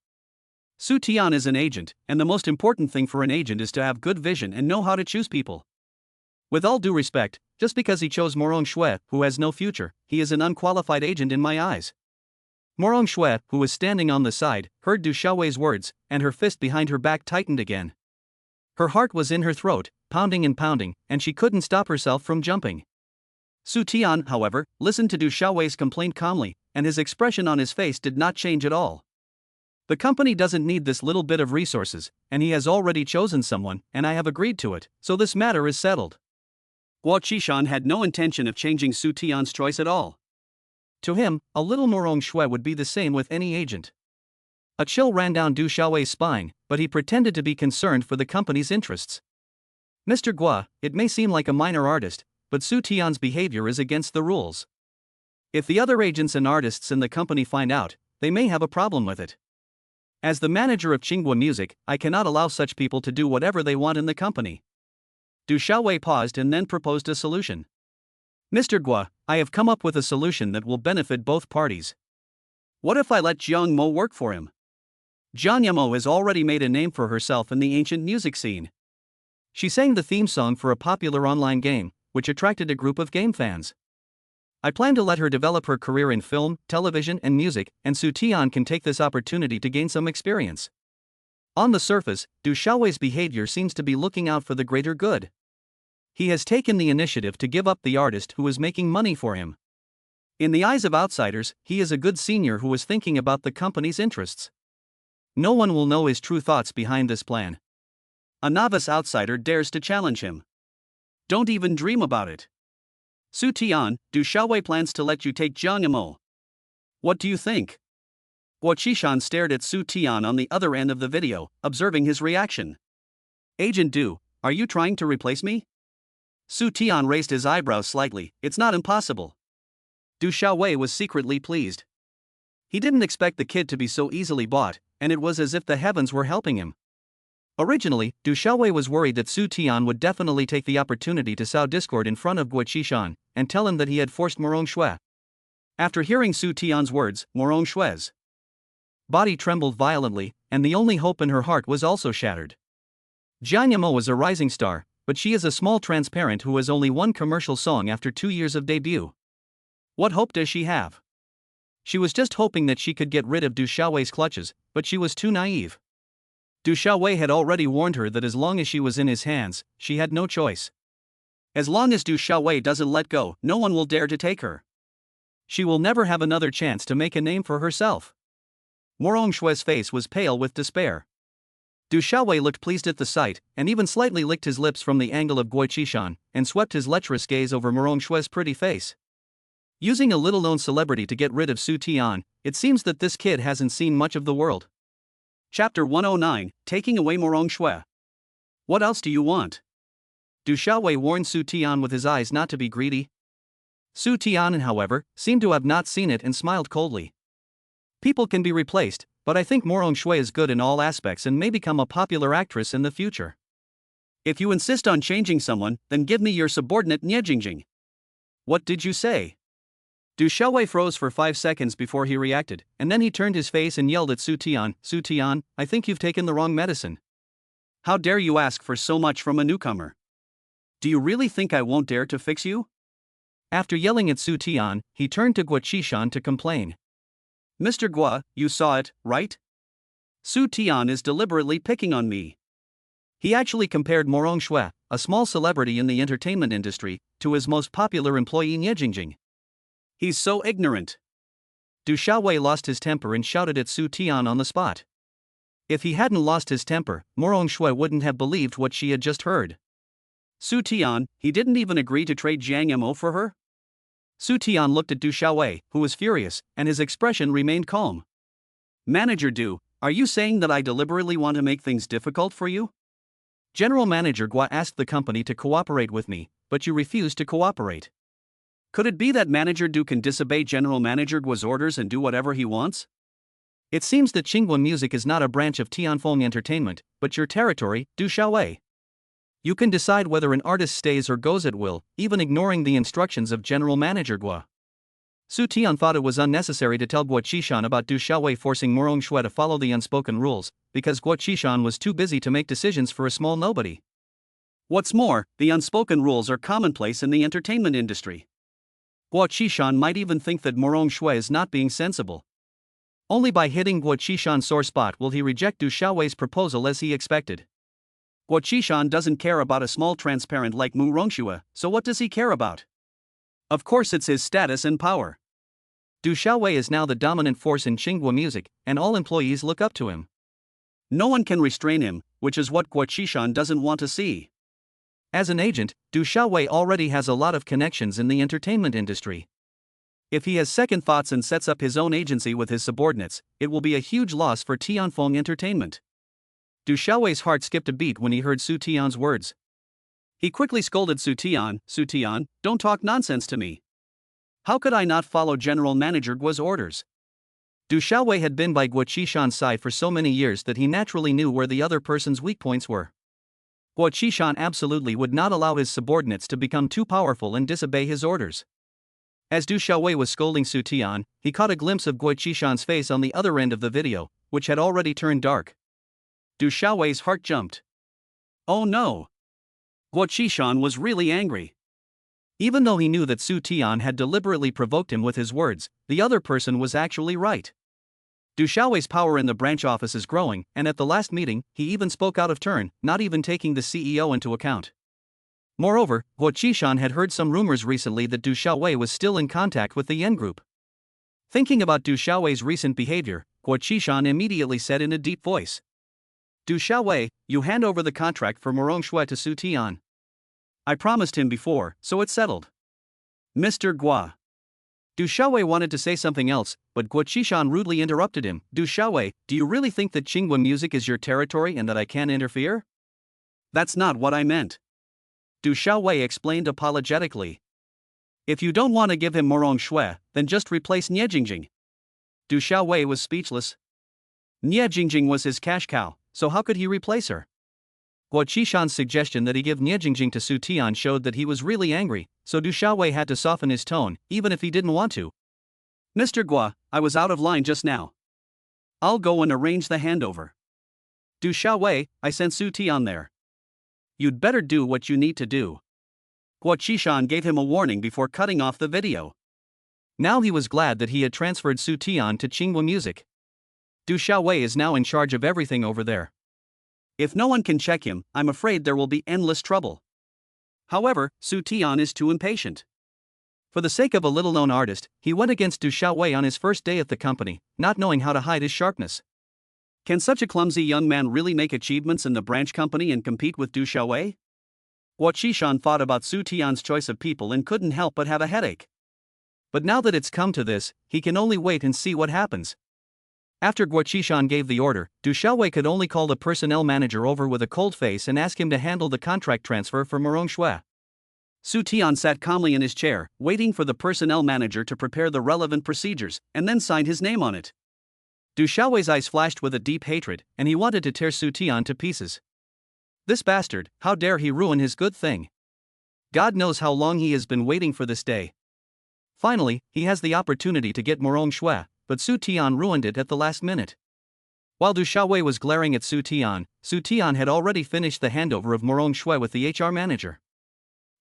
Su Tian is an agent, and the most important thing for an agent is to have good vision and know how to choose people. With all due respect, just because he chose Morong Shui, who has no future, he is an unqualified agent in my eyes. Morong Shui, who was standing on the side, heard Du Xiaowei's words, and her fist behind her back tightened again. Her heart was in her throat, pounding and pounding, and she couldn't stop herself from jumping. Su Tian, however, listened to Du Xiaowei's complaint calmly, and his expression on his face did not change at all. The company doesn't need this little bit of resources, and he has already chosen someone, and I have agreed to it, so this matter is settled. Guo Qishan had no intention of changing Su Tian's choice at all. To him, a little Morong Shui would be the same with any agent. A chill ran down Du Xiaowei's spine, but he pretended to be concerned for the company's interests. Mr. Guo, it may seem like a minor artist, but Su Tian's behavior is against the rules. If the other agents and artists in the company find out, they may have a problem with it. As the manager of Qinghua Music, I cannot allow such people to do whatever they want in the company. Du Xiaowei paused and then proposed a solution. Mr. Guo, I have come up with a solution that will benefit both parties. What if I let Jiang Mo work for him? Jiang Mo has already made a name for herself in the ancient music scene. She sang the theme song for a popular online game, which attracted a group of game fans. I plan to let her develop her career in film, television, and music, and Su Tian can take this opportunity to gain some experience. On the surface, Du Xiaowei's behavior seems to be looking out for the greater good. He has taken the initiative to give up the artist who is making money for him. In the eyes of outsiders, he is a good senior who is thinking about the company's interests. No one will know his true thoughts behind this plan. A novice outsider dares to challenge him. Don't even dream about it. Su Tian, Du Xiaowei plans to let you take Jiang Mo. What do you think? Guo Qishan stared at Su Tian on the other end of the video, observing his reaction. Agent Du, are you trying to replace me? Su Tian raised his eyebrows slightly. It's not impossible. Du Xiaowei was secretly pleased. He didn't expect the kid to be so easily bought, and it was as if the heavens were helping him. Originally, Du Xiaowei was worried that Su Tian would definitely take the opportunity to sow discord in front of Guo Qishan, and tell him that he had forced Morong Shui. After hearing Su Tian's words, Morong Shui's body trembled violently, and the only hope in her heart was also shattered. Jiang Mo was a rising star, but she is a small transparent who has only one commercial song after 2 years of debut. What hope does she have? She was just hoping that she could get rid of Du Xiaowei's clutches, but she was too naive. Du Xiaowei had already warned her that as long as she was in his hands, she had no choice. As long as Du Xiaowei doesn't let go, no one will dare to take her. She will never have another chance to make a name for herself. Morong Shui's face was pale with despair. Du Xiaowei looked pleased at the sight, and even slightly licked his lips from the angle of Guo Qishan, and swept his lecherous gaze over Morong Shui's pretty face. Using a little-known celebrity to get rid of Su Tian, it seems that this kid hasn't seen much of the world. Chapter 109, Taking Away Morong Shui. What else do you want? Du Xiaowei warned Su Tian with his eyes not to be greedy. Su Tian, however, seemed to have not seen it and smiled coldly. People can be replaced, but I think Morong Shui is good in all aspects and may become a popular actress in the future. If you insist on changing someone, then give me your subordinate Nie Jingjing. What did you say? Du Xiaowei froze for 5 seconds before he reacted, and then he turned his face and yelled at Su Tian, Su Tian, I think you've taken the wrong medicine. How dare you ask for so much from a newcomer? Do you really think I won't dare to fix you? After yelling at Su Tian, he turned to Guo Qishan to complain. Mr. Guo, you saw it, right? Su Tian is deliberately picking on me. He actually compared Morong Shui, a small celebrity in the entertainment industry, to his most popular employee Nie Jingjing. He's so ignorant. Du Xiaowei lost his temper and shouted at Su Tian on the spot. If he hadn't lost his temper, Morong Shui wouldn't have believed what she had just heard. Su Tian, he didn't even agree to trade Jiang Mo for her? Su Tian looked at Du Xiaowei, who was furious, and his expression remained calm. Manager Du, are you saying that I deliberately want to make things difficult for you? General Manager Gua asked the company to cooperate with me, but you refused to cooperate. Could it be that Manager Du can disobey General Manager Gua's orders and do whatever he wants? It seems that Qinghua Music is not a branch of Tianfeng Entertainment, but your territory, Du Xiaowei. You can decide whether an artist stays or goes at will, even ignoring the instructions of General Manager Gua. Su Tian thought it was unnecessary to tell Guo Qishan about Du Xiaowei forcing Morong Shui to follow the unspoken rules, because Guo Qishan was too busy to make decisions for a small nobody. What's more, the unspoken rules are commonplace in the entertainment industry. Guo Qishan might even think that Morong Shui is not being sensible. Only by hitting Guo Qishan's sore spot will he reject Du Xiaowei's proposal as he expected. Guo Qishan doesn't care about a small transparent like Mu Rongshui, so what does he care about? Of course it's his status and power. Du Xiaowei is now the dominant force in Qinghua Music, and all employees look up to him. No one can restrain him, which is what Guo Qishan doesn't want to see. As an agent, Du Xiaowei already has a lot of connections in the entertainment industry. If he has second thoughts and sets up his own agency with his subordinates, it will be a huge loss for Tianfeng Entertainment. Du Xiaowei's heart skipped a beat when he heard Su Tian's words. He quickly scolded Su Tian, don't talk nonsense to me. How could I not follow General Manager Gua's orders? Du Xiaowei had been by Guo Qishan's side for so many years that he naturally knew where the other person's weak points were. Guo Qishan absolutely would not allow his subordinates to become too powerful and disobey his orders. As Du Xiaowei was scolding Su Tian, he caught a glimpse of Guo Qishan's face on the other end of the video, which had already turned dark. Du Xiaowei's heart jumped. Oh no! Guo Qishan was really angry. Even though he knew that Su Tian had deliberately provoked him with his words, the other person was actually right. Du Xiaowei's power in the branch office is growing, and at the last meeting, he even spoke out of turn, not even taking the CEO into account. Moreover, Guo Qishan had heard some rumors recently that Du Xiaowei was still in contact with the Yan group. Thinking about Du Xiaowei's recent behavior, Guo Qishan immediately said in a deep voice. Du Xiaowei, you hand over the contract for Morong Shui to Su Tian. I promised him before, so it's settled. Mr. Gua. Du Xiaowei wanted to say something else, but Guo Qishan rudely interrupted him. Du Xiaowei, do you really think that Qinghua Music is your territory and that I can't interfere? That's not what I meant. Du Xiaowei explained apologetically. If you don't want to give him Morong Shui, then just replace Nie Jingjing. Du Xiaowei was speechless. Nie Jingjing was his cash cow, so how could he replace her? Guo Qishan's suggestion that he give Nie Jingjing to Su Tian showed that he was really angry, so Du Xiaowei had to soften his tone, even if he didn't want to. Mr. Gua, I was out of line just now. I'll go and arrange the handover. Du Xiaowei, I sent Su Tian there. You'd better do what you need to do. Guo Qishan gave him a warning before cutting off the video. Now he was glad that he had transferred Su Tian to Qinghua Music. Du Xiaowei is now in charge of everything over there. If no one can check him, I'm afraid there will be endless trouble. However, Su Tian is too impatient. For the sake of a little-known artist, he went against Du Xiaowei on his first day at the company, not knowing how to hide his sharpness. Can such a clumsy young man really make achievements in the branch company and compete with Du Xiaowei? Guo Qishan thought about Su Tian's choice of people and couldn't help but have a headache. But now that it's come to this, he can only wait and see what happens. After Guo Qishan gave the order, Du Xiaowei could only call the personnel manager over with a cold face and ask him to handle the contract transfer for Morong Shui. Su Tian sat calmly in his chair, waiting for the personnel manager to prepare the relevant procedures, and then signed his name on it. Du Xiaowei's eyes flashed with a deep hatred, and he wanted to tear Su Tian to pieces. This bastard, how dare he ruin his good thing? God knows how long he has been waiting for this day. Finally, he has the opportunity to get Morong Shui, but Su Tian ruined it at the last minute. While Du Xiaowei was glaring at Su Tian had already finished the handover of Morong Shui with the HR manager.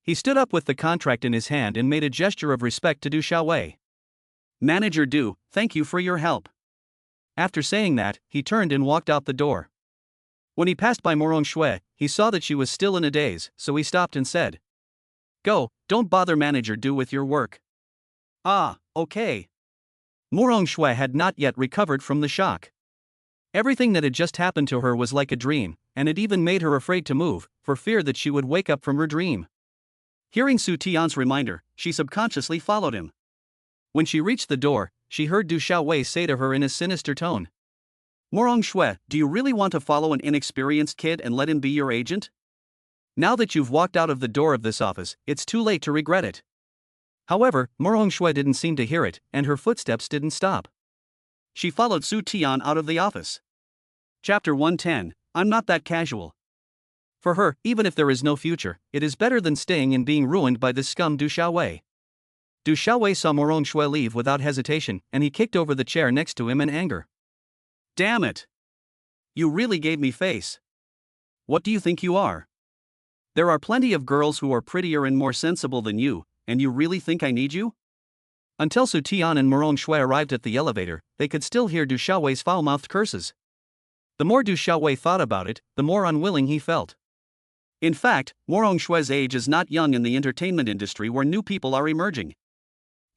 He stood up with the contract in his hand and made a gesture of respect to Du Xiaowei. Manager Du, thank you for your help. After saying that, he turned and walked out the door. When he passed by Morong Shui, he saw that she was still in a daze, so he stopped and said, Go, don't bother Manager Du with your work. Ah, okay. Morong Shui had not yet recovered from the shock. Everything that had just happened to her was like a dream, and it even made her afraid to move, for fear that she would wake up from her dream. Hearing Su Tian's reminder, she subconsciously followed him. When she reached the door, she heard Du Xiaowei say to her in a sinister tone, "Morong Shui, do you really want to follow an inexperienced kid and let him be your agent? Now that you've walked out of the door of this office, it's too late to regret it." However, Morong Shui didn't seem to hear it, and her footsteps didn't stop. She followed Su Tian out of the office. Chapter 110, I'm not that casual. For her, even if there is no future, it is better than staying and being ruined by this scum Du Xiaowei. Du Xiaowei saw Morong Shui leave without hesitation, and he kicked over the chair next to him in anger. "Damn it! You really gave me face. What do you think you are? There are plenty of girls who are prettier and more sensible than you, and you really think I need you?" Until Su Tian and Morong Shui arrived at the elevator, they could still hear Du Xiaowei's foul-mouthed curses. The more Du Xiaowei thought about it, the more unwilling he felt. In fact, Morong Shui's age is not young in the entertainment industry where new people are emerging.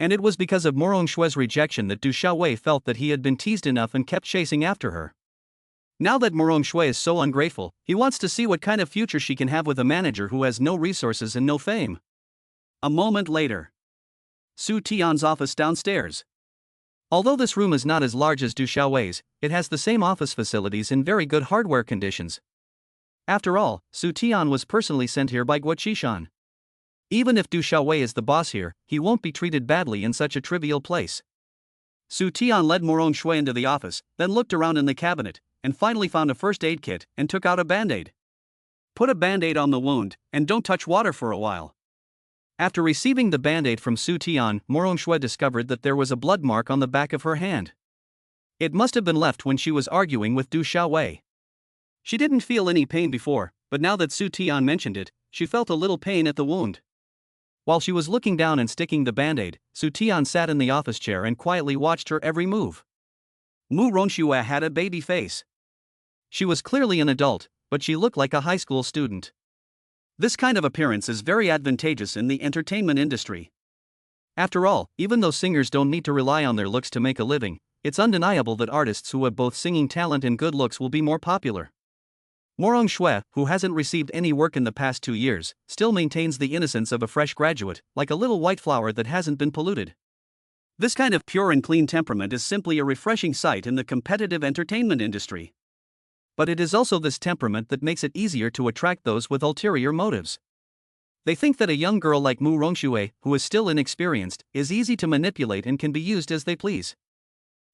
And it was because of Morong Shui's rejection that Du Xiaowei felt that he had been teased enough and kept chasing after her. Now that Morong Shui is so ungrateful, he wants to see what kind of future she can have with a manager who has no resources and no fame. A moment later. Su Tian's office downstairs. Although this room is not as large as Du Xiaowei's, it has the same office facilities in very good hardware conditions. After all, Su Tian was personally sent here by Guo Qishan. Even if Du Xiaowei is the boss here, he won't be treated badly in such a trivial place. Su Tian led Morong Shui into the office, then looked around in the cabinet, and finally found a first aid kit and took out a band-aid. "Put a band-aid on the wound, and don't touch water for a while." After receiving the band-aid from Su Tian, Morong Shui discovered that there was a blood mark on the back of her hand. It must have been left when she was arguing with Du Xiaowei. She didn't feel any pain before, but now that Su Tian mentioned it, she felt a little pain at the wound. While she was looking down and sticking the band-aid, Su Tian sat in the office chair and quietly watched her every move. Mu Rongxue had a baby face. She was clearly an adult, but she looked like a high school student. This kind of appearance is very advantageous in the entertainment industry. After all, even though singers don't need to rely on their looks to make a living, it's undeniable that artists who have both singing talent and good looks will be more popular. Morong Shui, who hasn't received any work in the past 2 years, still maintains the innocence of a fresh graduate, like a little white flower that hasn't been polluted. This kind of pure and clean temperament is simply a refreshing sight in the competitive entertainment industry. But it is also this temperament that makes it easier to attract those with ulterior motives. They think that a young girl like Mu Rongxue, who is still inexperienced, is easy to manipulate and can be used as they please.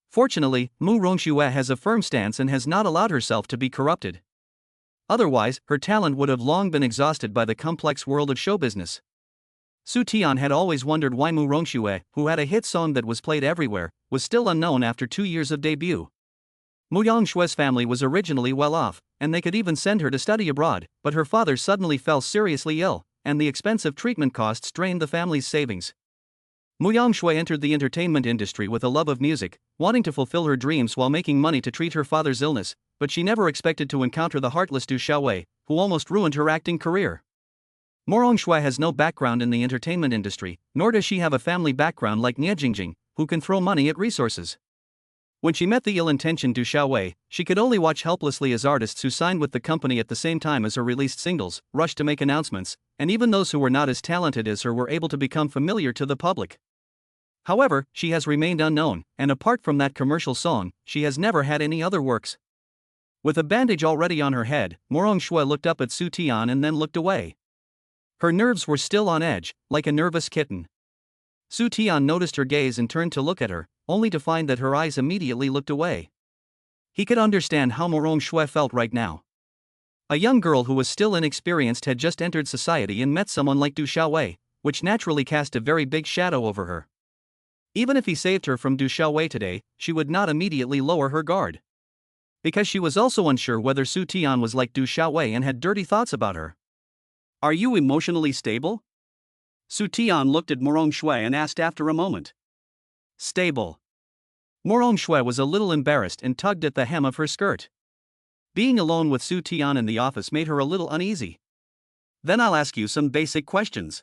Fortunately, Mu Rongxue has a firm stance and has not allowed herself to be corrupted. Otherwise, her talent would have long been exhausted by the complex world of show business. Su Tian had always wondered why Mu Rongxue, who had a hit song that was played everywhere, was still unknown after 2 years of debut. Mu Yangshue's family was originally well off, and they could even send her to study abroad, but her father suddenly fell seriously ill, and the expensive treatment costs drained the family's savings. Mu Yangshui entered the entertainment industry with a love of music, wanting to fulfill her dreams while making money to treat her father's illness, but she never expected to encounter the heartless Du Xiaowei, who almost ruined her acting career. Morong Shui has no background in the entertainment industry, nor does she have a family background like Nie Jingjing, who can throw money at resources. When she met the ill-intentioned Du Xiaowei, she could only watch helplessly as artists who signed with the company at the same time as her released singles rushed to make announcements, and even those who were not as talented as her were able to become familiar to the public. However, she has remained unknown, and apart from that commercial song, she has never had any other works. With a bandage already on her head, Morong Shui looked up at Su Tian and then looked away. Her nerves were still on edge, like a nervous kitten. Su Tian noticed her gaze and turned to look at her, only to find that her eyes immediately looked away. He could understand how Morong Shui felt right now. A young girl who was still inexperienced had just entered society and met someone like Du Xiaowei, which naturally cast a very big shadow over her. Even if he saved her from Du Xiaowei today, she would not immediately lower her guard. Because she was also unsure whether Su Tian was like Du Xiaowei and had dirty thoughts about her. "Are you emotionally stable?" Su Tian looked at Morong Shui and asked after a moment. "Stable." Morong Shui was a little embarrassed and tugged at the hem of her skirt. Being alone with Su Tian in the office made her a little uneasy. "Then I'll ask you some basic questions."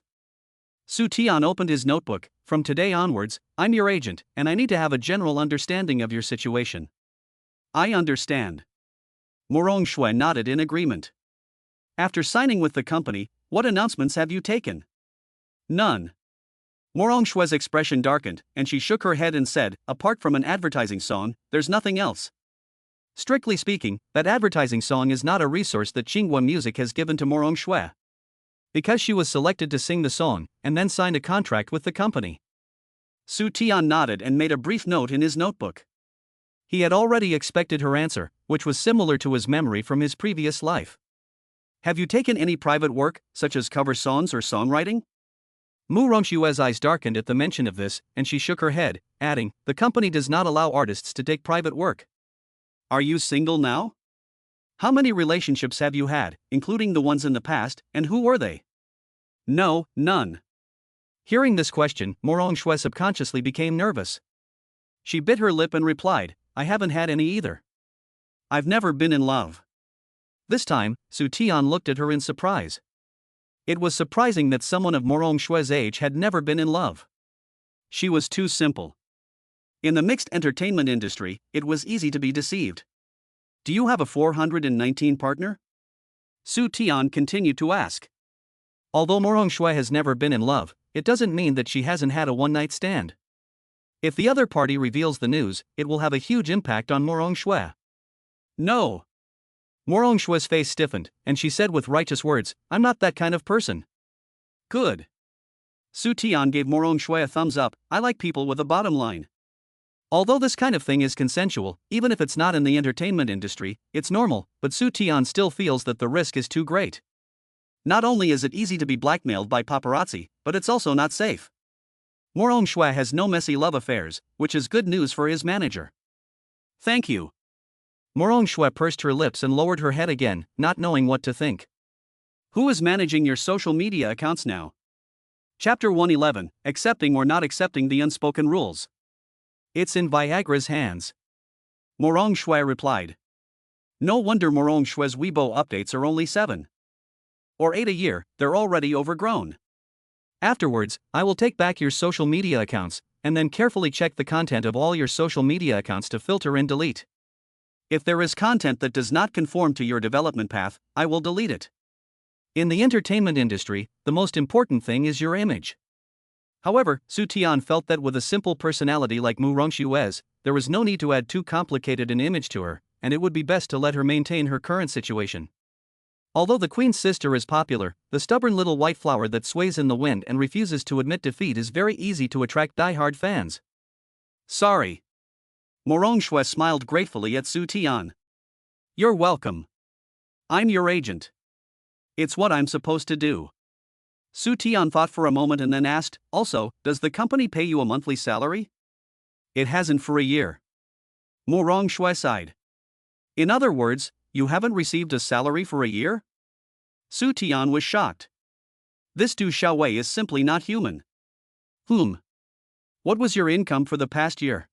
Su Tian opened his notebook. "From today onwards, I'm your agent, and I need to have a general understanding of your situation. I understand. Mo Rongshui nodded in agreement. After signing with the company, what announcements have you taken? None. Mo Rongshui's expression darkened, and she shook her head and said, apart from an advertising song, there's nothing else. Strictly speaking, that advertising song is not a resource that Tsinghua Music has given to Mo Rongshui. Because she was selected to sing the song, and then signed a contract with the company. Su Tian nodded and made a brief note in his notebook. He had already expected her answer, which was similar to his memory from his previous life. Have you taken any private work, such as cover songs or songwriting? Mu Rongshui's eyes darkened at the mention of this, and she shook her head, adding, the company does not allow artists to take private work. Are you single now? How many relationships have you had, including the ones in the past, and who were they? No, none. Hearing this question, Mo Rongshui subconsciously became nervous. She bit her lip and replied, I haven't had any either. I've never been in love. This time, Su Tian looked at her in surprise. It was surprising that someone of Mo Rongshui's age had never been in love. She was too simple. In the mixed entertainment industry, it was easy to be deceived. Do you have a 419 partner? Su Tian continued to ask. Although Mo Rongshui has never been in love, it doesn't mean that she hasn't had a one-night stand. If the other party reveals the news, it will have a huge impact on Mo Rongshui. No. Mo Rongshui's face stiffened, and she said with righteous words, I'm not that kind of person. Good. Su Tian gave Mo Rongshui a thumbs up, I like people with a bottom line. Although this kind of thing is consensual, even if it's not in the entertainment industry, it's normal, but Su Tian still feels that the risk is too great. Not only is it easy to be blackmailed by paparazzi, but it's also not safe. Mo Rongshui has no messy love affairs, which is good news for his manager. Thank you. Mo Rongshui pursed her lips and lowered her head again, not knowing what to think. Who is managing your social media accounts now? Chapter 111, Accepting or Not Accepting the Unspoken Rules. It's in Viagra's hands. Mo Rongshui replied. No wonder Mo Rongshui's Weibo updates are only 7 or 8 a year, they're already overgrown. Afterwards, I will take back your social media accounts, and then carefully check the content of all your social media accounts to filter and delete. If there is content that does not conform to your development path, I will delete it. In the entertainment industry, the most important thing is your image. However, Su Tian felt that with a simple personality like Mo Rongshui's, there was no need to add too complicated an image to her, and it would be best to let her maintain her current situation. Although the queen's sister is popular, the stubborn little white flower that sways in the wind and refuses to admit defeat is very easy to attract die-hard fans. Sorry. Mo Rongshui smiled gratefully at Su Tian. You're welcome. I'm your agent. It's what I'm supposed to do. Su Tian thought for a moment and then asked, also, does the company pay you a monthly salary? It hasn't for a year. Mo Rongshui sighed. In other words, you haven't received a salary for a year? Su Tian was shocked. This Du Xiaowei is simply not human. What was your income for the past year?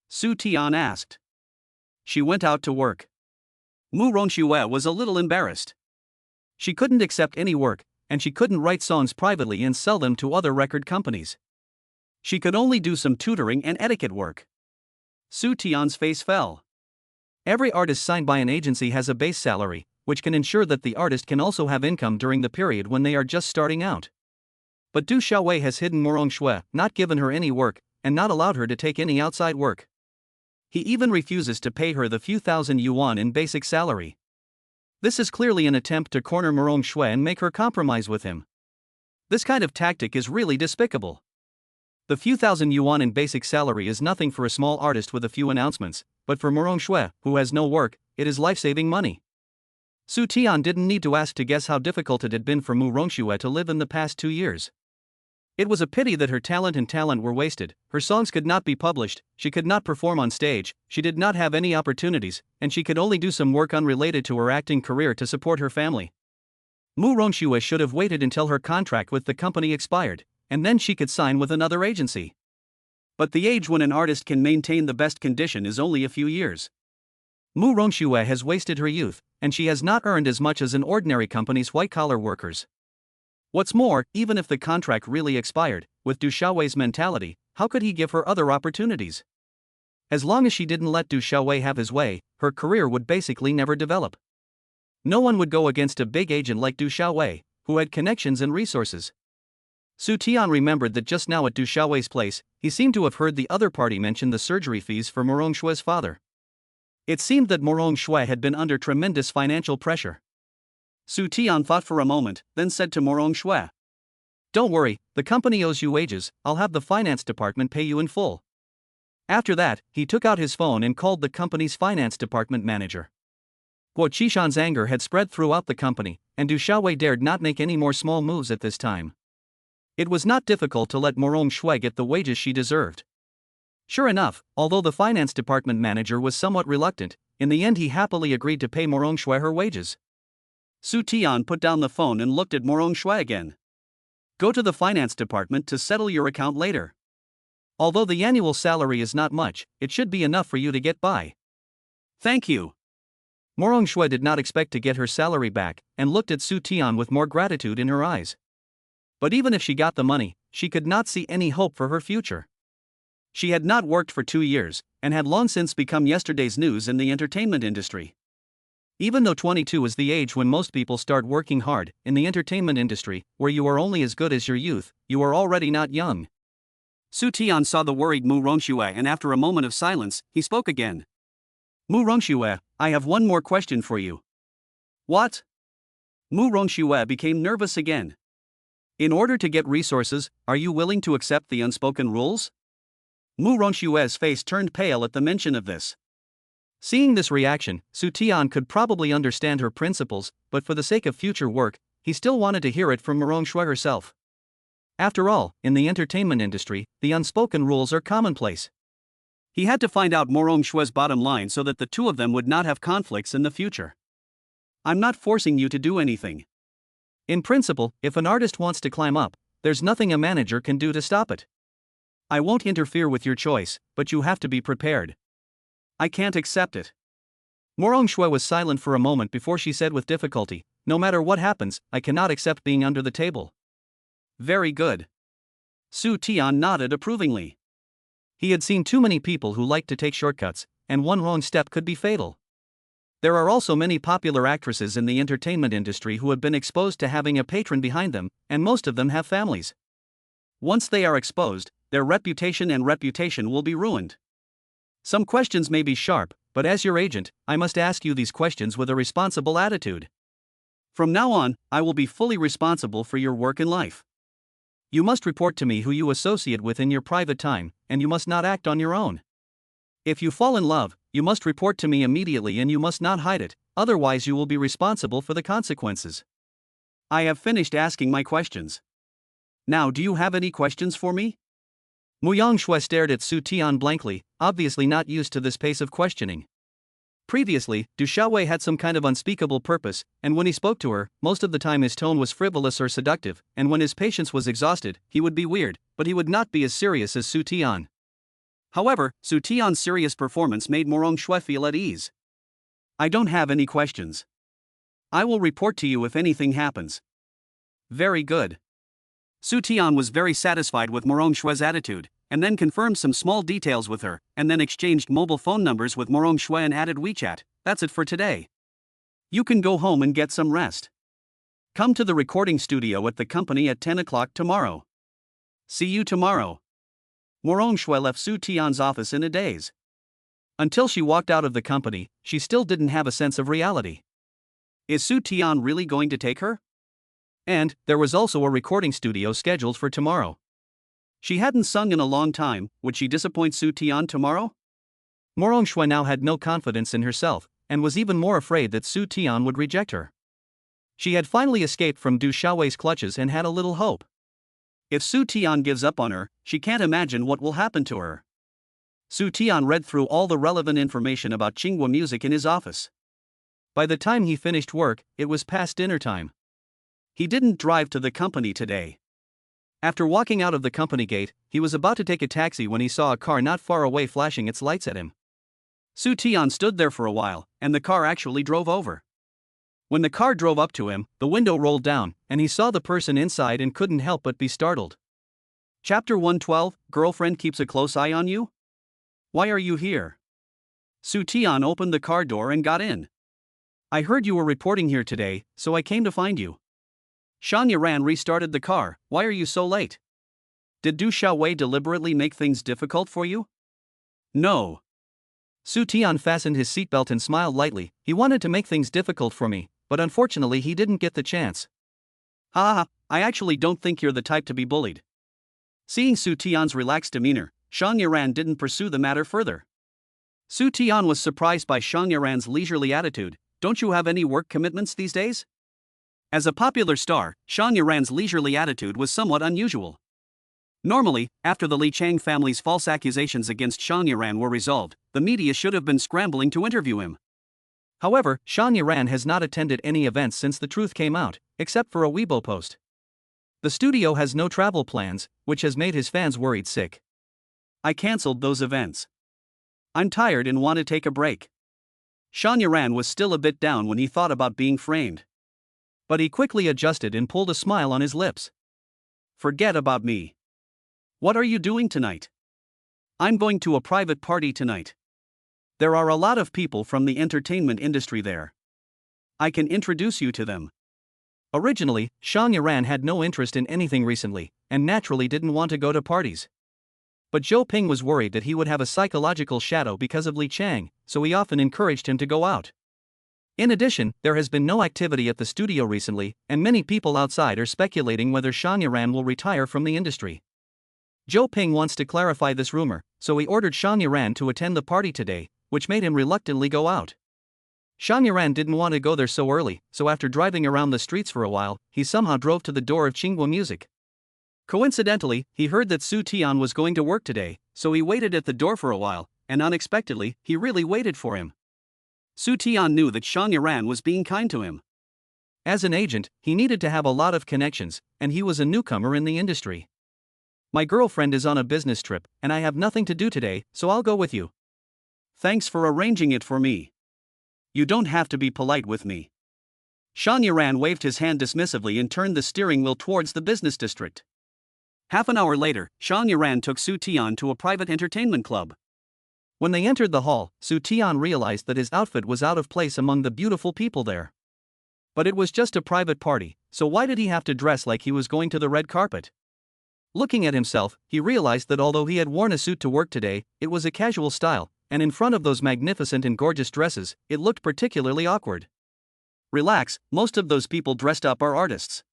Su Tian asked. She went out to work. Mo Rongshui was a little embarrassed. She couldn't accept any work, and she couldn't write songs privately and sell them to other record companies. She could only do some tutoring and etiquette work. Su Tian's face fell. Every artist signed by an agency has a base salary, which can ensure that the artist can also have income during the period when they are just starting out. But Du Xiaowei has hidden Mo Rongshui, not given her any work, and not allowed her to take any outside work. He even refuses to pay her the few thousand yuan in basic salary. This is clearly an attempt to corner Mo Rongshui and make her compromise with him. This kind of tactic is really despicable. The few thousand yuan in basic salary is nothing for a small artist with a few announcements, but for Mo Rongshui, who has no work, it is life-saving money. Su Tian didn't need to ask to guess how difficult it had been for Mo Rongshui to live in the past 2 years. It was a pity that her talent were wasted, her songs could not be published, she could not perform on stage, she did not have any opportunities, and she could only do some work unrelated to her acting career to support her family. Mo Rongshui should have waited until her contract with the company expired, and then she could sign with another agency. But the age when an artist can maintain the best condition is only a few years. Mo Rongshui has wasted her youth, and she has not earned as much as an ordinary company's white-collar workers. What's more, even if the contract really expired, with Du Xiaowei's mentality, how could he give her other opportunities? As long as she didn't let Du Xiaowei have his way, her career would basically never develop. No one would go against a big agent like Du Xiaowei, who had connections and resources. Su Tian remembered that just now at Du Xiaowei's place, he seemed to have heard the other party mention the surgery fees for Morong Shue's father. It seemed that Morong Shue had been under tremendous financial pressure. Su Tian thought for a moment, then said to Morong Shue, "Don't worry, the company owes you wages, I'll have the finance department pay you in full." After that, he took out his phone and called the company's finance department manager. Guo Qishan's anger had spread throughout the company, and Du Xiaowei dared not make any more small moves at this time. It was not difficult to let Morong Shue get the wages she deserved. Sure enough, although the finance department manager was somewhat reluctant, in the end he happily agreed to pay Morong Shue her wages. Su Tian put down the phone and looked at Morong Shue again. "Go to the finance department to settle your account later. Although the annual salary is not much, it should be enough for you to get by." "Thank you." Morong Shue did not expect to get her salary back, and looked at Su Tian with more gratitude in her eyes. But even if she got the money, she could not see any hope for her future. She had not worked for 2 years, and had long since become yesterday's news in the entertainment industry. Even though 22 is the age when most people start working hard, in the entertainment industry, where you are only as good as your youth, you are already not young. Su Tian saw the worried Mu Rongxue, and after a moment of silence, he spoke again. "Mu Rongxue, I have one more question for you." "What?" Mu Rongxue became nervous again. "In order to get resources, are you willing to accept the unspoken rules?" Mu Rongxue's face turned pale at the mention of this. Seeing this reaction, Su Tian could probably understand her principles, but for the sake of future work, he still wanted to hear it from Morong Shue herself. After all, in the entertainment industry, the unspoken rules are commonplace. He had to find out Morong Shue's bottom line so that the two of them would not have conflicts in the future. "I'm not forcing you to do anything. In principle, if an artist wants to climb up, there's nothing a manager can do to stop it. I won't interfere with your choice, but you have to be prepared." "I can't accept it." Morong Shue was silent for a moment before she said with difficulty, "No matter what happens, I cannot accept being under the table." "Very good." Su Tian nodded approvingly. He had seen too many people who liked to take shortcuts, and one wrong step could be fatal. There are also many popular actresses in the entertainment industry who have been exposed to having a patron behind them, and most of them have families. Once they are exposed, their reputation will be ruined. Some questions may be sharp, but as your agent, I must ask you these questions with a responsible attitude. From now on, I will be fully responsible for your work in life. You must report to me who you associate with in your private time, and you must not act on your own. If you fall in love, you must report to me immediately and you must not hide it, otherwise you will be responsible for the consequences. I have finished asking my questions. Now, do you have any questions for me?" Mu Rongxue stared at Su Tian blankly, obviously not used to this pace of questioning. Previously, Du Xiaowei had some kind of unspeakable purpose, and when he spoke to her, most of the time his tone was frivolous or seductive, and when his patience was exhausted, he would be weird, but he would not be as serious as Su Tian. However, Su Tian's serious performance made Morong Shue feel at ease. "I don't have any questions. I will report to you if anything happens." "Very good." Su Tian was very satisfied with Morong Shue's attitude, and then confirmed some small details with her, and then exchanged mobile phone numbers with Morong Shue and added WeChat. "That's it for today. You can go home and get some rest. Come to the recording studio at the company at 10 o'clock tomorrow. See you tomorrow." Morong Shue left Su Tian's office in a daze. Until she walked out of the company, she still didn't have a sense of reality. Is Su Tian really going to take her? And there was also a recording studio scheduled for tomorrow. She hadn't sung in a long time. Would she disappoint Su Tian tomorrow? Morong Shue now had no confidence in herself, and was even more afraid that Su Tian would reject her. She had finally escaped from Du Xiaowei's clutches and had a little hope. If Su Tian gives up on her, she can't imagine what will happen to her. Su Tian read through all the relevant information about Tsinghua music in his office. By the time he finished work, it was past dinner time. He didn't drive to the company today. After walking out of the company gate, he was about to take a taxi when he saw a car not far away flashing its lights at him. Su Tian stood there for a while, and the car actually drove over. When the car drove up to him, the window rolled down, and he saw the person inside and couldn't help but be startled. Chapter 112, Girlfriend Keeps a Close Eye on You? Why are you here? Su Tian opened the car door and got in. I heard you were reporting here today, so I came to find you. Shang Yaran restarted the car. Why are you so late? Did Du Xiaowei deliberately make things difficult for you? No. Su Tian fastened his seatbelt and smiled lightly. He wanted to make things difficult for me, but unfortunately he didn't get the chance. Haha, I actually don't think you're the type to be bullied. Seeing Su Tian's relaxed demeanor, Shang Yaran didn't pursue the matter further. Su Tian was surprised by Shang Yaran's leisurely attitude. Don't you have any work commitments these days? As a popular star, Shang Yaran's leisurely attitude was somewhat unusual. Normally, after the Li Qiang family's false accusations against Shang Yaran were resolved, the media should have been scrambling to interview him. However, Shang Yaran has not attended any events since the truth came out, except for a Weibo post. The studio has no travel plans, which has made his fans worried sick. I cancelled those events. I'm tired and want to take a break. Shang Yaran was still a bit down when he thought about being framed. But he quickly adjusted and pulled a smile on his lips. Forget about me. What are you doing tonight? I'm going to a private party tonight. There are a lot of people from the entertainment industry there. I can introduce you to them. Originally, Shang Yaran had no interest in anything recently, and naturally didn't want to go to parties. But Zhou Ping was worried that he would have a psychological shadow because of Li Qiang, so he often encouraged him to go out. In addition, there has been no activity at the studio recently, and many people outside are speculating whether Shang Yaran will retire from the industry. Zhou Ping wants to clarify this rumor, so he ordered Shang Yaran to attend the party today, which made him reluctantly go out. Shang Yaran didn't want to go there so early, so after driving around the streets for a while, he somehow drove to the door of Qinghua Music. Coincidentally, he heard that Su Tian was going to work today, so he waited at the door for a while, and unexpectedly, he really waited for him. Su Tian knew that Shang Yaran was being kind to him. As an agent, he needed to have a lot of connections, and he was a newcomer in the industry. My girlfriend is on a business trip, and I have nothing to do today, so I'll go with you. Thanks for arranging it for me. You don't have to be polite with me. Shang Yaran waved his hand dismissively and turned the steering wheel towards the business district. Half an hour later, Shang Yaran took Su Tian to a private entertainment club. When they entered the hall, Su Tian realized that his outfit was out of place among the beautiful people there. But it was just a private party, so why did he have to dress like he was going to the red carpet? Looking at himself, he realized that although he had worn a suit to work today, it was a casual style, and in front of those magnificent and gorgeous dresses, it looked particularly awkward. Relax, most of those people dressed up are artists.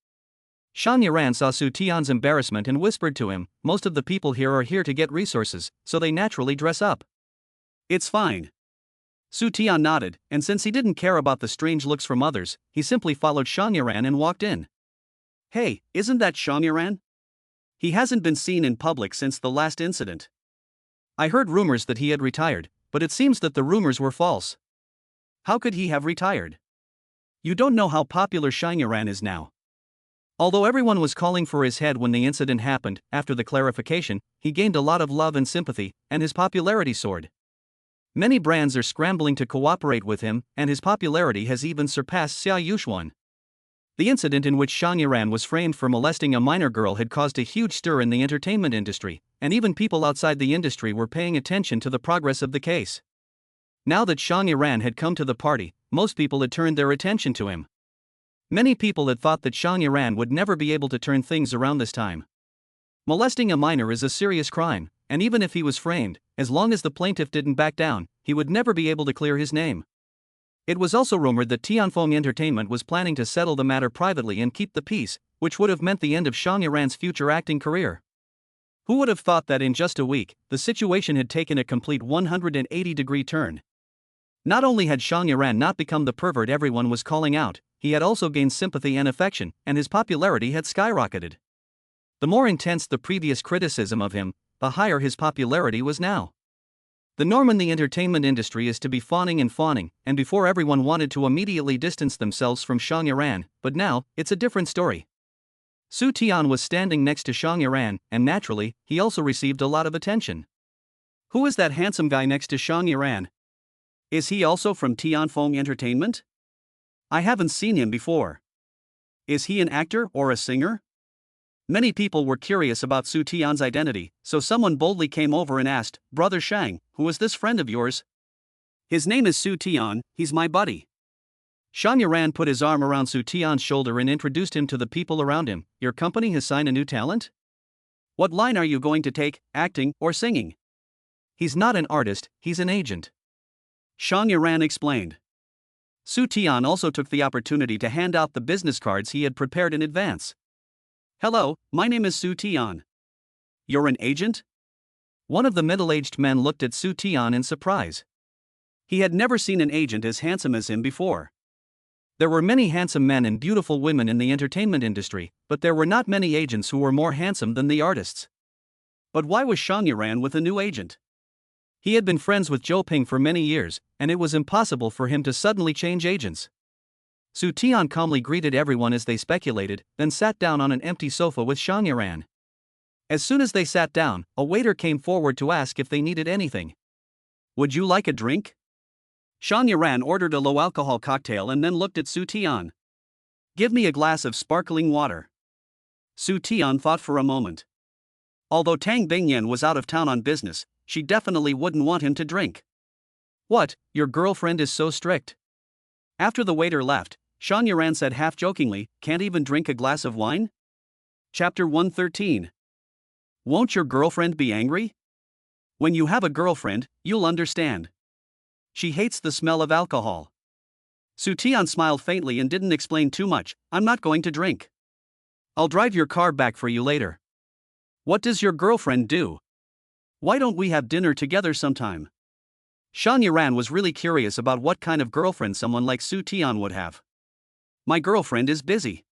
Shang Yaran saw Su Tian's embarrassment and whispered to him, most of the people here are here to get resources, so they naturally dress up. It's fine. Su Tian nodded, and since he didn't care about the strange looks from others, he simply followed Shang Yaran and walked in. Hey, isn't that Shang Yaran? He hasn't been seen in public since the last incident. I heard rumors that he had retired, but it seems that the rumors were false. How could he have retired? You don't know how popular Shang Yaran is now. Although everyone was calling for his head when the incident happened, after the clarification, he gained a lot of love and sympathy, and his popularity soared. Many brands are scrambling to cooperate with him, and his popularity has even surpassed Xia Yuxuan. The incident in which Shang Yaran was framed for molesting a minor girl had caused a huge stir in the entertainment industry, and even people outside the industry were paying attention to the progress of the case. Now that Shang Yaran had come to the party, most people had turned their attention to him. Many people had thought that Shang Yaran would never be able to turn things around this time. Molesting a minor is a serious crime, and even if he was framed, as long as the plaintiff didn't back down, he would never be able to clear his name. It was also rumored that Tianfeng Entertainment was planning to settle the matter privately and keep the peace, which would have meant the end of Shang Yaran's future acting career. Who would have thought that in just a week, the situation had taken a complete 180-degree turn? Not only had Shang Yaran not become the pervert everyone was calling out, he had also gained sympathy and affection, and his popularity had skyrocketed. The more intense the previous criticism of him, the higher his popularity was now. The norm in the entertainment industry is to be fawning, and before everyone wanted to immediately distance themselves from Shang Yaran, but now, it's a different story. Su Tian was standing next to Shang Yaran, and naturally, he also received a lot of attention. Who is that handsome guy next to Shang Yaran? Is he also from Tianfeng Entertainment? I haven't seen him before. Is he an actor or a singer? Many people were curious about Su Tian's identity, so someone boldly came over and asked, "Brother Shang, who is this friend of yours?" "His name is Su Tian, he's my buddy." Shan Yaran put his arm around Su Tian's shoulder and introduced him to the people around him. "Your company has signed a new talent? What line are you going to take, acting or singing?" "He's not an artist, he's an agent," Shan Yaran explained. Su Tian also took the opportunity to hand out the business cards he had prepared in advance. "Hello, my name is Su Tian." "You're an agent?" One of the middle-aged men looked at Su Tian in surprise. He had never seen an agent as handsome as him before. There were many handsome men and beautiful women in the entertainment industry, but there were not many agents who were more handsome than the artists. But why was Shan Yaran with a new agent? He had been friends with Zhou Ping for many years, and it was impossible for him to suddenly change agents. Su Tian calmly greeted everyone as they speculated, then sat down on an empty sofa with Shan Yaran. As soon as they sat down, a waiter came forward to ask if they needed anything. "Would you like a drink?" Shan Yaran ordered a low-alcohol cocktail and then looked at Su Tian. "Give me a glass of sparkling water." Su Tian thought for a moment. Although Tang Bingyan was out of town on business, she definitely wouldn't want him to drink. "What, your girlfriend is so strict?" After the waiter left, Shan Yaran said half-jokingly, "Can't even drink a glass of wine?" Chapter 113. Won't your girlfriend be angry? When you have a girlfriend, you'll understand. She hates the smell of alcohol. Su Tian smiled faintly and didn't explain too much. "I'm not going to drink. I'll drive your car back for you later." "What does your girlfriend do? Why don't we have dinner together sometime?" Shan Yaran was really curious about what kind of girlfriend someone like Su Tian would have. "My girlfriend is busy.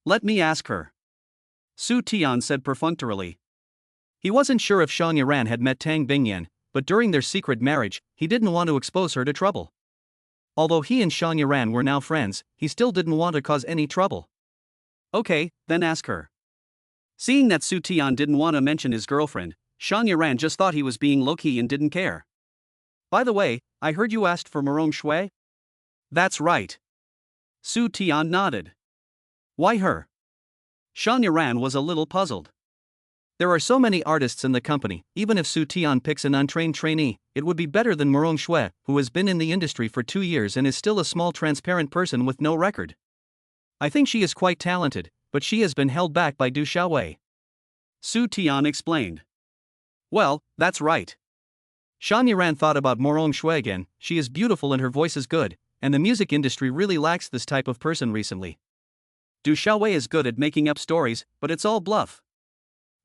Let me ask her," Su Tian said perfunctorily. He wasn't sure if Shan Yaran had met Tang Bingyan, but during their secret marriage, he didn't want to expose her to trouble. Although he and Shan Yaran were now friends, he still didn't want to cause any trouble. "Okay, then ask her." Seeing that Su Tian didn't want to mention his girlfriend, Shan Yaran just thought he was being low-key and didn't care. "By the way, I heard you asked for Murong Shui?" "That's right." Su Tian nodded. "Why her?" Shan Yaran was a little puzzled. There are so many artists in the company, even if Su Tian picks an untrained trainee, it would be better than Murong Shui, who has been in the industry for 2 years and is still a small transparent person with no record. "I think she is quite talented, but she has been held back by Du Xiaowei," Su Tian explained. "Well, that's right." Shan Yaran thought about Murong Shui again. She is beautiful and her voice is good, and the music industry really lacks this type of person recently. Du Xiaowei is good at making up stories, but it's all bluff.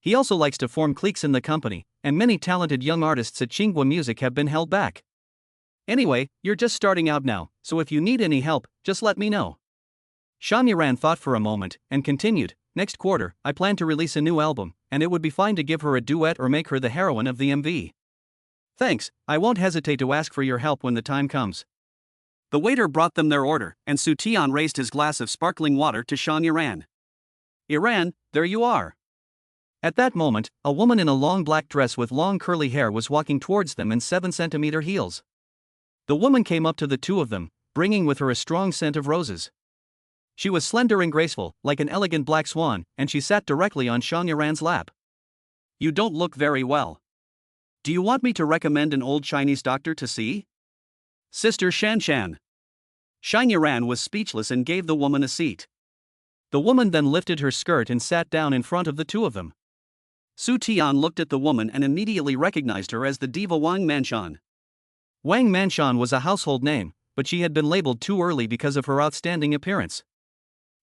He also likes to form cliques in the company, and many talented young artists at Tsinghua Music have been held back. "Anyway, you're just starting out now, so if you need any help, just let me know." Shan Yaran thought for a moment, and continued, "Next quarter, I plan to release a new album, and it would be fine to give her a duet or make her the heroine of the MV. Thanks, I won't hesitate to ask for your help when the time comes." The waiter brought them their order, and Su Tian raised his glass of sparkling water to Shan Yaran. "Iran, there you are." At that moment, a woman in a long black dress with long curly hair was walking towards them in 7-centimeter heels. The woman came up to the two of them, bringing with her a strong scent of roses. She was slender and graceful, like an elegant black swan, and she sat directly on Shan Yaran's lap. "You don't look very well. Do you want me to recommend an old Chinese doctor to see?" "Sister Shanshan." Shan Yaran was speechless and gave the woman a seat. The woman then lifted her skirt and sat down in front of the two of them. Su Tian looked at the woman and immediately recognized her as the diva Wang Manshan. Wang Manshan was a household name, but she had been labeled too early because of her outstanding appearance.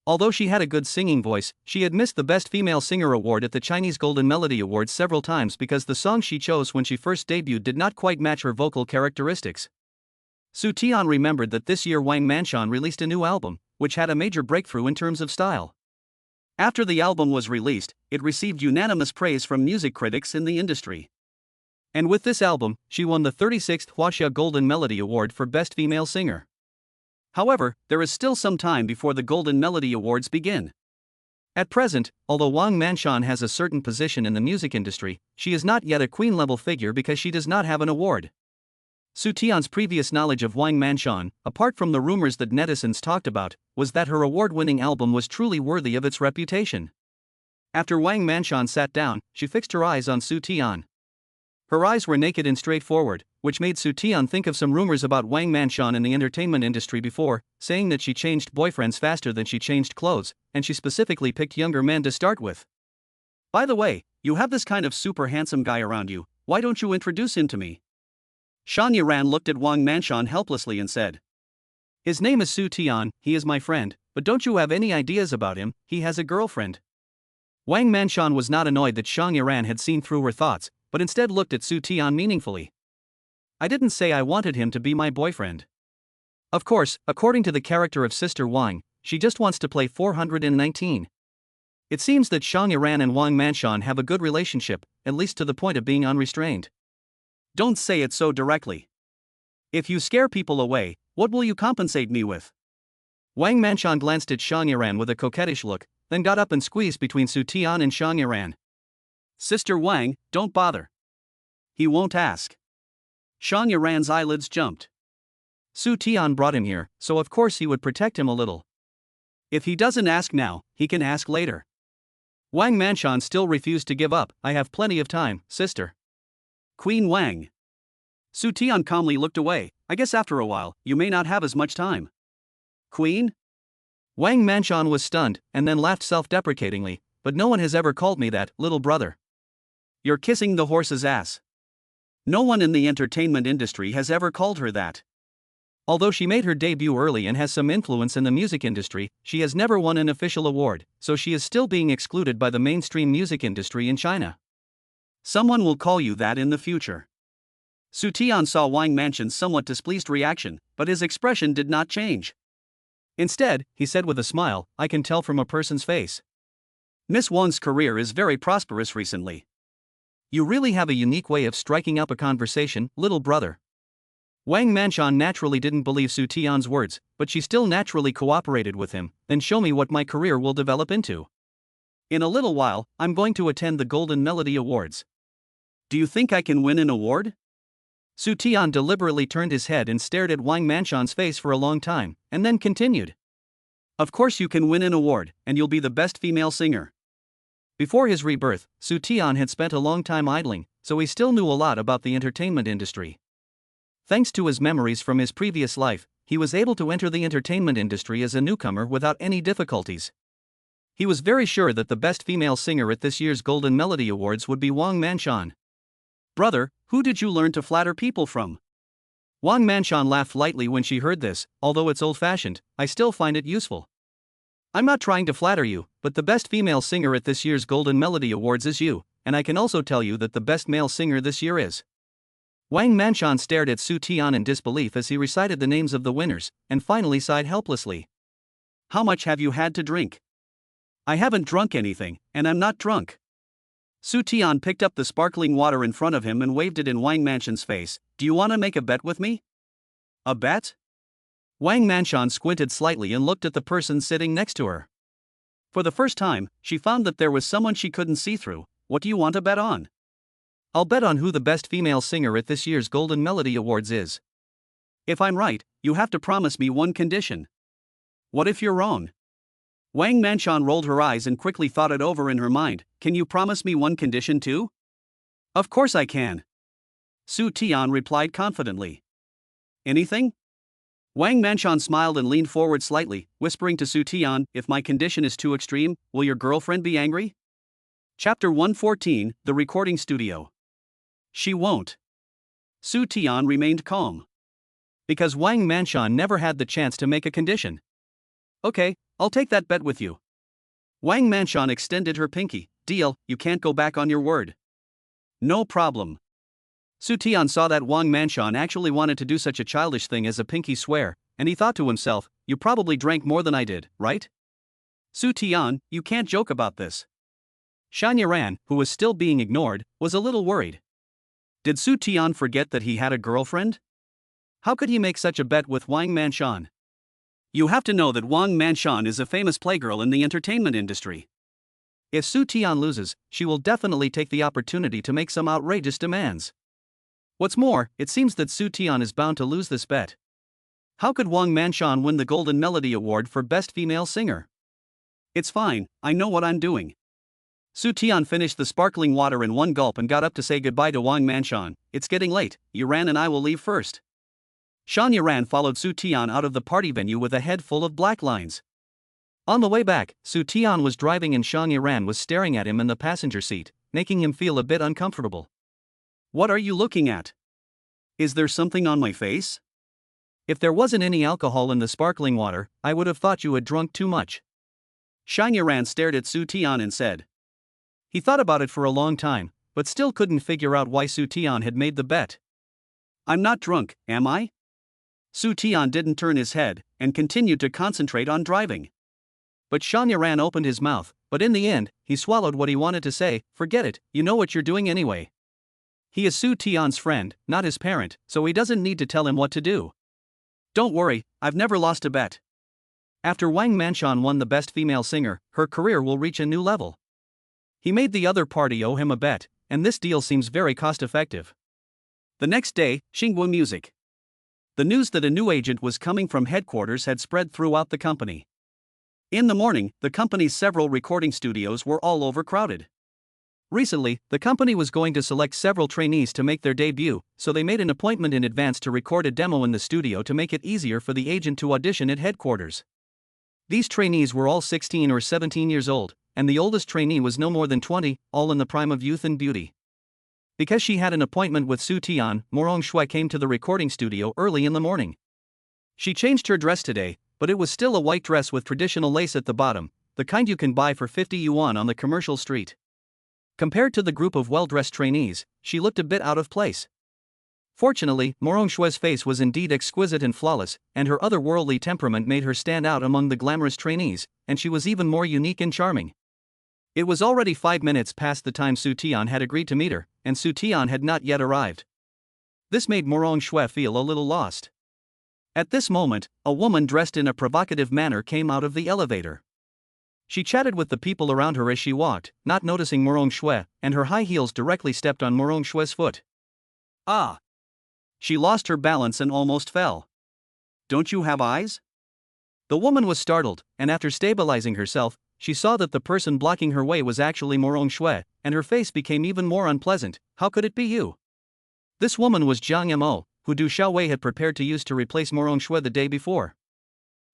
Although she had a good singing voice, she had missed the Best Female Singer award at the Chinese Golden Melody Awards several times because the song she chose when she first debuted did not quite match her vocal characteristics. Su Tian remembered that this year Wang Manshan released a new album, which had a major breakthrough in terms of style. After the album was released, it received unanimous praise from music critics in the industry. And with this album, she won the 36th Huaxia Golden Melody Award for Best Female Singer. However, there is still some time before the Golden Melody Awards begin. At present, although Wang Manshan has a certain position in the music industry, she is not yet a queen-level figure because she does not have an award. Su Tian's previous knowledge of Wang Manshan, apart from the rumors that netizens talked about, was that her award-winning album was truly worthy of its reputation. After Wang Manshan sat down, she fixed her eyes on Su Tian. Her eyes were naked and straightforward, which made Su Tian think of some rumors about Wang Manshan in the entertainment industry before, saying that she changed boyfriends faster than she changed clothes, and she specifically picked younger men to start with. By the way, you have this kind of super handsome guy around you, why don't you introduce him to me? Shan Yiran looked at Wang Manshan helplessly and said. His name is Su Tian, he is my friend, but don't you have any ideas about him, he has a girlfriend. Wang Manshan was not annoyed that Shan Yiran had seen through her thoughts, but instead looked at Su Tian meaningfully. I didn't say I wanted him to be my boyfriend. Of course, according to the character of Sister Wang, she just wants to play 419. It seems that Shan Yiran and Wang Manshan have a good relationship, at least to the point of being unrestrained. Don't say it so directly. If you scare people away, what will you compensate me with? Wang Manshan glanced at Shan Yiran with a coquettish look, then got up and squeezed between Su Tian and Shan Yiran. Sister Wang, don't bother. He won't ask. Shan Yiran's eyelids jumped. Su Tian brought him here, so of course he would protect him a little. If he doesn't ask now, he can ask later. Wang Manshan still refused to give up. I have plenty of time, sister. Queen Wang. Su Tian calmly looked away. I guess after a while, you may not have as much time. Queen? Wang Manshan was stunned, and then laughed self-deprecatingly, but no one has ever called me that, little brother. You're kissing the horse's ass. No one in the entertainment industry has ever called her that. Although she made her debut early and has some influence in the music industry, she has never won an official award, so she is still being excluded by the mainstream music industry in China. Someone will call you that in the future. Su Tian saw Wang Manshan's somewhat displeased reaction, but his expression did not change. Instead, he said with a smile, I can tell from a person's face. Miss Wang's career is very prosperous recently. You really have a unique way of striking up a conversation, little brother. Wang Manshan naturally didn't believe Su Tian's words, but she still naturally cooperated with him. Then show me what my career will develop into. In a little while, I'm going to attend the Golden Melody Awards. Do you think I can win an award? Su Tian deliberately turned his head and stared at Wang Manshan's face for a long time, and then continued. Of course you can win an award, and you'll be the best female singer. Before his rebirth, Su Tian had spent a long time idling, so he still knew a lot about the entertainment industry. Thanks to his memories from his previous life, he was able to enter the entertainment industry as a newcomer without any difficulties. He was very sure that the best female singer at this year's Golden Melody Awards would be Wang Manshan. Brother, who did you learn to flatter people from? Wang Manshan laughed lightly when she heard this. Although it's old-fashioned, I still find it useful. I'm not trying to flatter you, but the best female singer at this year's Golden Melody Awards is you, and I can also tell you that the best male singer this year is. Wang Manshan stared at Su Tian in disbelief as he recited the names of the winners, and finally sighed helplessly. How much have you had to drink? I haven't drunk anything, and I'm not drunk. Su Tian picked up the sparkling water in front of him and waved it in Wang Manshan's face. Do you want to make a bet with me? A bet? Wang Manshan squinted slightly and looked at the person sitting next to her. For the first time, she found that there was someone she couldn't see through. What do you want to bet on? I'll bet on who the best female singer at this year's Golden Melody Awards is. If I'm right, you have to promise me one condition. What if you're wrong? Wang Manshan rolled her eyes and quickly thought it over in her mind. Can you promise me one condition too? Of course I can. Su Tian replied confidently. Anything? Wang Manshan smiled and leaned forward slightly, whispering to Su Tian, if my condition is too extreme, will your girlfriend be angry? Chapter 114, The Recording Studio. She won't. Su Tian remained calm. Because Wang Manshan never had the chance to make a condition. Okay, I'll take that bet with you. Wang Manshan extended her pinky. Deal, you can't go back on your word. No problem. Su Tian saw that Wang Manshan actually wanted to do such a childish thing as a pinky swear, and he thought to himself, you probably drank more than I did, right? Su Tian, you can't joke about this. Shan Yiran, who was still being ignored, was a little worried. Did Su Tian forget that he had a girlfriend? How could he make such a bet with Wang Manshan? You have to know that Wang Manshan is a famous playgirl in the entertainment industry. If Su Tian loses, she will definitely take the opportunity to make some outrageous demands. What's more, it seems that Su Tian is bound to lose this bet. How could Wang Manshan win the Golden Melody Award for Best Female Singer? It's fine, I know what I'm doing. Su Tian finished the sparkling water in one gulp and got up to say goodbye to Wang Manshan. It's getting late, Yuran and I will leave first. Shan Yuran followed Su Tian out of the party venue with a head full of black lines. On the way back, Su Tian was driving and Shan Yuran was staring at him in the passenger seat, making him feel a bit uncomfortable. What are you looking at? Is there something on my face? If there wasn't any alcohol in the sparkling water, I would have thought you had drunk too much. Shan Yuran stared at Su Tian and said. He thought about it for a long time, but still couldn't figure out why Su Tian had made the bet. I'm not drunk, am I? Su Tian didn't turn his head, and continued to concentrate on driving. But Shan Yuran opened his mouth, but in the end, he swallowed what he wanted to say. Forget it, you know what you're doing anyway. He is Su Tian's friend, not his parent, so he doesn't need to tell him what to do. Don't worry, I've never lost a bet. After Wang Manshan won the Best Female Singer, her career will reach a new level. He made the other party owe him a bet, and this deal seems very cost-effective. The next day, Xinguo Music. The news that a new agent was coming from headquarters had spread throughout the company. In the morning, the company's several recording studios were all overcrowded. Recently, the company was going to select several trainees to make their debut, so they made an appointment in advance to record a demo in the studio to make it easier for the agent to audition at headquarters. These trainees were all 16 or 17 years old, and the oldest trainee was no more than 20, all in the prime of youth and beauty. Because she had an appointment with Su Tian, Morong Shui came to the recording studio early in the morning. She changed her dress today, but it was still a white dress with traditional lace at the bottom, the kind you can buy for 50 yuan on the commercial street. Compared to the group of well-dressed trainees, she looked a bit out of place. Fortunately, Morong Shui's face was indeed exquisite and flawless, and her otherworldly temperament made her stand out among the glamorous trainees, and she was even more unique and charming. It was already 5 minutes past the time Su Tian had agreed to meet her, and Su Tian had not yet arrived. This made Morong Shui feel a little lost. At this moment, a woman dressed in a provocative manner came out of the elevator. She chatted with the people around her as she walked, not noticing Morong Shui, and her high heels directly stepped on Morong Shui's foot. Ah! She lost her balance and almost fell. Don't you have eyes? The woman was startled, and after stabilizing herself, she saw that the person blocking her way was actually Morong Shui, and her face became even more unpleasant. How could it be you? This woman was Jiang Mo, who Du Xiaowei had prepared to use to replace Morong Shui the day before.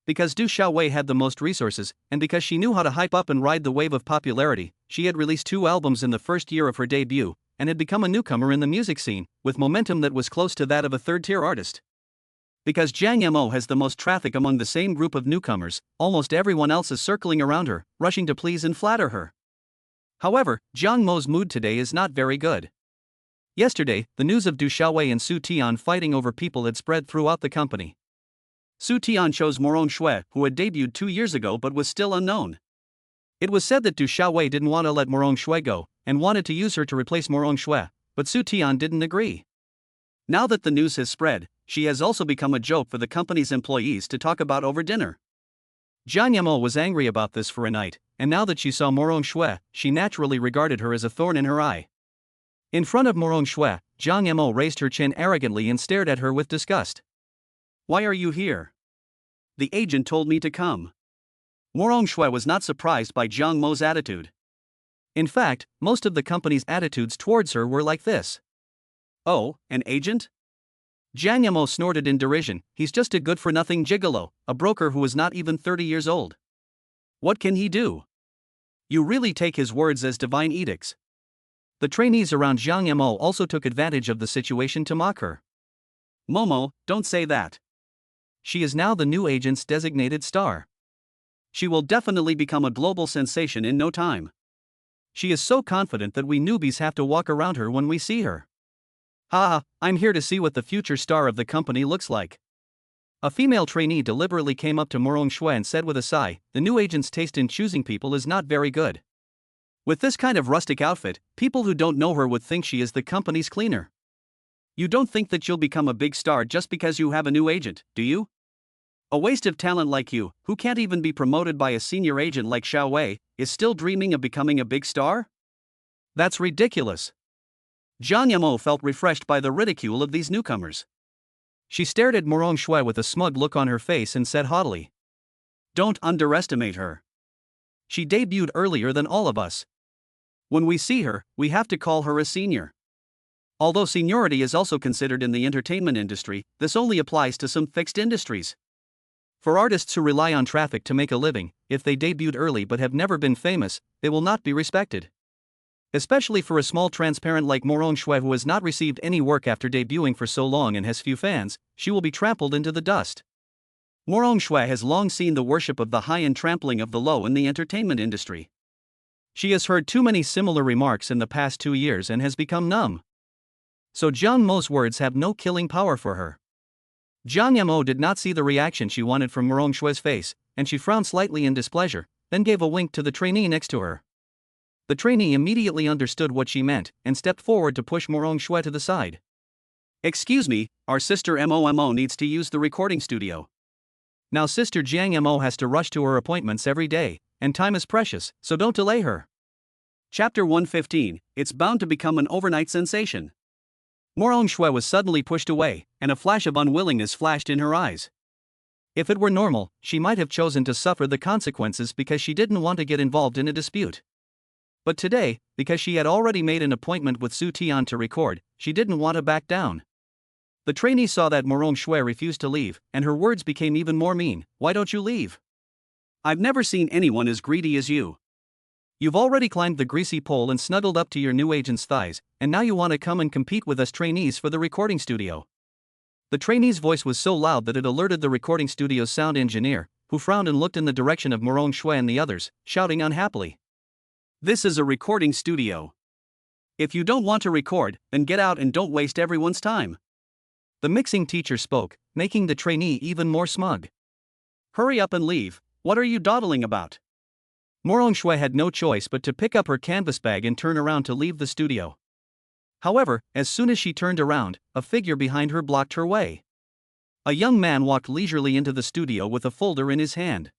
Because Du Xiaowei had the most resources, and because she knew how to hype up and ride the wave of popularity, she had released 2 albums in the first year of her debut, and had become a newcomer in the music scene, with momentum that was close to that of a third-tier artist. Because Jiang Mo has the most traffic among the same group of newcomers, almost everyone else is circling around her, rushing to please and flatter her. However, Jiang Mo's mood today is not very good. Yesterday, the news of Du Xiaowei and Su Tian fighting over people had spread throughout the company. Su Tian chose Morong Shui, who had debuted 2 years ago but was still unknown. It was said that Du Xiaowei didn't want to let Morong Shui go, and wanted to use her to replace Morong Shui, but Su Tian didn't agree. Now that the news has spread, she has also become a joke for the company's employees to talk about over dinner. Jiang Yamo was angry about this for a night, and now that she saw Morong Shui, she naturally regarded her as a thorn in her eye. In front of Morong Shui, Jiang Yamo raised her chin arrogantly and stared at her with disgust. Why are you here? The agent told me to come. Morong Shui was not surprised by Jiang Mo's attitude. In fact, most of the company's attitudes towards her were like this. Oh, an agent? Jiang Yamo snorted in derision. He's just a good-for-nothing gigolo, a broker who is not even 30 years old. What can he do? You really take his words as divine edicts. The trainees around Jiang Yamo also took advantage of the situation to mock her. Momo, don't say that. She is now the new agent's designated star. She will definitely become a global sensation in no time. She is so confident that we newbies have to walk around her when we see her. Ha, I'm here to see what the future star of the company looks like. A female trainee deliberately came up to Morong Shui and said with a sigh, the new agent's taste in choosing people is not very good. With this kind of rustic outfit, people who don't know her would think she is the company's cleaner. You don't think that you'll become a big star just because you have a new agent, do you? A waste of talent like you, who can't even be promoted by a senior agent like Xiaowei, is still dreaming of becoming a big star? That's ridiculous. Jiang Yamo felt refreshed by the ridicule of these newcomers. She stared at Morong Shui with a smug look on her face and said haughtily. Don't underestimate her. She debuted earlier than all of us. When we see her, we have to call her a senior. Although seniority is also considered in the entertainment industry, this only applies to some fixed industries. For artists who rely on traffic to make a living, if they debuted early but have never been famous, they will not be respected. Especially for a small transparent like Morong Shui who has not received any work after debuting for so long and has few fans, she will be trampled into the dust. Morong Shui has long seen the worship of the high and trampling of the low in the entertainment industry. She has heard too many similar remarks in the past 2 years and has become numb. So Jiang Mo's words have no killing power for her. Jiang Mo did not see the reaction she wanted from Morong Shui's face, and she frowned slightly in displeasure, then gave a wink to the trainee next to her. The trainee immediately understood what she meant and stepped forward to push Morong Shui to the side. "Excuse me, our sister Momo needs to use the recording studio." Now Sister Jiang Mo has to rush to her appointments every day, and time is precious, so don't delay her. Chapter 115, It's bound to become an overnight sensation. Morong Shui was suddenly pushed away, and a flash of unwillingness flashed in her eyes. If it were normal, she might have chosen to suffer the consequences because she didn't want to get involved in a dispute. But today, because she had already made an appointment with Su Tian to record, she didn't want to back down. The trainee saw that Morong Shui refused to leave, and her words became even more mean. "Why don't you leave? I've never seen anyone as greedy as you. You've already climbed the greasy pole and snuggled up to your new agent's thighs, and now you want to come and compete with us trainees for the recording studio." The trainee's voice was so loud that it alerted the recording studio's sound engineer, who frowned and looked in the direction of Morong Shui and the others, shouting unhappily. "This is a recording studio. If you don't want to record, then get out and don't waste everyone's time." The mixing teacher spoke, making the trainee even more smug. "Hurry up and leave, what are you dawdling about?" Morong Shui had no choice but to pick up her canvas bag and turn around to leave the studio. However, as soon as she turned around, a figure behind her blocked her way. A young man walked leisurely into the studio with a folder in his hand.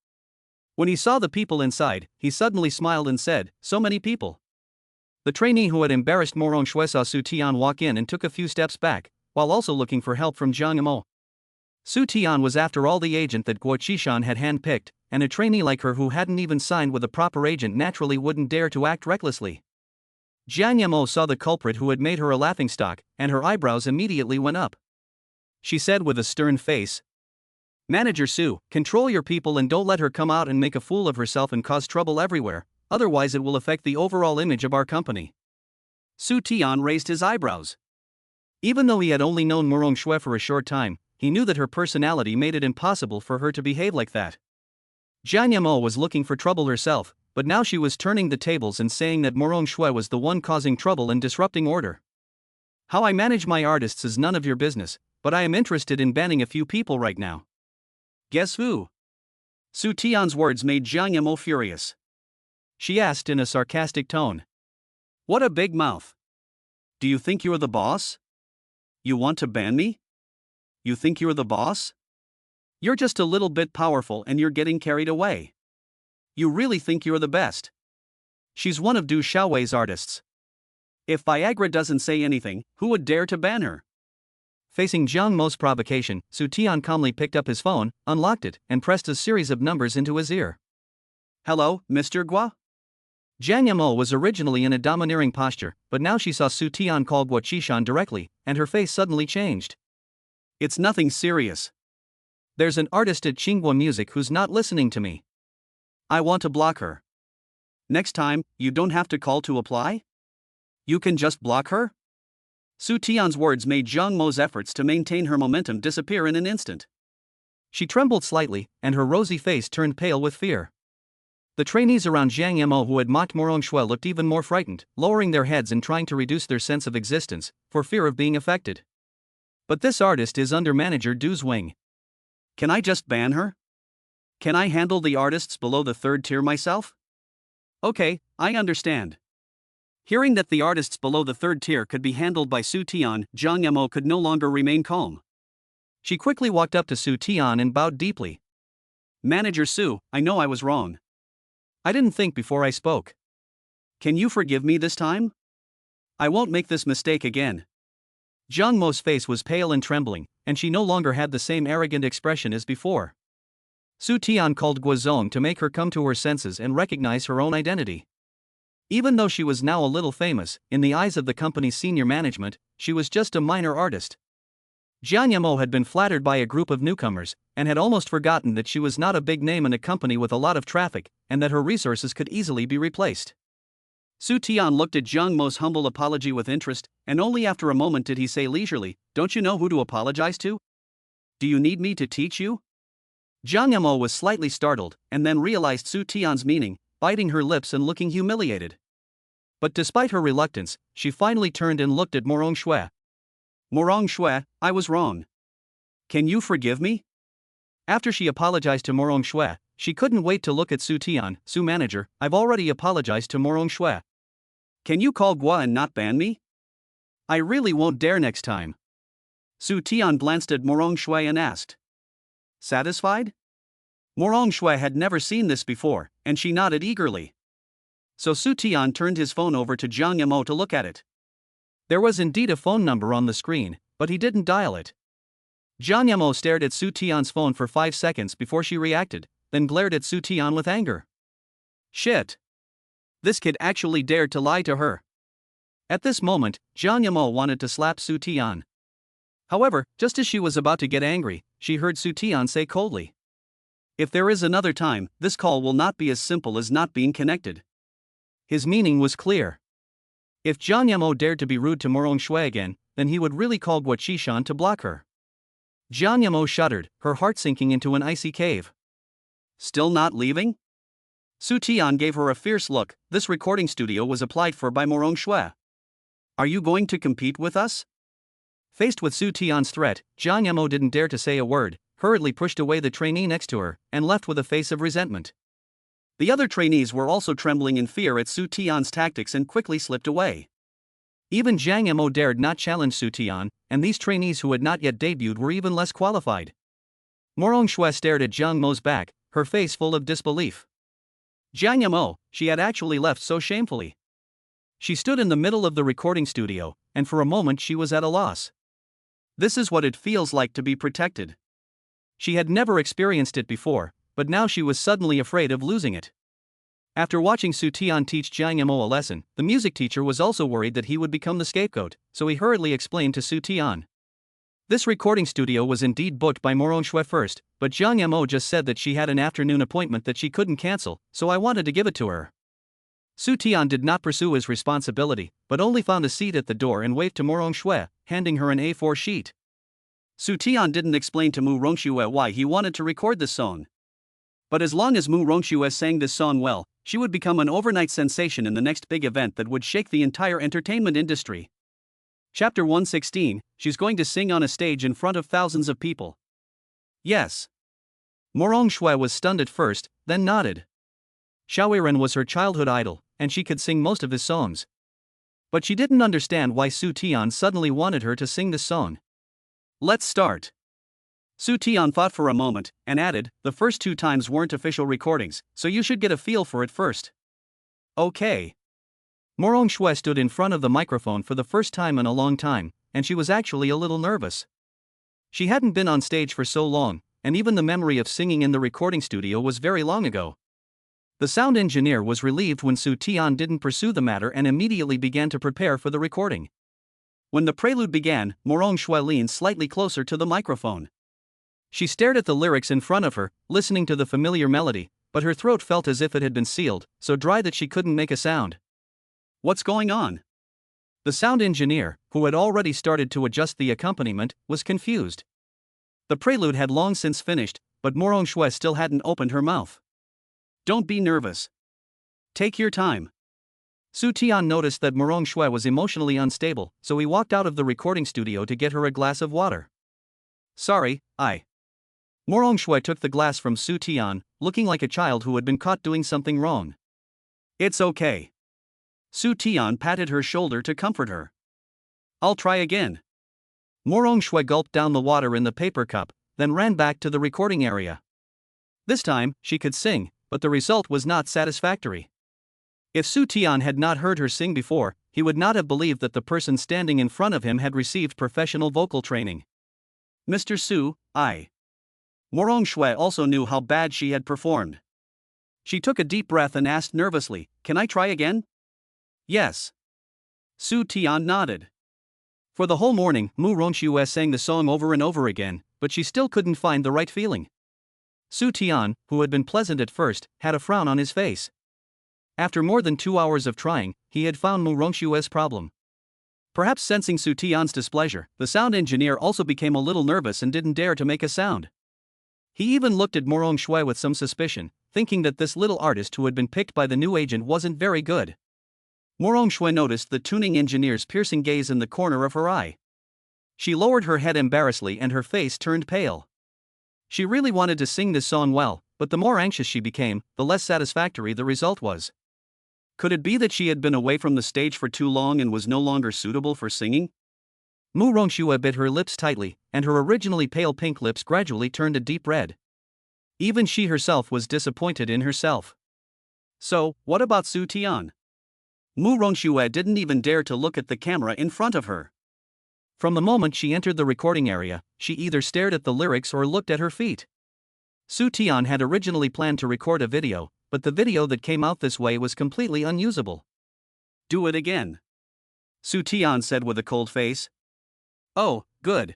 When he saw the people inside, he suddenly smiled and said, "So many people." The trainee who had embarrassed Morong Shui saw Su Tian walk in and took a few steps back, while also looking for help from Jiang Mo. Su Tian was after all the agent that Guo Qishan had handpicked, and a trainee like her who hadn't even signed with a proper agent naturally wouldn't dare to act recklessly. Jiang Mo saw the culprit who had made her a laughingstock, and her eyebrows immediately went up. She said with a stern face, "Manager Su, control your people and don't let her come out and make a fool of herself and cause trouble everywhere, otherwise it will affect the overall image of our company." Su Tian raised his eyebrows. Even though he had only known Morong Shui for a short time, he knew that her personality made it impossible for her to behave like that. Jiang Mo was looking for trouble herself, but now she was turning the tables and saying that Morong Shui was the one causing trouble and disrupting order. "How I manage my artists is none of your business, but I am interested in banning a few people right now." "Guess who?" Su Tian's words made Jiang Mo furious. She asked in a sarcastic tone. "What a big mouth. Do you think you're the boss? You want to ban me? You think you're the boss? You're just a little bit powerful and you're getting carried away. You really think you're the best. She's one of Du Xiaowei's artists. If Viagra doesn't say anything, who would dare to ban her?" Facing Jiang Mo's provocation, Su Tian calmly picked up his phone, unlocked it, and pressed a series of numbers into his ear. "Hello, Mr. Guo?" Jiang Mo was originally in a domineering posture, but now she saw Su Tian call Guo Qishan directly, and her face suddenly changed. "It's nothing serious. There's an artist at Qinghua Music who's not listening to me. I want to block her. Next time, you don't have to call to apply? You can just block her?" Su Tian's words made Jiang Mo's efforts to maintain her momentum disappear in an instant. She trembled slightly, and her rosy face turned pale with fear. The trainees around Jiang Mo who had mocked Morong Shui looked even more frightened, lowering their heads and trying to reduce their sense of existence, for fear of being affected. But this artist is under manager Du's wing. "Can I just ban her? Can I handle the artists below the third tier myself?" "Okay, I understand." Hearing that the artists below the third tier could be handled by Su Tian, Jiang Mo could no longer remain calm. She quickly walked up to Su Tian and bowed deeply. "Manager Su, I know I was wrong. I didn't think before I spoke. Can you forgive me this time? I won't make this mistake again." Jiang Mo's face was pale and trembling, and she no longer had the same arrogant expression as before. Su Tian called Guo Zong to make her come to her senses and recognize her own identity. Even though she was now a little famous, in the eyes of the company's senior management, she was just a minor artist. Jiang Yamo had been flattered by a group of newcomers, and had almost forgotten that she was not a big name in a company with a lot of traffic, and that her resources could easily be replaced. Su Tian looked at Jiang Mo's humble apology with interest, and only after a moment did he say leisurely, "Don't you know who to apologize to? Do you need me to teach you?" Jiang Yamo was slightly startled, and then realized Su Tian's meaning, biting her lips and looking humiliated. But despite her reluctance, she finally turned and looked at Morong Shui. "Morong Shui, I was wrong. Can you forgive me?" After she apologized to Morong Shui, she couldn't wait to look at Su Tian. "Su manager, I've already apologized to Morong Shui. Can you call Gua and not ban me? I really won't dare next time." Su Tian glanced at Morong Shui and asked. "Satisfied?" Morong Shui had never seen this before, and she nodded eagerly. So Su Tian turned his phone over to Jiang Yamo to look at it. There was indeed a phone number on the screen, but he didn't dial it. Jiang Yamo stared at Su Tian's phone for 5 seconds before she reacted, then glared at Su Tian with anger. Shit! This kid actually dared to lie to her. At this moment, Jiang Yamo wanted to slap Su Tian. However, just as she was about to get angry, she heard Su Tian say coldly, "If there is another time, this call will not be as simple as not being connected." His meaning was clear. If Jiang Yamo dared to be rude to Morong Shui again, then he would really call Guo Qishan to block her. Jiang Yamo shuddered, her heart sinking into an icy cave. "Still not leaving?" Su Tian gave her a fierce look. "This recording studio was applied for by Morong Shui. Are you going to compete with us?" Faced with Su Tian's threat, Jiang Yamo didn't dare to say a word, hurriedly pushed away the trainee next to her, and left with a face of resentment. The other trainees were also trembling in fear at Su Tian's tactics and quickly slipped away. Even Jiang Yamo dared not challenge Su Tian, and these trainees who had not yet debuted were even less qualified. Morong Shui stared at Jiang Mo's back, her face full of disbelief. Jiang Yamo, she had actually left so shamefully. She stood in the middle of the recording studio, and for a moment she was at a loss. This is what it feels like to be protected. She had never experienced it before, but now she was suddenly afraid of losing it. After watching Su Tian teach Jiang Yamo a lesson, the music teacher was also worried that he would become the scapegoat, so he hurriedly explained to Su Tian. This recording studio was indeed booked by Morong Shui first, but Jiang Yamo just said that she had an afternoon appointment that she couldn't cancel, so I wanted to give it to her. Su Tian did not pursue his responsibility, but only found a seat at the door and waved to Morong Shui, handing her an A4 sheet. Su Tian didn't explain to Mu Rongshui why he wanted to record this song. But as long as Mu Rongshui sang this song well, she would become an overnight sensation in the next big event that would shake the entire entertainment industry. Chapter 116, she's going to sing on a stage in front of thousands of people. Yes. Morong Shui was stunned at first, then nodded. Xiaoyiren was her childhood idol, and she could sing most of his songs. But she didn't understand why Su Tian suddenly wanted her to sing this song. Let's start. Su Tian thought for a moment, and added, "The first 2 times weren't official recordings, so you should get a feel for it first." Okay. Morong Shui stood in front of the microphone for the first time in a long time, and she was actually a little nervous. She hadn't been on stage for so long, and even the memory of singing in the recording studio was very long ago. The sound engineer was relieved when Su Tian didn't pursue the matter and immediately began to prepare for the recording. When the prelude began, Morong Shui leaned slightly closer to the microphone. She stared at the lyrics in front of her, listening to the familiar melody, but her throat felt as if it had been sealed, so dry that she couldn't make a sound. What's going on? The sound engineer, who had already started to adjust the accompaniment, was confused. The prelude had long since finished, but Morong Shui still hadn't opened her mouth. Don't be nervous. Take your time. Su Tian noticed that Morong Shui was emotionally unstable, so he walked out of the recording studio to get her a glass of water. Sorry, Morong Shui took the glass from Su Tian, looking like a child who had been caught doing something wrong. It's okay. Su Tian patted her shoulder to comfort her. I'll try again. Morong Shui gulped down the water in the paper cup, then ran back to the recording area. This time, she could sing, but the result was not satisfactory. If Su Tian had not heard her sing before, he would not have believed that the person standing in front of him had received professional vocal training. Mr. Su, Morong Shui also knew how bad she had performed. She took a deep breath and asked nervously, "Can I try again?" Yes. Su Tian nodded. For the whole morning, Mu Rongxue sang the song over and over again, but she still couldn't find the right feeling. Su Tian, who had been pleasant at first, had a frown on his face. After more than 2 hours of trying, he had found Mu Rongxue's problem. Perhaps sensing Su Tian's displeasure, the sound engineer also became a little nervous and didn't dare to make a sound. He even looked at Mu Rongxue with some suspicion, thinking that this little artist who had been picked by the new agent wasn't very good. Mu Rongxue noticed the tuning engineer's piercing gaze in the corner of her eye. She lowered her head embarrassedly and her face turned pale. She really wanted to sing this song well, but the more anxious she became, the less satisfactory the result was. Could it be that she had been away from the stage for too long and was no longer suitable for singing? Mu Rongxue bit her lips tightly, and her originally pale pink lips gradually turned a deep red. Even she herself was disappointed in herself. So, what about Su Tian? Mu Rongxue didn't even dare to look at the camera in front of her. From the moment she entered the recording area, she either stared at the lyrics or looked at her feet. Su Tian had originally planned to record a video, but the video that came out this way was completely unusable. Do it again. Su Tian said with a cold face. Oh, good.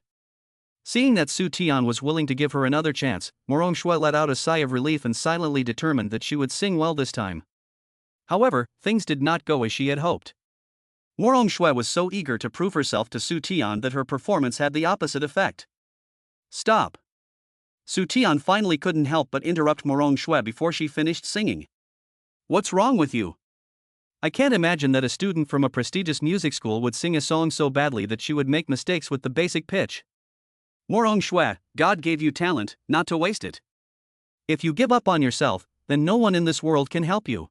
Seeing that Su Tian was willing to give her another chance, Mu Rongxue let out a sigh of relief and silently determined that she would sing well this time. However, things did not go as she had hoped. Mu Rongxue was so eager to prove herself to Su Tian that her performance had the opposite effect. Stop. Su Tian finally couldn't help but interrupt Mu Rongxue before she finished singing. What's wrong with you? I can't imagine that a student from a prestigious music school would sing a song so badly that she would make mistakes with the basic pitch. Mu Rongxue, God gave you talent, not to waste it. If you give up on yourself, then no one in this world can help you.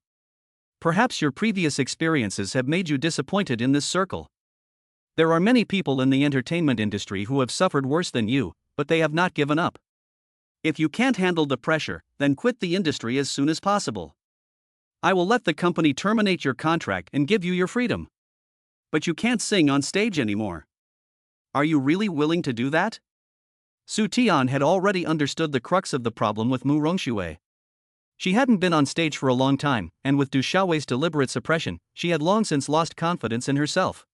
Perhaps your previous experiences have made you disappointed in this circle. There are many people in the entertainment industry who have suffered worse than you, but they have not given up. If you can't handle the pressure, then quit the industry as soon as possible. I will let the company terminate your contract and give you your freedom. But you can't sing on stage anymore. Are you really willing to do that? Su Tian had already understood the crux of the problem with Mu Rongxue. She hadn't been on stage for a long time, and with Du Xiaohui's deliberate suppression, she had long since lost confidence in herself.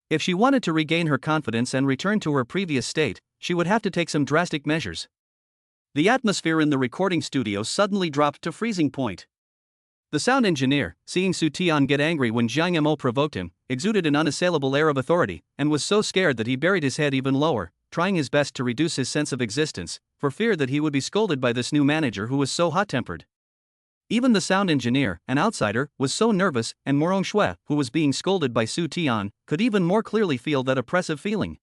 If she wanted to regain her confidence and return to her previous state, she would have to take some drastic measures. The atmosphere in the recording studio suddenly dropped to freezing point. The sound engineer, seeing Su Tian get angry when Jiang Mo provoked him, exuded an unassailable air of authority, and was so scared that he buried his head even lower, trying his best to reduce his sense of existence, for fear that he would be scolded by this new manager who was so hot-tempered. Even the sound engineer, an outsider, was so nervous, and Mu Rongxue, who was being scolded by Su Tian, could even more clearly feel that oppressive feeling.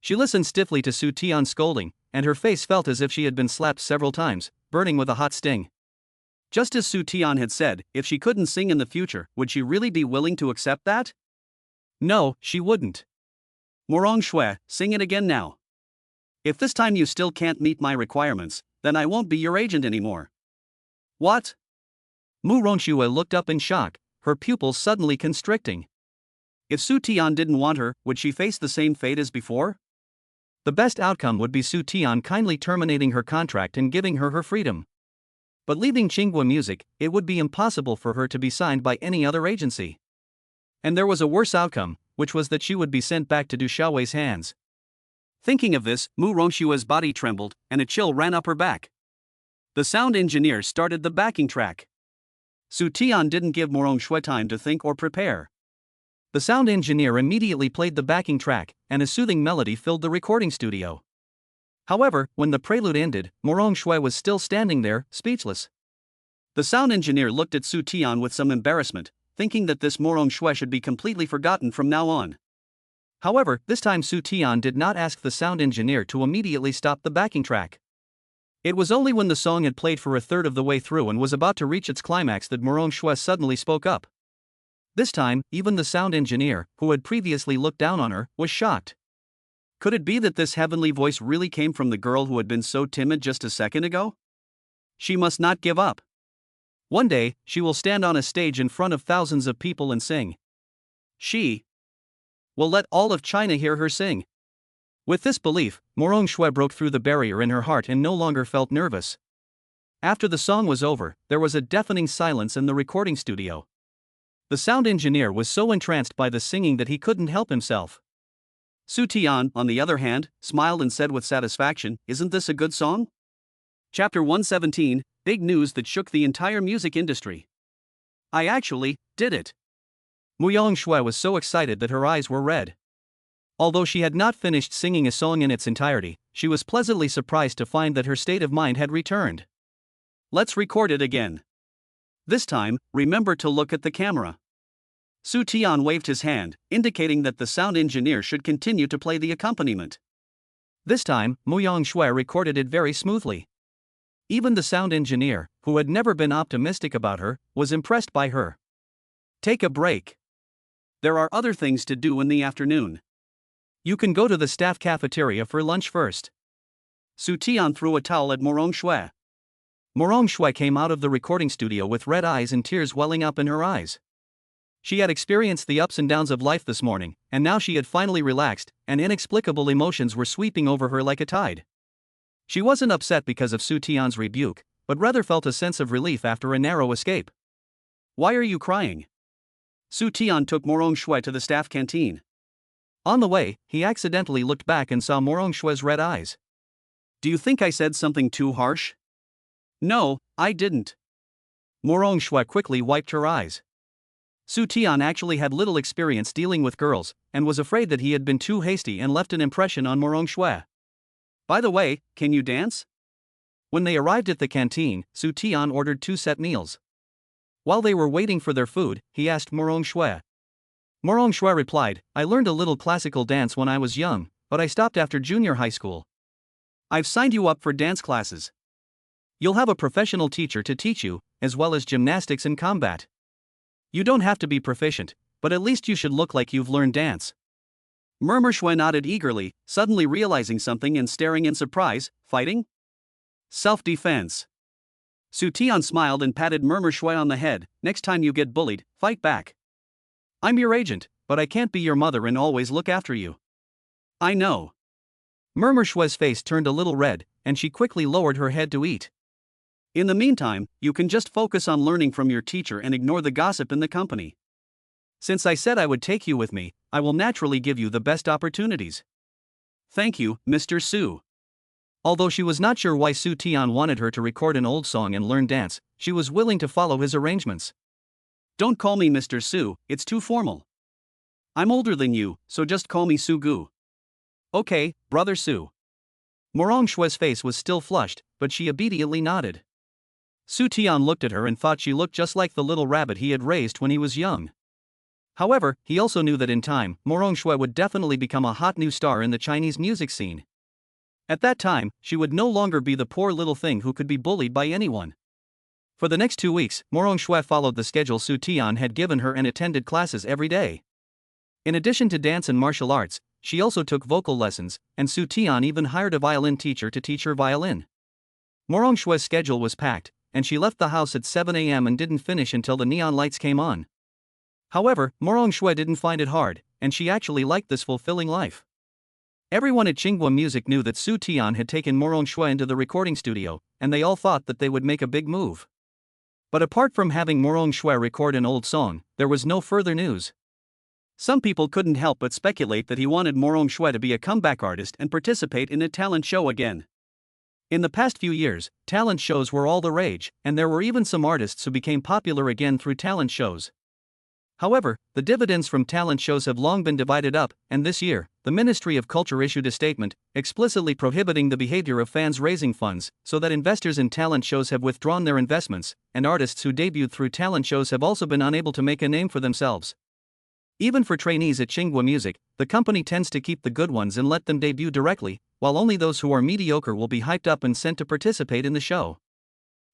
She listened stiffly to Su Tian's scolding, and her face felt as if she had been slapped several times, burning with a hot sting. Just as Su Tian had said, if she couldn't sing in the future, would she really be willing to accept that? No, she wouldn't. Mu Rongxue, sing it again now. If this time you still can't meet my requirements, then I won't be your agent anymore. What? Mu Rongxue looked up in shock, her pupils suddenly constricting. If Su Tian didn't want her, would she face the same fate as before? The best outcome would be Su Tian kindly terminating her contract and giving her her freedom. But leaving Qinghua Music, it would be impossible for her to be signed by any other agency. And there was a worse outcome, which was that she would be sent back to Du Xiaohui's hands. Thinking of this, Mu Rongxue's body trembled, and a chill ran up her back. The sound engineer started the backing track. Su Tian didn't give Mu Rongxue time to think or prepare. The sound engineer immediately played the backing track, and a soothing melody filled the recording studio. However, when the prelude ended, Mu Rongxue was still standing there, speechless. The sound engineer looked at Su Tian with some embarrassment, thinking that this Mu Rongxue should be completely forgotten from now on. However, this time Su Tian did not ask the sound engineer to immediately stop the backing track. It was only when the song had played for a third of the way through and was about to reach its climax that Mu Rongxue suddenly spoke up. This time, even the sound engineer, who had previously looked down on her, was shocked. Could it be that this heavenly voice really came from the girl who had been so timid just a second ago? She must not give up. One day, she will stand on a stage in front of thousands of people and sing. She will let all of China hear her sing. With this belief, Mu Rongxue broke through the barrier in her heart and no longer felt nervous. After the song was over, there was a deafening silence in the recording studio. The sound engineer was so entranced by the singing that he couldn't help himself. Su Tian, on the other hand, smiled and said with satisfaction, "Isn't this a good song?" Chapter 117, Big News That Shook the Entire Music Industry. I actually did it. Muyang Shui was so excited that her eyes were red. Although she had not finished singing a song in its entirety, she was pleasantly surprised to find that her state of mind had returned. Let's record it again. This time, remember to look at the camera. Su Tian waved his hand, indicating that the sound engineer should continue to play the accompaniment. This time, Muyang Shui recorded it very smoothly. Even the sound engineer, who had never been optimistic about her, was impressed by her. Take a break. There are other things to do in the afternoon. You can go to the staff cafeteria for lunch first. Su Tian threw a towel at Muyang Shui. Muyang Shui came out of the recording studio with red eyes and tears welling up in her eyes. She had experienced the ups and downs of life this morning, and now she had finally relaxed, and inexplicable emotions were sweeping over her like a tide. She wasn't upset because of Su Tian's rebuke, but rather felt a sense of relief after a narrow escape. Why are you crying? Su Tian took Muyang Shui to the staff canteen. On the way, he accidentally looked back and saw Muyang Shui's red eyes. Do you think I said something too harsh? No, I didn't. Muyang Shui quickly wiped her eyes. Su Tian actually had little experience dealing with girls, and was afraid that he had been too hasty and left an impression on Muyang Shui. By the way, can you dance? When they arrived at the canteen, Su Tian ordered 2 set meals. While they were waiting for their food, he asked Muyang Shui. Muyang Shui replied, I learned a little classical dance when I was young, but I stopped after junior high school. I've signed you up for dance classes. You'll have a professional teacher to teach you, as well as gymnastics and combat. You don't have to be proficient, but at least you should look like you've learned dance. Murmur Shui nodded eagerly, suddenly realizing something and staring in surprise. Fighting? Self-defense. Su Tian smiled and patted Murmur Shui on the head. Next time you get bullied, fight back. I'm your agent, but I can't be your mother and always look after you. I know. Murmur Shui's face turned a little red, and she quickly lowered her head to eat. In the meantime, you can just focus on learning from your teacher and ignore the gossip in the company. Since I said I would take you with me, I will naturally give you the best opportunities. Thank you, Mr. Su. Although she was not sure why Su Tian wanted her to record an old song and learn dance, she was willing to follow his arrangements. Don't call me Mr. Su, it's too formal. I'm older than you, so just call me Su Gu. Okay, Brother Su. Muyang Shui's face was still flushed, but she obediently nodded. Su Tian looked at her and thought she looked just like the little rabbit he had raised when he was young. However, he also knew that in time, Muyang Shui would definitely become a hot new star in the Chinese music scene. At that time, she would no longer be the poor little thing who could be bullied by anyone. For the next 2 weeks, Muyang Shui followed the schedule Su Tian had given her and attended classes every day. In addition to dance and martial arts, she also took vocal lessons, and Su Tian even hired a violin teacher to teach her violin. Muyang Shui's schedule was packed, and she left the house at 7 a.m. and didn't finish until the neon lights came on. However, Muyang Shui didn't find it hard, and she actually liked this fulfilling life. Everyone at Tsinghua Music knew that Su Tian had taken Muyang Shui into the recording studio, and they all thought that they would make a big move. But apart from having Muyang Shui record an old song, there was no further news. Some people couldn't help but speculate that he wanted Muyang Shui to be a comeback artist and participate in a talent show again. In the past few years, talent shows were all the rage, and there were even some artists who became popular again through talent shows. However, the dividends from talent shows have long been divided up, and this year, the Ministry of Culture issued a statement, explicitly prohibiting the behavior of fans raising funds, so that investors in talent shows have withdrawn their investments, and artists who debuted through talent shows have also been unable to make a name for themselves. Even for trainees at Tsinghua Music, the company tends to keep the good ones and let them debut directly, while only those who are mediocre will be hyped up and sent to participate in the show.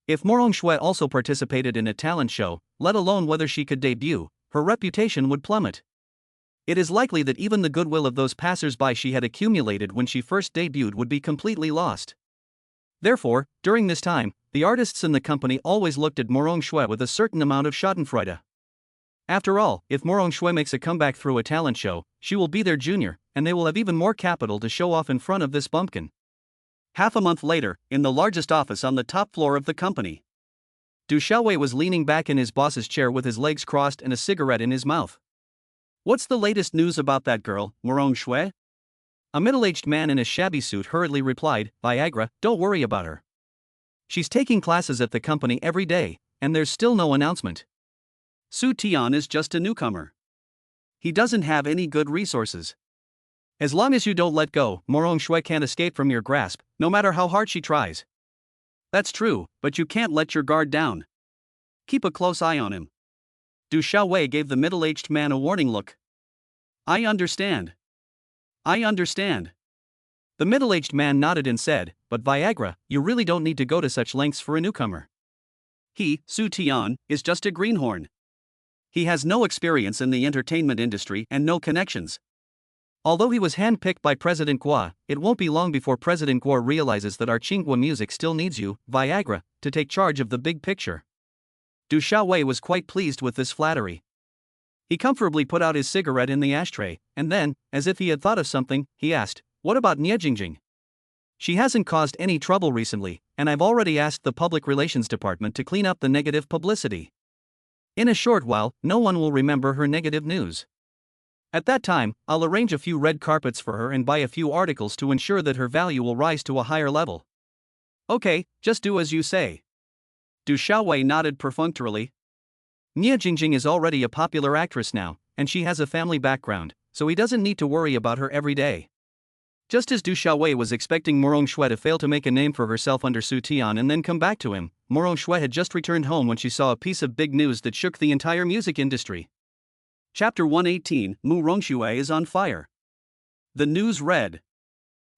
If Muyang Shui also participated in a talent show, let alone whether she could debut, her reputation would plummet. It is likely that even the goodwill of those passers-by she had accumulated when she first debuted would be completely lost. Therefore, during this time, the artists in the company always looked at Muyang Shui with a certain amount of schadenfreude. After all, if Muyang Shui makes a comeback through a talent show, she will be their junior, and they will have even more capital to show off in front of this bumpkin. Half a month later, in the largest office on the top floor of the company. Du Xiaowei was leaning back in his boss's chair with his legs crossed and a cigarette in his mouth. What's the latest news about that girl, Morong Shui? A middle-aged man in a shabby suit hurriedly replied, Viagra, don't worry about her. She's taking classes at the company every day, and there's still no announcement. Su Tian is just a newcomer. He doesn't have any good resources. As long as you don't let go, Morong Shui can't escape from your grasp, no matter how hard she tries. That's true, but you can't let your guard down. Keep a close eye on him. Du Xiaowei gave the middle-aged man a warning look. I understand. The middle-aged man nodded and said, but Viagra, you really don't need to go to such lengths for a newcomer. He, Su Tian, is just a greenhorn. He has no experience in the entertainment industry and no connections. Although he was handpicked by President Guo, it won't be long before President Guo realizes that our Tsinghua music still needs you, Viagra, to take charge of the big picture. Du Xiaowei was quite pleased with this flattery. He comfortably put out his cigarette in the ashtray, and then, as if he had thought of something, he asked, what about Nie Jingjing? She hasn't caused any trouble recently, and I've already asked the public relations department to clean up the negative publicity. In a short while, no one will remember her negative news. At that time, I'll arrange a few red carpets for her and buy a few articles to ensure that her value will rise to a higher level. Okay, just do as you say. Du Xiaowei nodded perfunctorily. Nie Jingjing is already a popular actress now, and she has a family background, so he doesn't need to worry about her every day. Just as Du Xiaowei was expecting Morong Shui to fail to make a name for herself under Su Tian and then come back to him, Morong Shui had just returned home when she saw a piece of big news that shook the entire music industry. Chapter 118, Morong Shui is on fire. The news read.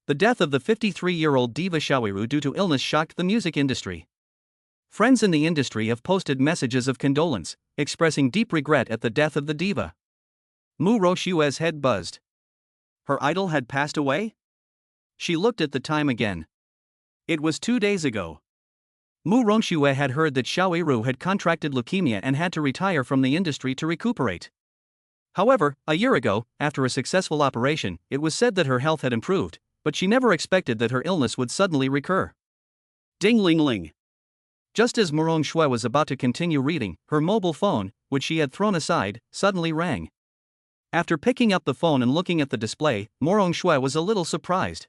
The death of the 53-year-old diva Xiaowiru due to illness shocked the music industry. Friends in the industry have posted messages of condolence, expressing deep regret at the death of the diva. Morong Shui's head buzzed. Her idol had passed away? She looked at the time again. It was 2 days ago. Morong Shui had heard that Xiaowiru had contracted leukemia and had to retire from the industry to recuperate. However, a year ago, after a successful operation, it was said that her health had improved, but she never expected that her illness would suddenly recur. Ding-ling-ling. Just as Morong Shui was about to continue reading, her mobile phone, which she had thrown aside, suddenly rang. After picking up the phone and looking at the display, Morong Shui was a little surprised.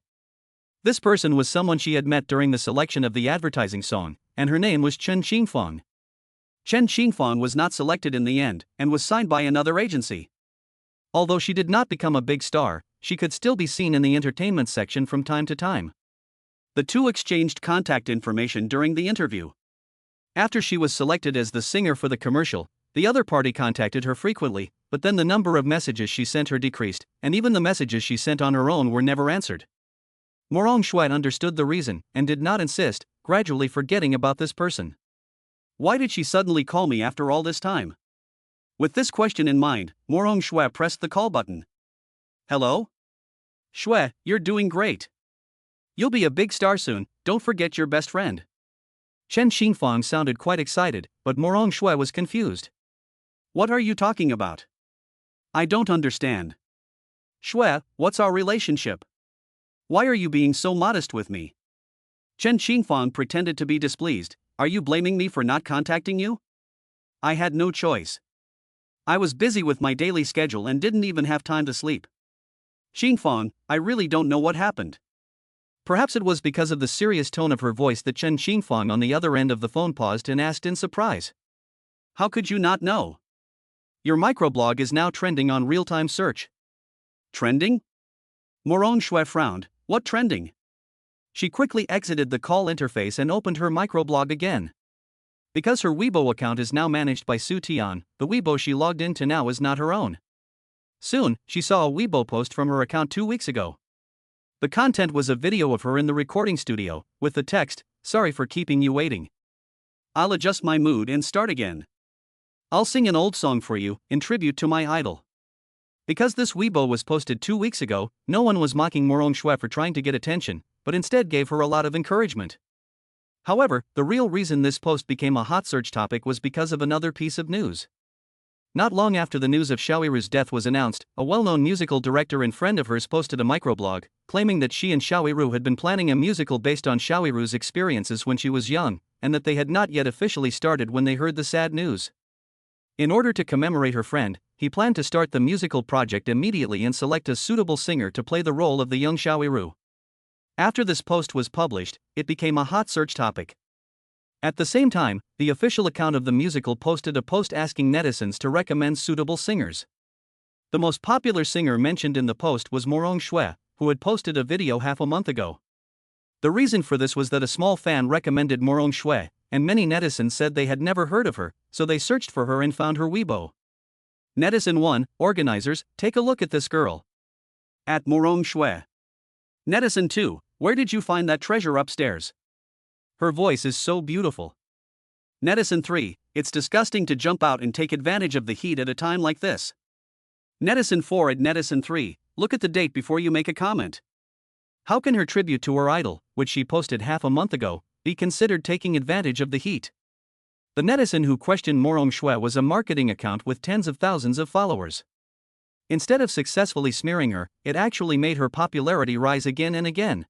This person was someone she had met during the selection of the advertising song, and her name was Chen Qingfeng. Chen Qingfeng was not selected in the end, and was signed by another agency. Although she did not become a big star, she could still be seen in the entertainment section from time to time. The two exchanged contact information during the interview. After she was selected as the singer for the commercial, the other party contacted her frequently, but then the number of messages she sent her decreased, and even the messages she sent on her own were never answered. Morong Shui understood the reason, and did not insist, gradually forgetting about this person. Why did she suddenly call me after all this time? With this question in mind, Morong Shui pressed the call button. Hello? Shui, you're doing great. You'll be a big star soon, don't forget your best friend. Chen Qingfeng sounded quite excited, but Morong Shui was confused. What are you talking about? I don't understand. Shui, what's our relationship? Why are you being so modest with me? Chen Qingfeng pretended to be displeased. Are you blaming me for not contacting you? I had no choice. I was busy with my daily schedule and didn't even have time to sleep. Qingfeng, I really don't know what happened. Perhaps it was because of the serious tone of her voice that Chen Qingfeng on the other end of the phone paused and asked in surprise. How could you not know? Your microblog is now trending on real-time search. Trending? Morong Shui frowned. What trending? She quickly exited the call interface and opened her microblog again. Because her Weibo account is now managed by Su Tian, the Weibo she logged into now is not her own. Soon, she saw a Weibo post from her account 2 weeks ago. The content was a video of her in the recording studio, with the text, "Sorry for keeping you waiting. I'll adjust my mood and start again. I'll sing an old song for you, in tribute to my idol." Because this Weibo was posted 2 weeks ago, no one was mocking Morong Shui for trying to get attention, but instead gave her a lot of encouragement. However, the real reason this post became a hot search topic was because of another piece of news. Not long after the news of Xiaowiru's death was announced, a well-known musical director and friend of hers posted a microblog, claiming that she and Xiaowiru had been planning a musical based on Xiaowiru's experiences when she was young, and that they had not yet officially started when they heard the sad news. In order to commemorate her friend, he planned to start the musical project immediately and select a suitable singer to play the role of the young Xiaoyiru. After this post was published, it became a hot search topic. At the same time, the official account of the musical posted a post asking netizens to recommend suitable singers. The most popular singer mentioned in the post was Morong Shui, who had posted a video half a month ago. The reason for this was that a small fan recommended Morong Shui, and many netizens said they had never heard of her, so they searched for her and found her Weibo. Netizen 1, organizers, take a look at this girl. At Morong Shui. Netizen 2, where did you find that treasure upstairs? Her voice is so beautiful. Netizen 3, it's disgusting to jump out and take advantage of the heat at a time like this. Netizen 4 at Netizen 3, look at the date before you make a comment. How can her tribute to her idol, which she posted half a month ago, be considered taking advantage of the heat? The netizen who questioned Morong Shui was a marketing account with tens of thousands of followers. Instead of successfully smearing her, it actually made her popularity rise again and again.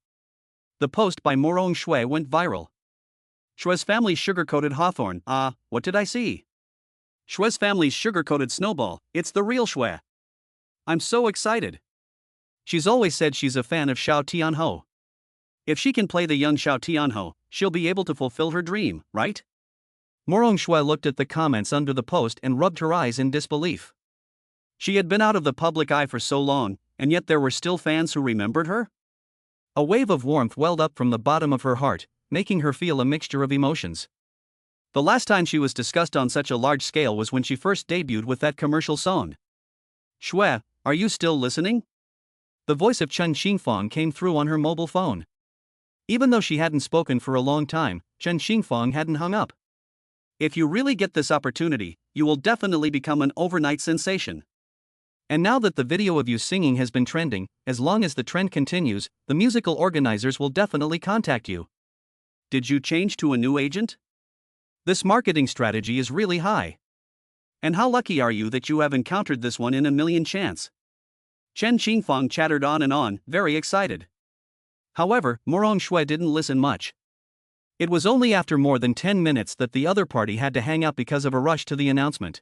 The post by Morong Shui went viral. Shui's family's sugar-coated hawthorn, what did I see? Shui's family's sugar-coated snowball, it's the real Shui. I'm so excited. She's always said she's a fan of Xiao Tianho. If she can play the young Xiao Tianho, she'll be able to fulfill her dream, right? Morong Shui looked at the comments under the post and rubbed her eyes in disbelief. She had been out of the public eye for so long, and yet there were still fans who remembered her? A wave of warmth welled up from the bottom of her heart, making her feel a mixture of emotions. The last time she was discussed on such a large scale was when she first debuted with that commercial song. Shui, are you still listening? The voice of Chen Xingfang came through on her mobile phone. Even though she hadn't spoken for a long time, Chen Xingfang hadn't hung up. If you really get this opportunity, you will definitely become an overnight sensation. And now that the video of you singing has been trending, as long as the trend continues, the musical organizers will definitely contact you. Did you change to a new agent? This marketing strategy is really high. And how lucky are you that you have encountered this one in a million chance? Chen Xingfang chattered on, very excited. However, Morong Shui didn't listen much. It was only after more than 10 minutes that the other party had to hang up because of a rush to the announcement.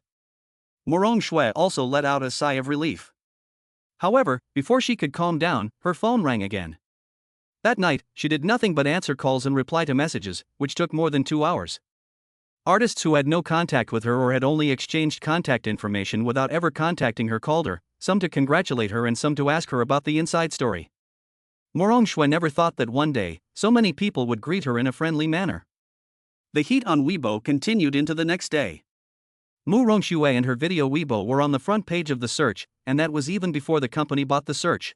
Morong Shui also let out a sigh of relief. However, before she could calm down, her phone rang again. That night, she did nothing but answer calls and reply to messages, which took more than 2 hours. Artists who had no contact with her or had only exchanged contact information without ever contacting her called her, some to congratulate her and some to ask her about the inside story. Morong Shui never thought that one day, so many people would greet her in a friendly manner. The heat on Weibo continued into the next day. Morong Shui and her video Weibo were on the front page of the search, and that was even before the company bought the search.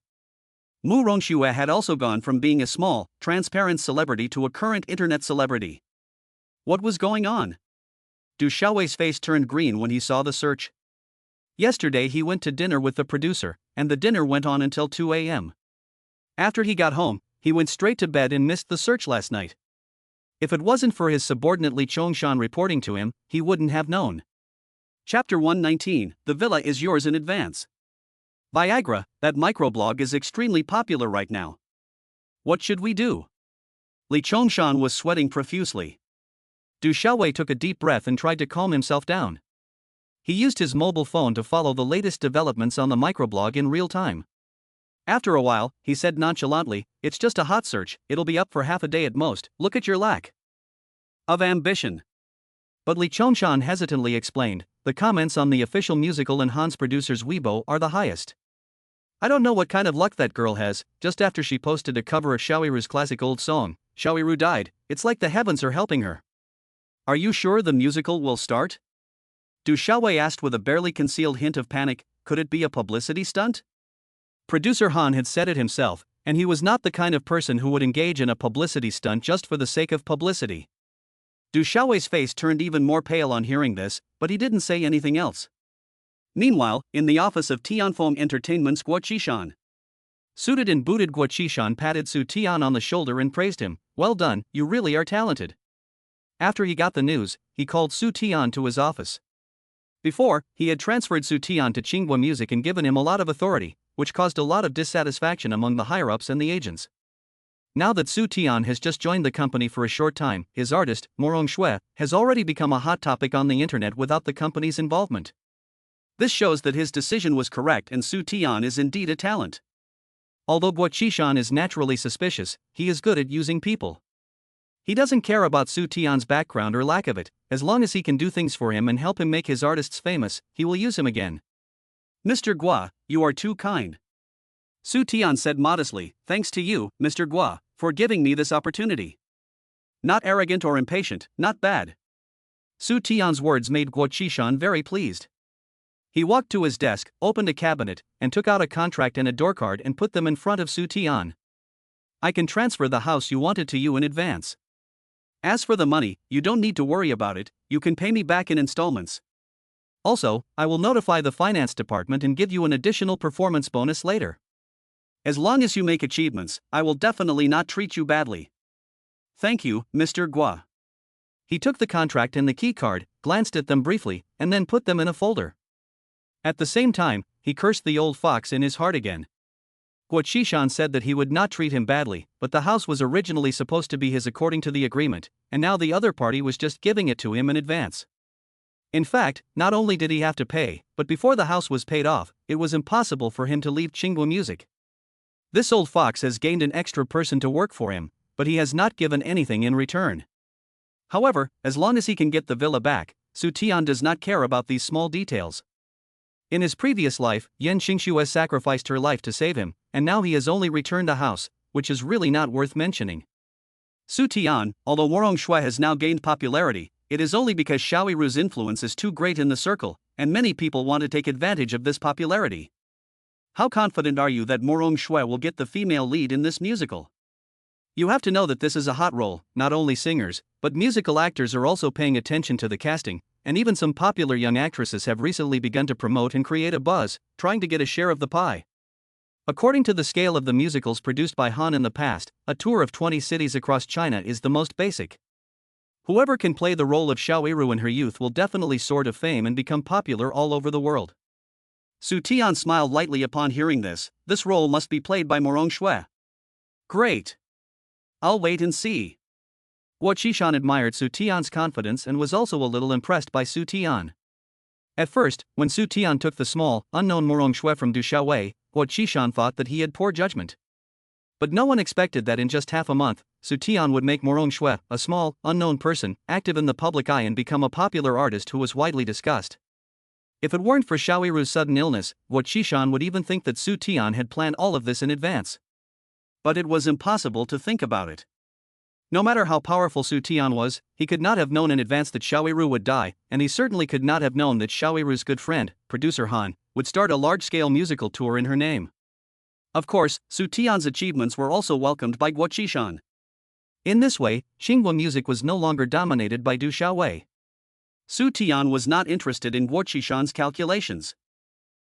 Morong Shui had also gone from being a small, transparent celebrity to a current internet celebrity. What was going on? Du Xiaowei's face turned green when he saw the search. Yesterday he went to dinner with the producer, and the dinner went on until 2 a.m. After he got home, he went straight to bed and missed the search last night. If it wasn't for his subordinate Li Qiang reporting to him, he wouldn't have known. Chapter 119, The Villa is Yours in Advance. Viagra, that microblog is extremely popular right now. What should we do? Li Qiang was sweating profusely. Du Xiaowei took a deep breath and tried to calm himself down. He used his mobile phone to follow the latest developments on the microblog in real time. After a while, he said nonchalantly, "It's just a hot search, it'll be up for half a day at most, look at your lack of ambition." But Li Qiang hesitantly explained, "The comments on the official musical and Han's producer's Weibo are the highest. I don't know what kind of luck that girl has, just after she posted a cover of Xiaoyiru's classic old song, Xiaoyiru died, it's like the heavens are helping her." Are you sure the musical will start? Du Xiaowei asked with a barely concealed hint of panic, could it be a publicity stunt? Producer Han had said it himself, and he was not the kind of person who would engage in a publicity stunt just for the sake of publicity. Du Xiaowei's face turned even more pale on hearing this, but he didn't say anything else. Meanwhile, in the office of Tianfeng Entertainment's Guo Qishan. Suited and booted Guo Qishan patted Su Tian on the shoulder and praised him, "Well done, you really are talented." After he got the news, he called Su Tian to his office. Before, he had transferred Su Tian to Tsinghua Music and given him a lot of authority, which caused a lot of dissatisfaction among the higher-ups and the agents. Now that Su Tian has just joined the company for a short time, his artist, Morong Shui, has already become a hot topic on the internet without the company's involvement. This shows that his decision was correct and Su Tian is indeed a talent. Although Guo Qishan is naturally suspicious, he is good at using people. He doesn't care about Su Tian's background or lack of it, as long as he can do things for him and help him make his artists famous, he will use him again. Mr. Guo, you are too kind. Su Tian said modestly, thanks to you, Mr. Guo, for giving me this opportunity. Not arrogant or impatient, not bad. Su Tian's words made Guo Qishan very pleased. He walked to his desk, opened a cabinet, and took out a contract and a door card and put them in front of Su Tian. I can transfer the house you wanted to you in advance. As for the money, you don't need to worry about it, you can pay me back in installments. Also, I will notify the finance department and give you an additional performance bonus later. As long as you make achievements, I will definitely not treat you badly. Thank you, Mr. Guo. He took the contract and the key card, glanced at them briefly, and then put them in a folder. At the same time, he cursed the old fox in his heart again. Guo Qishan said that he would not treat him badly, but the house was originally supposed to be his according to the agreement, and now the other party was just giving it to him in advance. In fact, not only did he have to pay, but before the house was paid off, it was impossible for him to leave Qingguo Music. This old fox has gained an extra person to work for him, but he has not given anything in return. However, as long as he can get the villa back, Su Tian does not care about these small details. In his previous life, Yan Xingxiu has sacrificed her life to save him, and now he has only returned a house, which is really not worth mentioning. Su Tian, although Morong Shui has now gained popularity, it is only because Xiaoyiru's influence is too great in the circle, and many people want to take advantage of this popularity. How confident are you that Morong Shui will get the female lead in this musical? You have to know that this is a hot role. Not only singers, but musical actors are also paying attention to the casting, and even some popular young actresses have recently begun to promote and create a buzz, trying to get a share of the pie. According to the scale of the musicals produced by Han in the past, a tour of 20 cities across China is the most basic. Whoever can play the role of Xiaoyiru in her youth will definitely soar to fame and become popular all over the world. Su Tian smiled lightly upon hearing this. This role must be played by Morong Shui. Great. I'll wait and see. Guo Qishan admired Su Tian's confidence and was also a little impressed by Su Tian. At first, when Su Tian took the small, unknown Morong Shui from Du Xiaowei, Guo Qishan thought that he had poor judgment. But no one expected that in just half a month, Su Tian would make Morong Shui, a small, unknown person, active in the public eye and become a popular artist who was widely discussed. If it weren't for Xiaoyiru's sudden illness, Guo Qishan would even think that Su Tian had planned all of this in advance. But it was impossible to think about it. No matter how powerful Su Tian was, he could not have known in advance that Xiaoyiru would die, and he certainly could not have known that Xiaoyiru's good friend, producer Han, would start a large-scale musical tour in her name. Of course, Su Tian's achievements were also welcomed by Guo Qishan. In this way, Qingguo Music was no longer dominated by Du Xiaowei. Su Tian was not interested in Guo Qishan's calculations.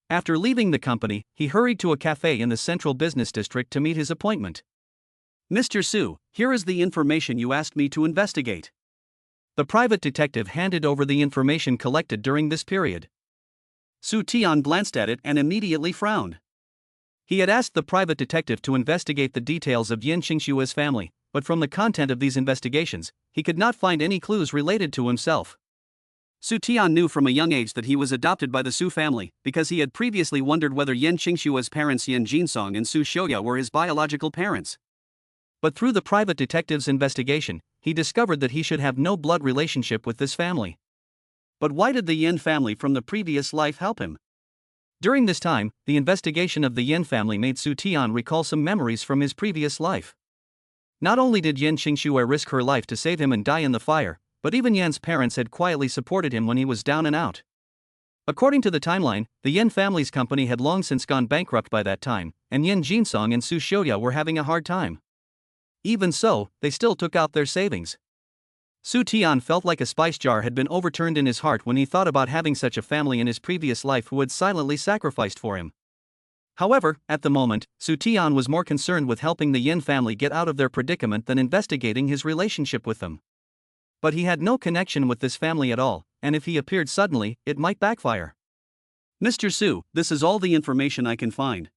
After leaving the company, he hurried to a cafe in the central business district to meet his appointment. Mr. Su, here is the information you asked me to investigate. The private detective handed over the information collected during this period. Su Tian glanced at it and immediately frowned. He had asked the private detective to investigate the details of Yan Xingxiu's family, but from the content of these investigations, he could not find any clues related to himself. Su Tian knew from a young age that he was adopted by the Su family, because he had previously wondered whether Yan Xingxiu's parents Yan Jinsong and Su Xiuya were his biological parents. But through the private detective's investigation, he discovered that he should have no blood relationship with this family. But why did the Yan family from the previous life help him? During this time, the investigation of the Yan family made Su Tian recall some memories from his previous life. Not only did Yan Xingxiu risk her life to save him and die in the fire, but even Yan's parents had quietly supported him when he was down and out. According to the timeline, the Yan family's company had long since gone bankrupt by that time, and Yan Jinsong and Su Xiuya were having a hard time. Even so, they still took out their savings. Su Tian felt like a spice jar had been overturned in his heart when he thought about having such a family in his previous life who had silently sacrificed for him. However, at the moment, Su Tian was more concerned with helping the Yan family get out of their predicament than investigating his relationship with them. But he had no connection with this family at all, and if he appeared suddenly, it might backfire. Mr. Su, this is all the information I can find.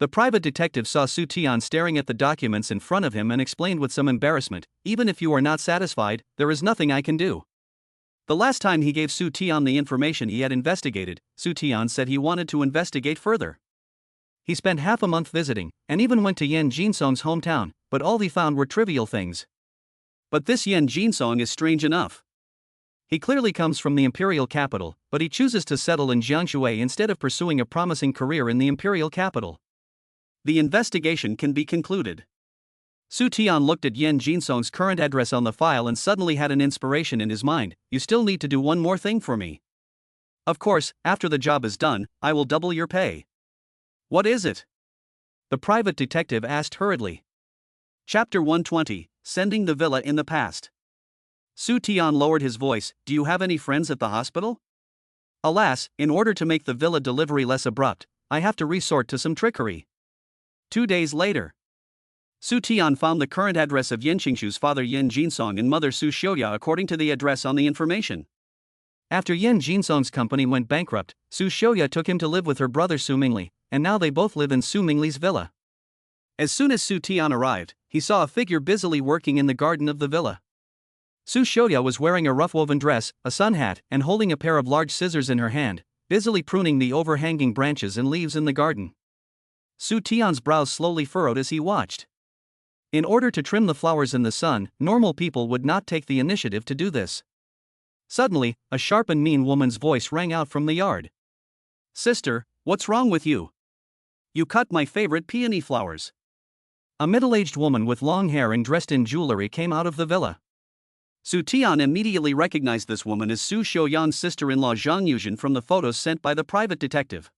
The private detective saw Su Tian staring at the documents in front of him and explained with some embarrassment, "Even if you are not satisfied, there is nothing I can do." The last time he gave Su Tian the information he had investigated, Su Tian said he wanted to investigate further. He spent half a month visiting, and even went to Yan Jinsong's hometown, but all he found were trivial things. But this Yan Jinsong is strange enough. He clearly comes from the imperial capital, but he chooses to settle in Jiangshui instead of pursuing a promising career in the imperial capital. The investigation can be concluded. Su Tian looked at Yan Jinsong's current address on the file and suddenly had an inspiration in his mind. "You still need to do one more thing for me. Of course, after the job is done, I will double your pay." "What is it?" the private detective asked hurriedly. Chapter 120, Sending the Villa in the Past. Su Tian lowered his voice. "Do you have any friends at the hospital?" "Alas, in order to make the villa delivery less abrupt, I have to resort to some trickery." 2 days later, Su Tian found the current address of Yan Qingshu's father Yan Jinsong and mother Su Xiuya according to the address on the information. After Yan Jinsong's company went bankrupt, Su Xiuya took him to live with her brother Su Mingli, and now they both live in Su Mingli's villa. As soon as Su Tian arrived, he saw a figure busily working in the garden of the villa. Su Xiuya was wearing a rough-woven dress, a sun hat, and holding a pair of large scissors in her hand, busily pruning the overhanging branches and leaves in the garden. Su Tian's brows slowly furrowed as he watched. In order to trim the flowers in the sun, normal people would not take the initiative to do this. Suddenly, a sharp and mean woman's voice rang out from the yard. "Sister, what's wrong with you? You cut my favorite peony flowers." A middle-aged woman with long hair and dressed in jewelry came out of the villa. Su Tian immediately recognized this woman as Su Xiuyan's sister-in-law Zhang Yuzhen from the photos sent by the private detective.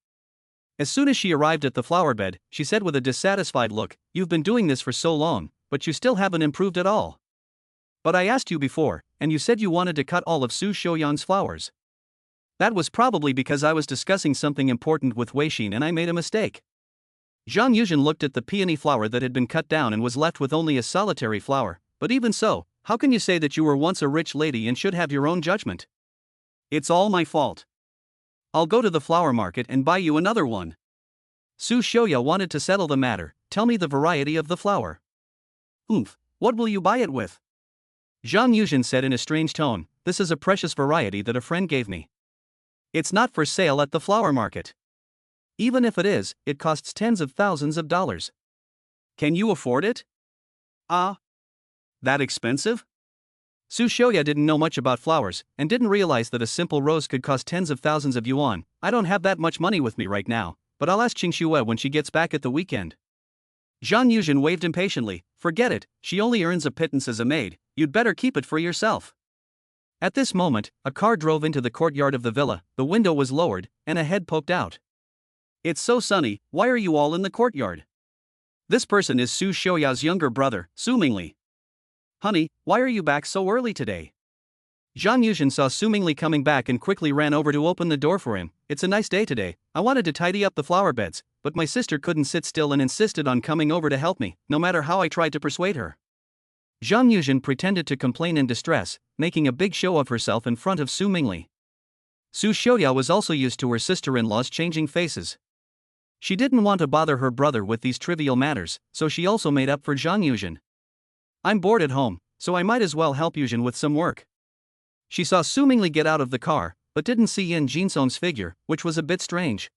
As soon as she arrived at the flower bed, she said with a dissatisfied look, "You've been doing this for so long, but you still haven't improved at all. But I asked you before, and you said you wanted to cut all of Su Xiuyan's flowers. That was probably because I was discussing something important with Wei Xin and I made a mistake." Zhang Yuzhen looked at the peony flower that had been cut down and was left with only a solitary flower. "But even so, how can you say that you were once a rich lady and should have your own judgment? It's all my fault. I'll go to the flower market and buy you another one." Su Xiuya wanted to settle the matter. "Tell me the variety of the flower." What will you buy it with?" Zhang Yuzhen said in a strange tone. "This is a precious variety that a friend gave me. It's not for sale at the flower market. Even if it is, it costs tens of thousands of dollars. Can you afford it?" That expensive?" Su Xiuya didn't know much about flowers, and didn't realize that a simple rose could cost tens of thousands of yuan. "I don't have that much money with me right now, but I'll ask Qingxue when she gets back at the weekend." Zhang Yuzhen waved impatiently. "Forget it, she only earns a pittance as a maid, you'd better keep it for yourself." At this moment, a car drove into the courtyard of the villa, the window was lowered, and a head poked out. "It's so sunny, why are you all in the courtyard?" This person is Su Xiuya's younger brother, Su Mingli. "Honey, why are you back so early today?" Zhang Yuzhen saw Su Mingli coming back and quickly ran over to open the door for him. "It's a nice day today, I wanted to tidy up the flower beds, but my sister couldn't sit still and insisted on coming over to help me, no matter how I tried to persuade her." Zhang Yuzhen pretended to complain in distress, making a big show of herself in front of Su Mingli. Su Xiuya was also used to her sister-in-law's changing faces. She didn't want to bother her brother with these trivial matters, so she also made up for Zhang Yuzhen. "I'm bored at home, so I might as well help Yuzhen with some work." She saw Su Mingli get out of the car, but didn't see Yan Jinsong's figure, which was a bit strange.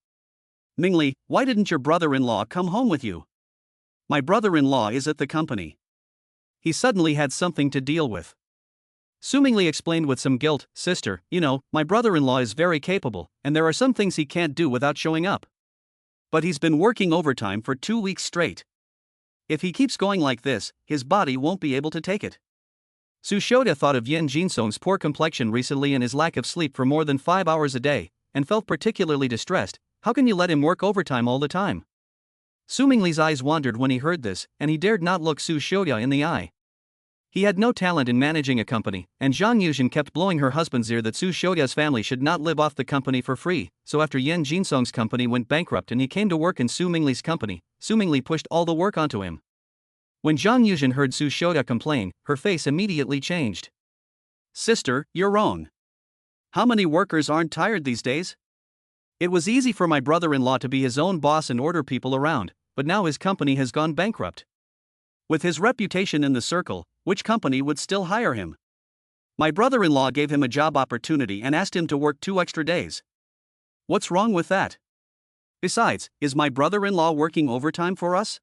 "Mingli, why didn't your brother-in-law come home with you?" "My brother-in-law is at the company. He suddenly had something to deal with." Su Mingli explained with some guilt. "Sister, you know, my brother-in-law is very capable, and there are some things he can't do without showing up. But he's been working overtime for 2 weeks straight. If he keeps going like this, his body won't be able to take it." Su Xiuya thought of Yan Jinsong's poor complexion recently and his lack of sleep for more than 5 hours a day, and felt particularly distressed. "How can you let him work overtime all the time?" Su Mingli's eyes wandered when he heard this, and he dared not look Su Xiuya in the eye. He had no talent in managing a company, and Zhang Yuzhen kept blowing her husband's ear that Su Xiuya's family should not live off the company for free. So after Yan Jinsong's company went bankrupt and he came to work in Su Mingli's company, Su Mingli pushed all the work onto him. When Zhang Yuzhen heard Su Xiuya complain, her face immediately changed. "Sister, you're wrong. How many workers aren't tired these days? It was easy for my brother-in-law to be his own boss and order people around, but now his company has gone bankrupt. With his reputation in the circle, which company would still hire him? My brother-in-law gave him a job opportunity and asked him to work 2 extra days. What's wrong with that? Besides, is my brother-in-law working overtime for us?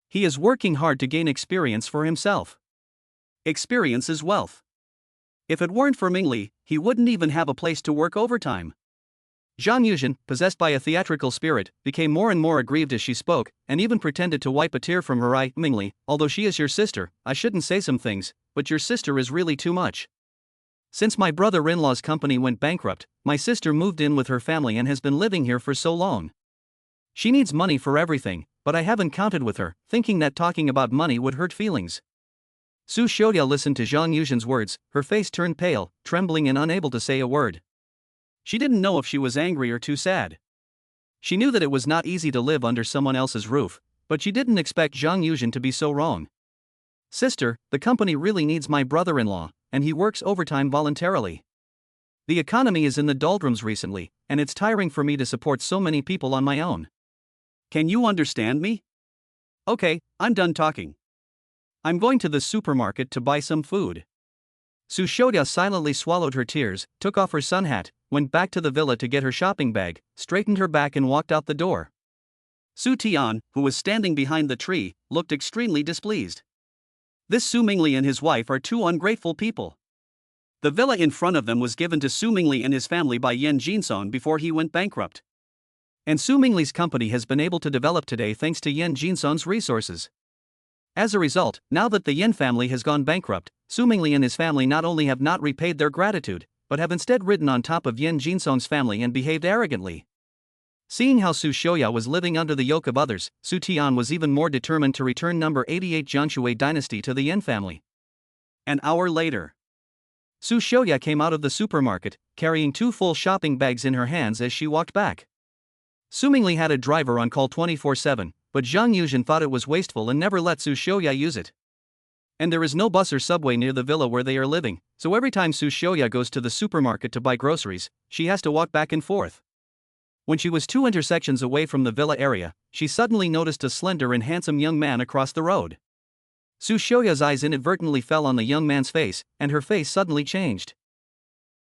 He is working hard to gain experience for himself. Experience is wealth. If it weren't for Mingli, he wouldn't even have a place to work overtime. Zhang Yuzhen, possessed by a theatrical spirit, became more and more aggrieved as she spoke, and even pretended to wipe a tear from her eye. Mingli, although she is your sister, I shouldn't say some things, but your sister is really too much. Since my brother-in-law's company went bankrupt, my sister moved in with her family and has been living here for so long. She needs money for everything, but I haven't counted with her, thinking that talking about money would hurt feelings. Su Xiaoya listened to Zhang Yuzhen's words, her face turned pale, trembling and unable to say a word. She didn't know if she was angry or too sad. She knew that it was not easy to live under someone else's roof, but she didn't expect Zhang Yuzhen to be so wrong. Sister, the company really needs my brother-in-law, and he works overtime voluntarily. The economy is in the doldrums recently, and it's tiring for me to support so many people on my own. Can you understand me? Okay, I'm done talking. I'm going to the supermarket to buy some food. Su Xiaoya silently swallowed her tears, took off her sun hat, went back to the villa to get her shopping bag, straightened her back and walked out the door. Su Tian, who was standing behind the tree, looked extremely displeased. This Su Mingli and his wife are two ungrateful people. The villa in front of them was given to Su Mingli and his family by Yan Jinsong before he went bankrupt. And Su Mingli's company has been able to develop today thanks to Yan Jinsong's resources. As a result, now that the Yan family has gone bankrupt, Su Mingli and his family not only have not repaid their gratitude, but have instead ridden on top of Yan Jinsong's family and behaved arrogantly. Seeing how Su Xiaoya was living under the yoke of others, Su Tian was even more determined to return number 88 Jianshui dynasty to the Yan family. An hour later, Su Xiaoya came out of the supermarket, carrying 2 full shopping bags in her hands as she walked back. Su Mingli had a driver on call 24/7, but Zhang Yuzhen thought it was wasteful and never let Su Xiaoya use it. And there is no bus or subway near the villa where they are living, so every time Su Xiaoya goes to the supermarket to buy groceries, she has to walk back and forth. When she was 2 intersections away from the villa area, she suddenly noticed a slender and handsome young man across the road. Su Xiaoya's eyes inadvertently fell on the young man's face, and her face suddenly changed.